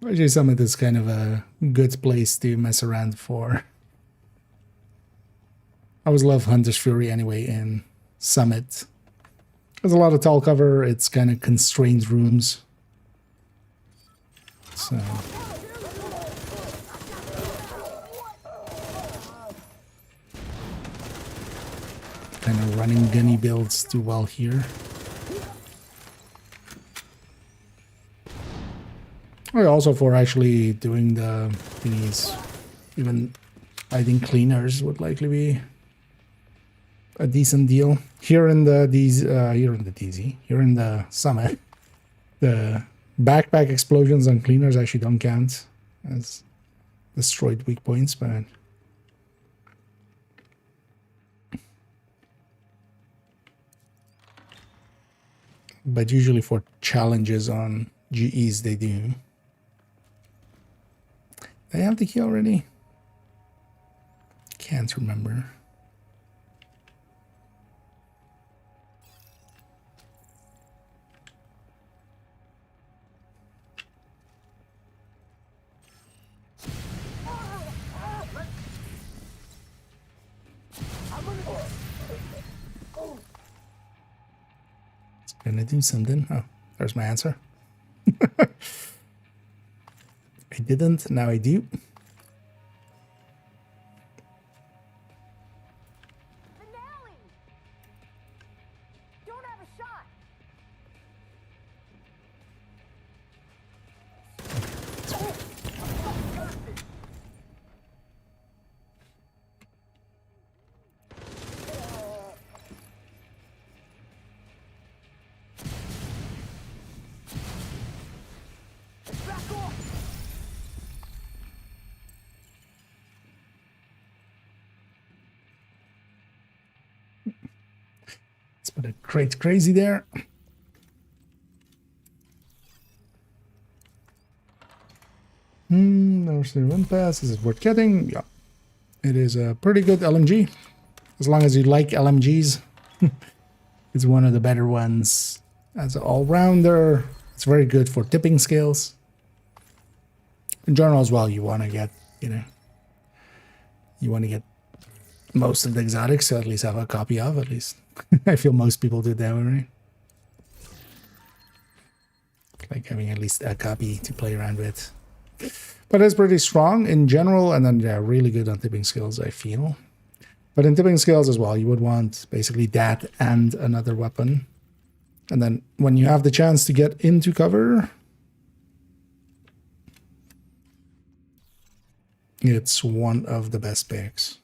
Actually, Summit is kind of a good place to mess around for. I always love Hunter's Fury anyway in Summit. There's a lot of tall cover, it's kind of constrained rooms. So... kind of running gunny builds do well here. Oh, also for actually doing the thingies, even I think cleaners would likely be a decent deal. Here in the here in the Summit, the backpack explosions on cleaners actually don't count as destroyed weak points, but usually for challenges on GEs they do. Did I have the key already? Can't remember. It's gonna do something. Oh, there's my answer. I didn't, now I do. Finale! Don't have a shot. Let's put a crate crazy there. There's the run pass. Is it worth getting? Yeah. It is a pretty good LMG. As long as you like LMGs. It's one of the better ones. As an all-rounder, it's very good for tipping skills. In general as well, you want to get, you want to get most of the exotics, so at least have a copy of, at least. I feel most people do that way, right? Like having at least a copy to play around with. But it's pretty strong in general, and then they're really good on tipping skills, I feel. But in tipping skills as well, you would want basically that and another weapon. And then when you have the chance to get into cover, it's one of the best picks.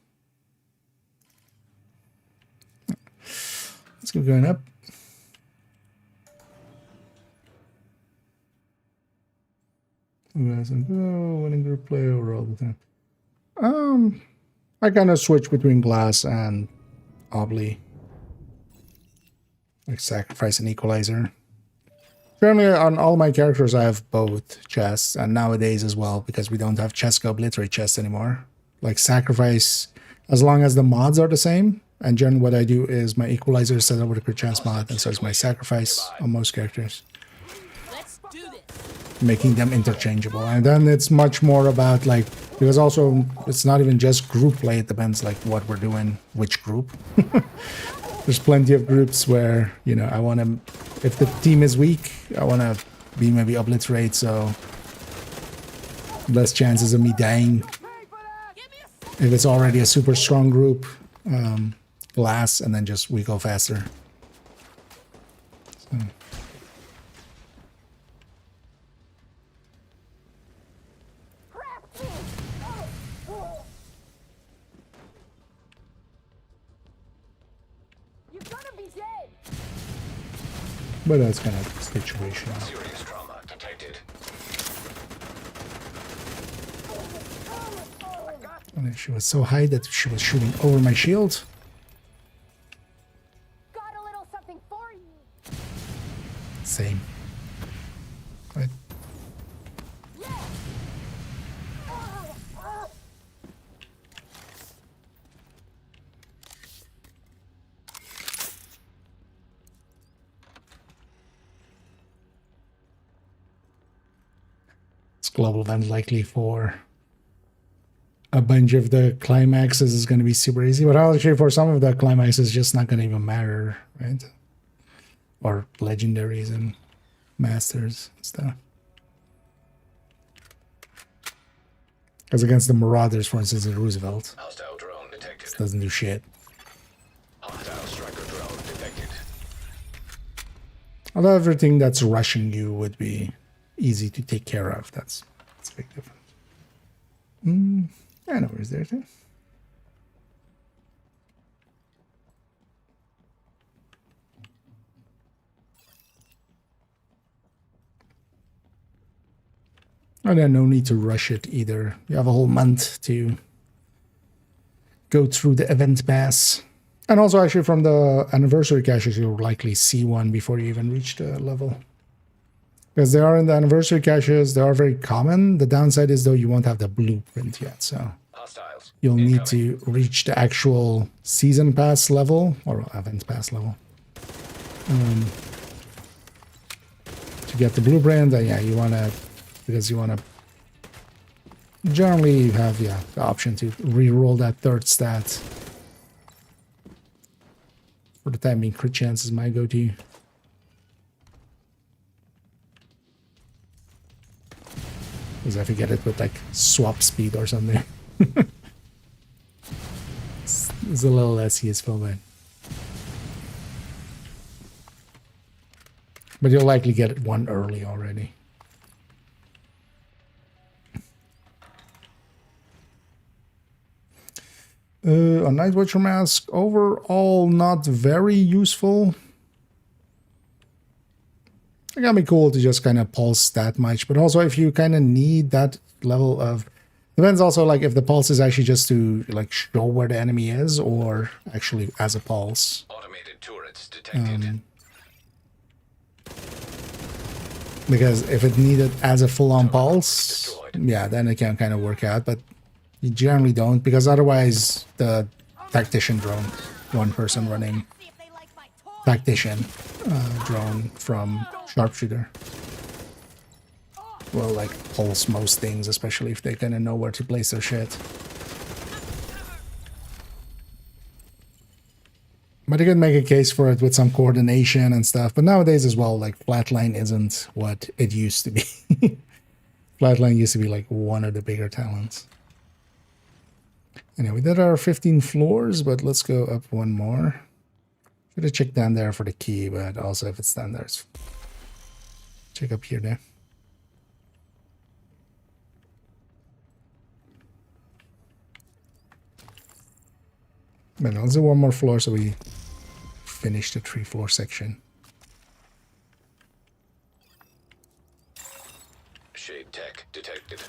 Let's keep going up. Winning group play over all the time. I kind of switch between glass and obly. Like sacrifice and equalizer. Generally on all my characters I have both chests, and nowadays as well, because we don't have chest go obliterate chests anymore. Like sacrifice, as long as the mods are the same. And generally what I do is my equalizer is set over the crit chance mod, and so is my sacrifice on most characters. Let's do this. Making them interchangeable. And then it's much more about like Because also, it's not even just group play, it depends like what we're doing, which group. There's plenty of groups where, you know, I want to, if the team is weak, I want to be maybe obliterate, so less chances of me dying. If it's already a super strong group, glass, and then just we go faster. So. But that's kind of situational. Serious trauma detected. And then she was so high that she was shooting over my shield. Got a little something for you. Same. Right. Global event likely for a bunch of the climaxes is going to be super easy, but actually for some of the climaxes it's just not going to even matter, right? Or legendaries and masters and stuff. Because against the Marauders, for instance, in Roosevelt, Hostile drone detected. this doesn't do shit. Hostile striker drone detected. Although everything that's rushing you would be easy to take care of. That's a big difference. I know where's there too. And then no need to rush it either. You have a whole month to go through the event pass. And also actually from the anniversary caches, you'll likely see one before you even reach the level. Because they are in the anniversary caches, they are very common. The downside is though you won't have the blueprint yet, so Hostiles. you'll need to reach the actual season pass level or event pass level to get the blueprint. And yeah, you want to, because you want to generally have the option to re-roll that third stat. For the time being, crit chance is my go-to. Because I forget it with like swap speed or something. It's a little less useful, but you'll likely get it one early already. A Night Watcher mask, overall not very useful. It can be cool to just kind of pulse that much, but also if you kind of need that level of, depends also like if the pulse is actually just to like show where the enemy is or actually as a pulse. Automated turrets detected. Because if it needed as a full-on pulse, yeah, then it can kind of work out, but you generally don't, because otherwise the tactician drone, one person running tactician drone from sharpshooter will like pulse most things, especially if they kind of know where to place their shit. But you can make a case for it with some coordination and stuff, but nowadays as well, like flatline isn't what it used to be. Flatline used to be like one of the bigger talents. Anyway, we did our 15 floors, but let's go up one more. Should have checked down there for the key, but also if it's down there, it's... check up here there. But let's do one more floor so we finish the 3-floor section. Shade tech detected.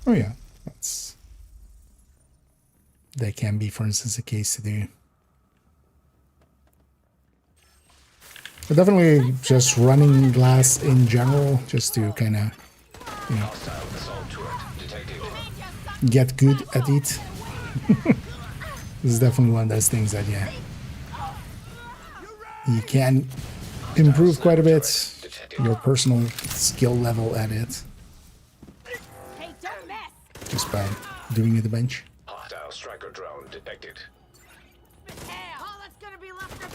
Oh yeah, that can be, for instance, a case to do. But definitely just running glass in general, just to kind of, you know, get good at it. This is definitely one of those things that, yeah, you can improve quite a bit your personal skill level at it Hey, don't mess! just by doing it a bunch. Hostile striker drone detected. All that's gonna be left of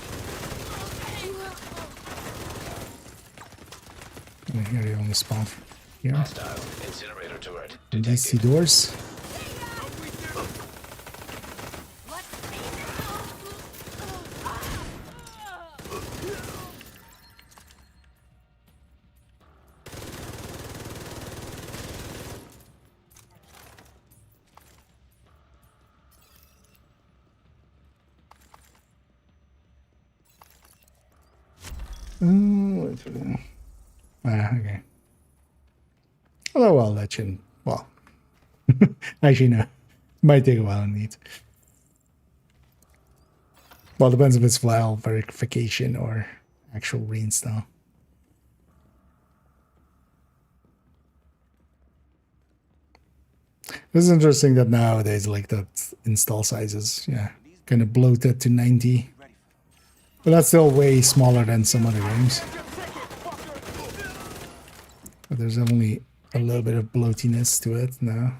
And here you only spawn from here. Hostile incinerator turret And detected. DC doors. Okay. Although, well, that shouldn't. Well, actually, no. Might take a while indeed. Well, depends if it's file verification or actual reinstall. This is interesting that nowadays, like, the install sizes, yeah, kind of bloated to 90. But that's still way smaller than some other games. But there's only a little bit of bloatiness to it now.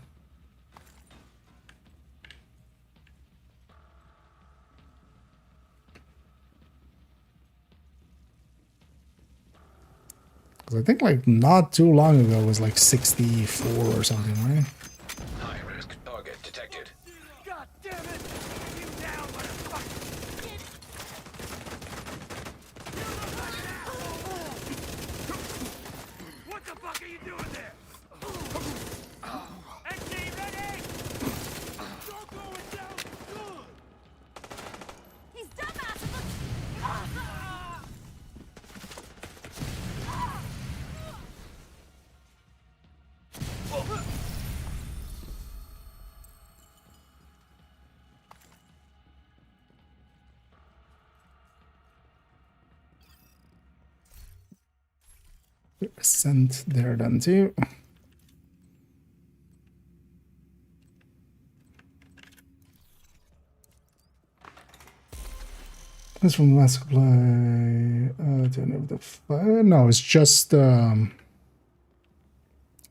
Because I think like not too long ago it was like 64 or something, right? High risk target detected. God damn it! You down, motherfucker! What the fuck are you doing there? XD ready! Don't go it down good! He's dumbass! Sent there then too. This from the last supply. Don't have the no, it's just it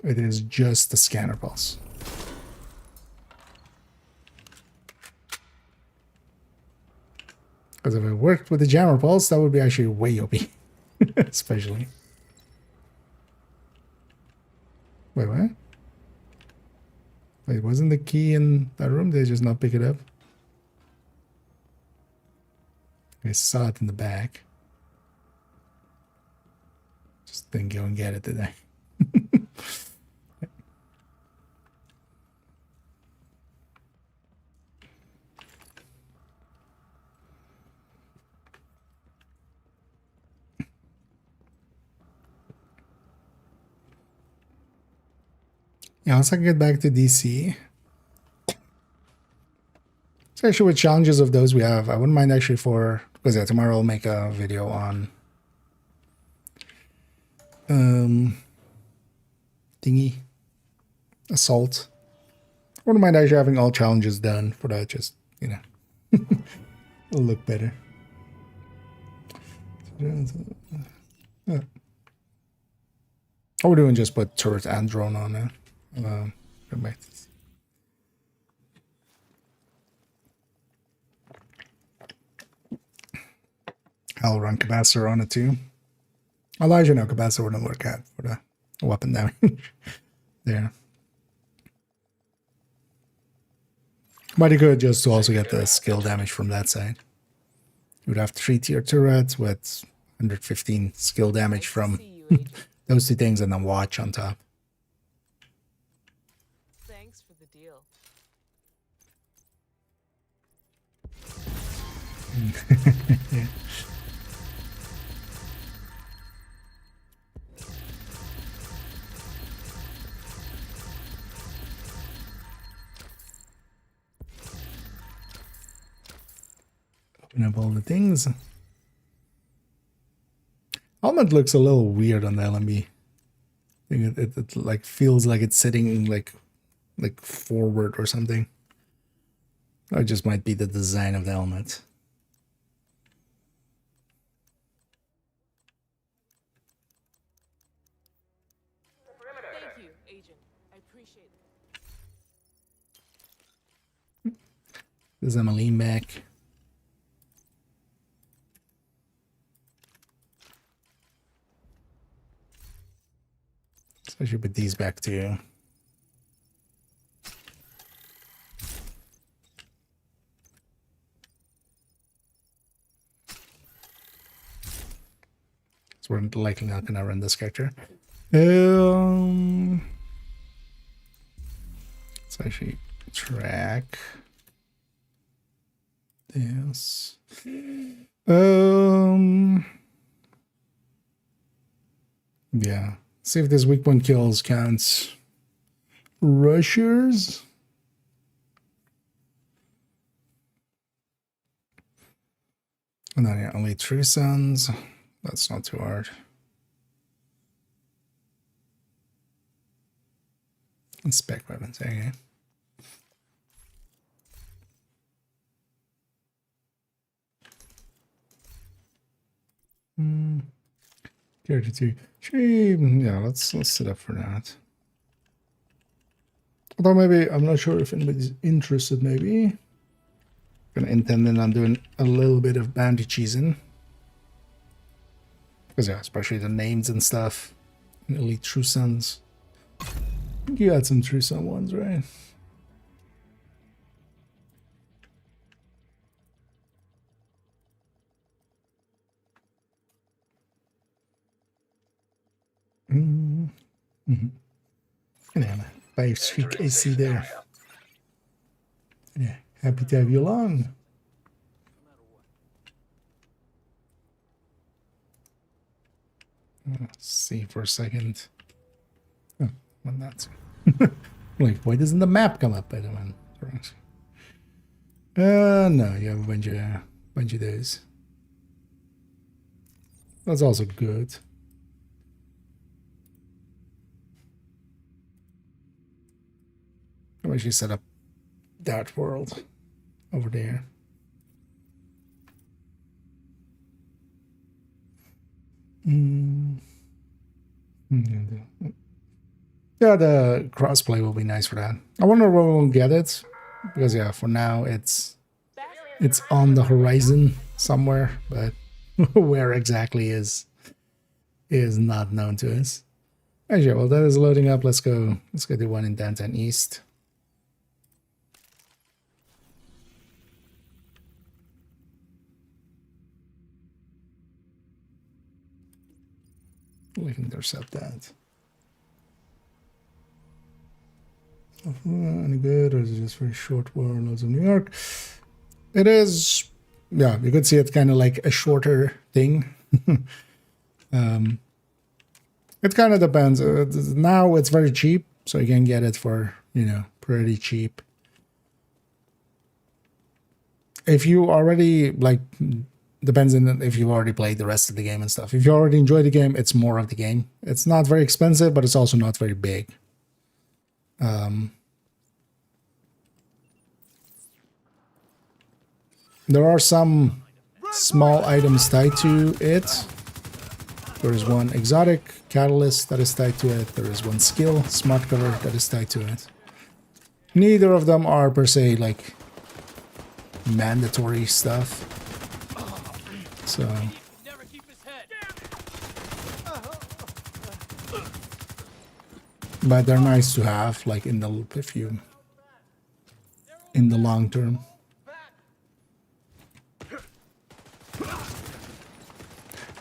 is just the scanner pulse. Because if it worked with the jammer pulse, that would be actually way OP. Especially. Wait, what? Wait, wasn't the key in that room? Did they just not pick it up? I saw it in the back. Just didn't go and get it, did I? Yeah, once I get back to DC. So actually with challenges of those we have, I wouldn't mind actually for, because yeah, tomorrow I'll make a video on thingy, assault. I wouldn't mind actually having all challenges done for that, just, you know, it'll look better. Yeah. All we're doing just put turret and drone on it. Go back to this. I'll run capacitor on it too. Although as you know, capacitor wouldn't work out for the weapon damage there. But you could just to also get the skill damage from that side. You would have 3-tier turrets with 115 skill damage from those two things and then watch on top. Thanks for the deal. Yeah. Open up all the things. Helmet looks a little weird on the LMB. I think it like feels like it's sitting like forward or something. Or it just might be the design of the helmet. I appreciate it. There's Emmeline back. So I should put these back too. So we're likely not gonna run this character. So actually track this. Yeah. See if this weak point kills counts rushers. And then yeah, only true sons. That's not too hard. And spec weapons, okay. Character 2. Yeah, let's set up for that. Although maybe, I'm not sure if anybody's interested, maybe. Gonna intend on doing a little bit of bounty cheesing. Because yeah, especially the names and stuff. And elite true sons. I think you had some true son ones, right? Yeah, 5-streak AC there. Yeah, happy to have you along. Let's see for a second. Oh, well, that's like, why doesn't the map come up? I don't know. No, you have a bunch of those. That's also good. I'll actually set up that world over there. Yeah, the crossplay will be nice for that. I wonder when we'll get it, because yeah, for now it's on the horizon somewhere, but where exactly is not known to us. Actually, well, that is loading up. Let's go do one in downtown east. We can intercept that. Any good, or is it just very short warlords of New York? It is, yeah, you could see it's kind of like a shorter thing. It kind of depends. Now it's very cheap, so you can get it for, you know, pretty cheap. If you already, like, depends on if you already played the rest of the game and stuff. If you already enjoy the game, it's more of the game. It's not very expensive, but it's also not very big. There are some small items tied to it. There is one exotic catalyst that is tied to it. There is one skill, smart cover, that is tied to it. Neither of them are per se like mandatory stuff. So but they're nice to have, like in the loop if you in the long term.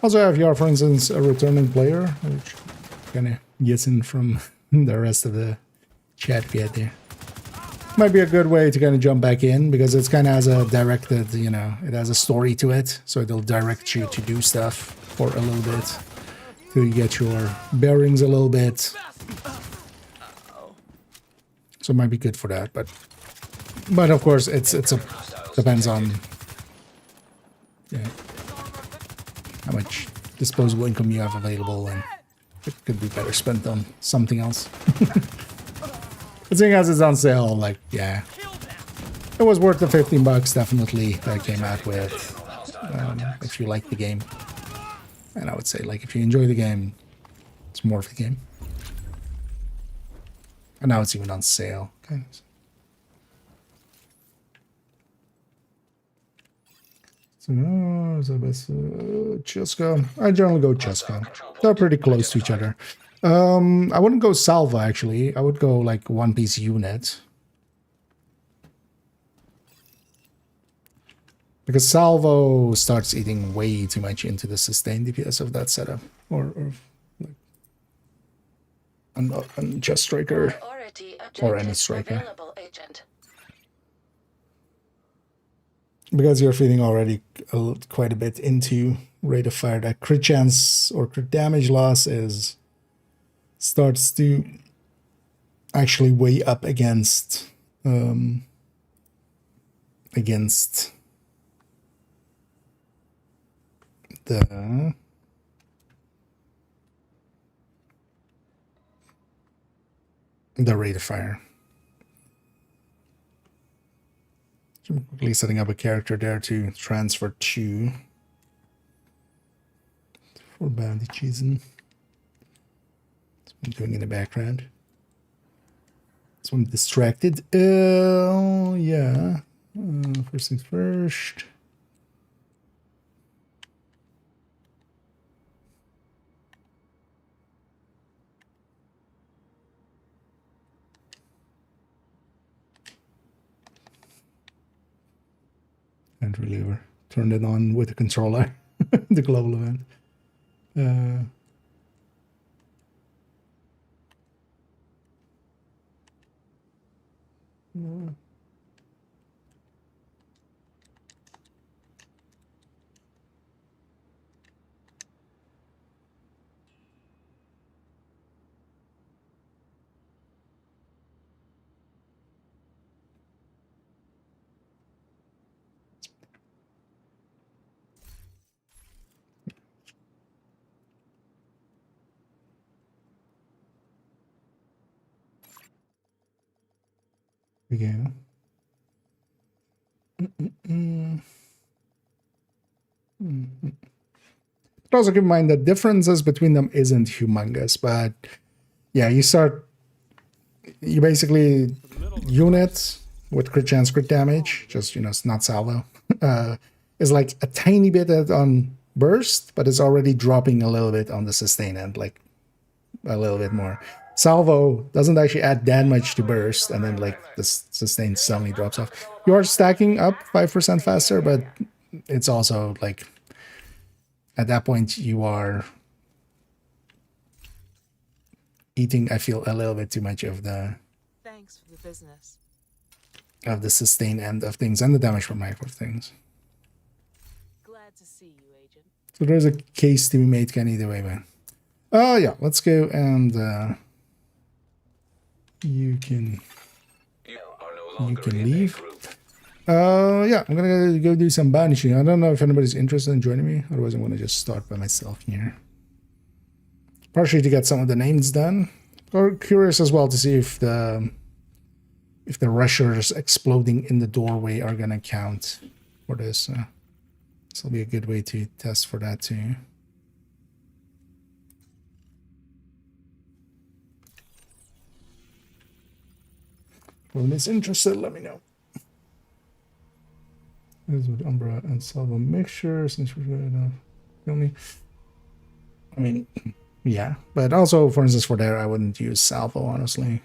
Also, if you are, for instance, a returning player, which kind of guessing from the rest of the chat we had there, might be a good way to kind of jump back in, because it's kind of has a directed, you know, it has a story to it, so it'll direct you to do stuff for a little bit, to get your bearings a little bit. So it might be good for that, but of course depends on, yeah, how much disposable income you have available, and it could be better spent on something else. But seeing as it's on sale, like, yeah, it was worth the $15 definitely that I came out with, if you like the game. And I would say, like, if you enjoy the game, it's more of the game. And now it's even on sale. Okay. So no, Cheska. I generally go Cheska. They're pretty close to each other. I wouldn't go Salva actually. I would go like one-piece unit. Because Salvo starts eating way too much into the sustained DPS of that setup. Or like just striker. Or any striker. Because you're feeding already quite a bit into rate of fire. That crit chance or crit damage loss starts to actually weigh up against the rate of fire. So I'm quickly setting up a character there to transfer to for bounty cheesing. That's what I'm doing in the background. So I'm distracted. Yeah. First things first. Can't really ever turn it on with the controller. The global event. Yeah. But also keep in mind that differences between them isn't humongous, but yeah, you basically unit with crit chance, crit damage, just, it's not salvo, is like a tiny bit on burst, but it's already dropping a little bit on the sustain end, like a little bit more. Salvo doesn't actually add that much to burst, and then like the sustain suddenly drops off. You are stacking up 5% faster, but it's also like at that point you are eating, I feel, a little bit too much of the thanks for the business of the sustain end of things and the damage from micro things. Glad to see you, Agent. So there's a case to be made, can either way, man. Oh yeah, let's go and you can leave. Yeah, I'm gonna go do some banishing. I don't know if anybody's interested in joining me. Otherwise, I'm gonna just start by myself here. Partially to get some of the names done. Or curious as well to see if the rushers exploding in the doorway are gonna count for this. This will be a good way to test for that too. When it's interested, let me know. This is with Umbra and Salvo mixture, since we're gonna kill me. I mean, yeah, but also, for instance, for there, I wouldn't use Salvo, honestly.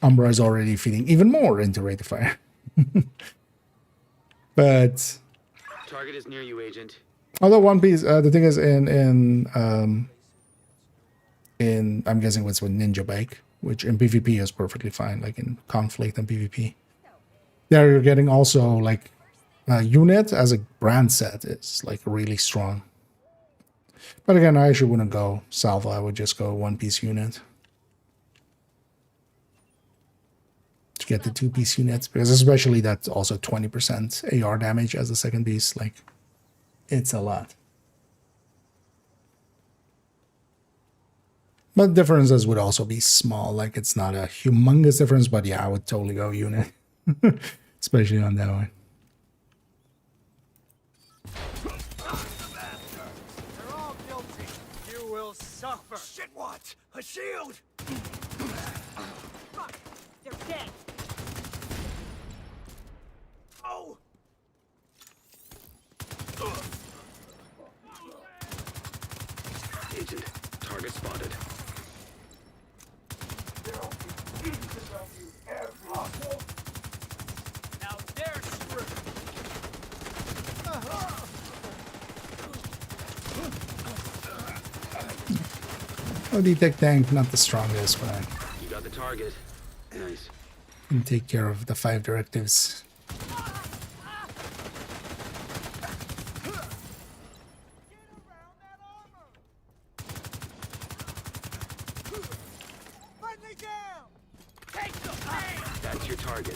Umbra is already feeding even more into rate of fire. But target is near you, Agent. Although One Piece, the thing is, in I'm guessing what's with Ninja Bike, which in PvP is perfectly fine, like in conflict and PvP. There you're getting also like unit as a brand set is like really strong. But again, I actually wouldn't go Salvo, I would just go one-piece unit. To get the two-piece units, because especially that's also 20% AR damage as the second piece, like it's a lot. But differences would also be small, like it's not a humongous difference, but yeah, I would totally go unit. Especially on that one. They're all guilty. You will suffer. Shit, what? A shield! Oh, the tech tank, not the strongest, but I You got the target. Nice. can take care of the 5 directives. That's your target.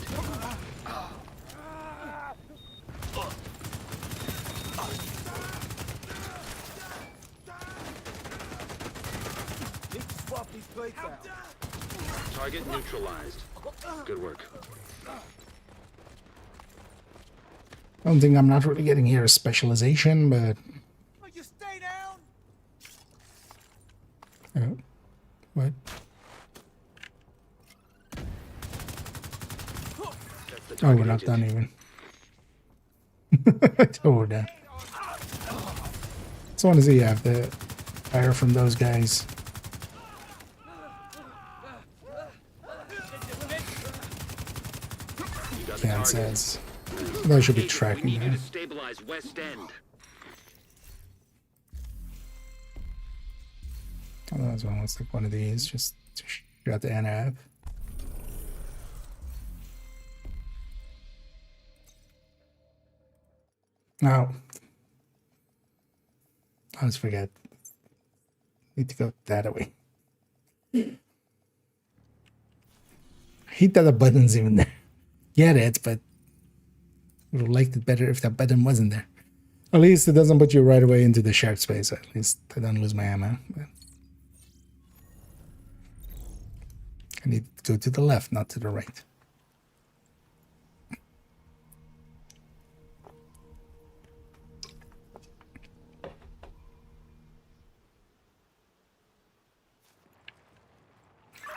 Need to swap these plates out. Target neutralized. Good work. One thing I'm not really getting here is specialization, but Will you stay down? oh, what? That's the Oh, target we're not agent. done even. Oh, we're done. Just want to see if the fire from those guys. You got the Can't target. sense. That should be Agent, we tracking need you there. to stabilize West End. Oh, that's one. Looks like one of these. Just shut the NAV. Now, I always forget. Need to go that way. I hate that the button's even there. Get it, but would have liked it better if that button wasn't there. At least it doesn't put you right away into the shared space. At least I don't lose my ammo. But I need to go to the left, not to the right.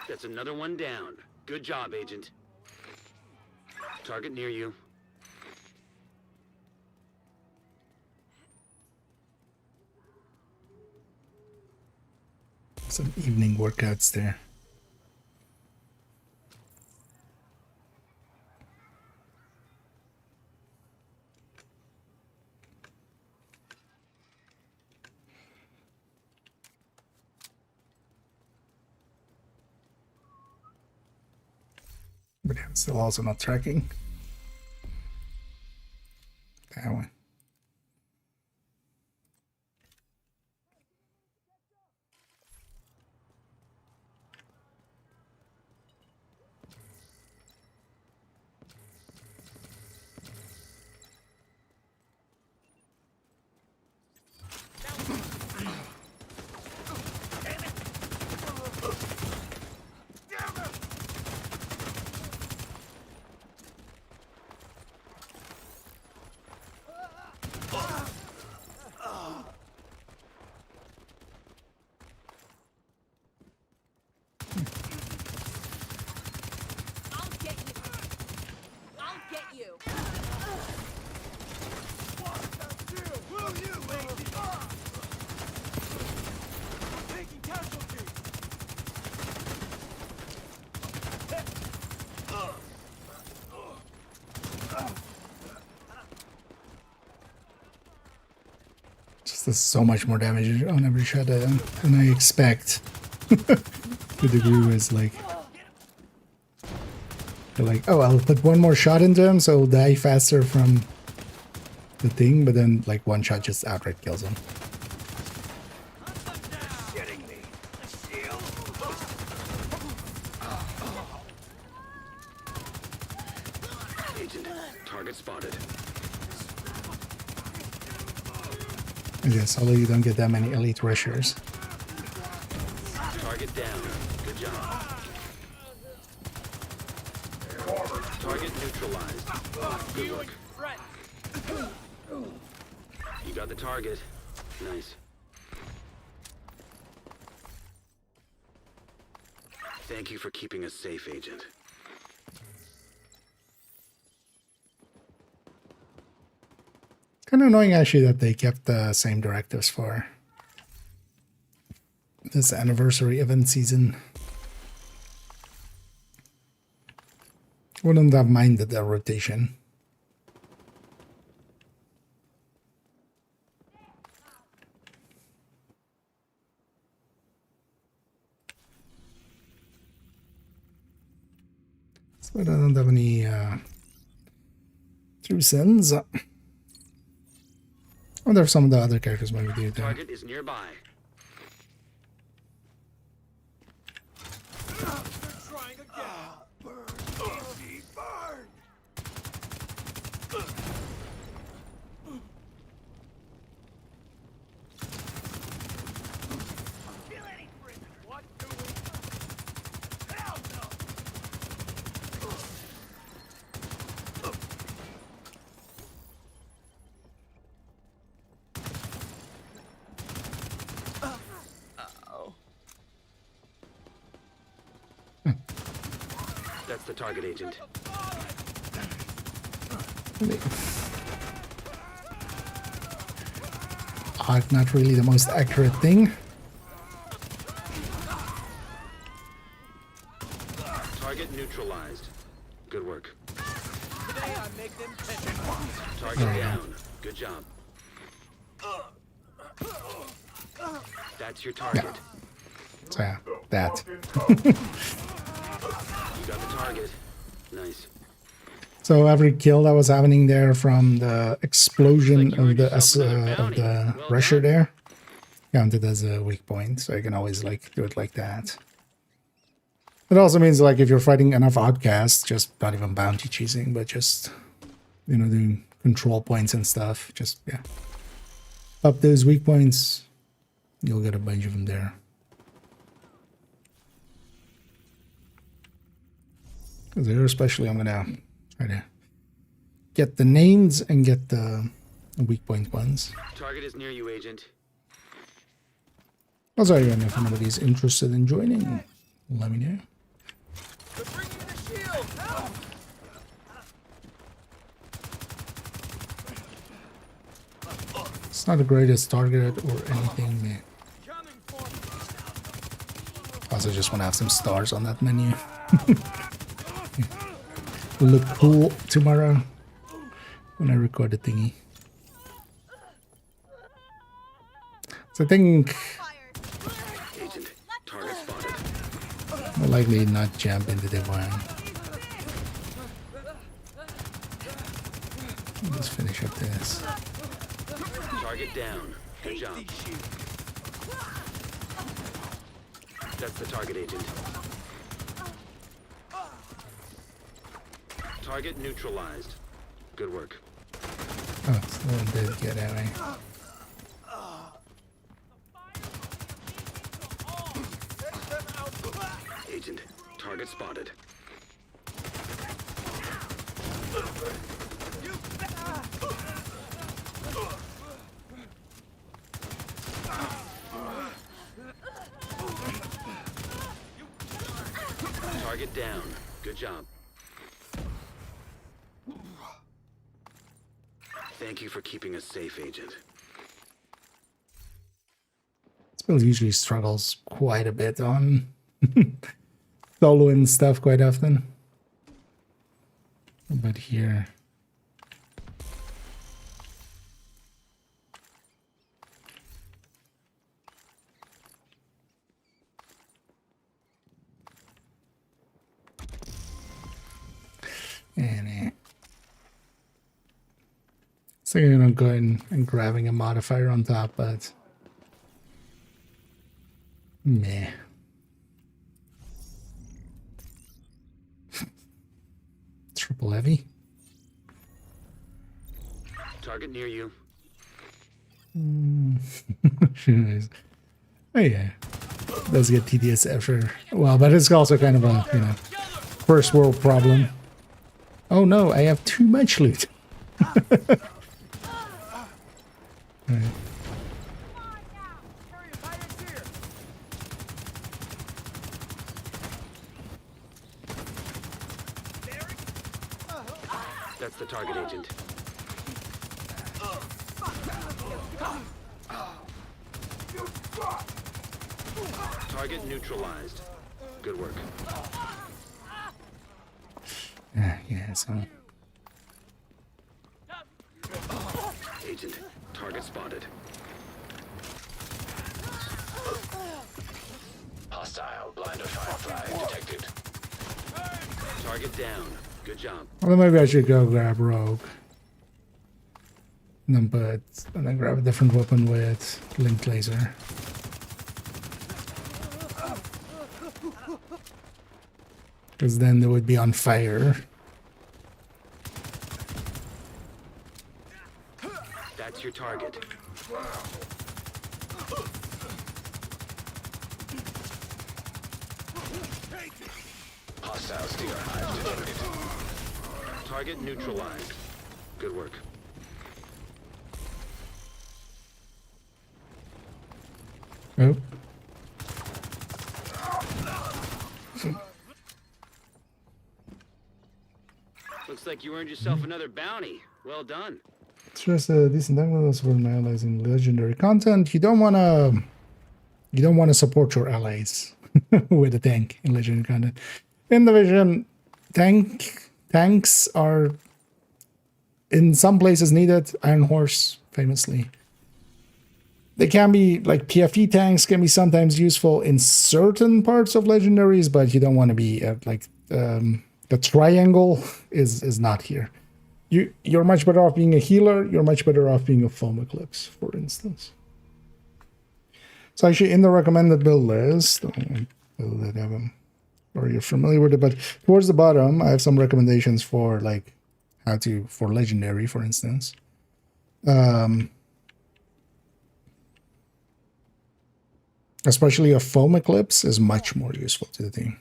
That's another one down. Good job, Agent. Target near you. Some evening workouts there. But I'm still also not tracking. That one. I'll get you. I'll get you. Will you, lady? We're taking casualties. Just does so much more damage on every shot than I expect. The degree was like, they're like, oh, I'll put one more shot into him, so he'll die faster from the thing. But then, like, one shot just outright kills him. Shitting me. A shield? Agent, target spotted. I guess, although you don't get that many elite rushers. Target down. Good job. Target neutralized. Good work. You got the target. Nice. Thank you for keeping us safe, Agent. Kind of annoying, actually, that they kept the same directives for this anniversary event season. Wouldn't have minded the rotation. But I don't have any true sins. I wonder if some of the other characters maybe do that. Target is nearby. Trying again. Easy burn. Kill any prisoner. What do we? Hell no. That's the target, Agent. Not really the most accurate thing. Target neutralized. Good work. Today I make them pay. Target down. Good job. That's your target. So yeah, that. You got the target. Nice. So every kill that was happening there from the explosion of the rusher there counted as a weak point. So you can always like do it like that. It also means like if you're fighting enough outcasts, just not even bounty chasing, but just, you know, doing control points and stuff. Just, yeah. Up those weak points, you'll get a bunch of them there. Because here especially I'm gonna try to get the names and get the weak point ones. Target is near you, Agent. Also, if anybody's interested in joining, let me know. They're bringing in a shield. Help! It's not the greatest target or anything, man. Coming for me. Also, just want to have some stars on that menu. Will look cool tomorrow when I record the thingy. So I think Agent, target spotted. more likely not jump into Div1. Let's finish up this. Target down. Good job. That's the target, Agent. Target neutralized. Good work. Oh, someone did get at me. Agent, target spotted. Target down. Good job. Thank you for keeping us safe, Agent. This build usually struggles quite a bit on solo and stuff quite often. But here... So you're gonna go in and grabbing a modifier on top, but meh. Triple heavy. Target near you. Oh yeah, does get tedious after a while, but it's also kind of a, you know, first world problem. Oh no, I have too much loot. Right. That's the target, Agent. Target neutralized. Good work. Yeah, so... Agent, target spotted. Hostile blind of firefly detected. Target down. Good job. Well, maybe I should go grab Rogue. And then grab a different weapon with linked laser. Because then they would be on fire. That's your target. Hostile steer hive detected. Target neutralized. Good work. Oh. Looks like you earned yourself another bounty. Well done. It's just a decent download for analyzing legendary content. You don't wanna support your allies with a tank in legendary content. In the Division, tanks are in some places needed. Iron Horse, famously. They can be, like, PFE tanks can be sometimes useful in certain parts of legendaries, but you don't want to be the triangle is not here. You're much better off being a healer. You're much better off being a foam eclipse, for instance. So actually, in the recommended build list, or you're familiar with it, but towards the bottom, I have some recommendations for like for legendary, for instance. Especially a foam eclipse is much more useful to the team.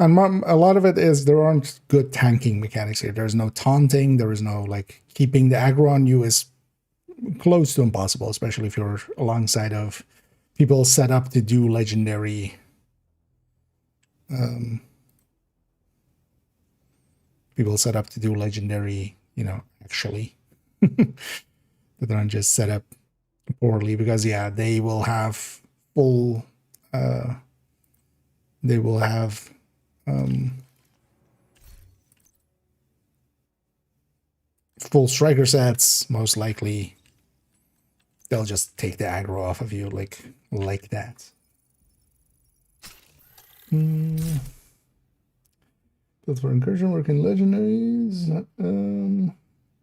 And a lot of it is there aren't good tanking mechanics here. There's no taunting. There is no, like, keeping the aggro on you is close to impossible, especially if you're alongside of people set up to do legendary. People set up to do legendary, actually. That aren't just set up poorly, because yeah, they will have full full striker sets, most likely. They'll just take the aggro off of you like that. But for incursion work in legendaries,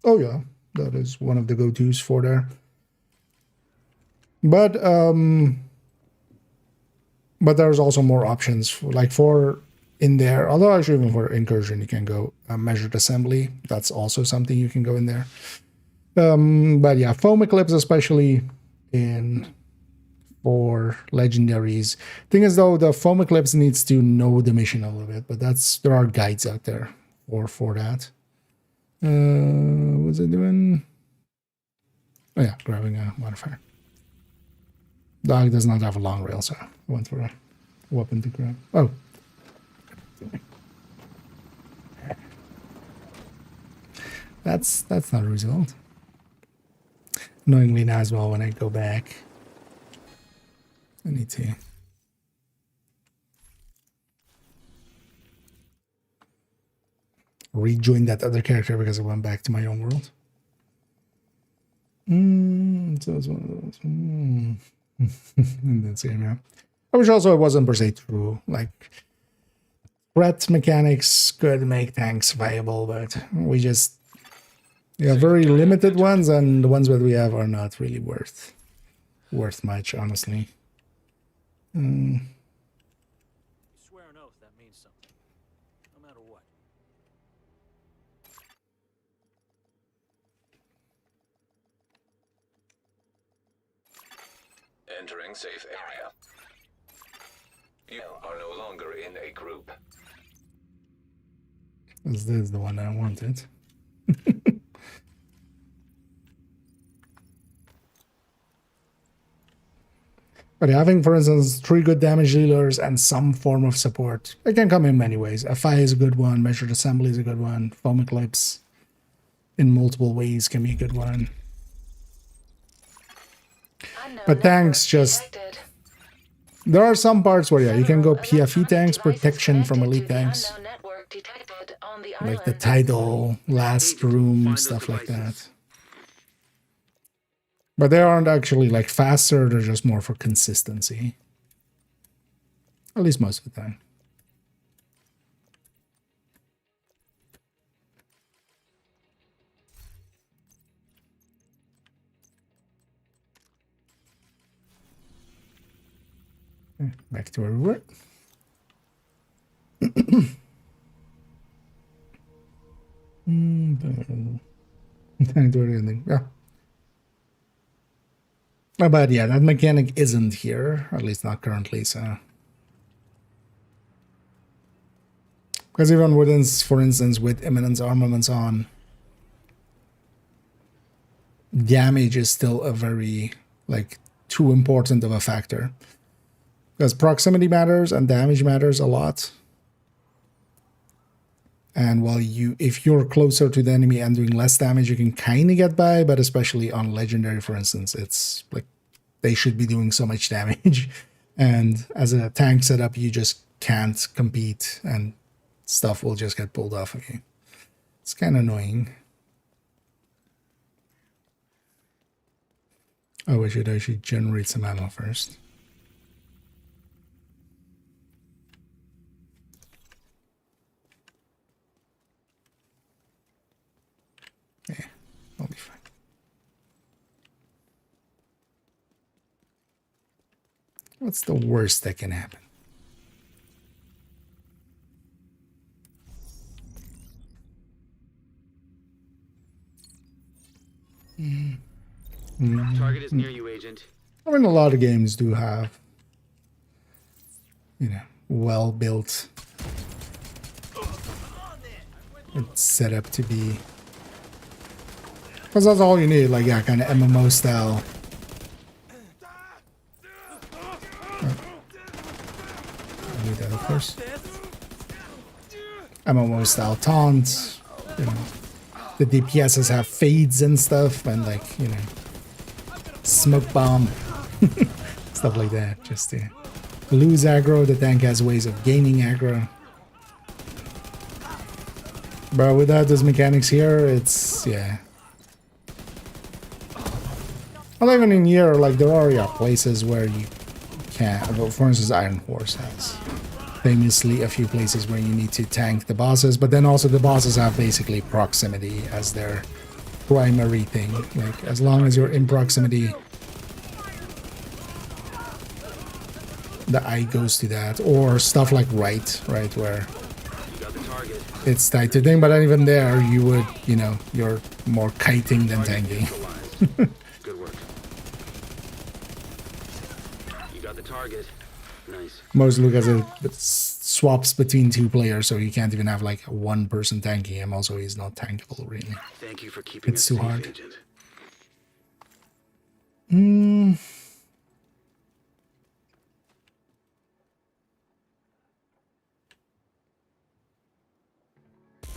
oh yeah, that is one of the go-tos for there. But there's also more options for in there. Although actually even for incursion, you can go measured assembly. That's also something you can go in there. But yeah, foam eclipse, especially for legendaries. Thing is though, the foam eclipse needs to know the mission a little bit, but there are guides out there for that. What's it doing? Oh yeah, grabbing a modifier. Dog does not have a long rail, so I went for a weapon to grab. Oh. That's not a result. Annoyingly now as well, when I go back, I need to rejoin that other character because I went back to my own world. So it's one of those. In that same map. Which also it wasn't per se true. Like, threat mechanics could make tanks viable, but we have very limited ones, and the ones that we have are not really worth much, honestly. You swear an oath that means something, no matter what. Entering safe area. You are no longer in a group. This is the one I wanted. But having, for instance, 3 good damage dealers and some form of support, it can come in many ways. FI is a good one, measured assembly is a good one, foam eclipse in multiple ways can be a good one. But tanks just... There are some parts where, yeah, you can go PFE tanks, protection from elite tanks. Like the tidal, last room, stuff like that. But they aren't actually like faster, they're just more for consistency. At least most of the time. back to where we were. Yeah. But yeah, that mechanic isn't here, at least not currently, so. Because even within, for instance, with imminent armaments on, damage is still a very, like, too important of a factor. Because proximity matters and damage matters a lot. And while if you're closer to the enemy and doing less damage, you can kind of get by, but especially on legendary, for instance, it's like they should be doing so much damage. And as a tank setup, you just can't compete and stuff will just get pulled off of you. It's kind of annoying. Oh, I should actually generate some ammo first. Yeah, I'll be fine. What's the worst that can happen? Target is near you, Agent. I mean, a lot of games do have, you know, well-built. It's set up to be. Because that's all you need, like, yeah, kind of MMO style. I need that, of course. MMO style taunts. You know, the DPSs have fades and stuff, and, like, you know, smoke bomb. Stuff like that, just to lose aggro. The tank has ways of gaining aggro. But without those mechanics here, it's, yeah. Well, even in here, like, there are, yeah, places where you can't. For instance, Iron Horse has famously a few places where you need to tank the bosses, but then also the bosses have basically proximity as their primary thing. Like, as long as you're in proximity, the eye goes to that. Or stuff like right, where it's tied to thing, but even there, you would, you know, you're more kiting than tanking. Good work. You got the target. Nice. Most look as it swaps between two players, so you can't even have like one person tanking him. Also, he's not tankable really. Thank you for keeping it's it too safe, hard. Agent.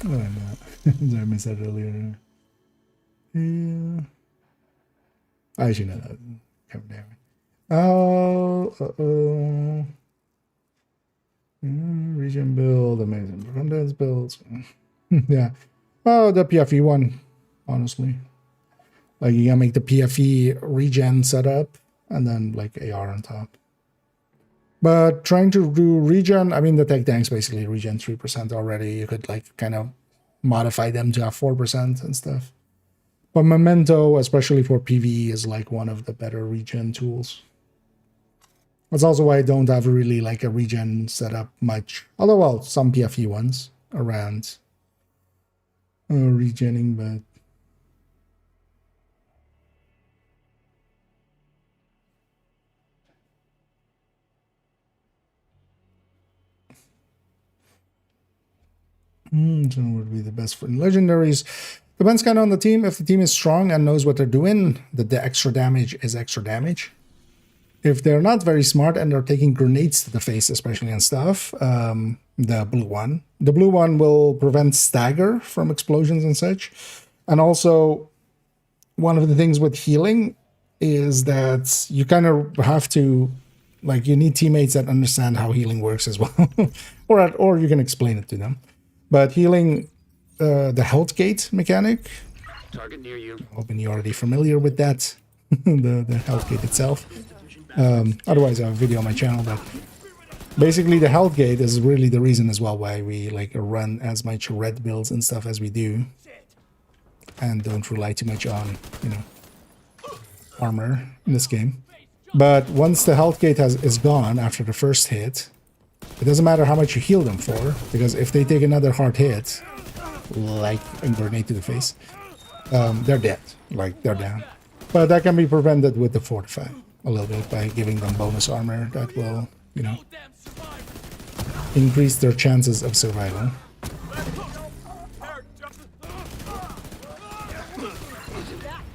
Oh, I missed that earlier. Yeah. I should know that. God damn it. Oh, region build, amazing redundance builds. Yeah. Oh, the PFE one, honestly. Like, you gotta make the PFE regen setup and then like AR on top. But trying to do regen, I mean, the tech tanks basically regen 3% already. You could like kind of modify them to have 4% and stuff. But Memento, especially for PvE, is like one of the better regen tools. That's also why I don't have really like a regen setup much. Although, well, some PFE ones around regening, but so would be the best for legendaries. Depends kind of on the team. If the team is strong and knows what they're doing, the extra damage is extra damage. If they're not very smart and they're taking grenades to the face, especially and stuff, the blue one. The blue one will prevent stagger from explosions and such. And also, one of the things with healing is that you kind of have to, like, you need teammates that understand how healing works as well. or you can explain it to them. But healing, the health gate mechanic, Target near you. I'm hoping you're already familiar with that, the health gate itself. Otherwise, I have a video on my channel, but basically the health gate is really the reason as well why we like run as much red builds and stuff as we do, and don't rely too much on, you know, armor in this game. But once the health gate is gone after the first hit, it doesn't matter how much you heal them for, because if they take another hard hit, like a grenade to the face, they're dead. Like, they're down. But that can be prevented with the Fortify a little bit by giving them bonus armor that will, you know, increase their chances of survival.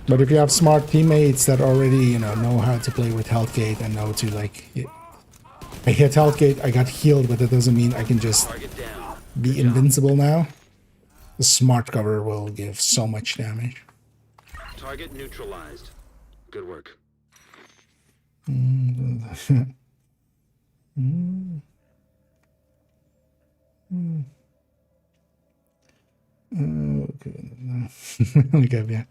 But if you have smart teammates that already, you know how to play with health gate and know to, like, I hit health gate, I got healed, but that doesn't mean I can just be invincible now. The smart cover will give so much damage. Target neutralized. Good work. Okay, yeah.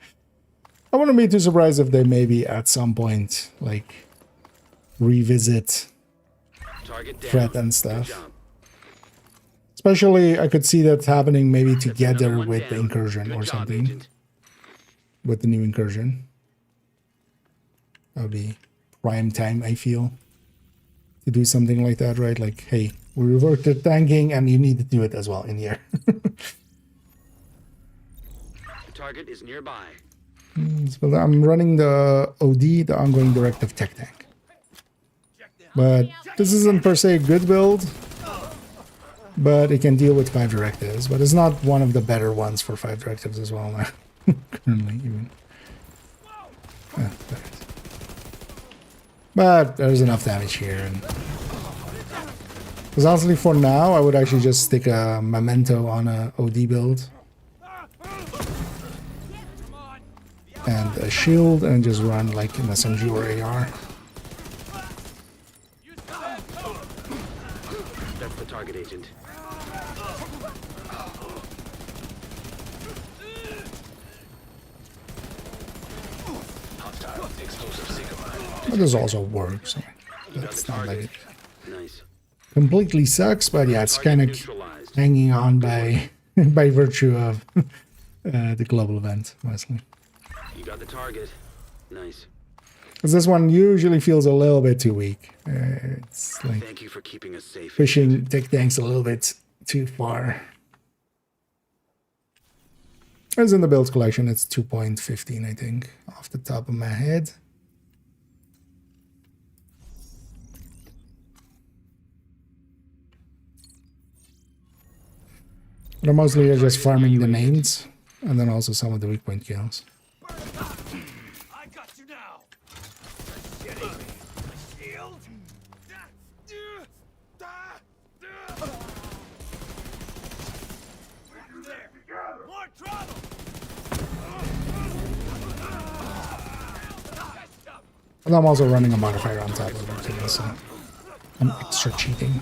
I wouldn't be too surprised if they maybe at some point, like, revisit threat and stuff. Especially, I could see that happening maybe together with the incursion or something. With the new incursion. That would be prime time, I feel, to do something like that, right? Like, hey, we reworked the tanking and you need to do it as well in here. Target is nearby. So I'm running the OD, the ongoing directive tech tank. But this isn't per se a good build, but it can deal with 5 directives. But it's not one of the better ones for 5 directives as well now. Currently, even. But there's enough damage here. Because honestly, for now, I would actually just stick a memento on a OD build. And a shield, and just run like an SMG or AR. That's the target, agent. But this also works. That's not like it Nice. completely sucks, but yeah, it's kind of hanging on by by virtue of the global event, mostly. You got the target. Nice. Because this one usually feels a little bit too weak. It's like Thank you for keeping us safe. pushing tech tanks a little bit too far. As in the build collection, it's 2.15, I think, off the top of my head. But I'm mostly just farming the names, and then also some of the weak point kills. I got you now. Getting me. Shield. There. More trouble. And I'm also running a modifier on top of it too, so I'm extra cheating.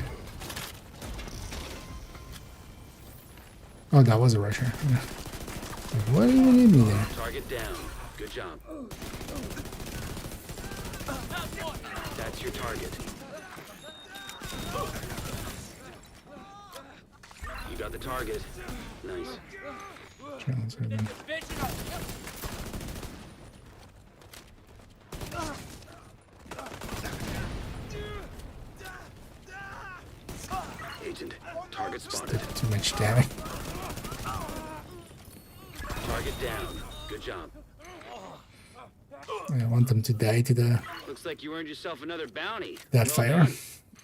Oh, that was a rusher. Yeah. Like, what do you need me there? Target down. Good job. That's your target. You got the target. Nice. Agent, target spotted. Too much damage. Target down. Good job. I want them to die to the Looks like you earned yourself another bounty. that Well fire.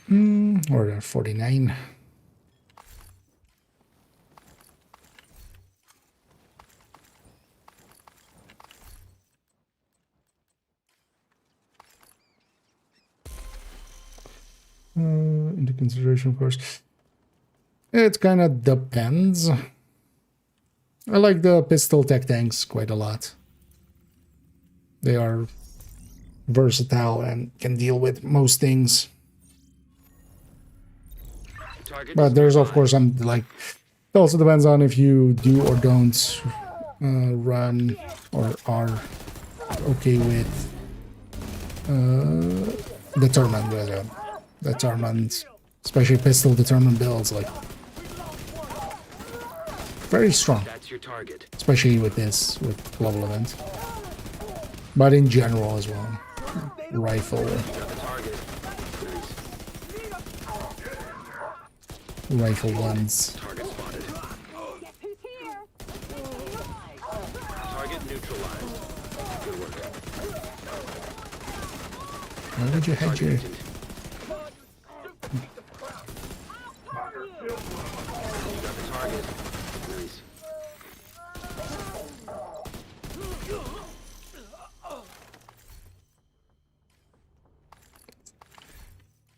done. Or 49. Into consideration, of course. It kind of depends. I like the pistol tech tanks quite a lot. They are versatile and can deal with most things. But there's of course some like it also depends on if you do or don't run or are okay with determined, especially pistol determined builds, like very strong. That's your target. Especially with this, with global event. But in general as well. rifle. Got the target. Nice. Rifle ones. Target spotted. Target neutralized. Good work. Where did you head Target your... agent. Got the target. Nice.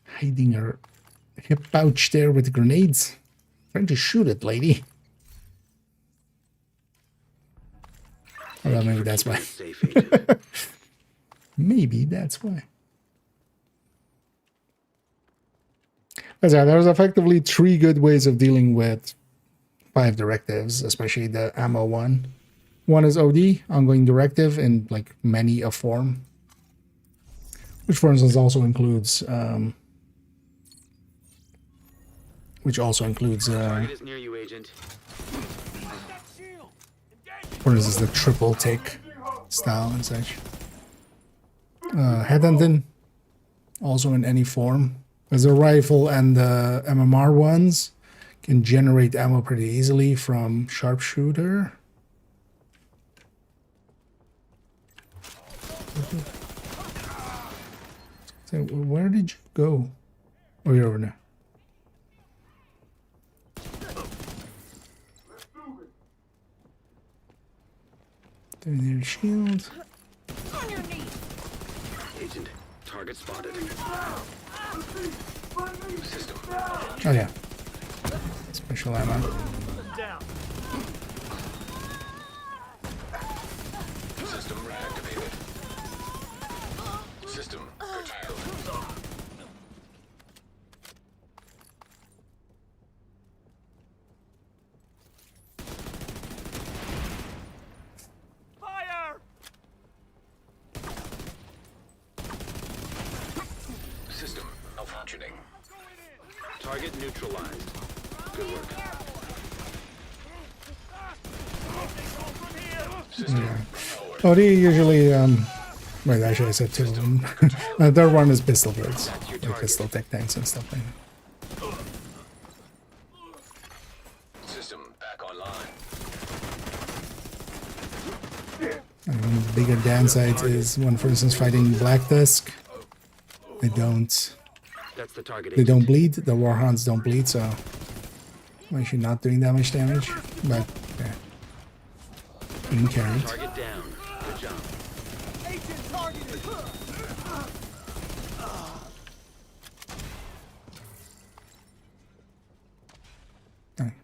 Hiding her hip pouch there with the grenades. Trying to shoot it, lady. Well, maybe that's why. Safe, agent. Maybe that's why. But yeah, there's effectively 3 good ways of dealing with 5 directives, especially the ammo one. One is OD, ongoing directive, in like many a form, which for instance also includes Target is near you, agent. for instance the triple tick style and such. Headhunting, also in any form. As a rifle and the MMR ones can generate ammo pretty easily from sharpshooter. So where did you go? Oh, you're over there. Doing their shield. Agent, target spotted. System. Oh yeah. Special ammo. Down. System reactivated. System curtailed. Fire! System malfunctioning. Target neutralized. Good work. Yeah. Oh, they usually wait, actually I said 2 of them. The third one is pistol birds. Like pistol tech tanks and stuff like that. System back online. And one of the bigger downsides is when, for instance, fighting Black Disc, they don't bleed. The Warhounds don't bleed, so I'm actually not doing that much damage. But yeah, being carried. Target down. Good job. Agent targeted. Alright.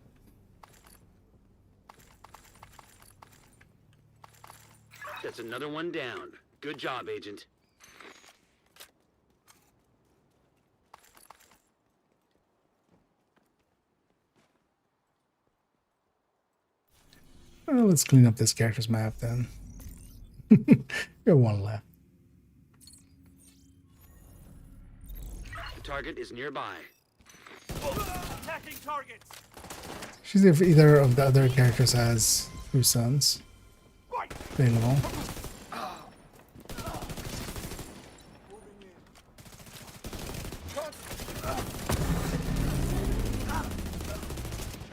That's another one down. Good job, agent. Well, let's clean up this character's map then. Got 1 left. The target is nearby. Attacking targets. She's if either of the other characters has 2 sons available.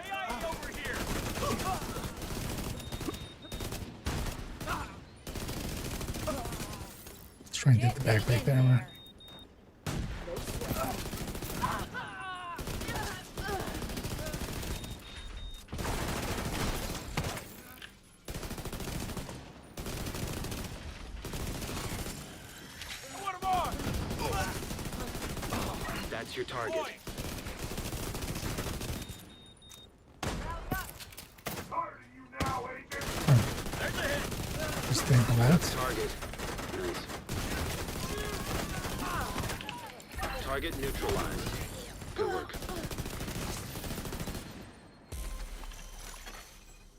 AI over here. Let's try and get the backpack armor. One more. That's your target. Just think of that. Target. Nice. Target neutralized. Good work.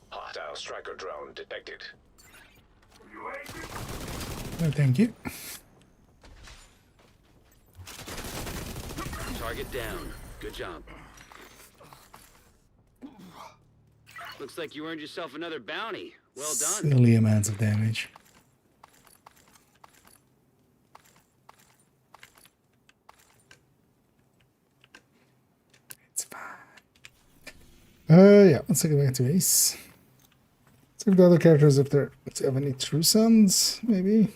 Hostile striker drone detected. No, thank you. Target down. Good job. Looks like you earned yourself another bounty. Well done. Silly amounts of damage. Yeah, let's take it back to Ace. Let's look at the other characters if they have any true sons, maybe.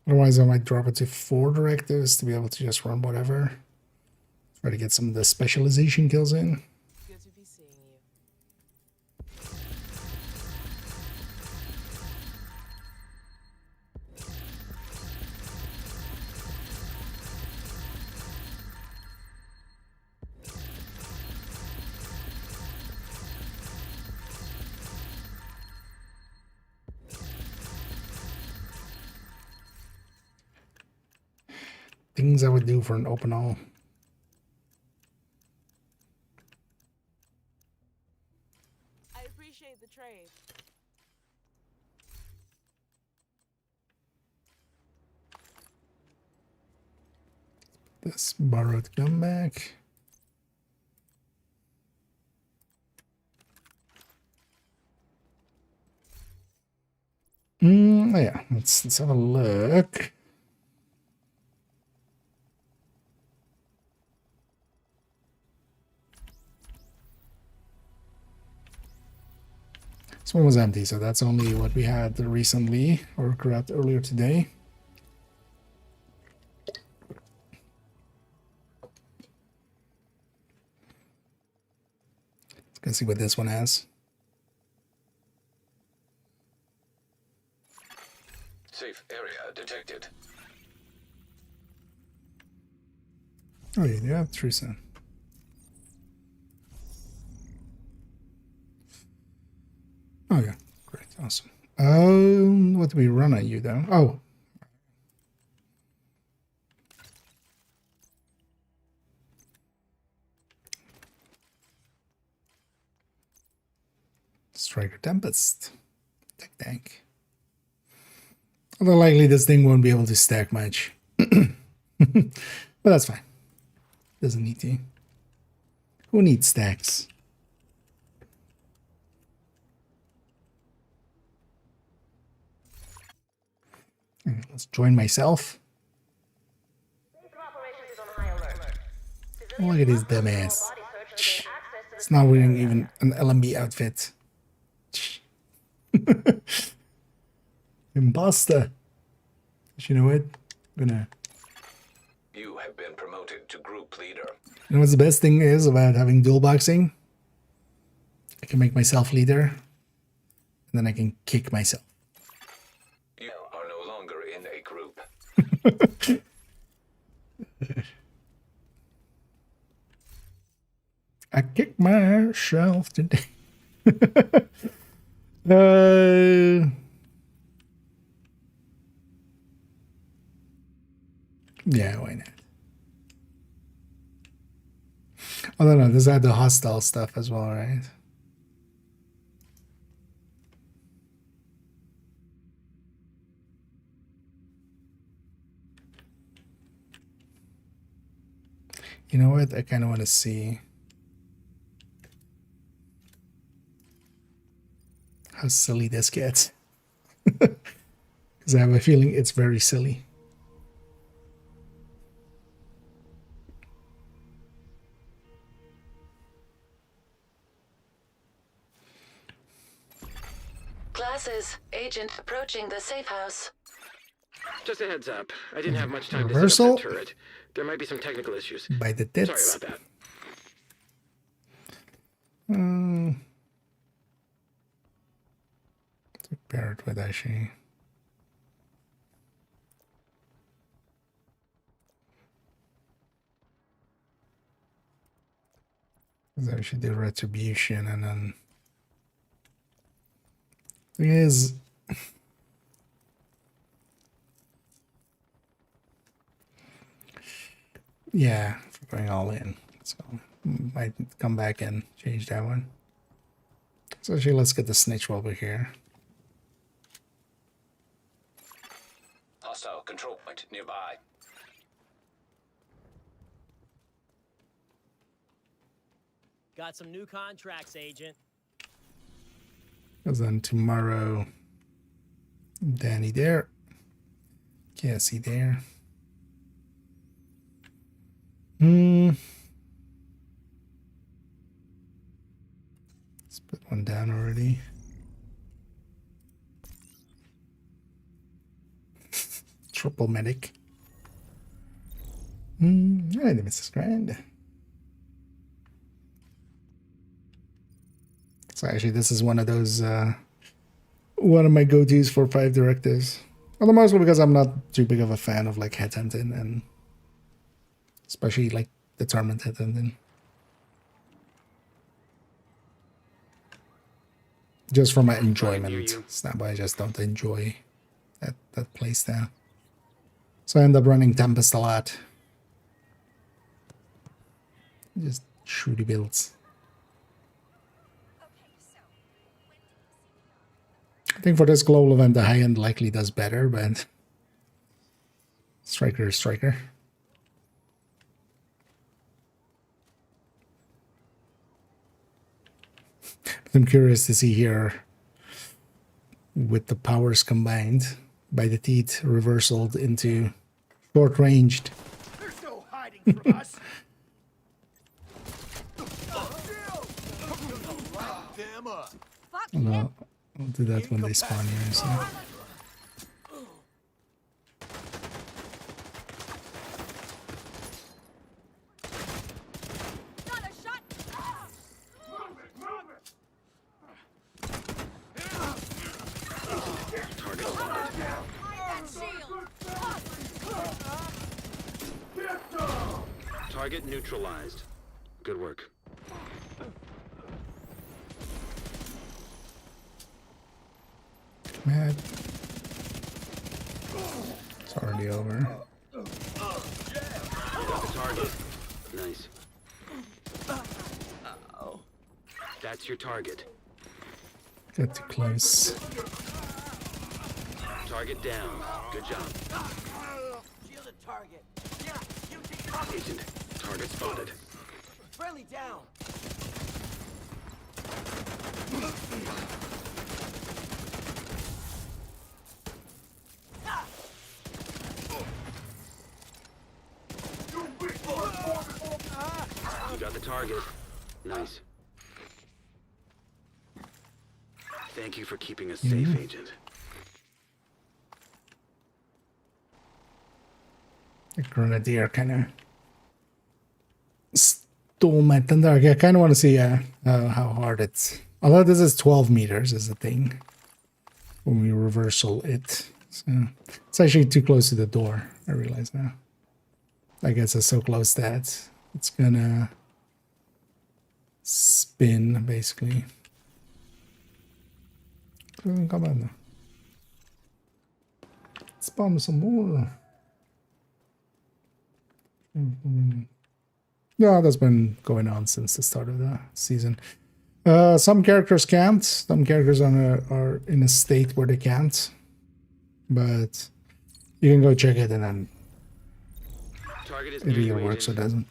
Otherwise, I might drop it to 4 directives to be able to just run whatever. Try to get some of the specialization kills in. Good to be seeing you. Things I would do for an open all. I appreciate the trade. This borrowed comeback. Yeah, let's have a look. This one was empty, so that's only what we had recently or grabbed earlier today. Let's see what this one has. Safe area detected. Oh, yeah, you have true son. Oh yeah, great, awesome. What do we run at you though? Oh. Striker Tempest. Tank. Although likely this thing won't be able to stack much. But that's fine. Doesn't need to. Who needs stacks? Let's join myself. Oh, look at his dumb ass. It's not wearing even an LMB outfit. Imposter. You know what? I'm gonna. You have been promoted to group leader. You know what's the best thing is about having dual boxing? I can make myself leader, and then I can kick myself. You are no longer in a group. I kicked myself today. Yeah, why not? Oh no, this had the hostile stuff as well, right? You know what? I kind of want to see how silly this gets. Because I have a feeling it's very silly. Classes, agent approaching the safe house. Just a heads up. I didn't have much time Reversal? to set up that turret. There might be some technical issues. By the tits. Sorry about that. Pair it with Ashi. So I should do retribution and then thing is yeah, for going all in. So might come back and change that one. So actually let's get the snitch while we're here. Hostile control point nearby. Got some new contracts, Agent. Because then tomorrow, Danny there. Can't see there. Let's put one down already. Triple medic. Alright, Mrs. Grand. So actually, this is one of those, one of my go-tos for 5 directives. Well, mostly because I'm not too big of a fan of like headhunting, and especially like determined headhunting. Just for my enjoyment. It's not why I just don't enjoy that place now. So I end up running Tempest a lot. Just shooty builds. I think for this global event, the high end likely does better, but striker is striker. I'm curious to see here, with the powers combined by the teeth reversaled into short-ranged. There's no hiding from us. Them up. No, I'll do that when they spawn here. So. Target neutralized. Good work. Mad. It's already over. Got the target. Nice. That's your target. Got too close. Target down. Good job. Shielded target. Agent, target spotted. Friendly down. You got the target. Nice. Thank you for keeping us safe, Agent. The Grenadier kind of stole my thunder. I kind of want to see how hard it's. Although this is 12 meters is the thing. When we reversal it. So it's actually too close to the door, I realize now. I guess it's so close that it's gonna spin, basically. Come on. Spawn some more. Yeah, that's been going on since the start of the season. Some characters can't. Some characters are in a state where they can't. But you can go check it and then it either works or doesn't.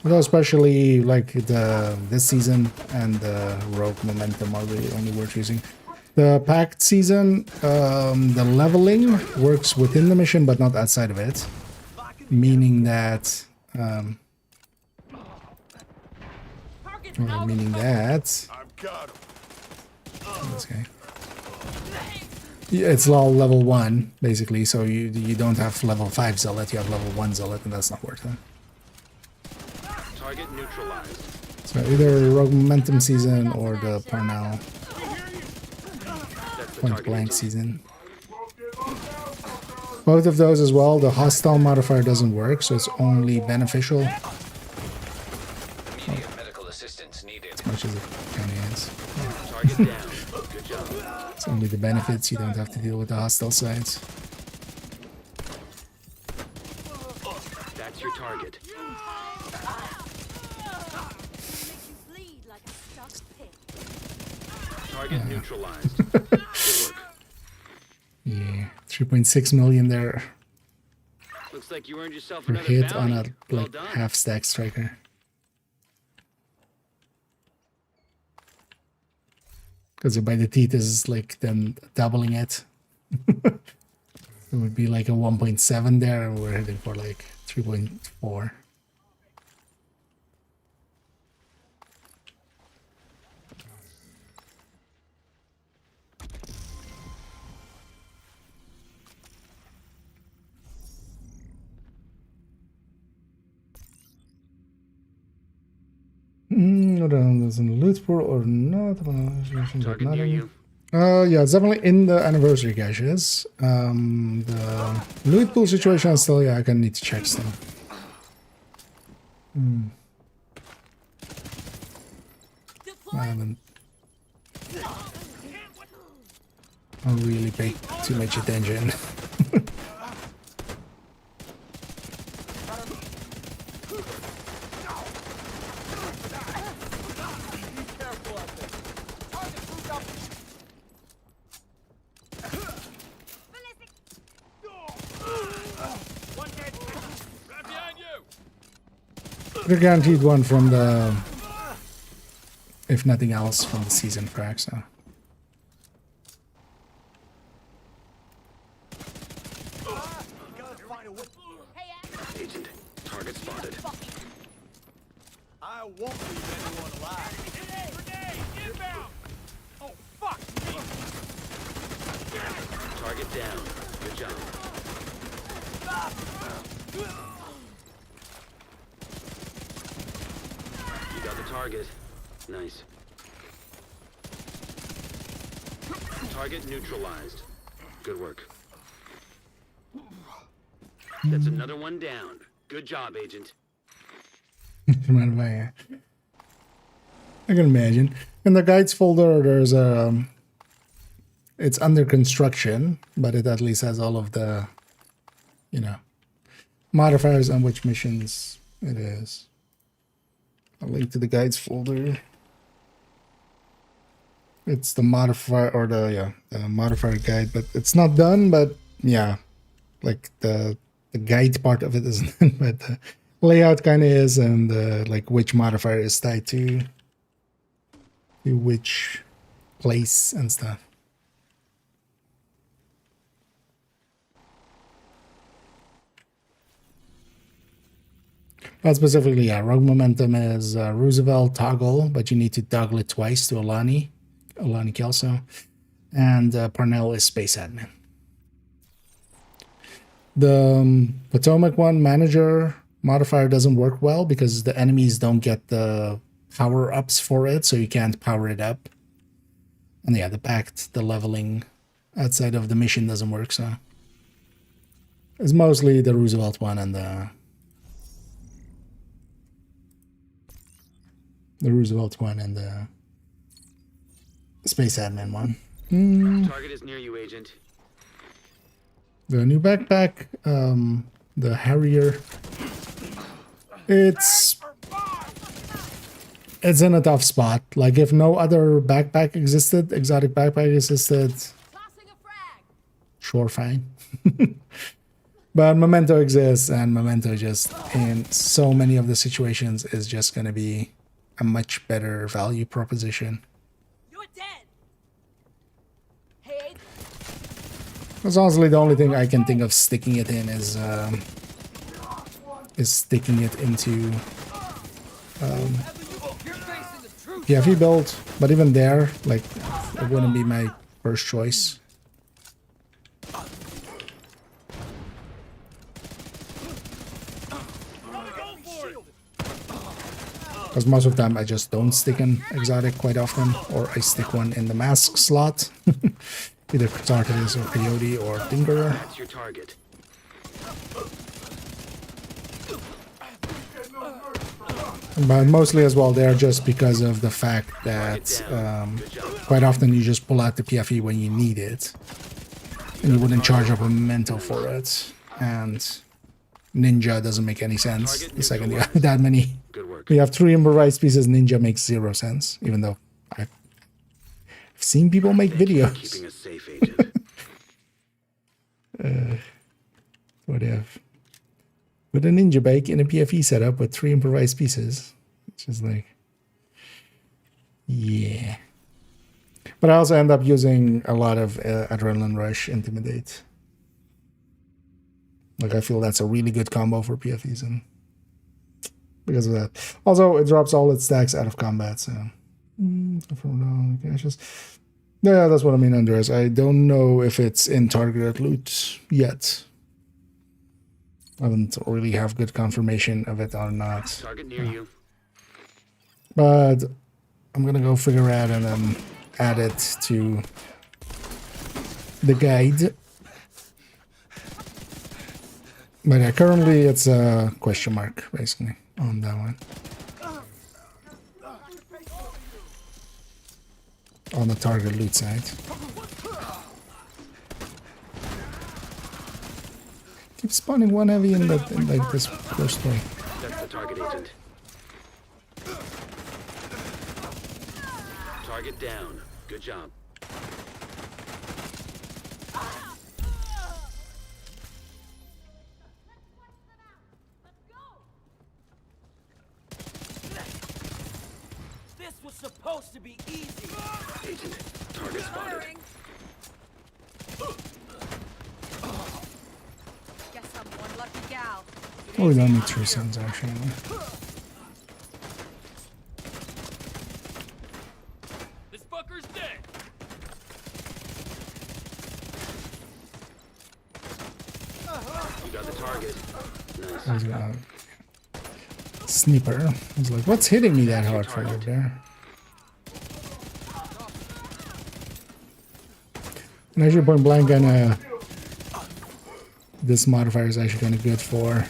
Although especially like this season and the Rogue Momentum are really only worth using. The Pact season, the leveling works within the mission but not outside of it. Meaning that this guy. Yeah, it's all level 1 basically, so you don't have level 5 zealot, you have level 1 zealot, and that's not worth it. Target neutralized. So either Rogue Momentum season or the Parnell Point Blank season. Both of those as well. The hostile modifier doesn't work, so it's only beneficial. Immediate medical assistance needed. As much as it kind of is. Target down. Good job. It's only the benefits, you don't have to deal with the hostile sides. That's your target. Target neutralized. Good work. Yeah, 3.6 million there. Looks like you earned yourself For another hit bounty. on a Well like done. half stack striker. Because by the teeth is like then doubling it. It would be like a 1.7 there, and we're heading for like 3.4. There's a loot pool or not? Target near you. Yeah, it's definitely in the anniversary caches. The loot pool situation is still, yeah, I can need to check some. I haven't really paid too much attention. We're guaranteed one from the, if nothing else, from the season crack, so. Agent, target spotted. I won't leave anyone alive. Grenade! Inbound! Oh, fuck me! Target down. Good job. You got the target. Nice. Target neutralized. Good work. That's another one down. Good job, Agent. I can imagine. In the guides folder, there's a. It's under construction, but it at least has all of the, you know, modifiers on which missions it is. I'll link to the guides folder. It's the modifier or the modifier guide, but it's not done. But yeah, like the guide part of it isn't done, but the layout kind of is, and like which modifier is tied to which place and stuff. But specifically, yeah, Rogue Momentum is Roosevelt toggle, but you need to toggle it twice to Alani Kelso. And Parnell is Space Admin. The Potomac one, Manager modifier doesn't work well because the enemies don't get the power-ups for it, so you can't power it up. And yeah, the leveling outside of the mission doesn't work, so. It's mostly the Roosevelt one and the Roosevelt one and the Space Admin one. Target is near you, Agent. The new backpack, the Harrier. It's in a tough spot. Like if no other backpack existed, exotic backpack existed, sure, fine. But Memento exists, and Memento just in so many of the situations is just going to be a much better value proposition. You're dead. Hey. Because honestly, the only thing I can think of sticking it in is sticking it into PFE build. But even there, like, it wouldn't be my first choice. Because most of the time I just don't stick an exotic quite often, or I stick one in the mask slot. Either Tartarus or Coyote or Tinkerer. That's your target. But mostly as well there just because of the fact that quite often you just pull out the PFE when you need it. And you wouldn't charge up a Memento for it. And Ninja doesn't make any sense. The second you have that many. You have 3 improvised pieces, Ninja makes 0 sense. Even though I've seen people make videos. Keeping us safe, Agent. What if? With a Ninja bike in a PFE setup with 3 improvised pieces. It's just like, yeah. But I also end up using a lot of Adrenaline Rush, Intimidate. Like, I feel that's a really good combo for PFEs, and because of that. Also, it drops all its stacks out of combat, so... Yeah, that's what I mean, Andres. I don't know if it's in targeted loot yet. I don't really have good confirmation of it or not. Target near you. But I'm gonna go figure out and then add it to the guide. But yeah, currently it's a question mark, basically, on that one. On the target loot side. Keep spawning one heavy in like this first way. That's the target, agent. Target down. Good job. This was supposed to be easy. Agent, target spotted. Guess I'm one lucky gal. Oh, we don't need true sons actually. This fucker's dead. You got the target. Nice. Sniper. I was like, what's hitting me that hard from over there? And actually, point blank, and this modifier is actually kind of good for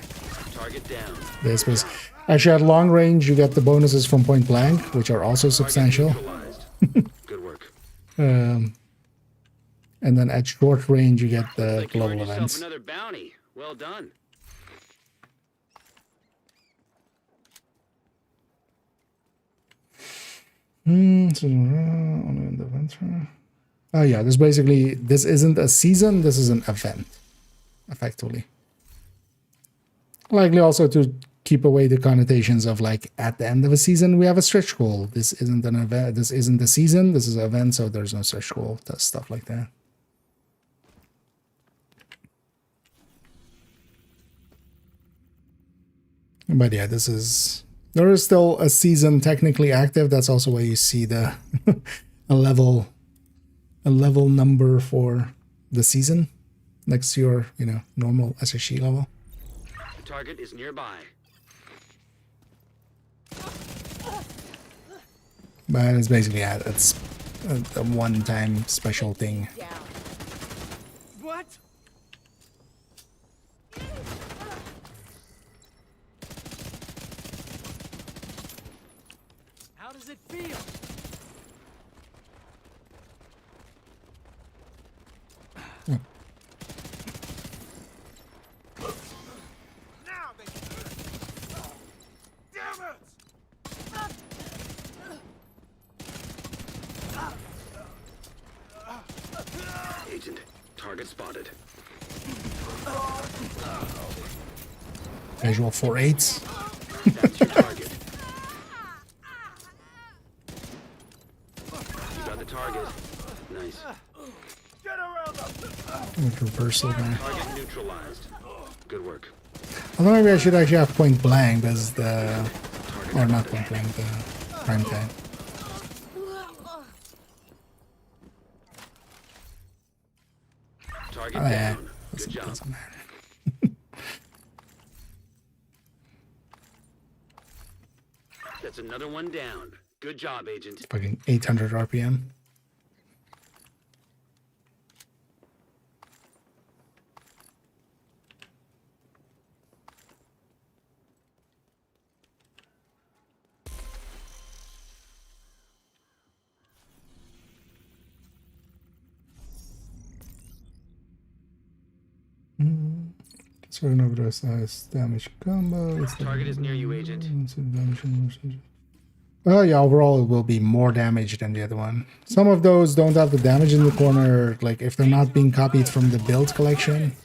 this. Because actually, at long range, you get the bonuses from point blank, which are also substantial. Good work. And then at short range, you get the Like you earned global yourself events. another bounty. Well done. Oh yeah, this basically, this isn't a season, this is an event, effectively. Likely also to keep away the connotations of like, at the end of a season, we have a stretch goal. This isn't an event, this isn't a season, this is an event, so there's no stretch goal, stuff like that. But yeah, this is... There is still a season technically active. That's also where you see the a level number for the season next to your, you know, normal SSG level. The target is nearby. But it's basically it's a one-time special thing. What? How does it feel? Now they damn it! Agent, target spotted. Visual 4/8. That's your target. You got the target. Nice. Get around them! With reversal there. Target neutralized. Good work. I don't know, maybe I should actually have point blank as the... Or not point blank, the prime time. Target Oh, yeah. down. Good job. Doesn't matter. That's another one down. Good job, Agent. Fucking 800 RPM. So we're gonna address damage combo. Target is near you, Agent. Oh yeah, overall it will be more damage than the other one. Some of those don't have the damage in the corner, like if they're not being copied from the build collection,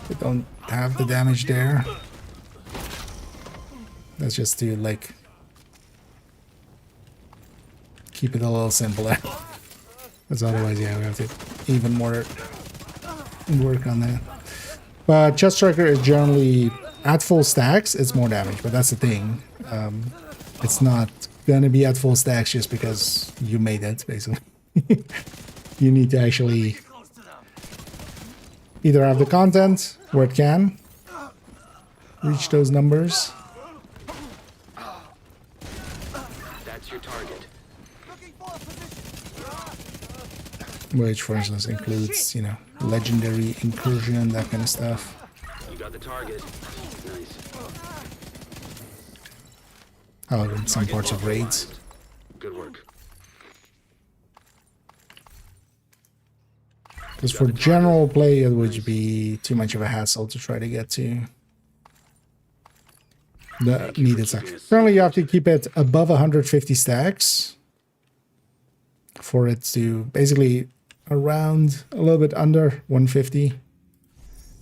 they don't have the damage there. That's just to like keep it a little simpler. Because otherwise, yeah, we have to even more work on that. But Chest Striker is generally at full stacks, it's more damage, but that's the thing. It's not gonna be at full stacks just because you made it, basically. You need to actually either have the content where it can reach those numbers. That's your target. Which, for instance, includes, you know, legendary incursion, that kind of stuff. You got the target. Nice. Oh, in some parts of raids. Good work. Because for general play, it would be too much of a hassle to try to get to the needed stacks. Currently, you have to keep it above 150 stacks for it to basically around a little bit under 150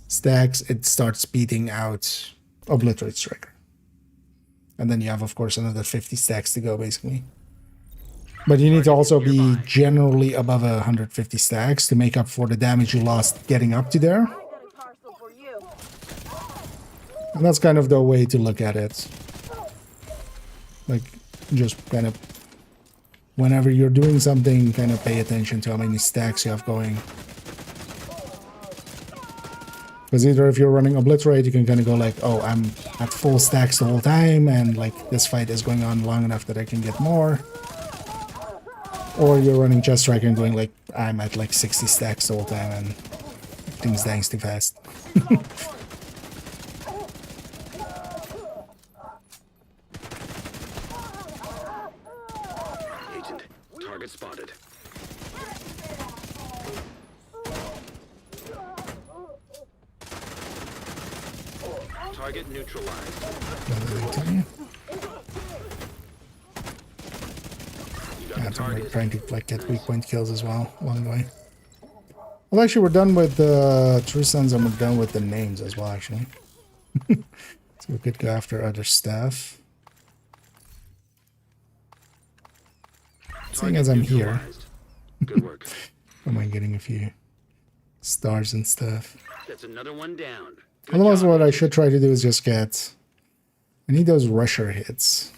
stacks. It starts beating out Obliterate Striker. And then you have, of course, another 50 stacks to go, basically. But you need to also be generally above 150 stacks to make up for the damage you lost getting up to there. And that's kind of the way to look at it. Like, just kind of, whenever you're doing something, kind of pay attention to how many stacks you have going. Because either if you're running Obliterate, you can kind of go like, oh, I'm at full stacks the whole time, and like this fight is going on long enough that I can get more. Or you're running Chest Striker and going like, I'm at like 60 stacks the whole time, and things dying too fast. Agent, target spotted. Target neutralized. I'm trying to like get weak point kills as well along the way. Well, actually, we're done with the True Sons and we're done with the names as well, actually. So we could go after other stuff. Seeing as I'm here, Good work. am I getting a few stars and stuff? That's another one down. Good Otherwise, job. what I should try to do is just get... I need those rusher hits.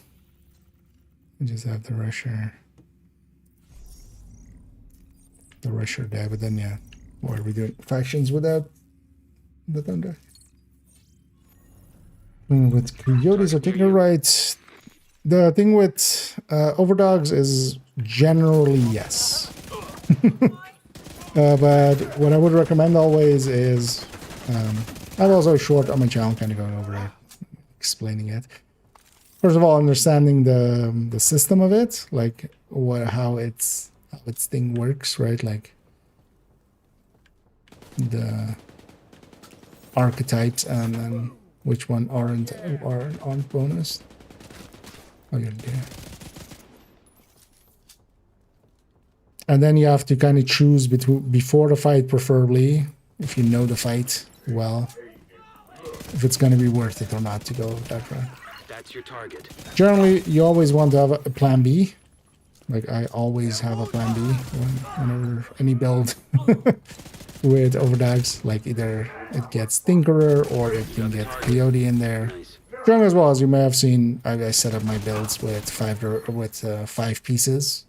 I just have the rusher. The rusher there, but then yeah. Or are we doing factions without the thunder? With coyotes are taking it right. The thing with overdogs is generally yes. But what I would recommend always is I have also a short on my channel kind of going over it, explaining it. First of all, understanding the system of it, like how its thing works, right? Like the archetypes and then which one aren't bonus. Oh, yeah, yeah. And then you have to kind of choose before the fight, preferably, if you know the fight well, if it's going to be worth it or not to go that route. That's your target. Generally, you always want to have a plan B. Like, I always have a plan B whenever any build with overdogs. Like, either it gets Tinkerer or it can get Coyote in there. Generally, as well, as you may have seen, I set up my builds with five pieces.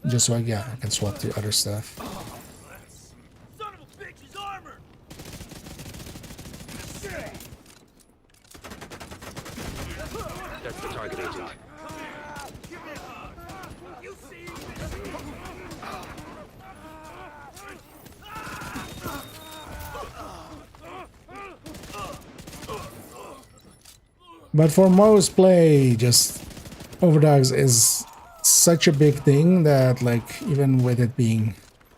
Just so I can swap to other stuff. Son of a bitch is armored. That's the target, agent. You see? But for most play, just overdogs is such a big thing that, like, even with it being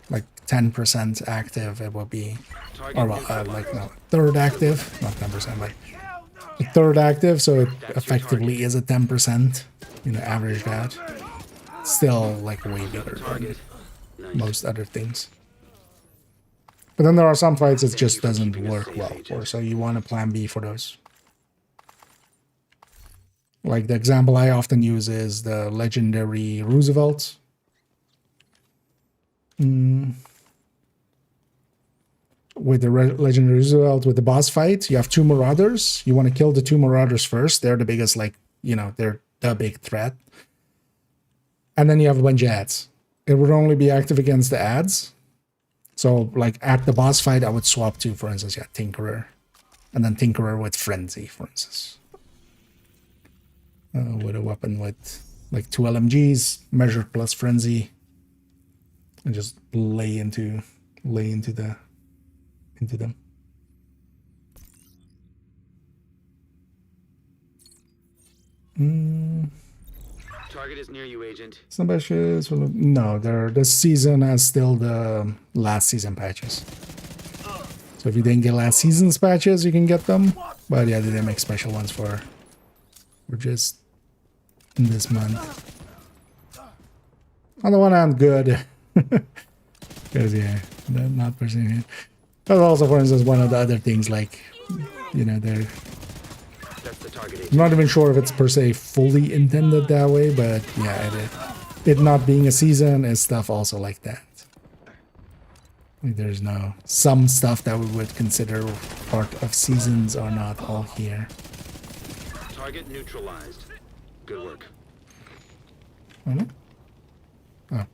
like 10% active, it will be, or well, like no, third active, not 10%, like a third active, so it effectively is a 10%, you know, average that. Still, like, way bigger than most other things. But then there are some fights it just doesn't work well for, so you want a plan B for those. Like, the example I often use is the legendary Roosevelt With the legendary result with the boss fight, you have 2 marauders. You want to kill the 2 marauders first. They're the biggest, like, you know, they're the big threat. And then you have a bunch of ads. It would only be active against the ads. So, like, at the boss fight, I would swap to, for instance, yeah, Tinkerer. And then Tinkerer with Frenzy, for instance. With a weapon with, like, 2 LMGs, Measure plus Frenzy. And just lay into them. Target is near you, Agent. Some patches, no, this season has still the last season patches. So if you didn't get last season's patches, you can get them. But yeah, they didn't make special ones for just this month. On the one hand, good. Because yeah, not pursuing it. But also, for instance, one of the other things, like, you know, they're... I'm not even sure if it's per se fully intended that way, but yeah, it not being a season is stuff also like that. Like there's some stuff that we would consider part of seasons are not all here. Target neutralized. Good work. Really? Oh.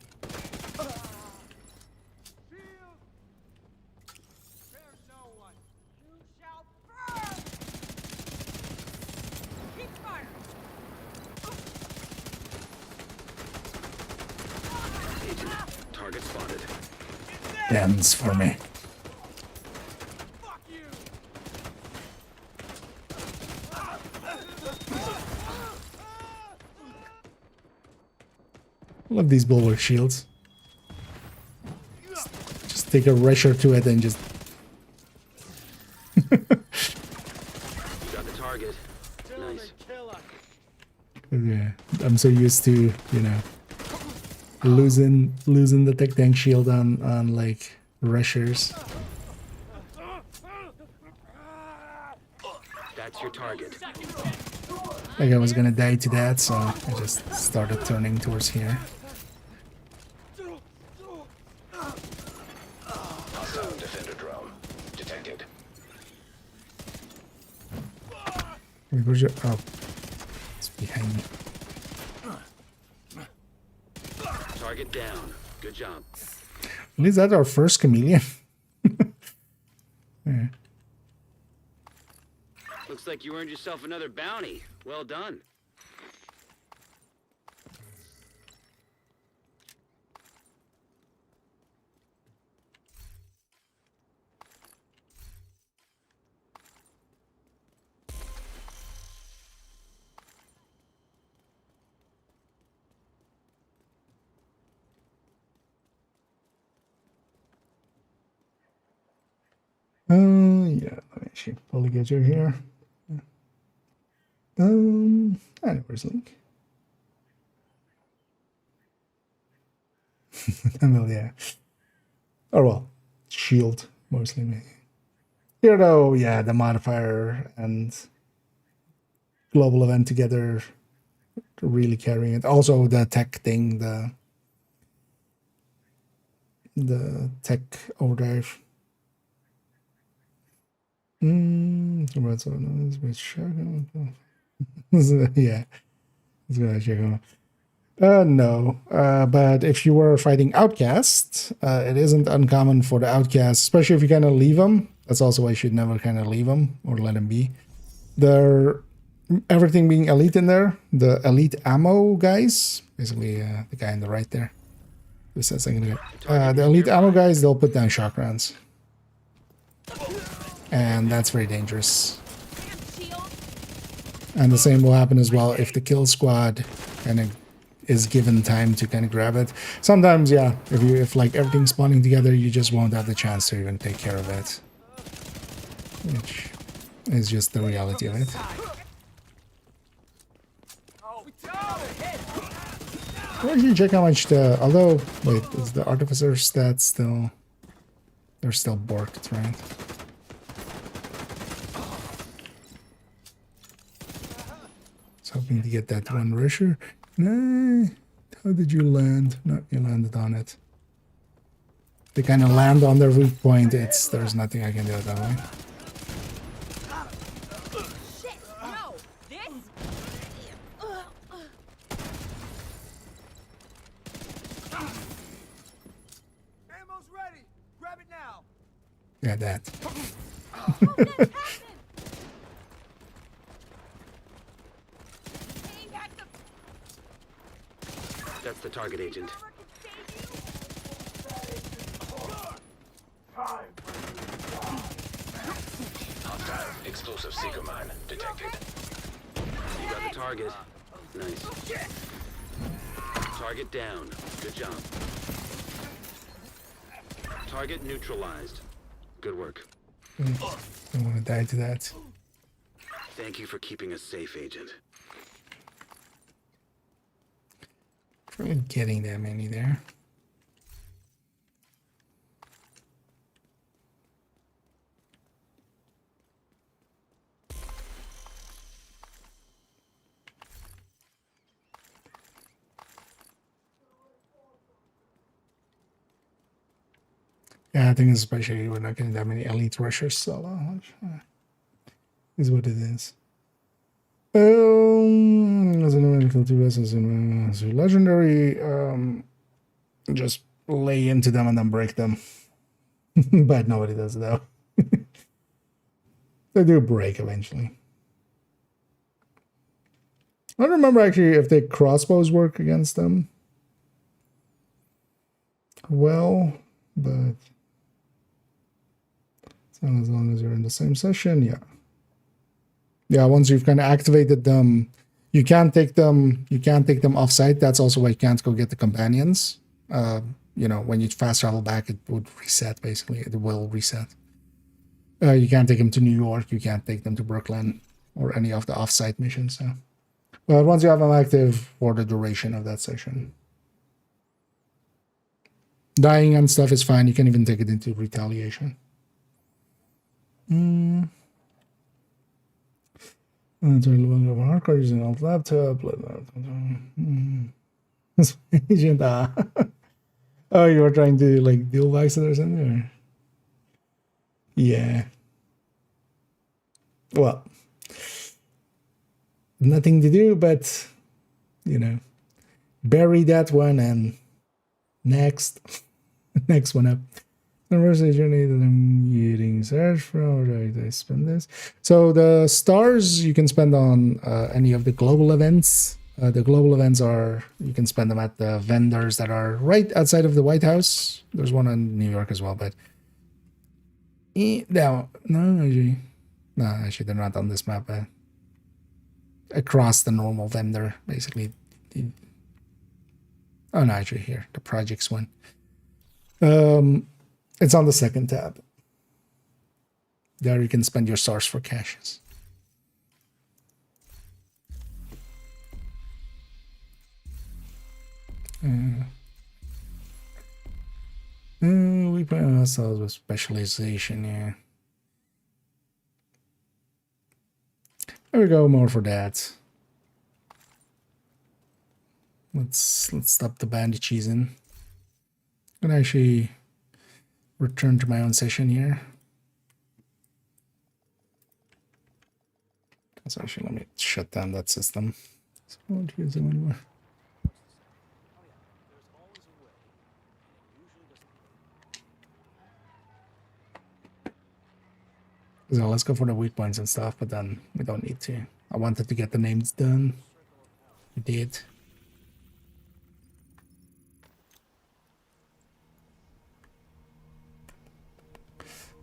Target spotted. Ends for me. Love these bulwark shields. Just take a rusher to it and just... Got the target. Nice. Yeah, I'm so used to, you know, losing the tech tank shield on like rushers. That's your target. Like I was gonna die to that, so I just started turning towards here. Hostile defender drone detected. Wait, where's your... Oh, it's behind me. Target down. Good job. Is that our first chameleon? Yeah. Looks like you earned yourself another bounty. Well done. Yeah, let me actually probably get you here. Where's Link? Well, yeah. Oh well, shield mostly maybe. Here though, yeah, the modifier and global event together really carrying it. Also the tech thing, the tech overdrive. Yeah, let's go check out. No, but if you were fighting outcasts, it isn't uncommon for the outcasts, especially if you kind of leave them. That's also why you should never kind of leave them or let them be. They're everything being elite in there. The elite ammo guys, basically the guy on the right there. Who says I'm gonna get the elite ammo guys? They'll put down shock rounds. And that's very dangerous. And the same will happen as well if the kill squad kind of is given time to kind of grab it. Sometimes, yeah, if like everything's spawning together, you just won't have the chance to even take care of it. Which is just the reality of it. Well, you check how much the... Although, wait, is the Artificer stats still... They're still borked, right? Hoping to get that one rusher. Nah, how did you land? No, you landed on it. They kind of land on their weak point. There's nothing I can do that way. Shit! No! This? Ammo's ready. Grab it now. Yeah, that. That's the target, Agent. Hostile explosive seeker mine detected. You got the target. Nice. Target down. Good job. Target neutralized. Good work. Don't want to die to that. Thank you for keeping us safe, Agent. Try getting that many there. Yeah, I think especially we're not getting that many elite rushers, so is what it is. As an medical device, as a legendary, just lay into them and then break them. But nobody does though. They do break eventually. I don't remember actually if the crossbows work against them. Well, but as long as you're in the same session, yeah. Yeah, once you've kind of activated them, you can't take them off site. That's also why you can't go get the companions. You know, when you fast travel back, it would reset, basically. It will reset. You can't take them to New York. You can't take them to Brooklyn or any of the off-site missions. So. But once you have them active for the duration of that session. Dying and stuff is fine. You can even take it into retaliation. Hardcore using old laptop. Agent, oh, you were trying to like deal box it or something? Or? Yeah. Well, nothing to do but, you know, bury that one and next one up. University journey that I'm getting search from. Right, I spend this. So the stars you can spend on any of the global events. The global events are, you can spend them at the vendors that are right outside of the White House. There's one in New York as well, but no, actually they're not on this map. But across the normal vendor, basically. Oh no, actually here, the projects one. It's on the second tab. There you can spend your stars for caches. We put ourselves with specialization here. There we go, more for that. Let's stop the bandit cheesing. I'm gonna actually return to my own session here. So actually, let me shut down that system. So I won't use them anymore. So let's go for the weak points and stuff, but then we don't need to. I wanted to get the names done. We did.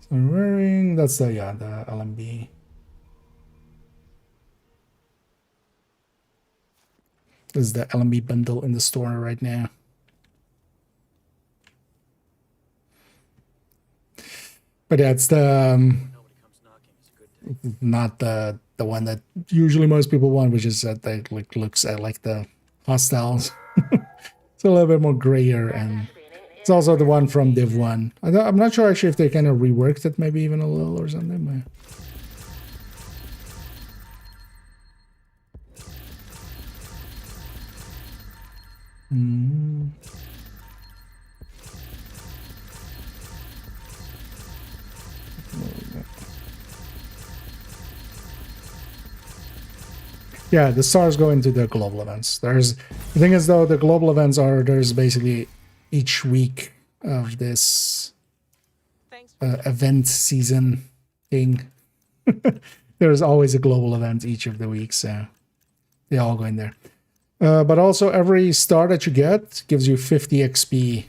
So wearing, that's the LMB. This is the LMB bundle in the store right now. But yeah, it's the not the one that usually most people want, which is that they like looks at like the hostiles. It's a little bit more grayer, and it's also the one from Div1. I'm not sure actually if they kind of reworked it, maybe even a little or something. But Yeah, the stars go into the global events. The thing is though, the global events there's basically each week of this event season thing. There's always a global event each of the weeks, so they all go in there. But also every star that you get gives you 50 XP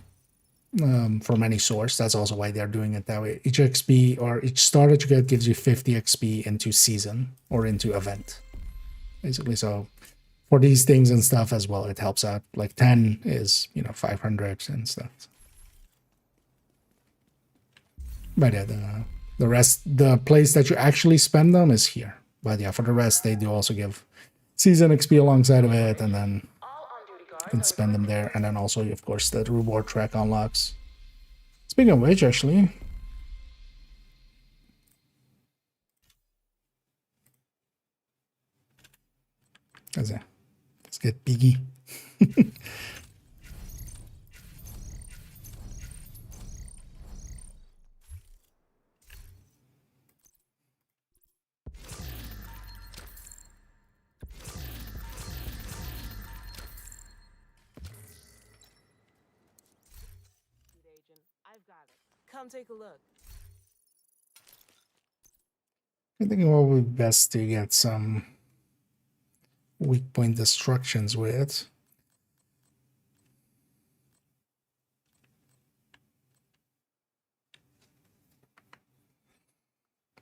from any source. That's also why they're doing it that way. Each XP or each star that you get gives you 50 XP into season or into event. Basically, so for these things and stuff as well, it helps out. Like 10 is, 500 and stuff. But yeah, the rest, the place that you actually spend them is here. But yeah, for the rest, they do also give season XP alongside of it, and then you can spend them there. And then also, of course, the reward track unlocks. Speaking of which, actually, let's get Biggie. Come take a look. I think it will be best to get some weak point destructions with.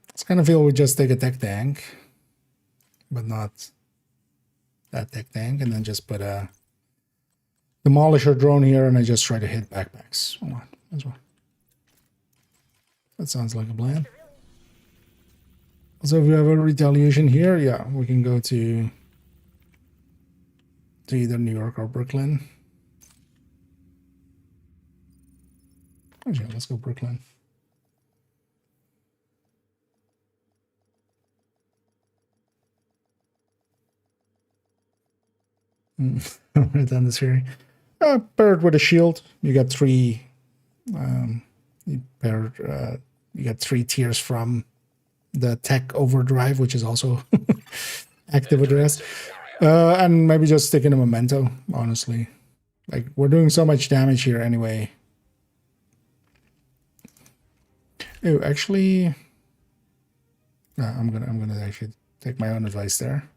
It's kind of feel we just take a tech tank, but not that tech tank, and then just put a demolisher drone here, and I just try to hit backpacks. Hold on, as well. That sounds like a plan. Also, if we have a retaliation here, yeah, we can go to either New York or Brooklyn. Actually, let's go Brooklyn. Right down this area. Paired with a shield, you got 3. You get 3 tiers from the tech overdrive, which is also active with the rest. And maybe just stick in a memento, honestly. Like, we're doing so much damage here anyway. Oh, actually, I'm gonna actually take my own advice there.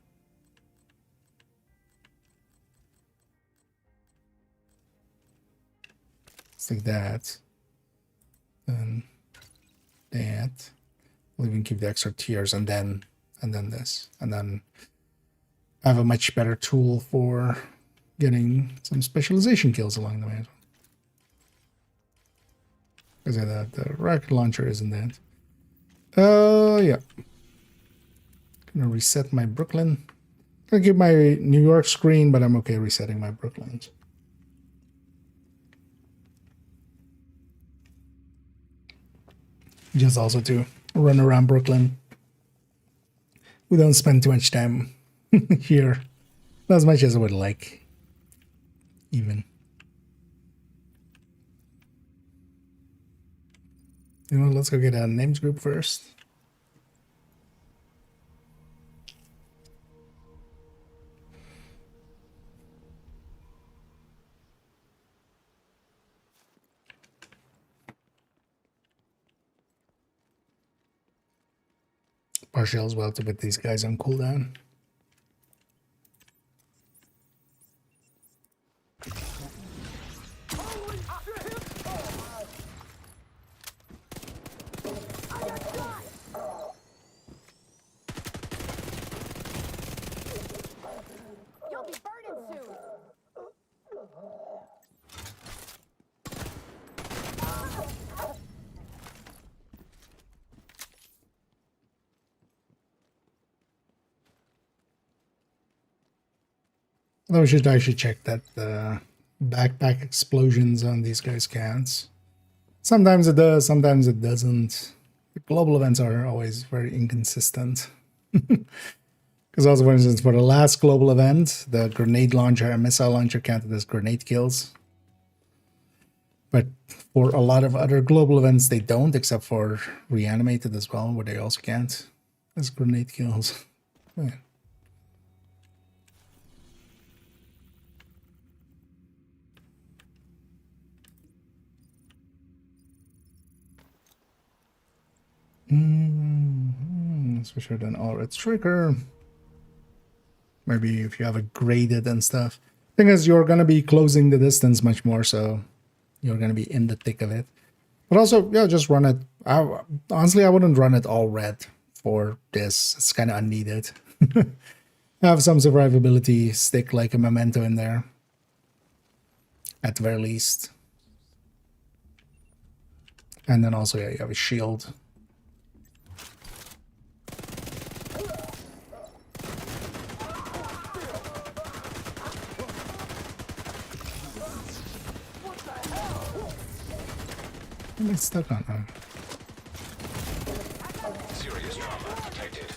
Like that, and that. We'll even keep the extra tiers, and then this, and then I have a much better tool for getting some specialization kills along the way. Because the rocket launcher isn't that. Yeah. Gonna reset my Brooklyn. Gonna keep my New York screen, but I'm okay resetting my Brooklyn. Just also to run around Brooklyn. We don't spend too much time here. Not as much as I would like. Even. You know, let's go get a names group first. Partial as well to put these guys on cooldown. You'll be burning soon. I should check that the backpack explosions on these guys counts. Sometimes it does, sometimes it doesn't. The global events are always very inconsistent. Because also, for instance, for the last global event, the grenade launcher and missile launcher counted as grenade kills. But for a lot of other global events, they don't, except for reanimated as well, where they also count as grenade kills. Yeah. Especially than all red striker. Maybe if you have a graded and stuff. Thing is, you're gonna be closing the distance much more, so you're gonna be in the thick of it. But also, yeah, just run it. Honestly, I wouldn't run it all red for this. It's kind of unneeded. Have some survivability, stick like a memento in there. At the very least. And then also, yeah, you have a shield. Am I stuck on them? Serious trauma detected.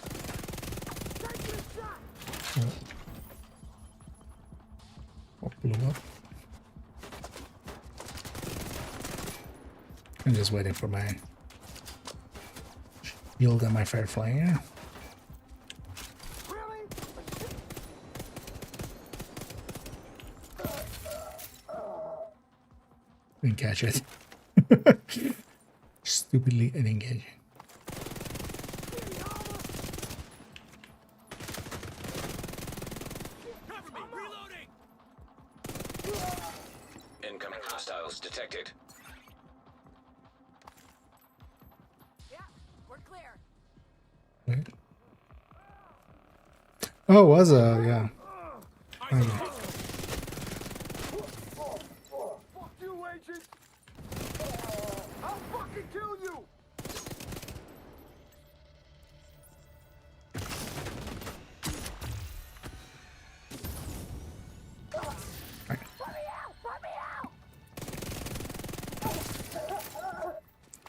What blew up? I'm just waiting for my shield and my fair flyer. Didn't catch it. Stupidly unengaging. Incoming hostiles detected. Yeah, we're clear. Wait. Oh, it was a, yeah. Okay. Fuck you, agent! I'll fucking kill you!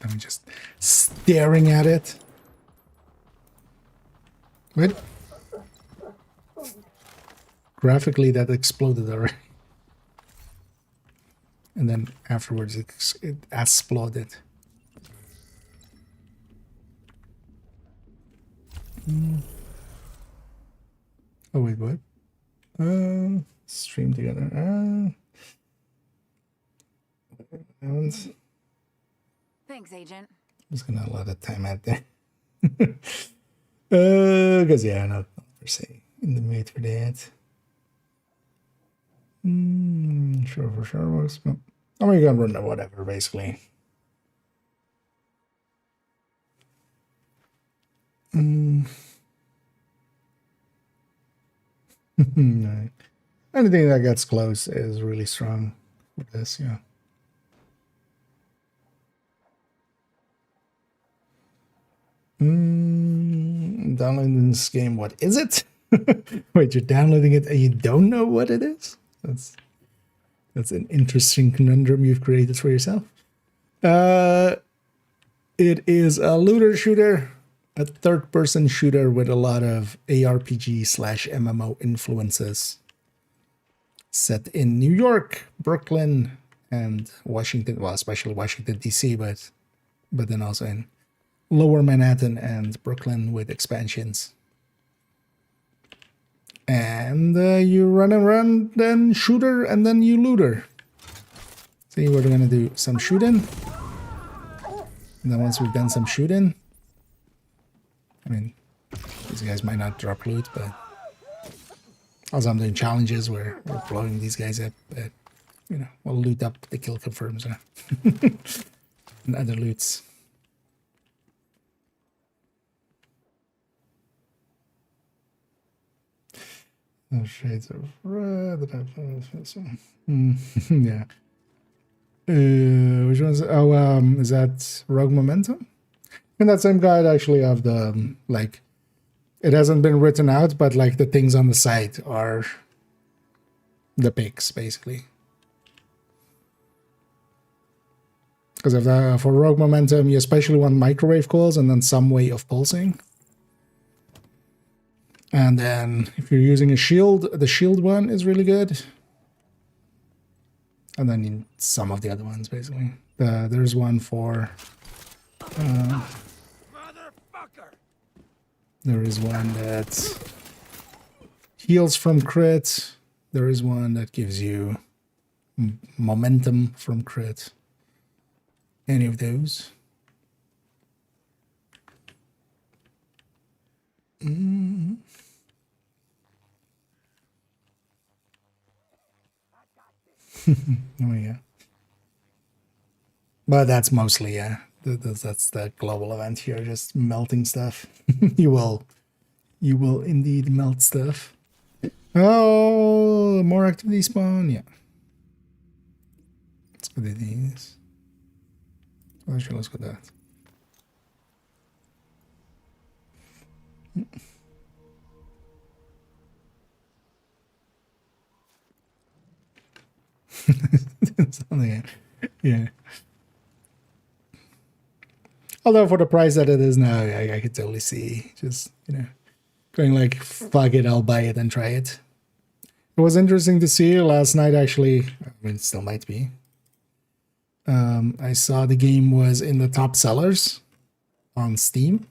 I'm just staring at it. Wait. Graphically, that exploded already. And then afterwards, it exploded. Oh, wait, what? Stream together. Thanks, Agent. I'm just gonna let it time out there. Because, yeah, not per se in the mood for that. Sure, for sure works. But I'm gonna run whatever, basically. No. Anything that gets close is really strong for this, yeah. Downloading this game, what is it? Wait, you're downloading it and you don't know what it is? That's an interesting conundrum you've created for yourself. It is a looter shooter, a third-person shooter with a lot of ARPG/MMO influences. Set in New York, Brooklyn, and Washington. Well, especially Washington D.C., but then also in Lower Manhattan and Brooklyn with expansions. And you run around, then shooter, and then you looter. See, we're gonna do some shooting. And then once we've done some shooting, I mean, these guys might not drop loot, but also I'm doing challenges where we're blowing these guys up, but, you know, we'll loot up the kill confirms and other loots. Shades of red. Yeah. Which one's? Oh, is that Rogue Momentum? And that same guide actually have the like. It hasn't been written out, but like the things on the side are the picks basically. Because for Rogue Momentum, you especially want microwave calls and then some way of pulsing. And then if you're using a shield, the shield one is really good. And then some of the other ones, basically. There's one for... there is one that heals from crit. There is one that gives you momentum from crit. Any of those. Mm. Oh yeah. But that's mostly, yeah. That's the global event here, just melting stuff. you will indeed melt stuff. Oh, more activity spawn, yeah. Let's go to these. Oh, sure, let's go to that. Something, yeah. Although for the price that it is now, I could totally see just, going like, fuck it, I'll buy it and try it. It was interesting to see last night, actually. I mean, it still might be. I saw the game was in the top sellers on Steam.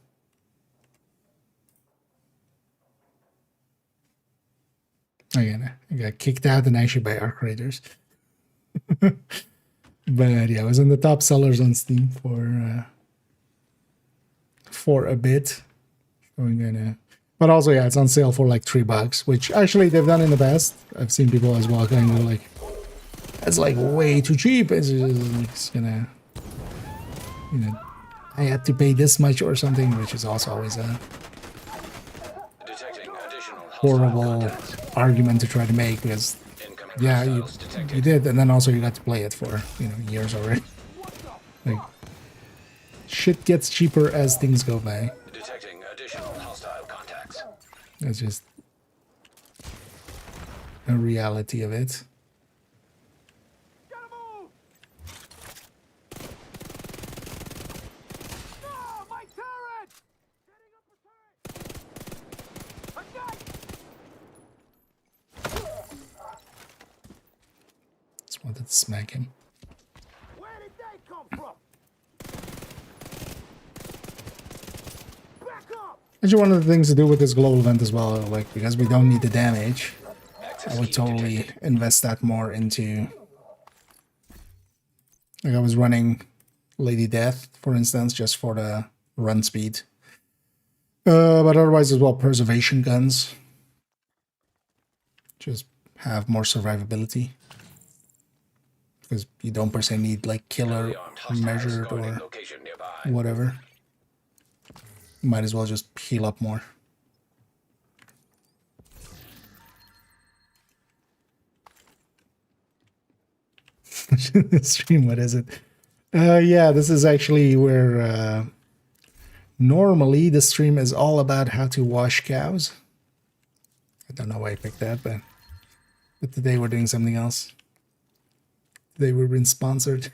Again, I got kicked out and actually by our creators. But yeah, it was in the top sellers on Steam for a bit. But also, yeah, it's on sale for like $3, which actually they've done in the past. I've seen people as well going to like, that's like way too cheap. It's gonna, I had to pay this much or something, which is also always a horrible argument to try to make because, yeah, you did, and then also you got to play it for years already. Like, shit gets cheaper as things go by. Detecting additional hostile contacts. That's just a reality of it. Just wanted to smack him. Where did they come from? Back up! Actually, one of the things to do with this global event as well, like, because we don't need the damage, I would totally invest that more into, like, I was running Lady Death, for instance, just for the run speed. But otherwise as well, preservation guns. Just have more survivability. Because you don't per se need, like, killer or measured or whatever. Might as well just heal up more. Stream, what is it? Yeah, this is actually where normally the stream is all about how to wash cows. I don't know why I picked that, but today we're doing something else. Today we've been sponsored.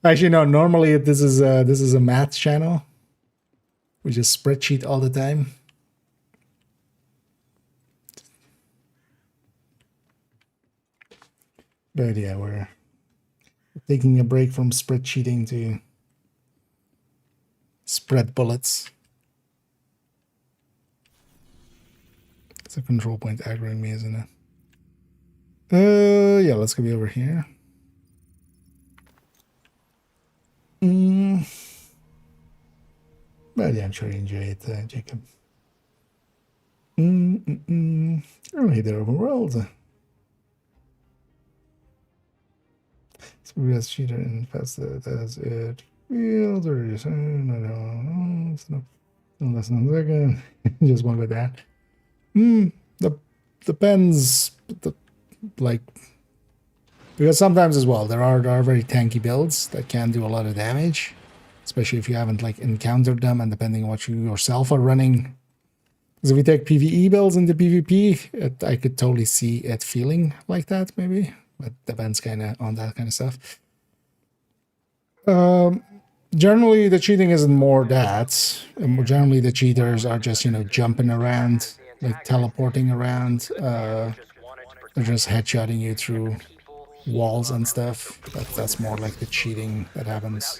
Actually, no. Normally, this is a math channel. We just spreadsheet all the time. But yeah, we're taking a break from spreadsheeting to spread bullets. It's a control point aggroing me, isn't it? Yeah, let's go be over here. But yeah, I'm sure you enjoy it, Jacob. Oh, hey there, overworld. So we got cheater and fasted as it feels, or just no, it's no less than a second. Just one with that. Depends. Like, because sometimes as well there are very tanky builds that can do a lot of damage, especially if you haven't like encountered them, and depending on what you yourself are running. Because if we take PvE builds into PvP, I could totally see it feeling like that maybe, but depends kind of on that kind of stuff. Generally the cheating isn't more that. Generally the cheaters are just, jumping around, like teleporting around. They're just headshotting you through walls and stuff. That's more like the cheating that happens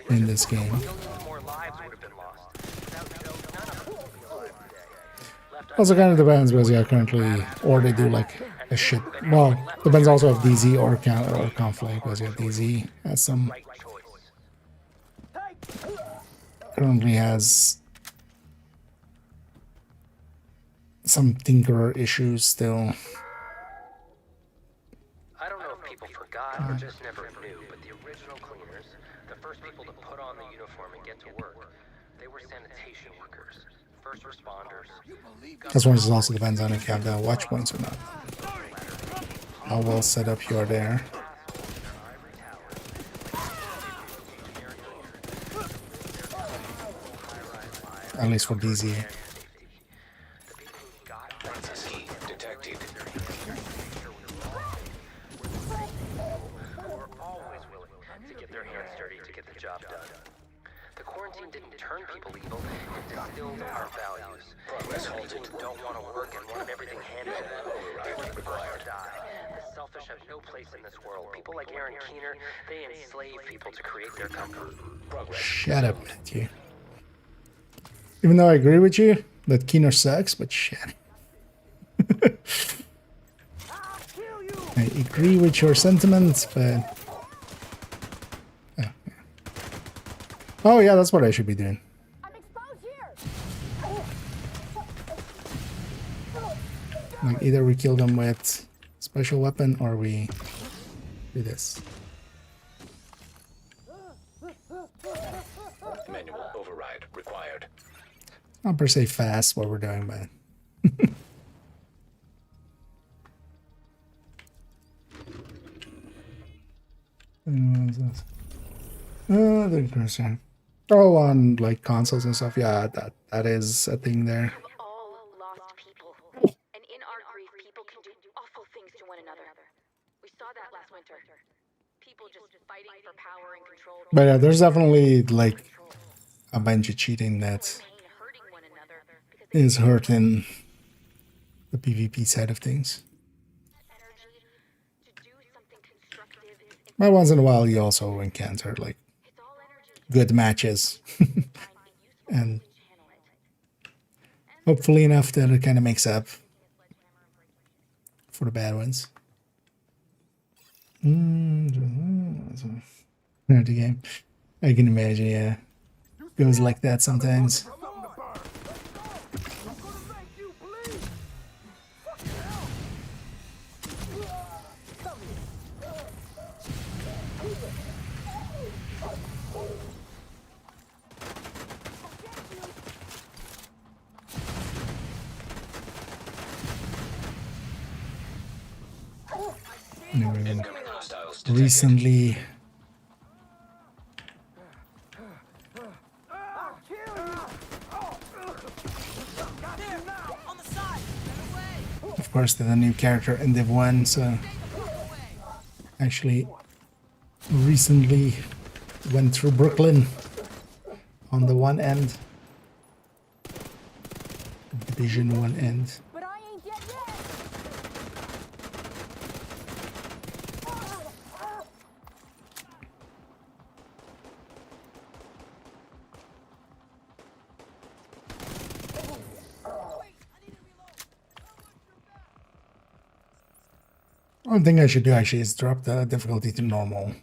in this game. Also kind of depends, because yeah, currently, or they do like a shit. Well, depends also if DZ or conflict, because yeah, DZ has some currently has some tinkerer issues still. I don't know if people forgot or just never knew, but the original cleaners, the first people to put on the uniform and get to work, they were sanitation workers, first responders. This one also depends on if you have the watch points or not. How well set up you are there. At least for DZ. Detected. To get their hands dirty to get the job done. The quarantine didn't turn people evil, it distilled our values. Progress halted. People don't want to work and want everything handed to them. They want the first to die. The selfish have no place in this world. People like Aaron Keener, they enslave people to create their comfort. Shut up, Matthew. Even though I agree with you that Keener sucks, but shit. I agree with your sentiments, but... Oh yeah, that's what I should be doing. Like either we kill them with special weapon or we do this. Manual override required. Not per se fast what we're doing, but the cursor. Oh, on like consoles and stuff. Yeah, that is a thing there. All lost people. And in our grief, people can do awful things to one another. We saw that last winter. People just fighting for power and control. But yeah, there's definitely like a bunch of cheating that is hurting the PvP side of things. But once in a while you also encounter like good matches and hopefully enough that it kind of makes up for the bad ones. The game, I can imagine, yeah, goes like that sometimes. Recently of course there's a new character in Div1, so actually recently went through Brooklyn on the one end, Division 1 end. One thing I should do actually is drop the difficulty to normal.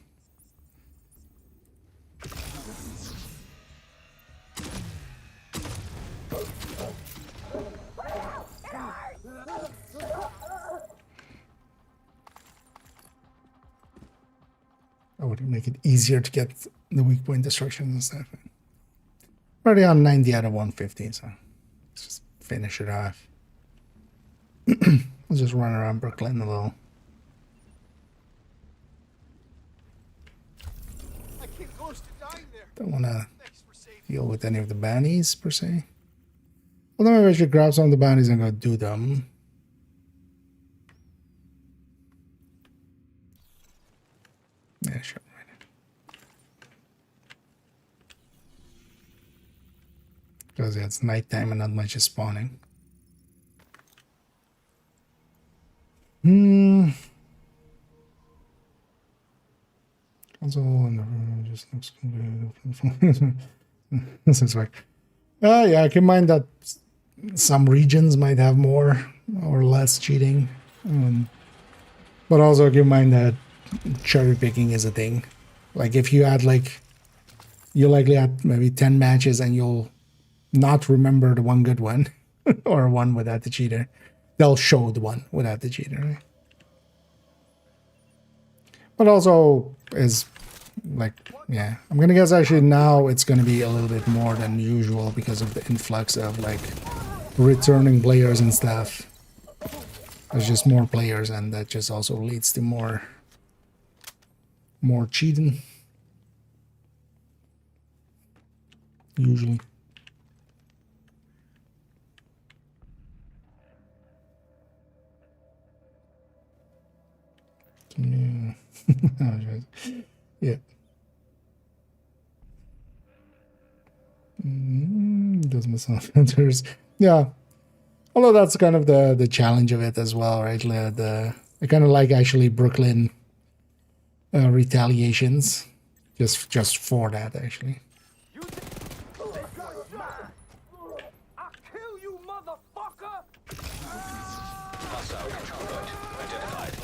That would make it easier to get the weak point destructions and stuff. Already on 90 out of 150, so let's just finish it off. Let's just run around Brooklyn a little. Don't want to deal with any of the bounties per se. Although maybe I should grab some of the bounties and go do them. Yeah, sure. Because yeah, it's nighttime and not much is spawning. Also, just looks good. This is like, yeah, I can mind that some regions might have more or less cheating, but also keep in mind that cherry picking is a thing. Like if you add like you'll likely have maybe 10 matches and you'll not remember the one good one or one without the cheater. They'll show the one without the cheater, right? But also is like, yeah, I'm gonna guess actually now it's gonna be a little bit more than usual because of the influx of like returning players and stuff. There's just more players, and that just also leads to more cheating. Usually. Yeah. Yeah. Those misadventures. Yeah. Although that's kind of the challenge of it as well, right? I kind of like actually Brooklyn retaliations, just for that actually. I'll kill you, motherfucker! Hostile control point identified.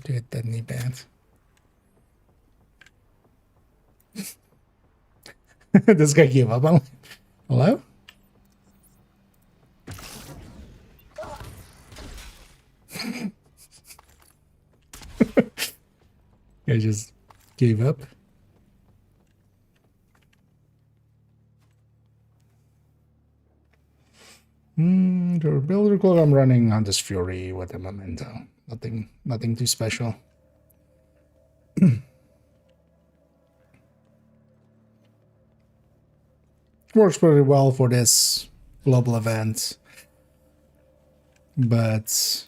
Did that knee bad? This guy gave up on. Hello? Guy just gave up. The builder code I'm running on this Fury with a memento. Nothing too special. Works pretty well for this global event, but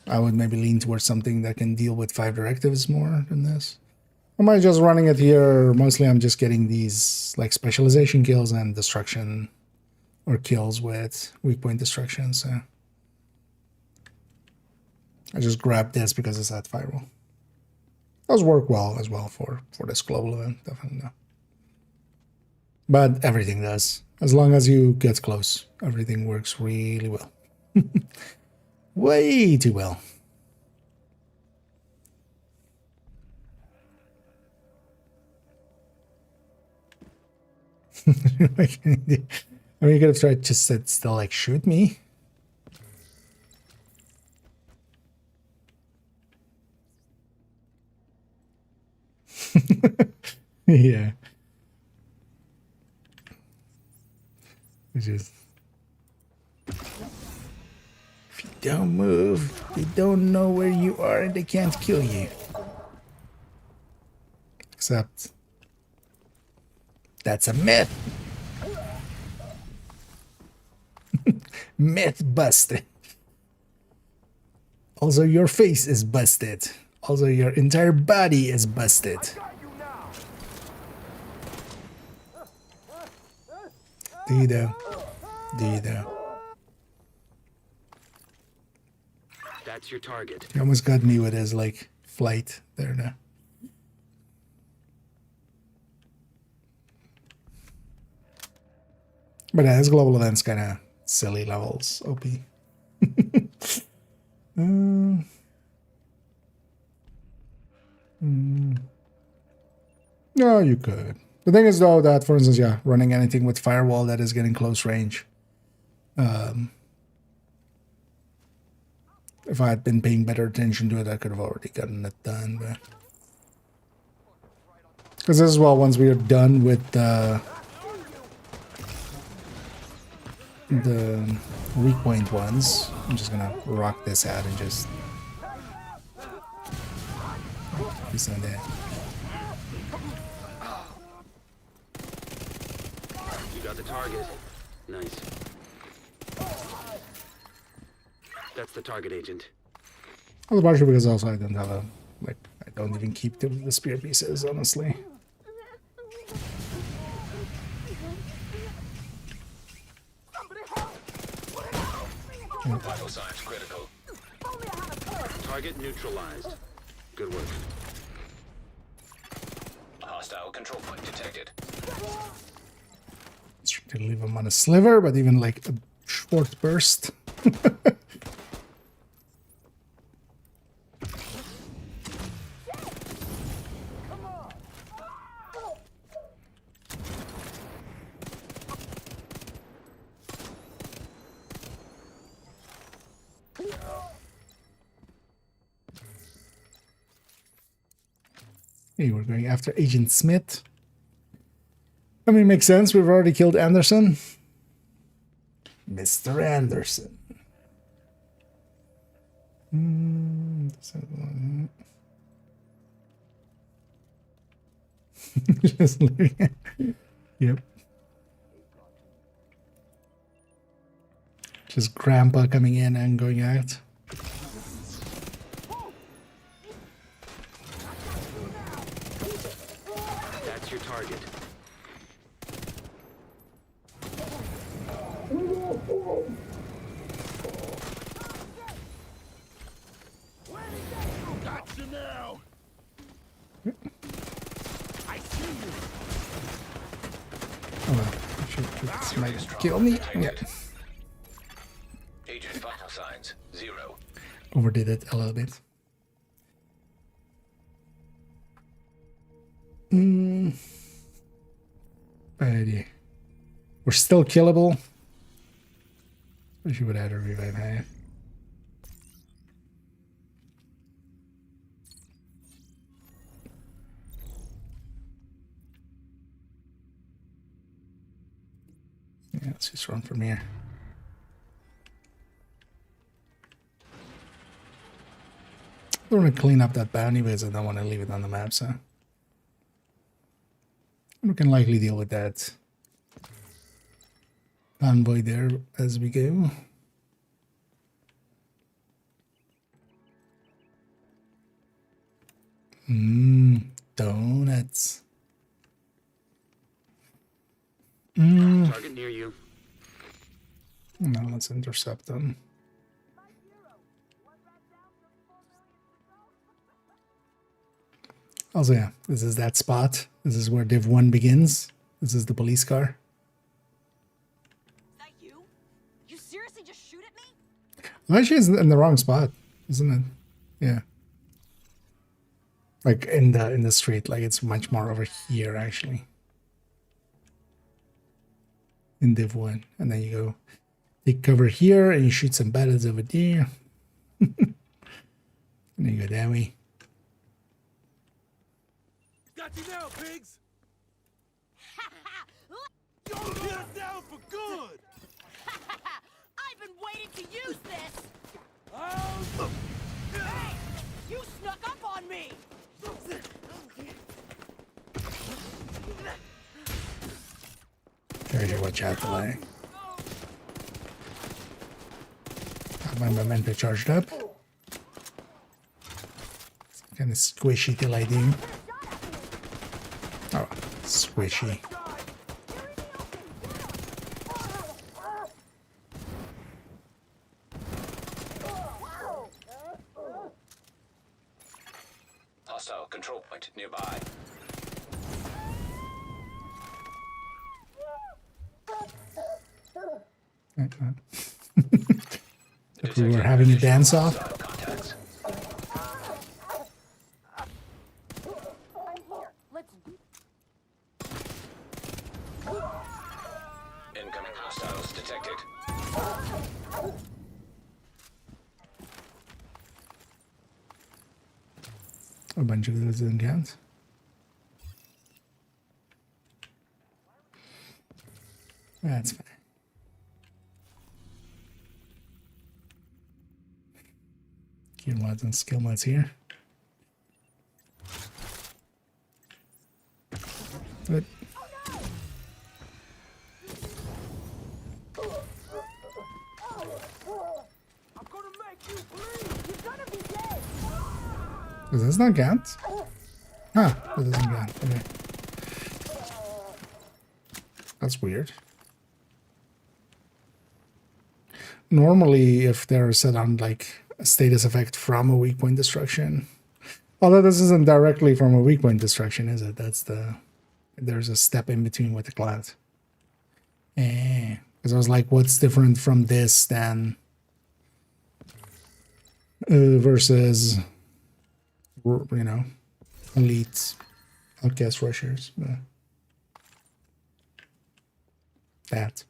I would maybe lean towards something that can deal with 5 directives more than this. Am I just running it here? Mostly I'm just getting these like specialization kills and destruction or kills with weak point destruction, so I just grabbed this because it's at viral. Does work well as well for this global event, definitely. No. But everything does. As long as you get close, everything works really well. Way too well. I mean, you could have tried to sit still, like, shoot me. Yeah. Which is, if you don't move, they don't know where you are and they can't kill you. Except that's a myth. Myth busted. Also, your face is busted. Also, your entire body is busted. Do you though? Do you though? That's your target. He almost got me with his like flight there now. But his global event's kind of silly levels, OP. No, you could. The thing is, though, that, for instance, yeah, running anything with firewall that is getting close range. If I had been paying better attention to it, I could have already gotten it done. But because this is, well, once we are done with the weak point ones, I'm just gonna rock this out and just do some of that. You got the target. Nice. That's the target, agent. Well, partially because also I don't have a, like, I don't even keep the spear pieces, honestly. Vital signs critical. Target neutralized. Good work. A hostile control point detected. Try to leave him on a sliver, but even like a short burst. Hey, we're going after Agent Smith. I mean, makes sense. We've already killed Anderson. Mr. Anderson. Just looking at, yep. Just Grandpa coming in and going out. That's your target. Got you now. I see you. Oh well, this might kill me. Yeah. Agent vital signs 0. Overdid it a little bit. But yeah. We're still killable. Especially without a revive high. Yeah, let's just run from here. I want to clean up that bounty because I don't want to leave it on the map, so we can likely deal with that convoy there as we go. Donuts. Target near you. Now let's intercept them. Also, yeah, this is that spot. This is where Div1 begins. This is the police car. Is that you? You seriously just shoot at me? Well, actually, it's in the wrong spot, isn't it? Yeah. Like in the street, like it's much more over here actually. In Div1, and then you go take cover here, and you shoot some battles over there, and then you go that way. Got you now, pigs. You're get down for good. I've been waiting to use this. Oh. Hey, you snuck up on me. Very watch out delay. Got my memento charged up. Kind of squishy till I do. Oh, squishy. Hostile control point nearby. If we were having a dance off. Incoming hostiles detected. A bunch of those in counts. That's fine. Gear mods and skill mods here. But I'm gonna make you bleed. You're gonna be dead. does this not count? Ah, it doesn't count. Okay. That's weird. Normally, if they're set on like a status effect from a weak point destruction, although this isn't directly from a weak point destruction, is it? That's the There's a step in between with the cloud. Because I was like, what's different from this than versus, you know, elite outcast rushers. That.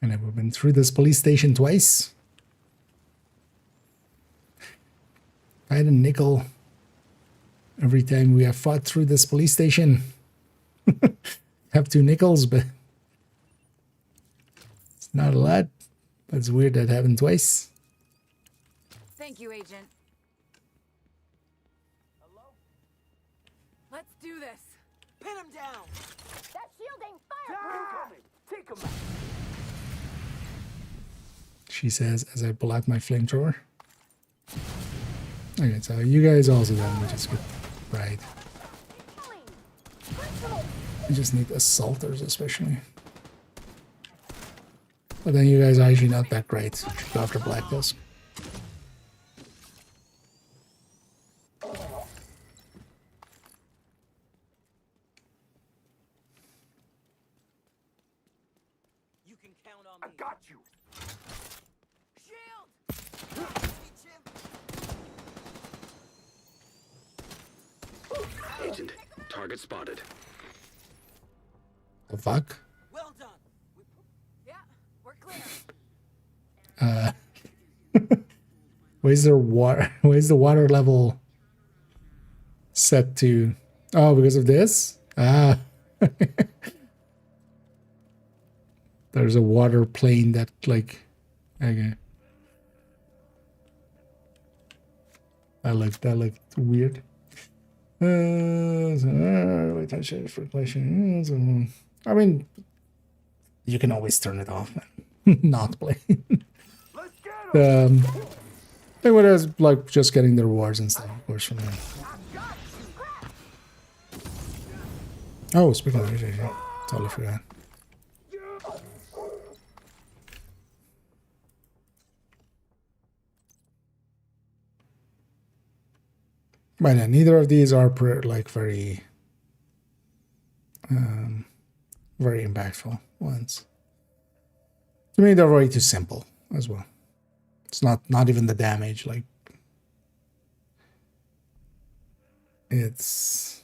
And we've been through this police station twice. I had a nickel every time we have fought through this police station. Have 2 nickels, but it's not a lot. But it's weird that happened twice. Thank you, Agent. Hello? Let's do this. Pin him down. That shielding fire! Take him out. She says as I pull out my flamethrower. Okay, so you guys also done, which is good. Right. I just need assaulters especially. But then you guys are actually not that great. Go after Black Tusk. You can count on me. I got you. Agent, target spotted. The fuck? Well done. Yeah, we're clear. Where's the water? Where's the water level set to? Oh, because of this? Ah. There's a water plane that like, okay. That looked weird. I mean, you can always turn it off and not play. Thing with it is like just getting the rewards and stuff, of course, from that. Oh, speaking of which, I totally forgot. But yeah, neither of these are like very impactful ones. To me, they're way too simple as well. It's not even the damage. Like it's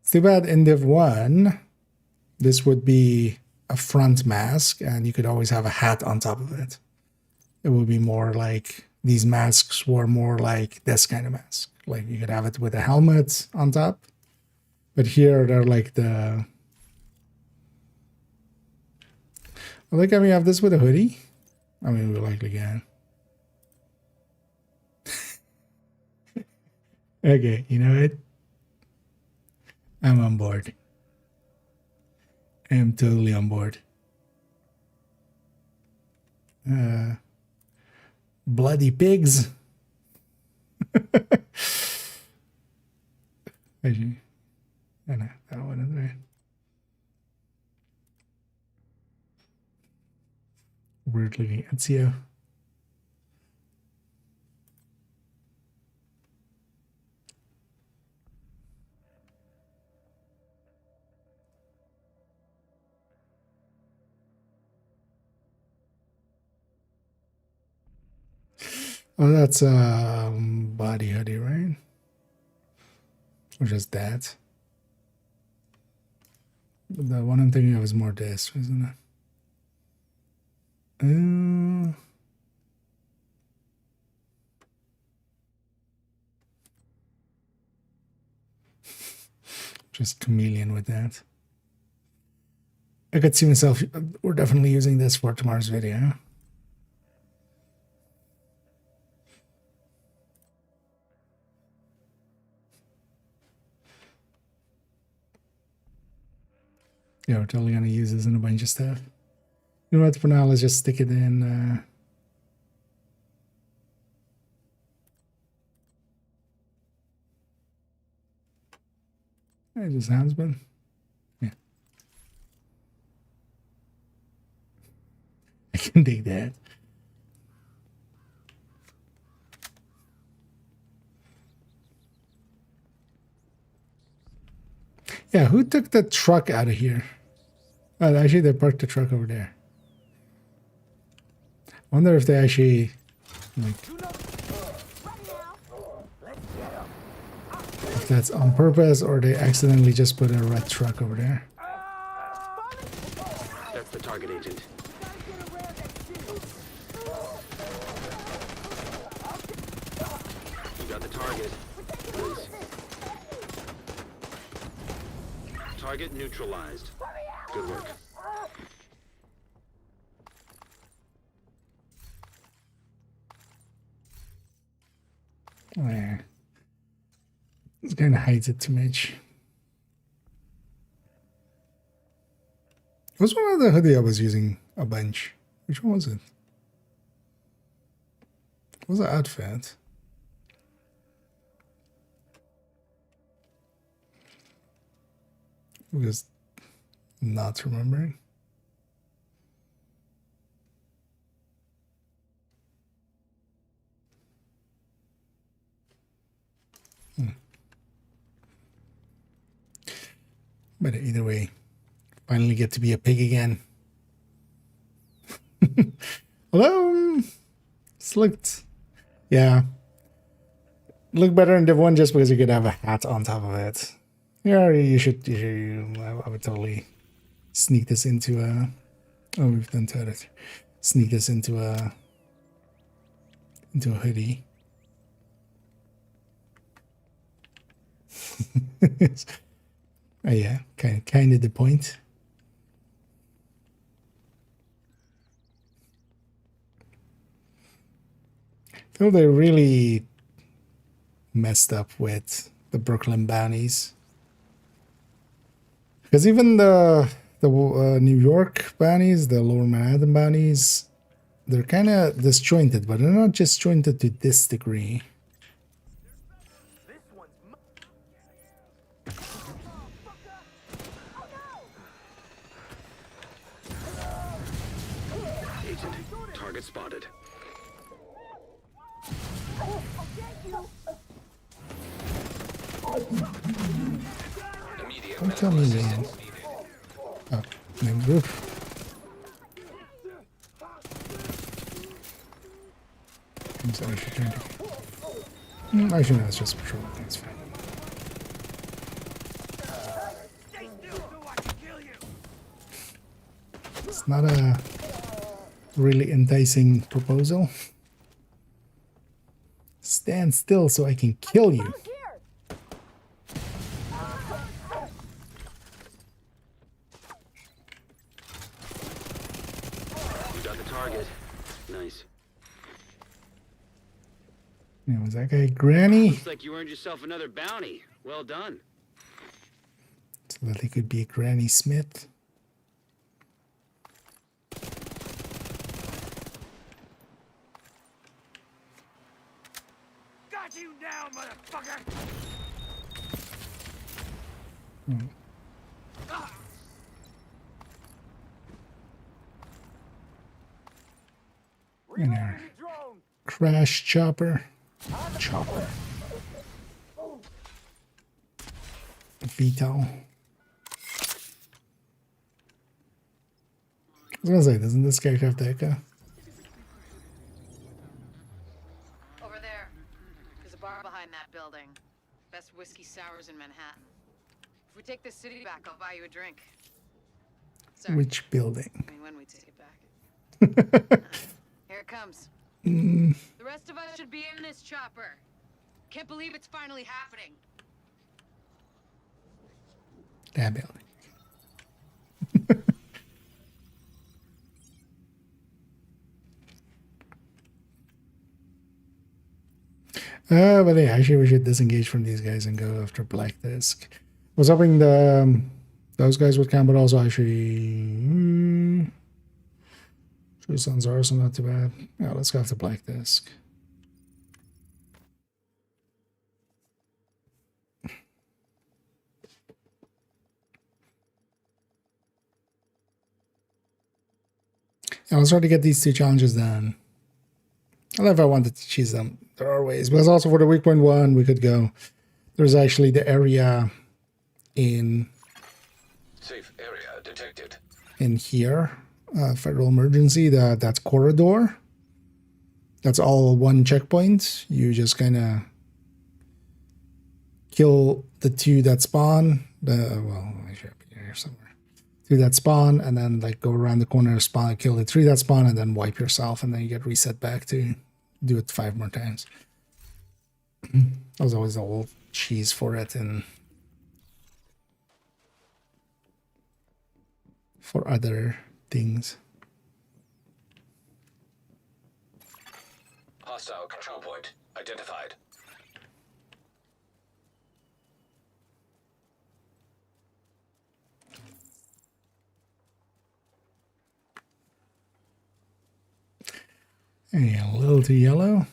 too bad in Div1 this would be a front mask and you could always have a hat on top of it. It would be more like these masks were more like this kind of mask. Like you could have it with a helmet on top. But here they're like the... I think we have this with a hoodie. I mean, we likely can. Okay, you know what? I'm on board. I am totally on board. Bloody pigs. Actually, I know that one is right. Weird looking Ezio. Oh, that's a body hoodie, right? Or just that? The one I'm thinking of is more this, isn't it? Just chameleon with that. I could see myself, we're definitely using this for tomorrow's video. Yeah, we're totally gonna use this in a bunch of stuff. You know what, for now, let's just stick it in, it just has been. They did. Yeah, who took the truck out of here? Oh, actually, they parked the truck over there. Wonder if they actually, like, if that's on purpose or they accidentally just put a red truck over there. That's the target, Agent. You got the target. Nice. Target neutralized. Good work. Oh, yeah. It kind of hides it too much. What's one of the hoodie I was using a bunch? Which one was it? What was the outfit? I'm just not remembering. But either way, finally get to be a pig again. Hello. This looked, yeah, look better in Div1 just because you could have a hat on top of it. Yeah, you should. I would totally sneak this into a. Oh, we've done it. Sneak this into a hoodie. Oh yeah, kind of the point. I feel they really messed up with the Brooklyn bounties, because even the New York bounties, the Lower Manhattan bounties, they're kind of disjointed, but they're not disjointed to this degree. Agent, target spotted. Don't tell me, man. Oh, main roof. I'm sorry, she turned it. Actually, no, it's just patrol. That's fine. It's not a really enticing proposal. Stand still so I can kill you. You got the target. Nice. Yeah, was that guy Granny? Looks like you earned yourself another bounty. Well done. So that he could be Granny Smith. Got you now, motherfucker! And our crash chopper. Chopper. Vito. I was gonna say, doesn't this character have the echo? Over there. There's a bar behind that building. Best whiskey sours in Manhattan. If we take this city back, I'll buy you a drink. Sorry. Which building? I mean, when we take it back. Here it comes. The rest of us should be in this chopper. Can't believe it's finally happening. That building. But yeah, actually we should disengage from these guys and go after Black Disc. I was hoping those guys would come, but also actually True Sons are also not too bad. Yeah, let's go after Black Disc. I'll try to get these 2 challenges done. I don't know if I wanted to choose them. There are ways. Because also for the week 1, we could go. There's actually the area in Safe area detected. In here, federal emergency. That's corridor. That's all one checkpoint. You just kind of kill the 2 that spawn. Well, I should be here somewhere. 2 that spawn, and then like go around the corner, spawn, kill the 3 that spawn, and then wipe yourself, and then you get reset back to do it 5 more times. That was always the old cheese for it, and for other things. Hostile control point identified. Hey, a little too yellow.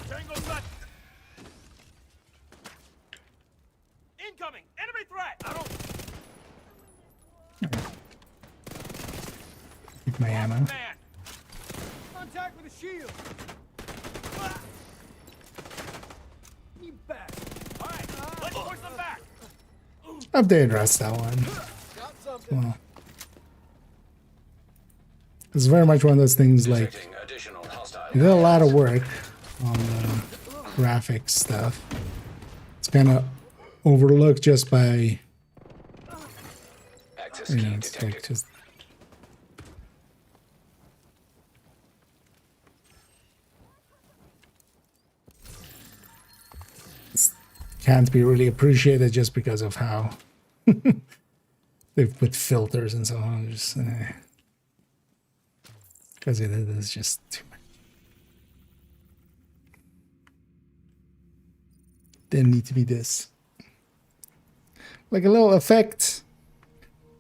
Tango gun. Incoming! Enemy threat! I don't... Keep my ammo. Man. Contact with a shield! Ah. Need back. Alright, let's push them back! Update address that one. Well, it's very much one of those things like you did a lot of work on the graphics stuff. It's kind of overlooked just by, you know, it's like just can't be really appreciated just because of how they've put filters and so on. Just because it is just too much. Didn't need to be this. Like a little effect.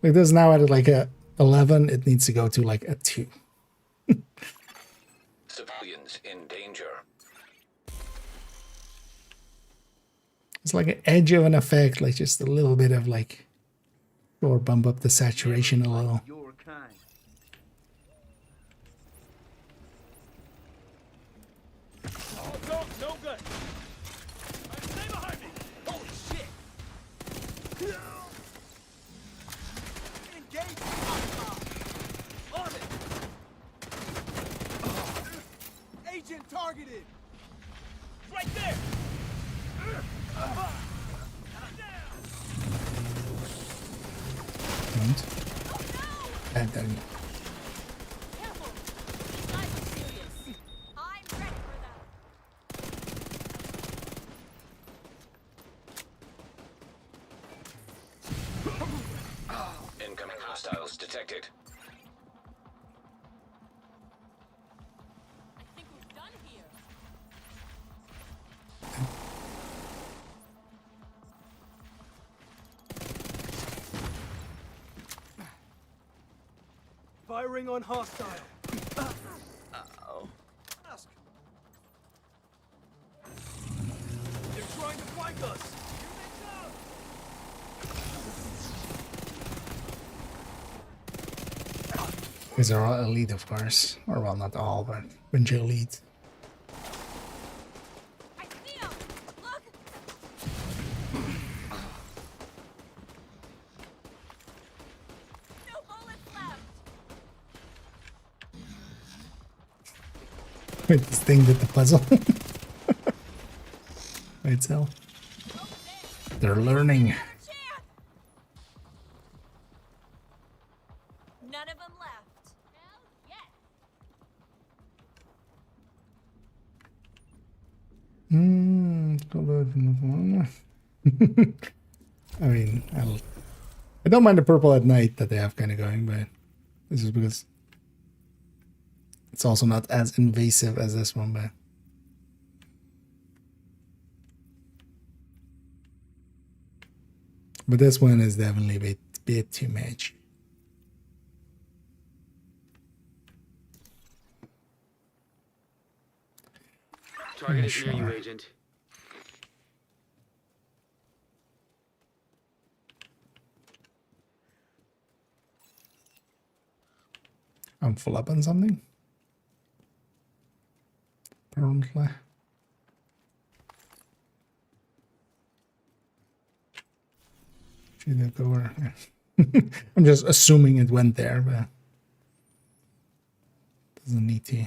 Like this now at like a 11, it needs to go to like a 2. Civilians in danger. It's like an edge of an effect, like just a little bit of like, or bump up the saturation a little. Your kind. Oh, no good. Stay behind me. Holy shit. Engage. On it. Agent targeted. Right there. Don't. And then Incoming hostiles detected. I think we're done here. Firing on hostile. Uh-oh. They're trying to flank us. these are all elite, of course. Or well, not all, but bunch of elite. I see him. Look. No bullets left. Wait, this thing did the puzzle. By itself. They're learning. None of them left. Hell yes. I mean, I don't mind the purple at night that they have kind of going, but this is because it's also not as invasive as this one, but this one is definitely a bit too much. Target is Sure. near you, Agent. I'm full up on something. Apparently. Should it go over? Yeah. I'm just assuming it went there, but doesn't need to.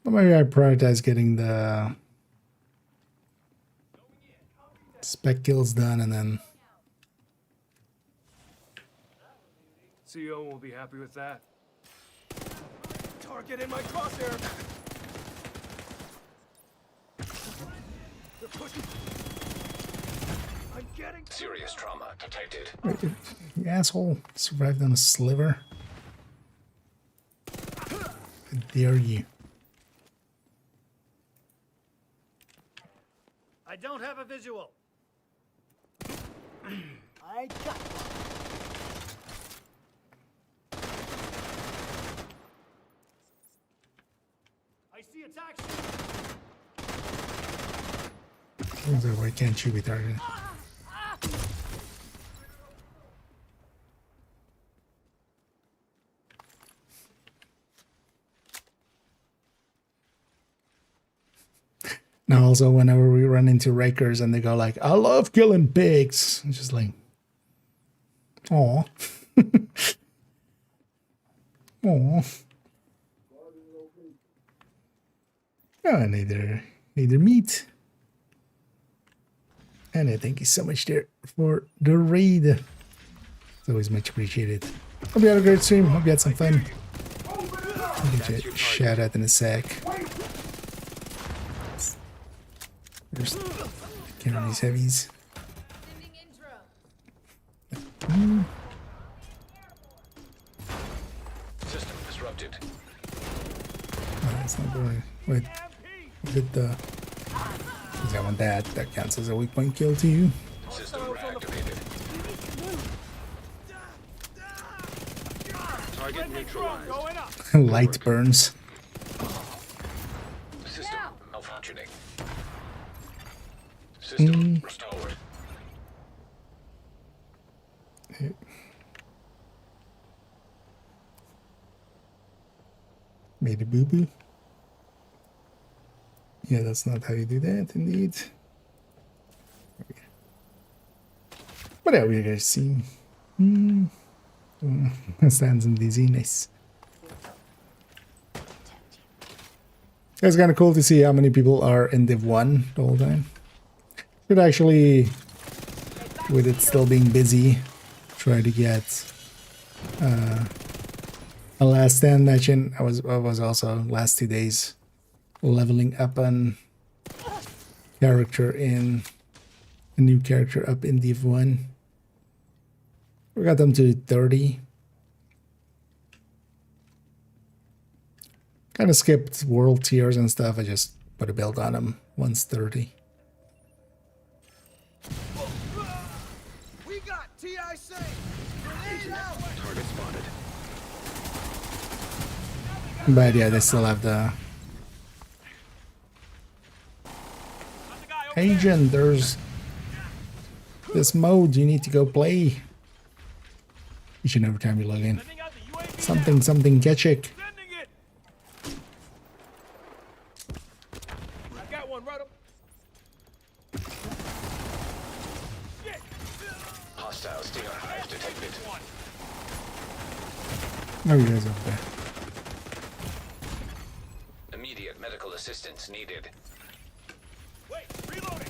Well, maybe I prioritize getting the spec kills done and then CEO will be happy with that. Target in my crosshair. They're pushing. I'm getting Serious trauma detected. wait, you asshole survived on a sliver. How dare you? I don't have a visual. I got I see attack. Why can't you be targeted? Now also whenever we run into Rakers and they go like, I love killing pigs. I'm just like, aw. Aw. Oh, neither meat. And I thank you so much there for the raid. It's always much appreciated. Hope you had a great stream. Hope you had some fun. I'll get you a shout out in a sec. First, get on these heavies. System disrupted. Oh, that's not going. Wait, did the? Because I want that. That counts as a weak point kill to you. System reactivated. Target neutralized. Light burns. System malfunctioning. System restored. Made a boo boo. Yeah, that's not how you do that, indeed. What are we guys seeing? Stands in dizziness. It's kind of cool to see how many people are in Div1 the whole time. Should actually, with it still being busy, try to get a last stand match in. I was also last 2 days leveling up on character in a new character up in Div1. We got them to 30. Kind of skipped world tiers and stuff. I just put a build on them once 30. We got TIC. Grenade out. Target spotted. But yeah, they still have the agent. There's this mode you need to go play each and every time you log in. Something Ketchik. I got one right up. Hostile stinger hive detected. Oh, you guys up there. Immediate medical assistance needed. Wait, reloading.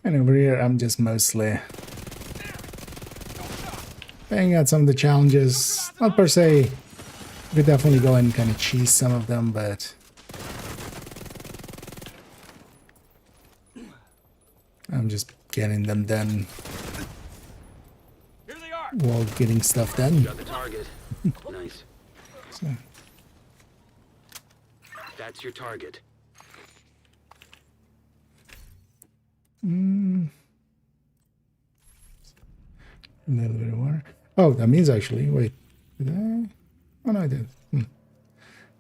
And over here, I'm just mostly banging out some of the challenges. Not per se. You could definitely go and kind of cheese some of them, but I'm just getting them done. Here they are. while getting stuff done. Got the target. Nice. So, That's your target. a little bit of water. Oh, that means actually, wait, did I? Oh no, I did.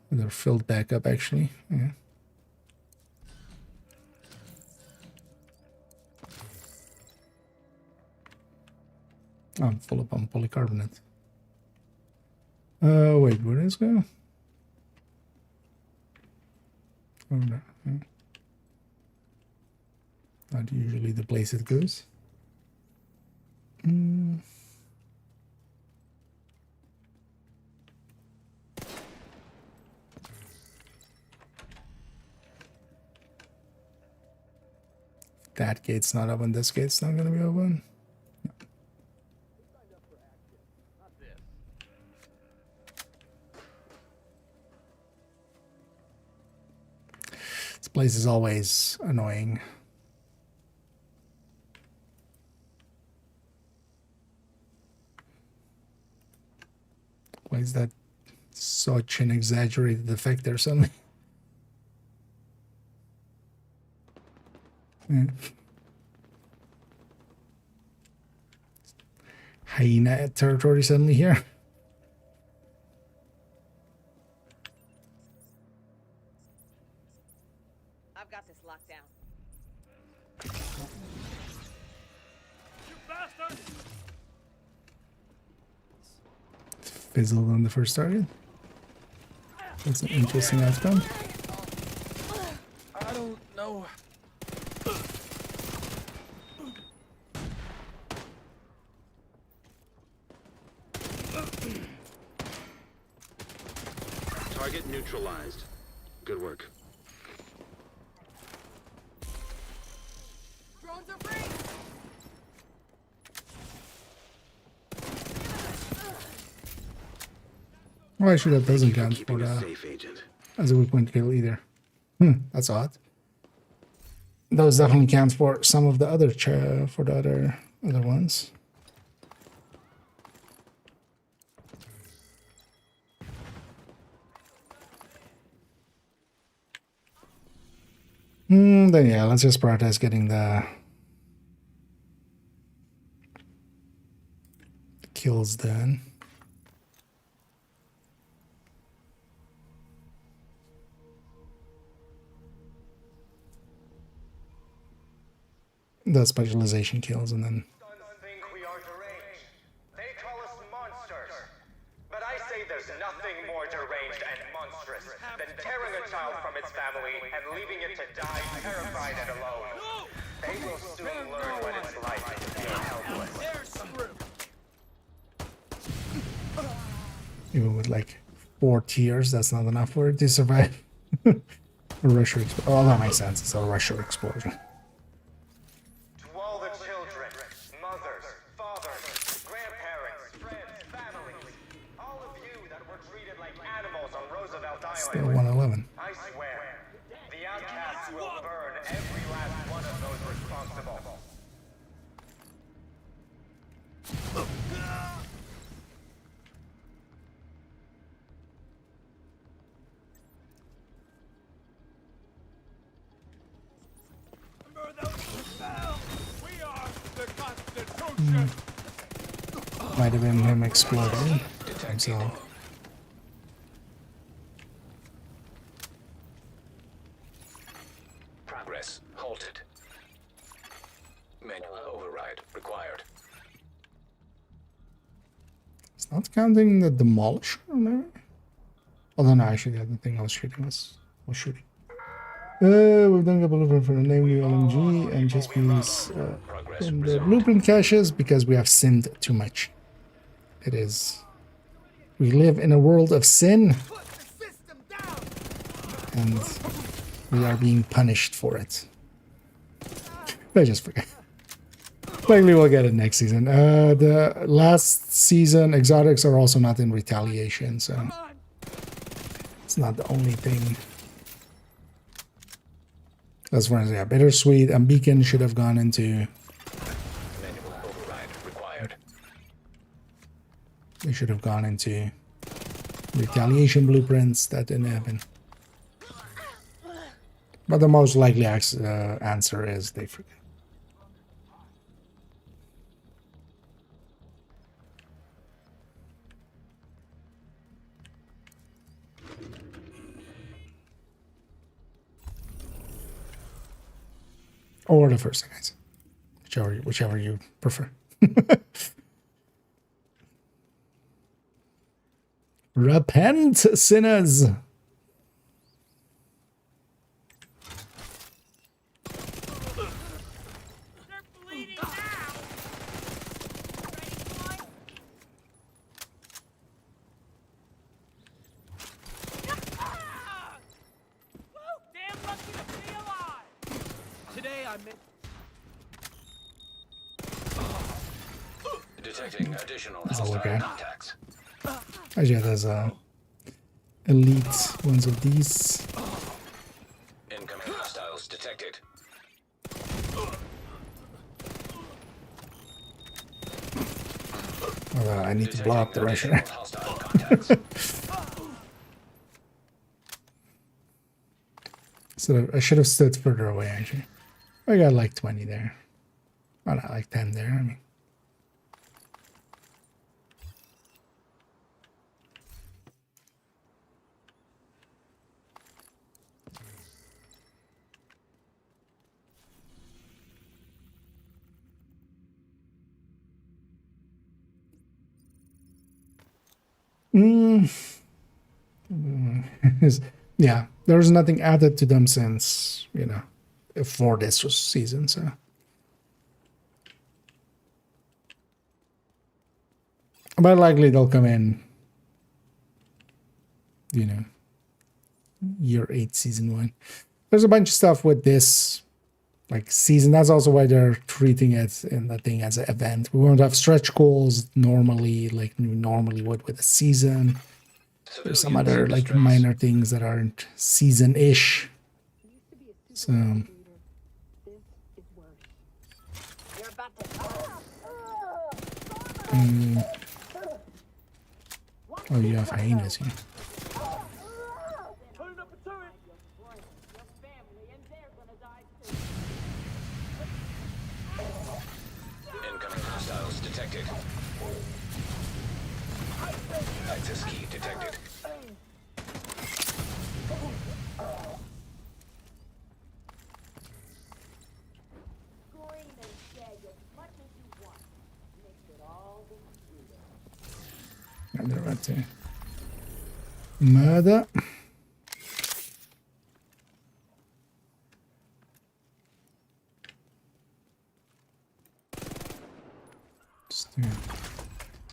They're filled back up actually. Yeah. Oh, I'm full up on polycarbonate. Wait, where does it go? Oh no. Not usually the place it goes. That gate's not open, this gate's not gonna be open. This place is always annoying. Why is that such an exaggerated effect there suddenly? Hyena territory suddenly here. I've got this locked down. You bastard! Fizzled on the first target. That's an interesting outcome. I don't know. Target neutralized. Good work. Drones are free! Oh, actually, that doesn't count for Keeping us the safe, Agent. as a weak point kill either. That's odd. Those definitely count for some of the other for the other ones. Then yeah, let's just prioritize getting the kills done. The specialization kills, and then Think we are deranged. They call us monsters. But I say there's nothing more deranged and monstrous than tearing a child from its family and leaving it to die terrified and alone. They will soon learn what it's like to feel helpless. They're screwed. even with like 4 tiers, that's not enough for it to survive. A rusher explosion. Oh, that makes sense. It's a rusher explosion. All the children, mothers, fathers, grandparents, friends, families, all of you that were treated like animals on Roosevelt Island. Still 111. I swear, the outcasts will burn every last one of those responsible. We are the Constitution. Might have been him exploding himself. Progress halted. Manual override required. It's not counting the demolisher, maybe? Although no, actually the other thing I was shooting was shooting. We've done a couple of for the namely LMG and just use in the blueprint caches because we have sinned too much. It is. We live in a world of sin. And we are being punished for it. I just forgot. Likely we'll get it next season. The last season exotics are also not in retaliation, so it's not the only thing. As far as yeah, bittersweet and beacon should have gone into Manual override required. They should have gone into retaliation blueprints. That didn't happen. But the most likely answer is they forget. Or the first thing I said. Whichever you prefer. Repent, sinners! Detecting additional That's all hostile okay. contacts. Actually, there's elite ones of these. Incoming hostiles detected. Although I need to blow up the Russia. So I should have stood further away, actually. I got like 20 there. Oh, not like 10 there, I mean. Yeah, there's nothing added to them since, you know, for this season, so. But likely they'll come in, you know, year 8, season 1. There's a bunch of stuff with this, like, season. That's also why they're treating it in the thing as an event. We won't have stretch goals normally, like we normally would with a season. There's some other, like, minor things that aren't season-ish. So. Oh, you have hyenas here. Incoming hostiles detected. Access key detected. And they're right there. Murder.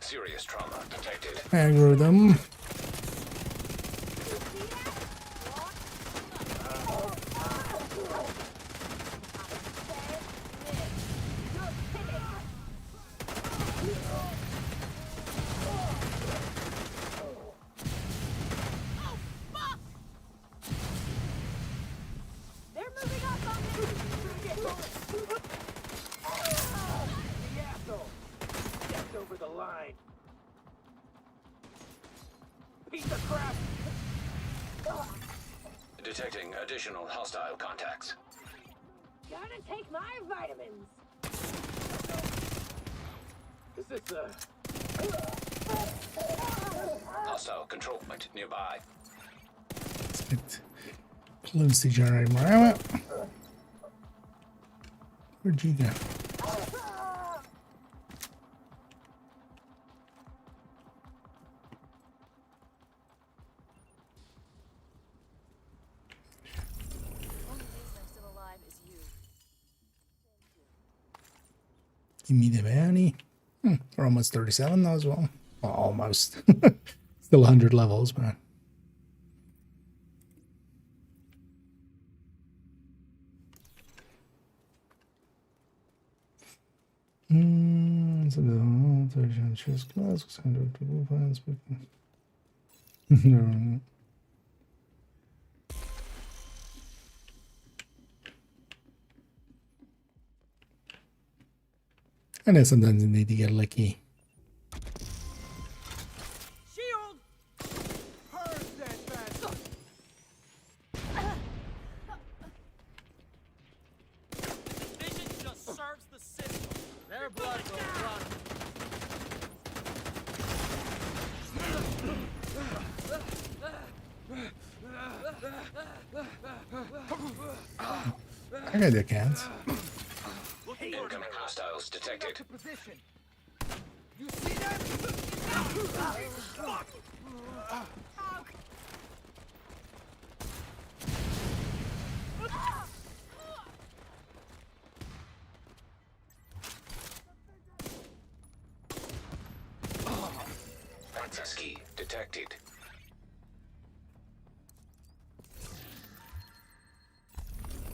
Serious trauma detected. Aggro them. Detecting additional hostile contacts. Gotta take my vitamins. Is this Hostile control point nearby. Let's get close to generate more ammo. Where'd you go? Give me the bounty. We're almost 37 though as well. Well, almost. Still 100 levels, but. So the chest class, no. And then sometimes you need to get lucky. I got the cans. Incoming hostiles detected. You see that? Fuck! Access key detected.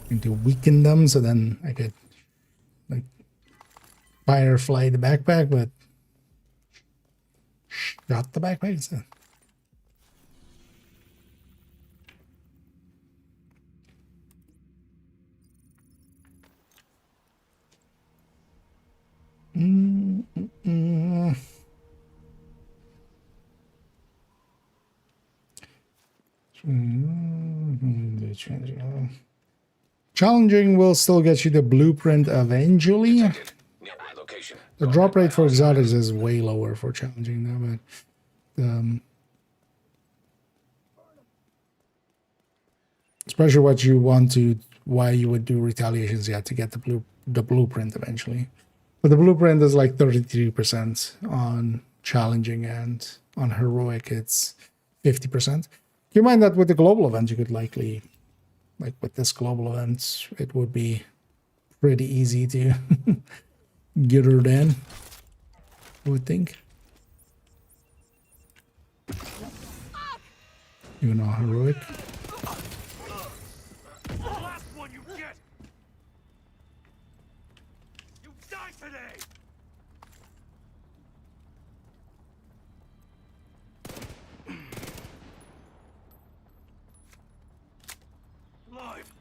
Need to weaken them so then I could like firefly the backpack, but shot the backpack. So. Challenging will still get you the blueprint eventually. Location. The drop rate for exotics is way lower for challenging now, but especially what you want to, why you would do retaliations, you have to get the blueprint eventually. But the blueprint is like 33% on challenging, and on heroic it's 50%. Keep in mind that with the global event, you could likely, like with this global event, it would be pretty easy to get her in, I would think. Even on heroic. Last one you get. You die today. Live.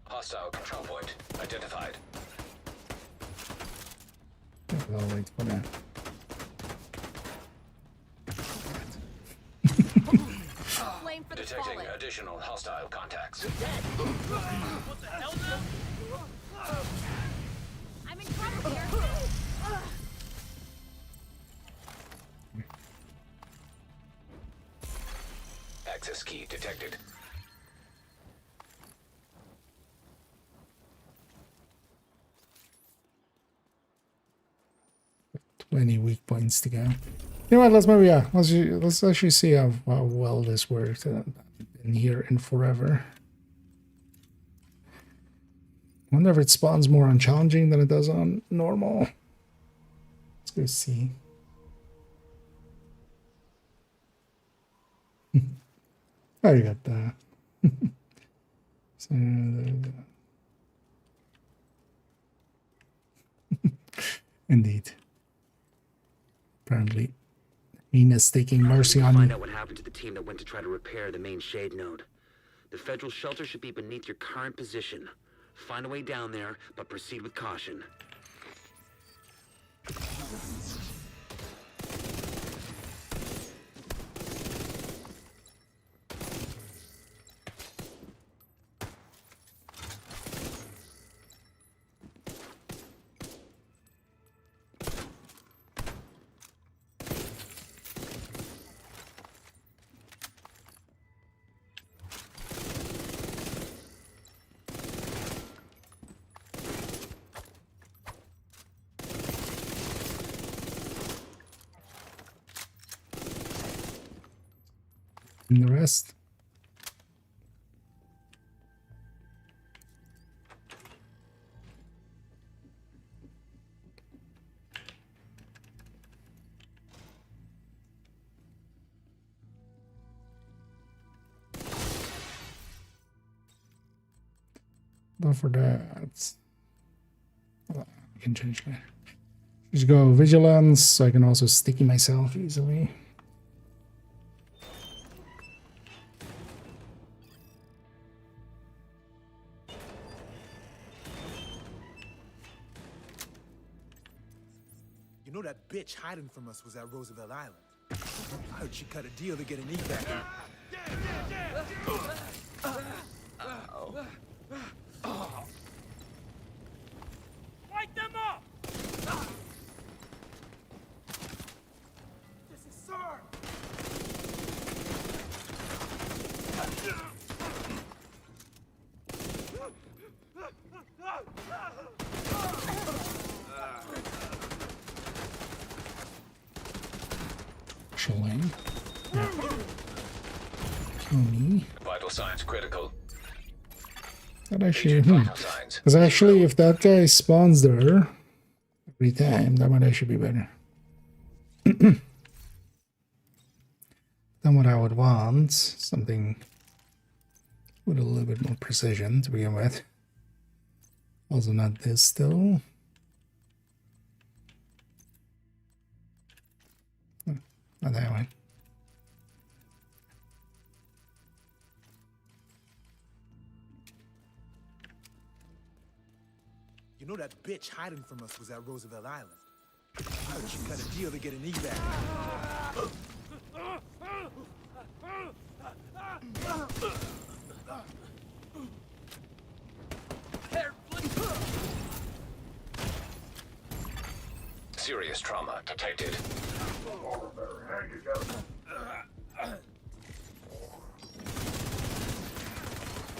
Hostile control point identified. I'll wait for that. Flame for the Detecting fallen. additional hostile contacts. What the hell now? I'm in trouble here. Access key detected. Any weak points to go. You know what? Let's actually see how well this works. I've been here in forever. Wonder if it spawns more on challenging than it does on normal. Let's go see. Oh, you got that. So, indeed. Apparently, Nina's taking mercy on Find you. out what happened to the team that went to try to repair the main shade node. The federal shelter should be beneath your current position. Find a way down there, but proceed with caution. And the rest. Not for that. I can change that. Just go vigilance, so I can also sticky myself easily. You know that bitch hiding from us was at Roosevelt Island. I heard she cut a deal to get an evac. Light them up! This is Sir! actually. Yeah. Kill me. Vital signs critical. That actually, because actually, if that guy spawns there every time, that might actually be better. Than what I would want. Something with a little bit more precision to begin with. Also not this still. Not that one. You know that bitch hiding from us was at Roosevelt Island. I heard she cut a deal to get an evac. Serious trauma detected.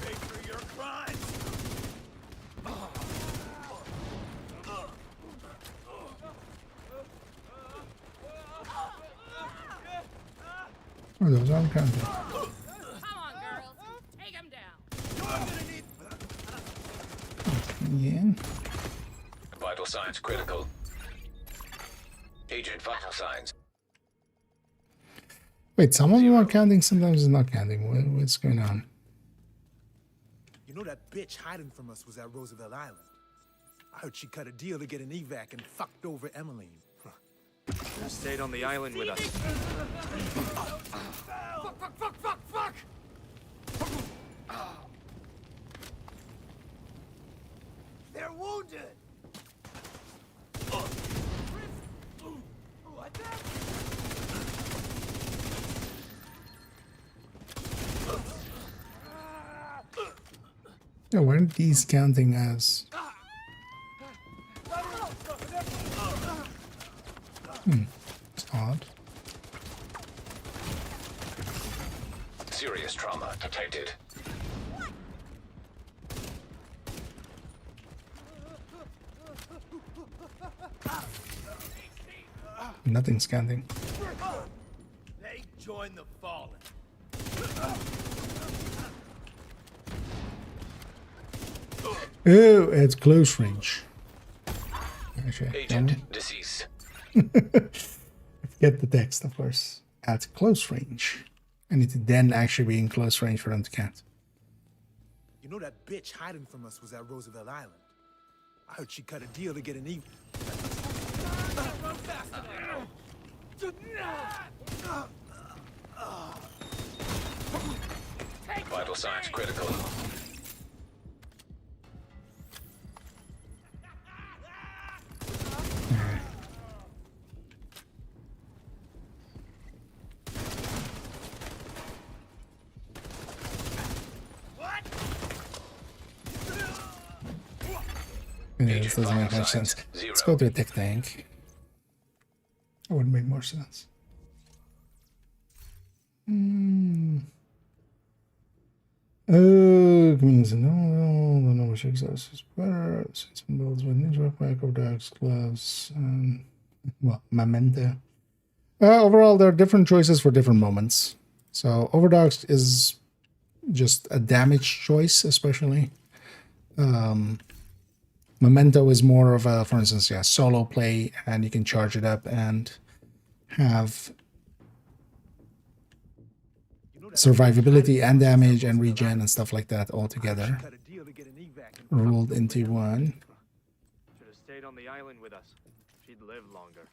Pay for your crimes. Oh, those are counting. Come on, girls. Take him down. Yeah. Vital signs critical. Agent vital signs. Wait, some of them are counting, sometimes it's not counting. What's going on? You know that bitch hiding from us was at Roosevelt Island. I heard she cut a deal to get an evac and fucked over Emmeline. You stayed on the island with us. Fuck! They're wounded. What the? Yeah, why aren't these counting as? It's odd. Serious trauma detected. Nothing's counting. They join the fallen. Oh, it's close range. Actually, Agent deceased. Get the text, of course. At close range. I need to then actually be in close range for them to count. You know that bitch hiding from us was at Roosevelt Island. I heard she cut a deal to get an evac. Vital signs critical. Yeah, this doesn't make much sense. Let's go to a tech tank. That would make more sense. Community no, the number 6 is better. Since builds with ninja back of dogs, gloves, and well, memento. Overall, there are different choices for different moments. So Overdoxed is just a damage choice, especially. Memento is more of a, for instance, yeah, solo play, and you can charge it up and have survivability and damage and regen and stuff like that all together rolled into one. Should have stayed on the island with us. She'd live longer.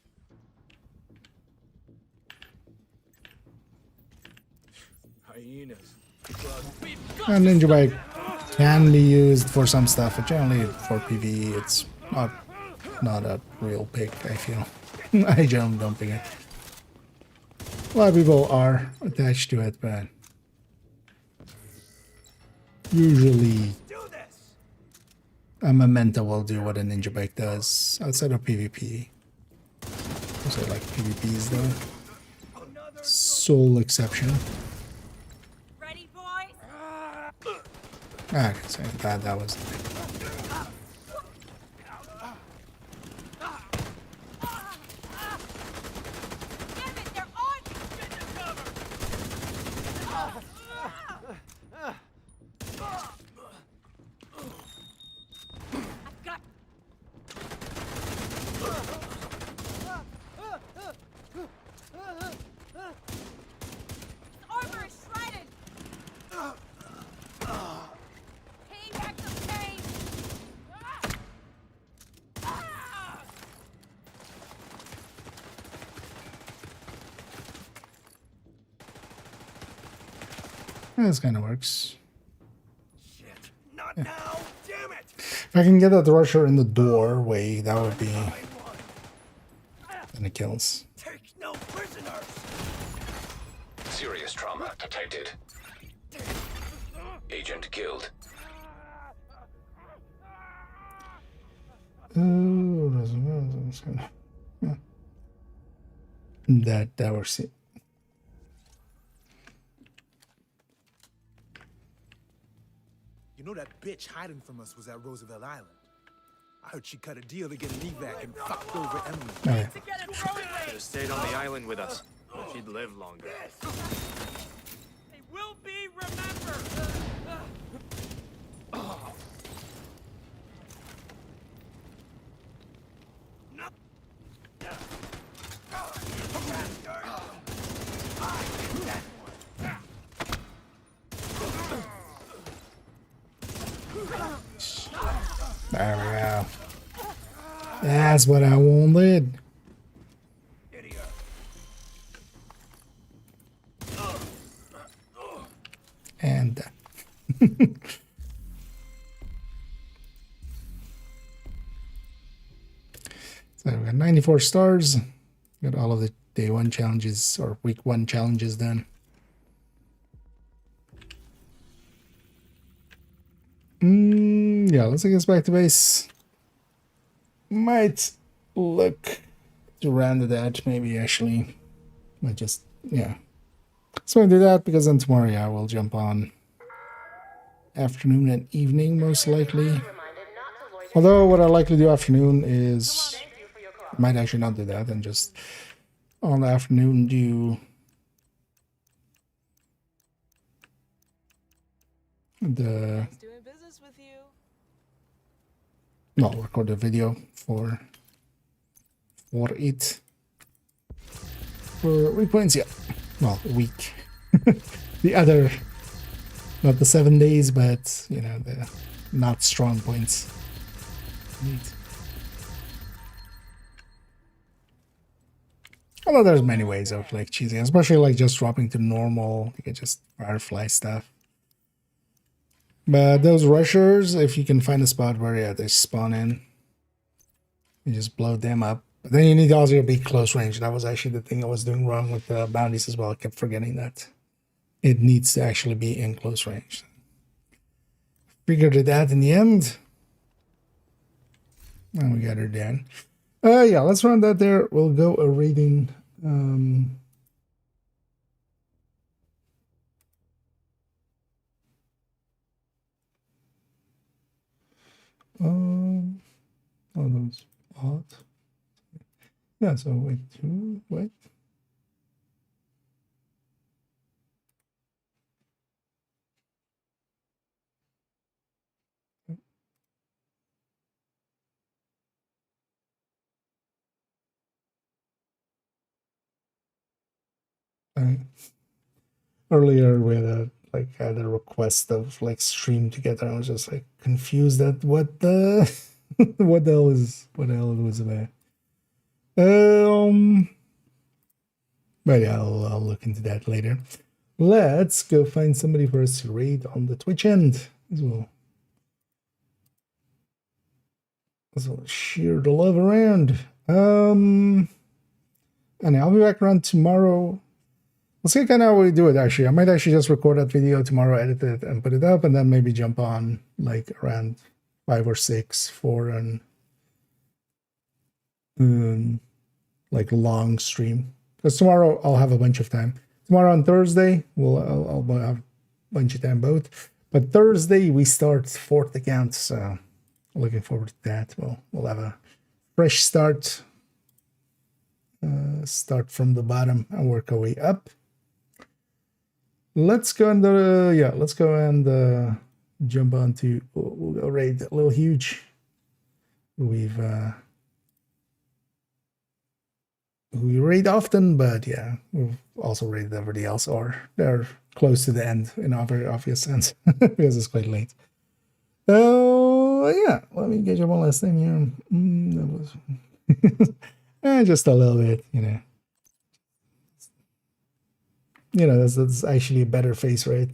Hyenas. And Ninja Bike can be used for some stuff, but generally for PvE it's not a real pick, I feel. I generally don't pick it. A lot of people are attached to it, but usually a Memento will do what a Ninja Bike does outside of PvP. Also like PvP is the sole exception. Ready, boys? I can say that was. This kind of works. Not now! Damn it! If I can get that rusher in the doorway, that would be... And it kills. Take no prisoners! Serious trauma detected. Agent killed. That works it. You know that bitch hiding from us was at Roosevelt Island. I heard she cut a deal to get an evac and fucked over Emily. Oh, yeah. Should have stayed on the island with us. She'd live longer. They will be remembered. There we go. That's what I wanted. And so we got 94 stars. Got all of the day 1 challenges or week 1 challenges done. Yeah, let's take us back to base. Might look to round it out, maybe actually. Might just, yeah. So I'm gonna do that because then tomorrow, yeah, we'll jump on afternoon and evening most likely. Although what I likely do afternoon is, I might actually not do that and just on the afternoon do the no, record the video for it for week points, yeah. Well, a week. The other, not the 7 days, but you know, the not strong points. Neat. Although there's many ways of like cheesing, especially like just dropping to normal. You can just firefly stuff. But those rushers, if you can find a spot where, yeah, they spawn in, you just blow them up. But then you need also to be close range. That was actually the thing I was doing wrong with the bounties as well. I kept forgetting that it needs to actually be in close range. Figured it out in the end. And we got her down. Yeah, let's run that there. We'll go a rating. Oh, those odd. Yeah, so wait. Earlier we had a request of like stream together. I was just like confused at what the what the hell it was about. But yeah, I'll look into that later. Let's go find somebody for us to raid on the Twitch end as well. So share the love around. And I'll be back around tomorrow. Let's see kind of how we do it actually. I might actually just record that video tomorrow, edit it, and put it up, and then maybe jump on like around 5 or 6 for an like long stream. Because tomorrow I'll have a bunch of time. Tomorrow on Thursday, I'll have a bunch of time both. But Thursday we start 4th account, so looking forward to that. We'll have a fresh start. Start from the bottom and work our way up. Let's go and jump on to we'll go raid a little huge. We raid often, but yeah, we've also raided everybody else, or they're close to the end in a very obvious sense because it's quite late. Oh yeah, let me get you one last thing here. That was just a little bit, you know, that's actually a better face, right?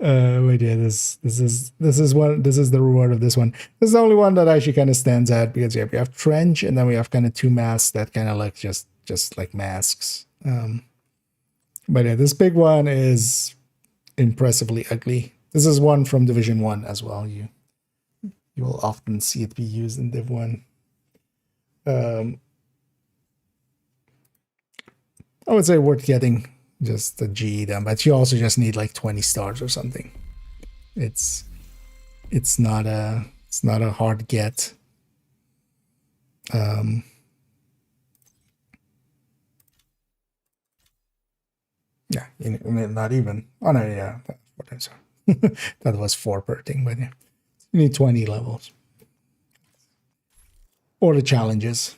But yeah, this is the reward of this one. This is the only one that actually kind of stands out because yeah, we have trench and then we have kind of 2 masks that kind of look just like masks. But yeah, this big one is impressively ugly. This is one from Division 1 as well. You will often see it be used in Div1. I would say worth getting just the GE then, but you also just need like 20 stars or something. It's not a hard get. Yeah, not even. Oh no, yeah, that's what I saw. That was 4 per thing, but yeah, you need 20 levels or the challenges.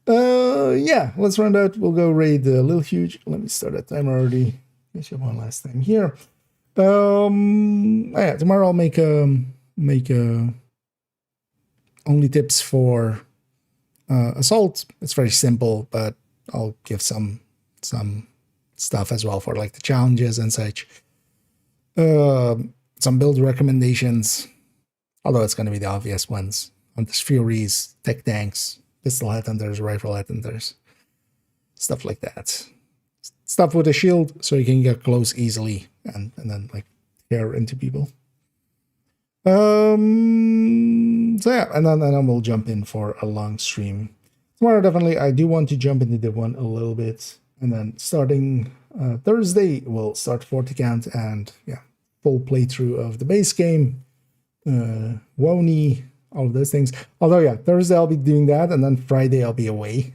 Yeah, let's run that. We'll go raid the Little Huge. Let me start that timer already. Let's have one last thing here. Yeah, tomorrow I'll make only tips for assault. It's very simple, but I'll give some stuff as well for like the challenges and such. Some build recommendations, although it's going to be the obvious ones. Hunters Furies, tech tanks, pistol headhunters, rifle headhunters, stuff like that. Stuff with a shield so you can get close easily and then like tear into people. So yeah, and then we'll jump in for a long stream. Tomorrow definitely I do want to jump into Div1 a little bit. And then starting Thursday, we'll start 40 count and yeah, full playthrough of the base game, Woni, all of those things. Although yeah, Thursday I'll be doing that, and then Friday I'll be away,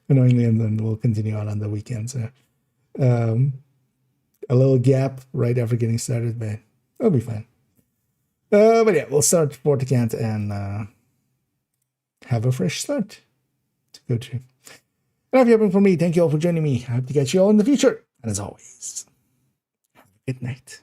annoyingly, and then we'll continue on the weekend. So a little gap right after getting started, but it'll be fine. But yeah, we'll start 40 count and have a fresh start to go to. And if you have been for me, thank you all for joining me. I hope to catch you all in the future. And as always, have a good night.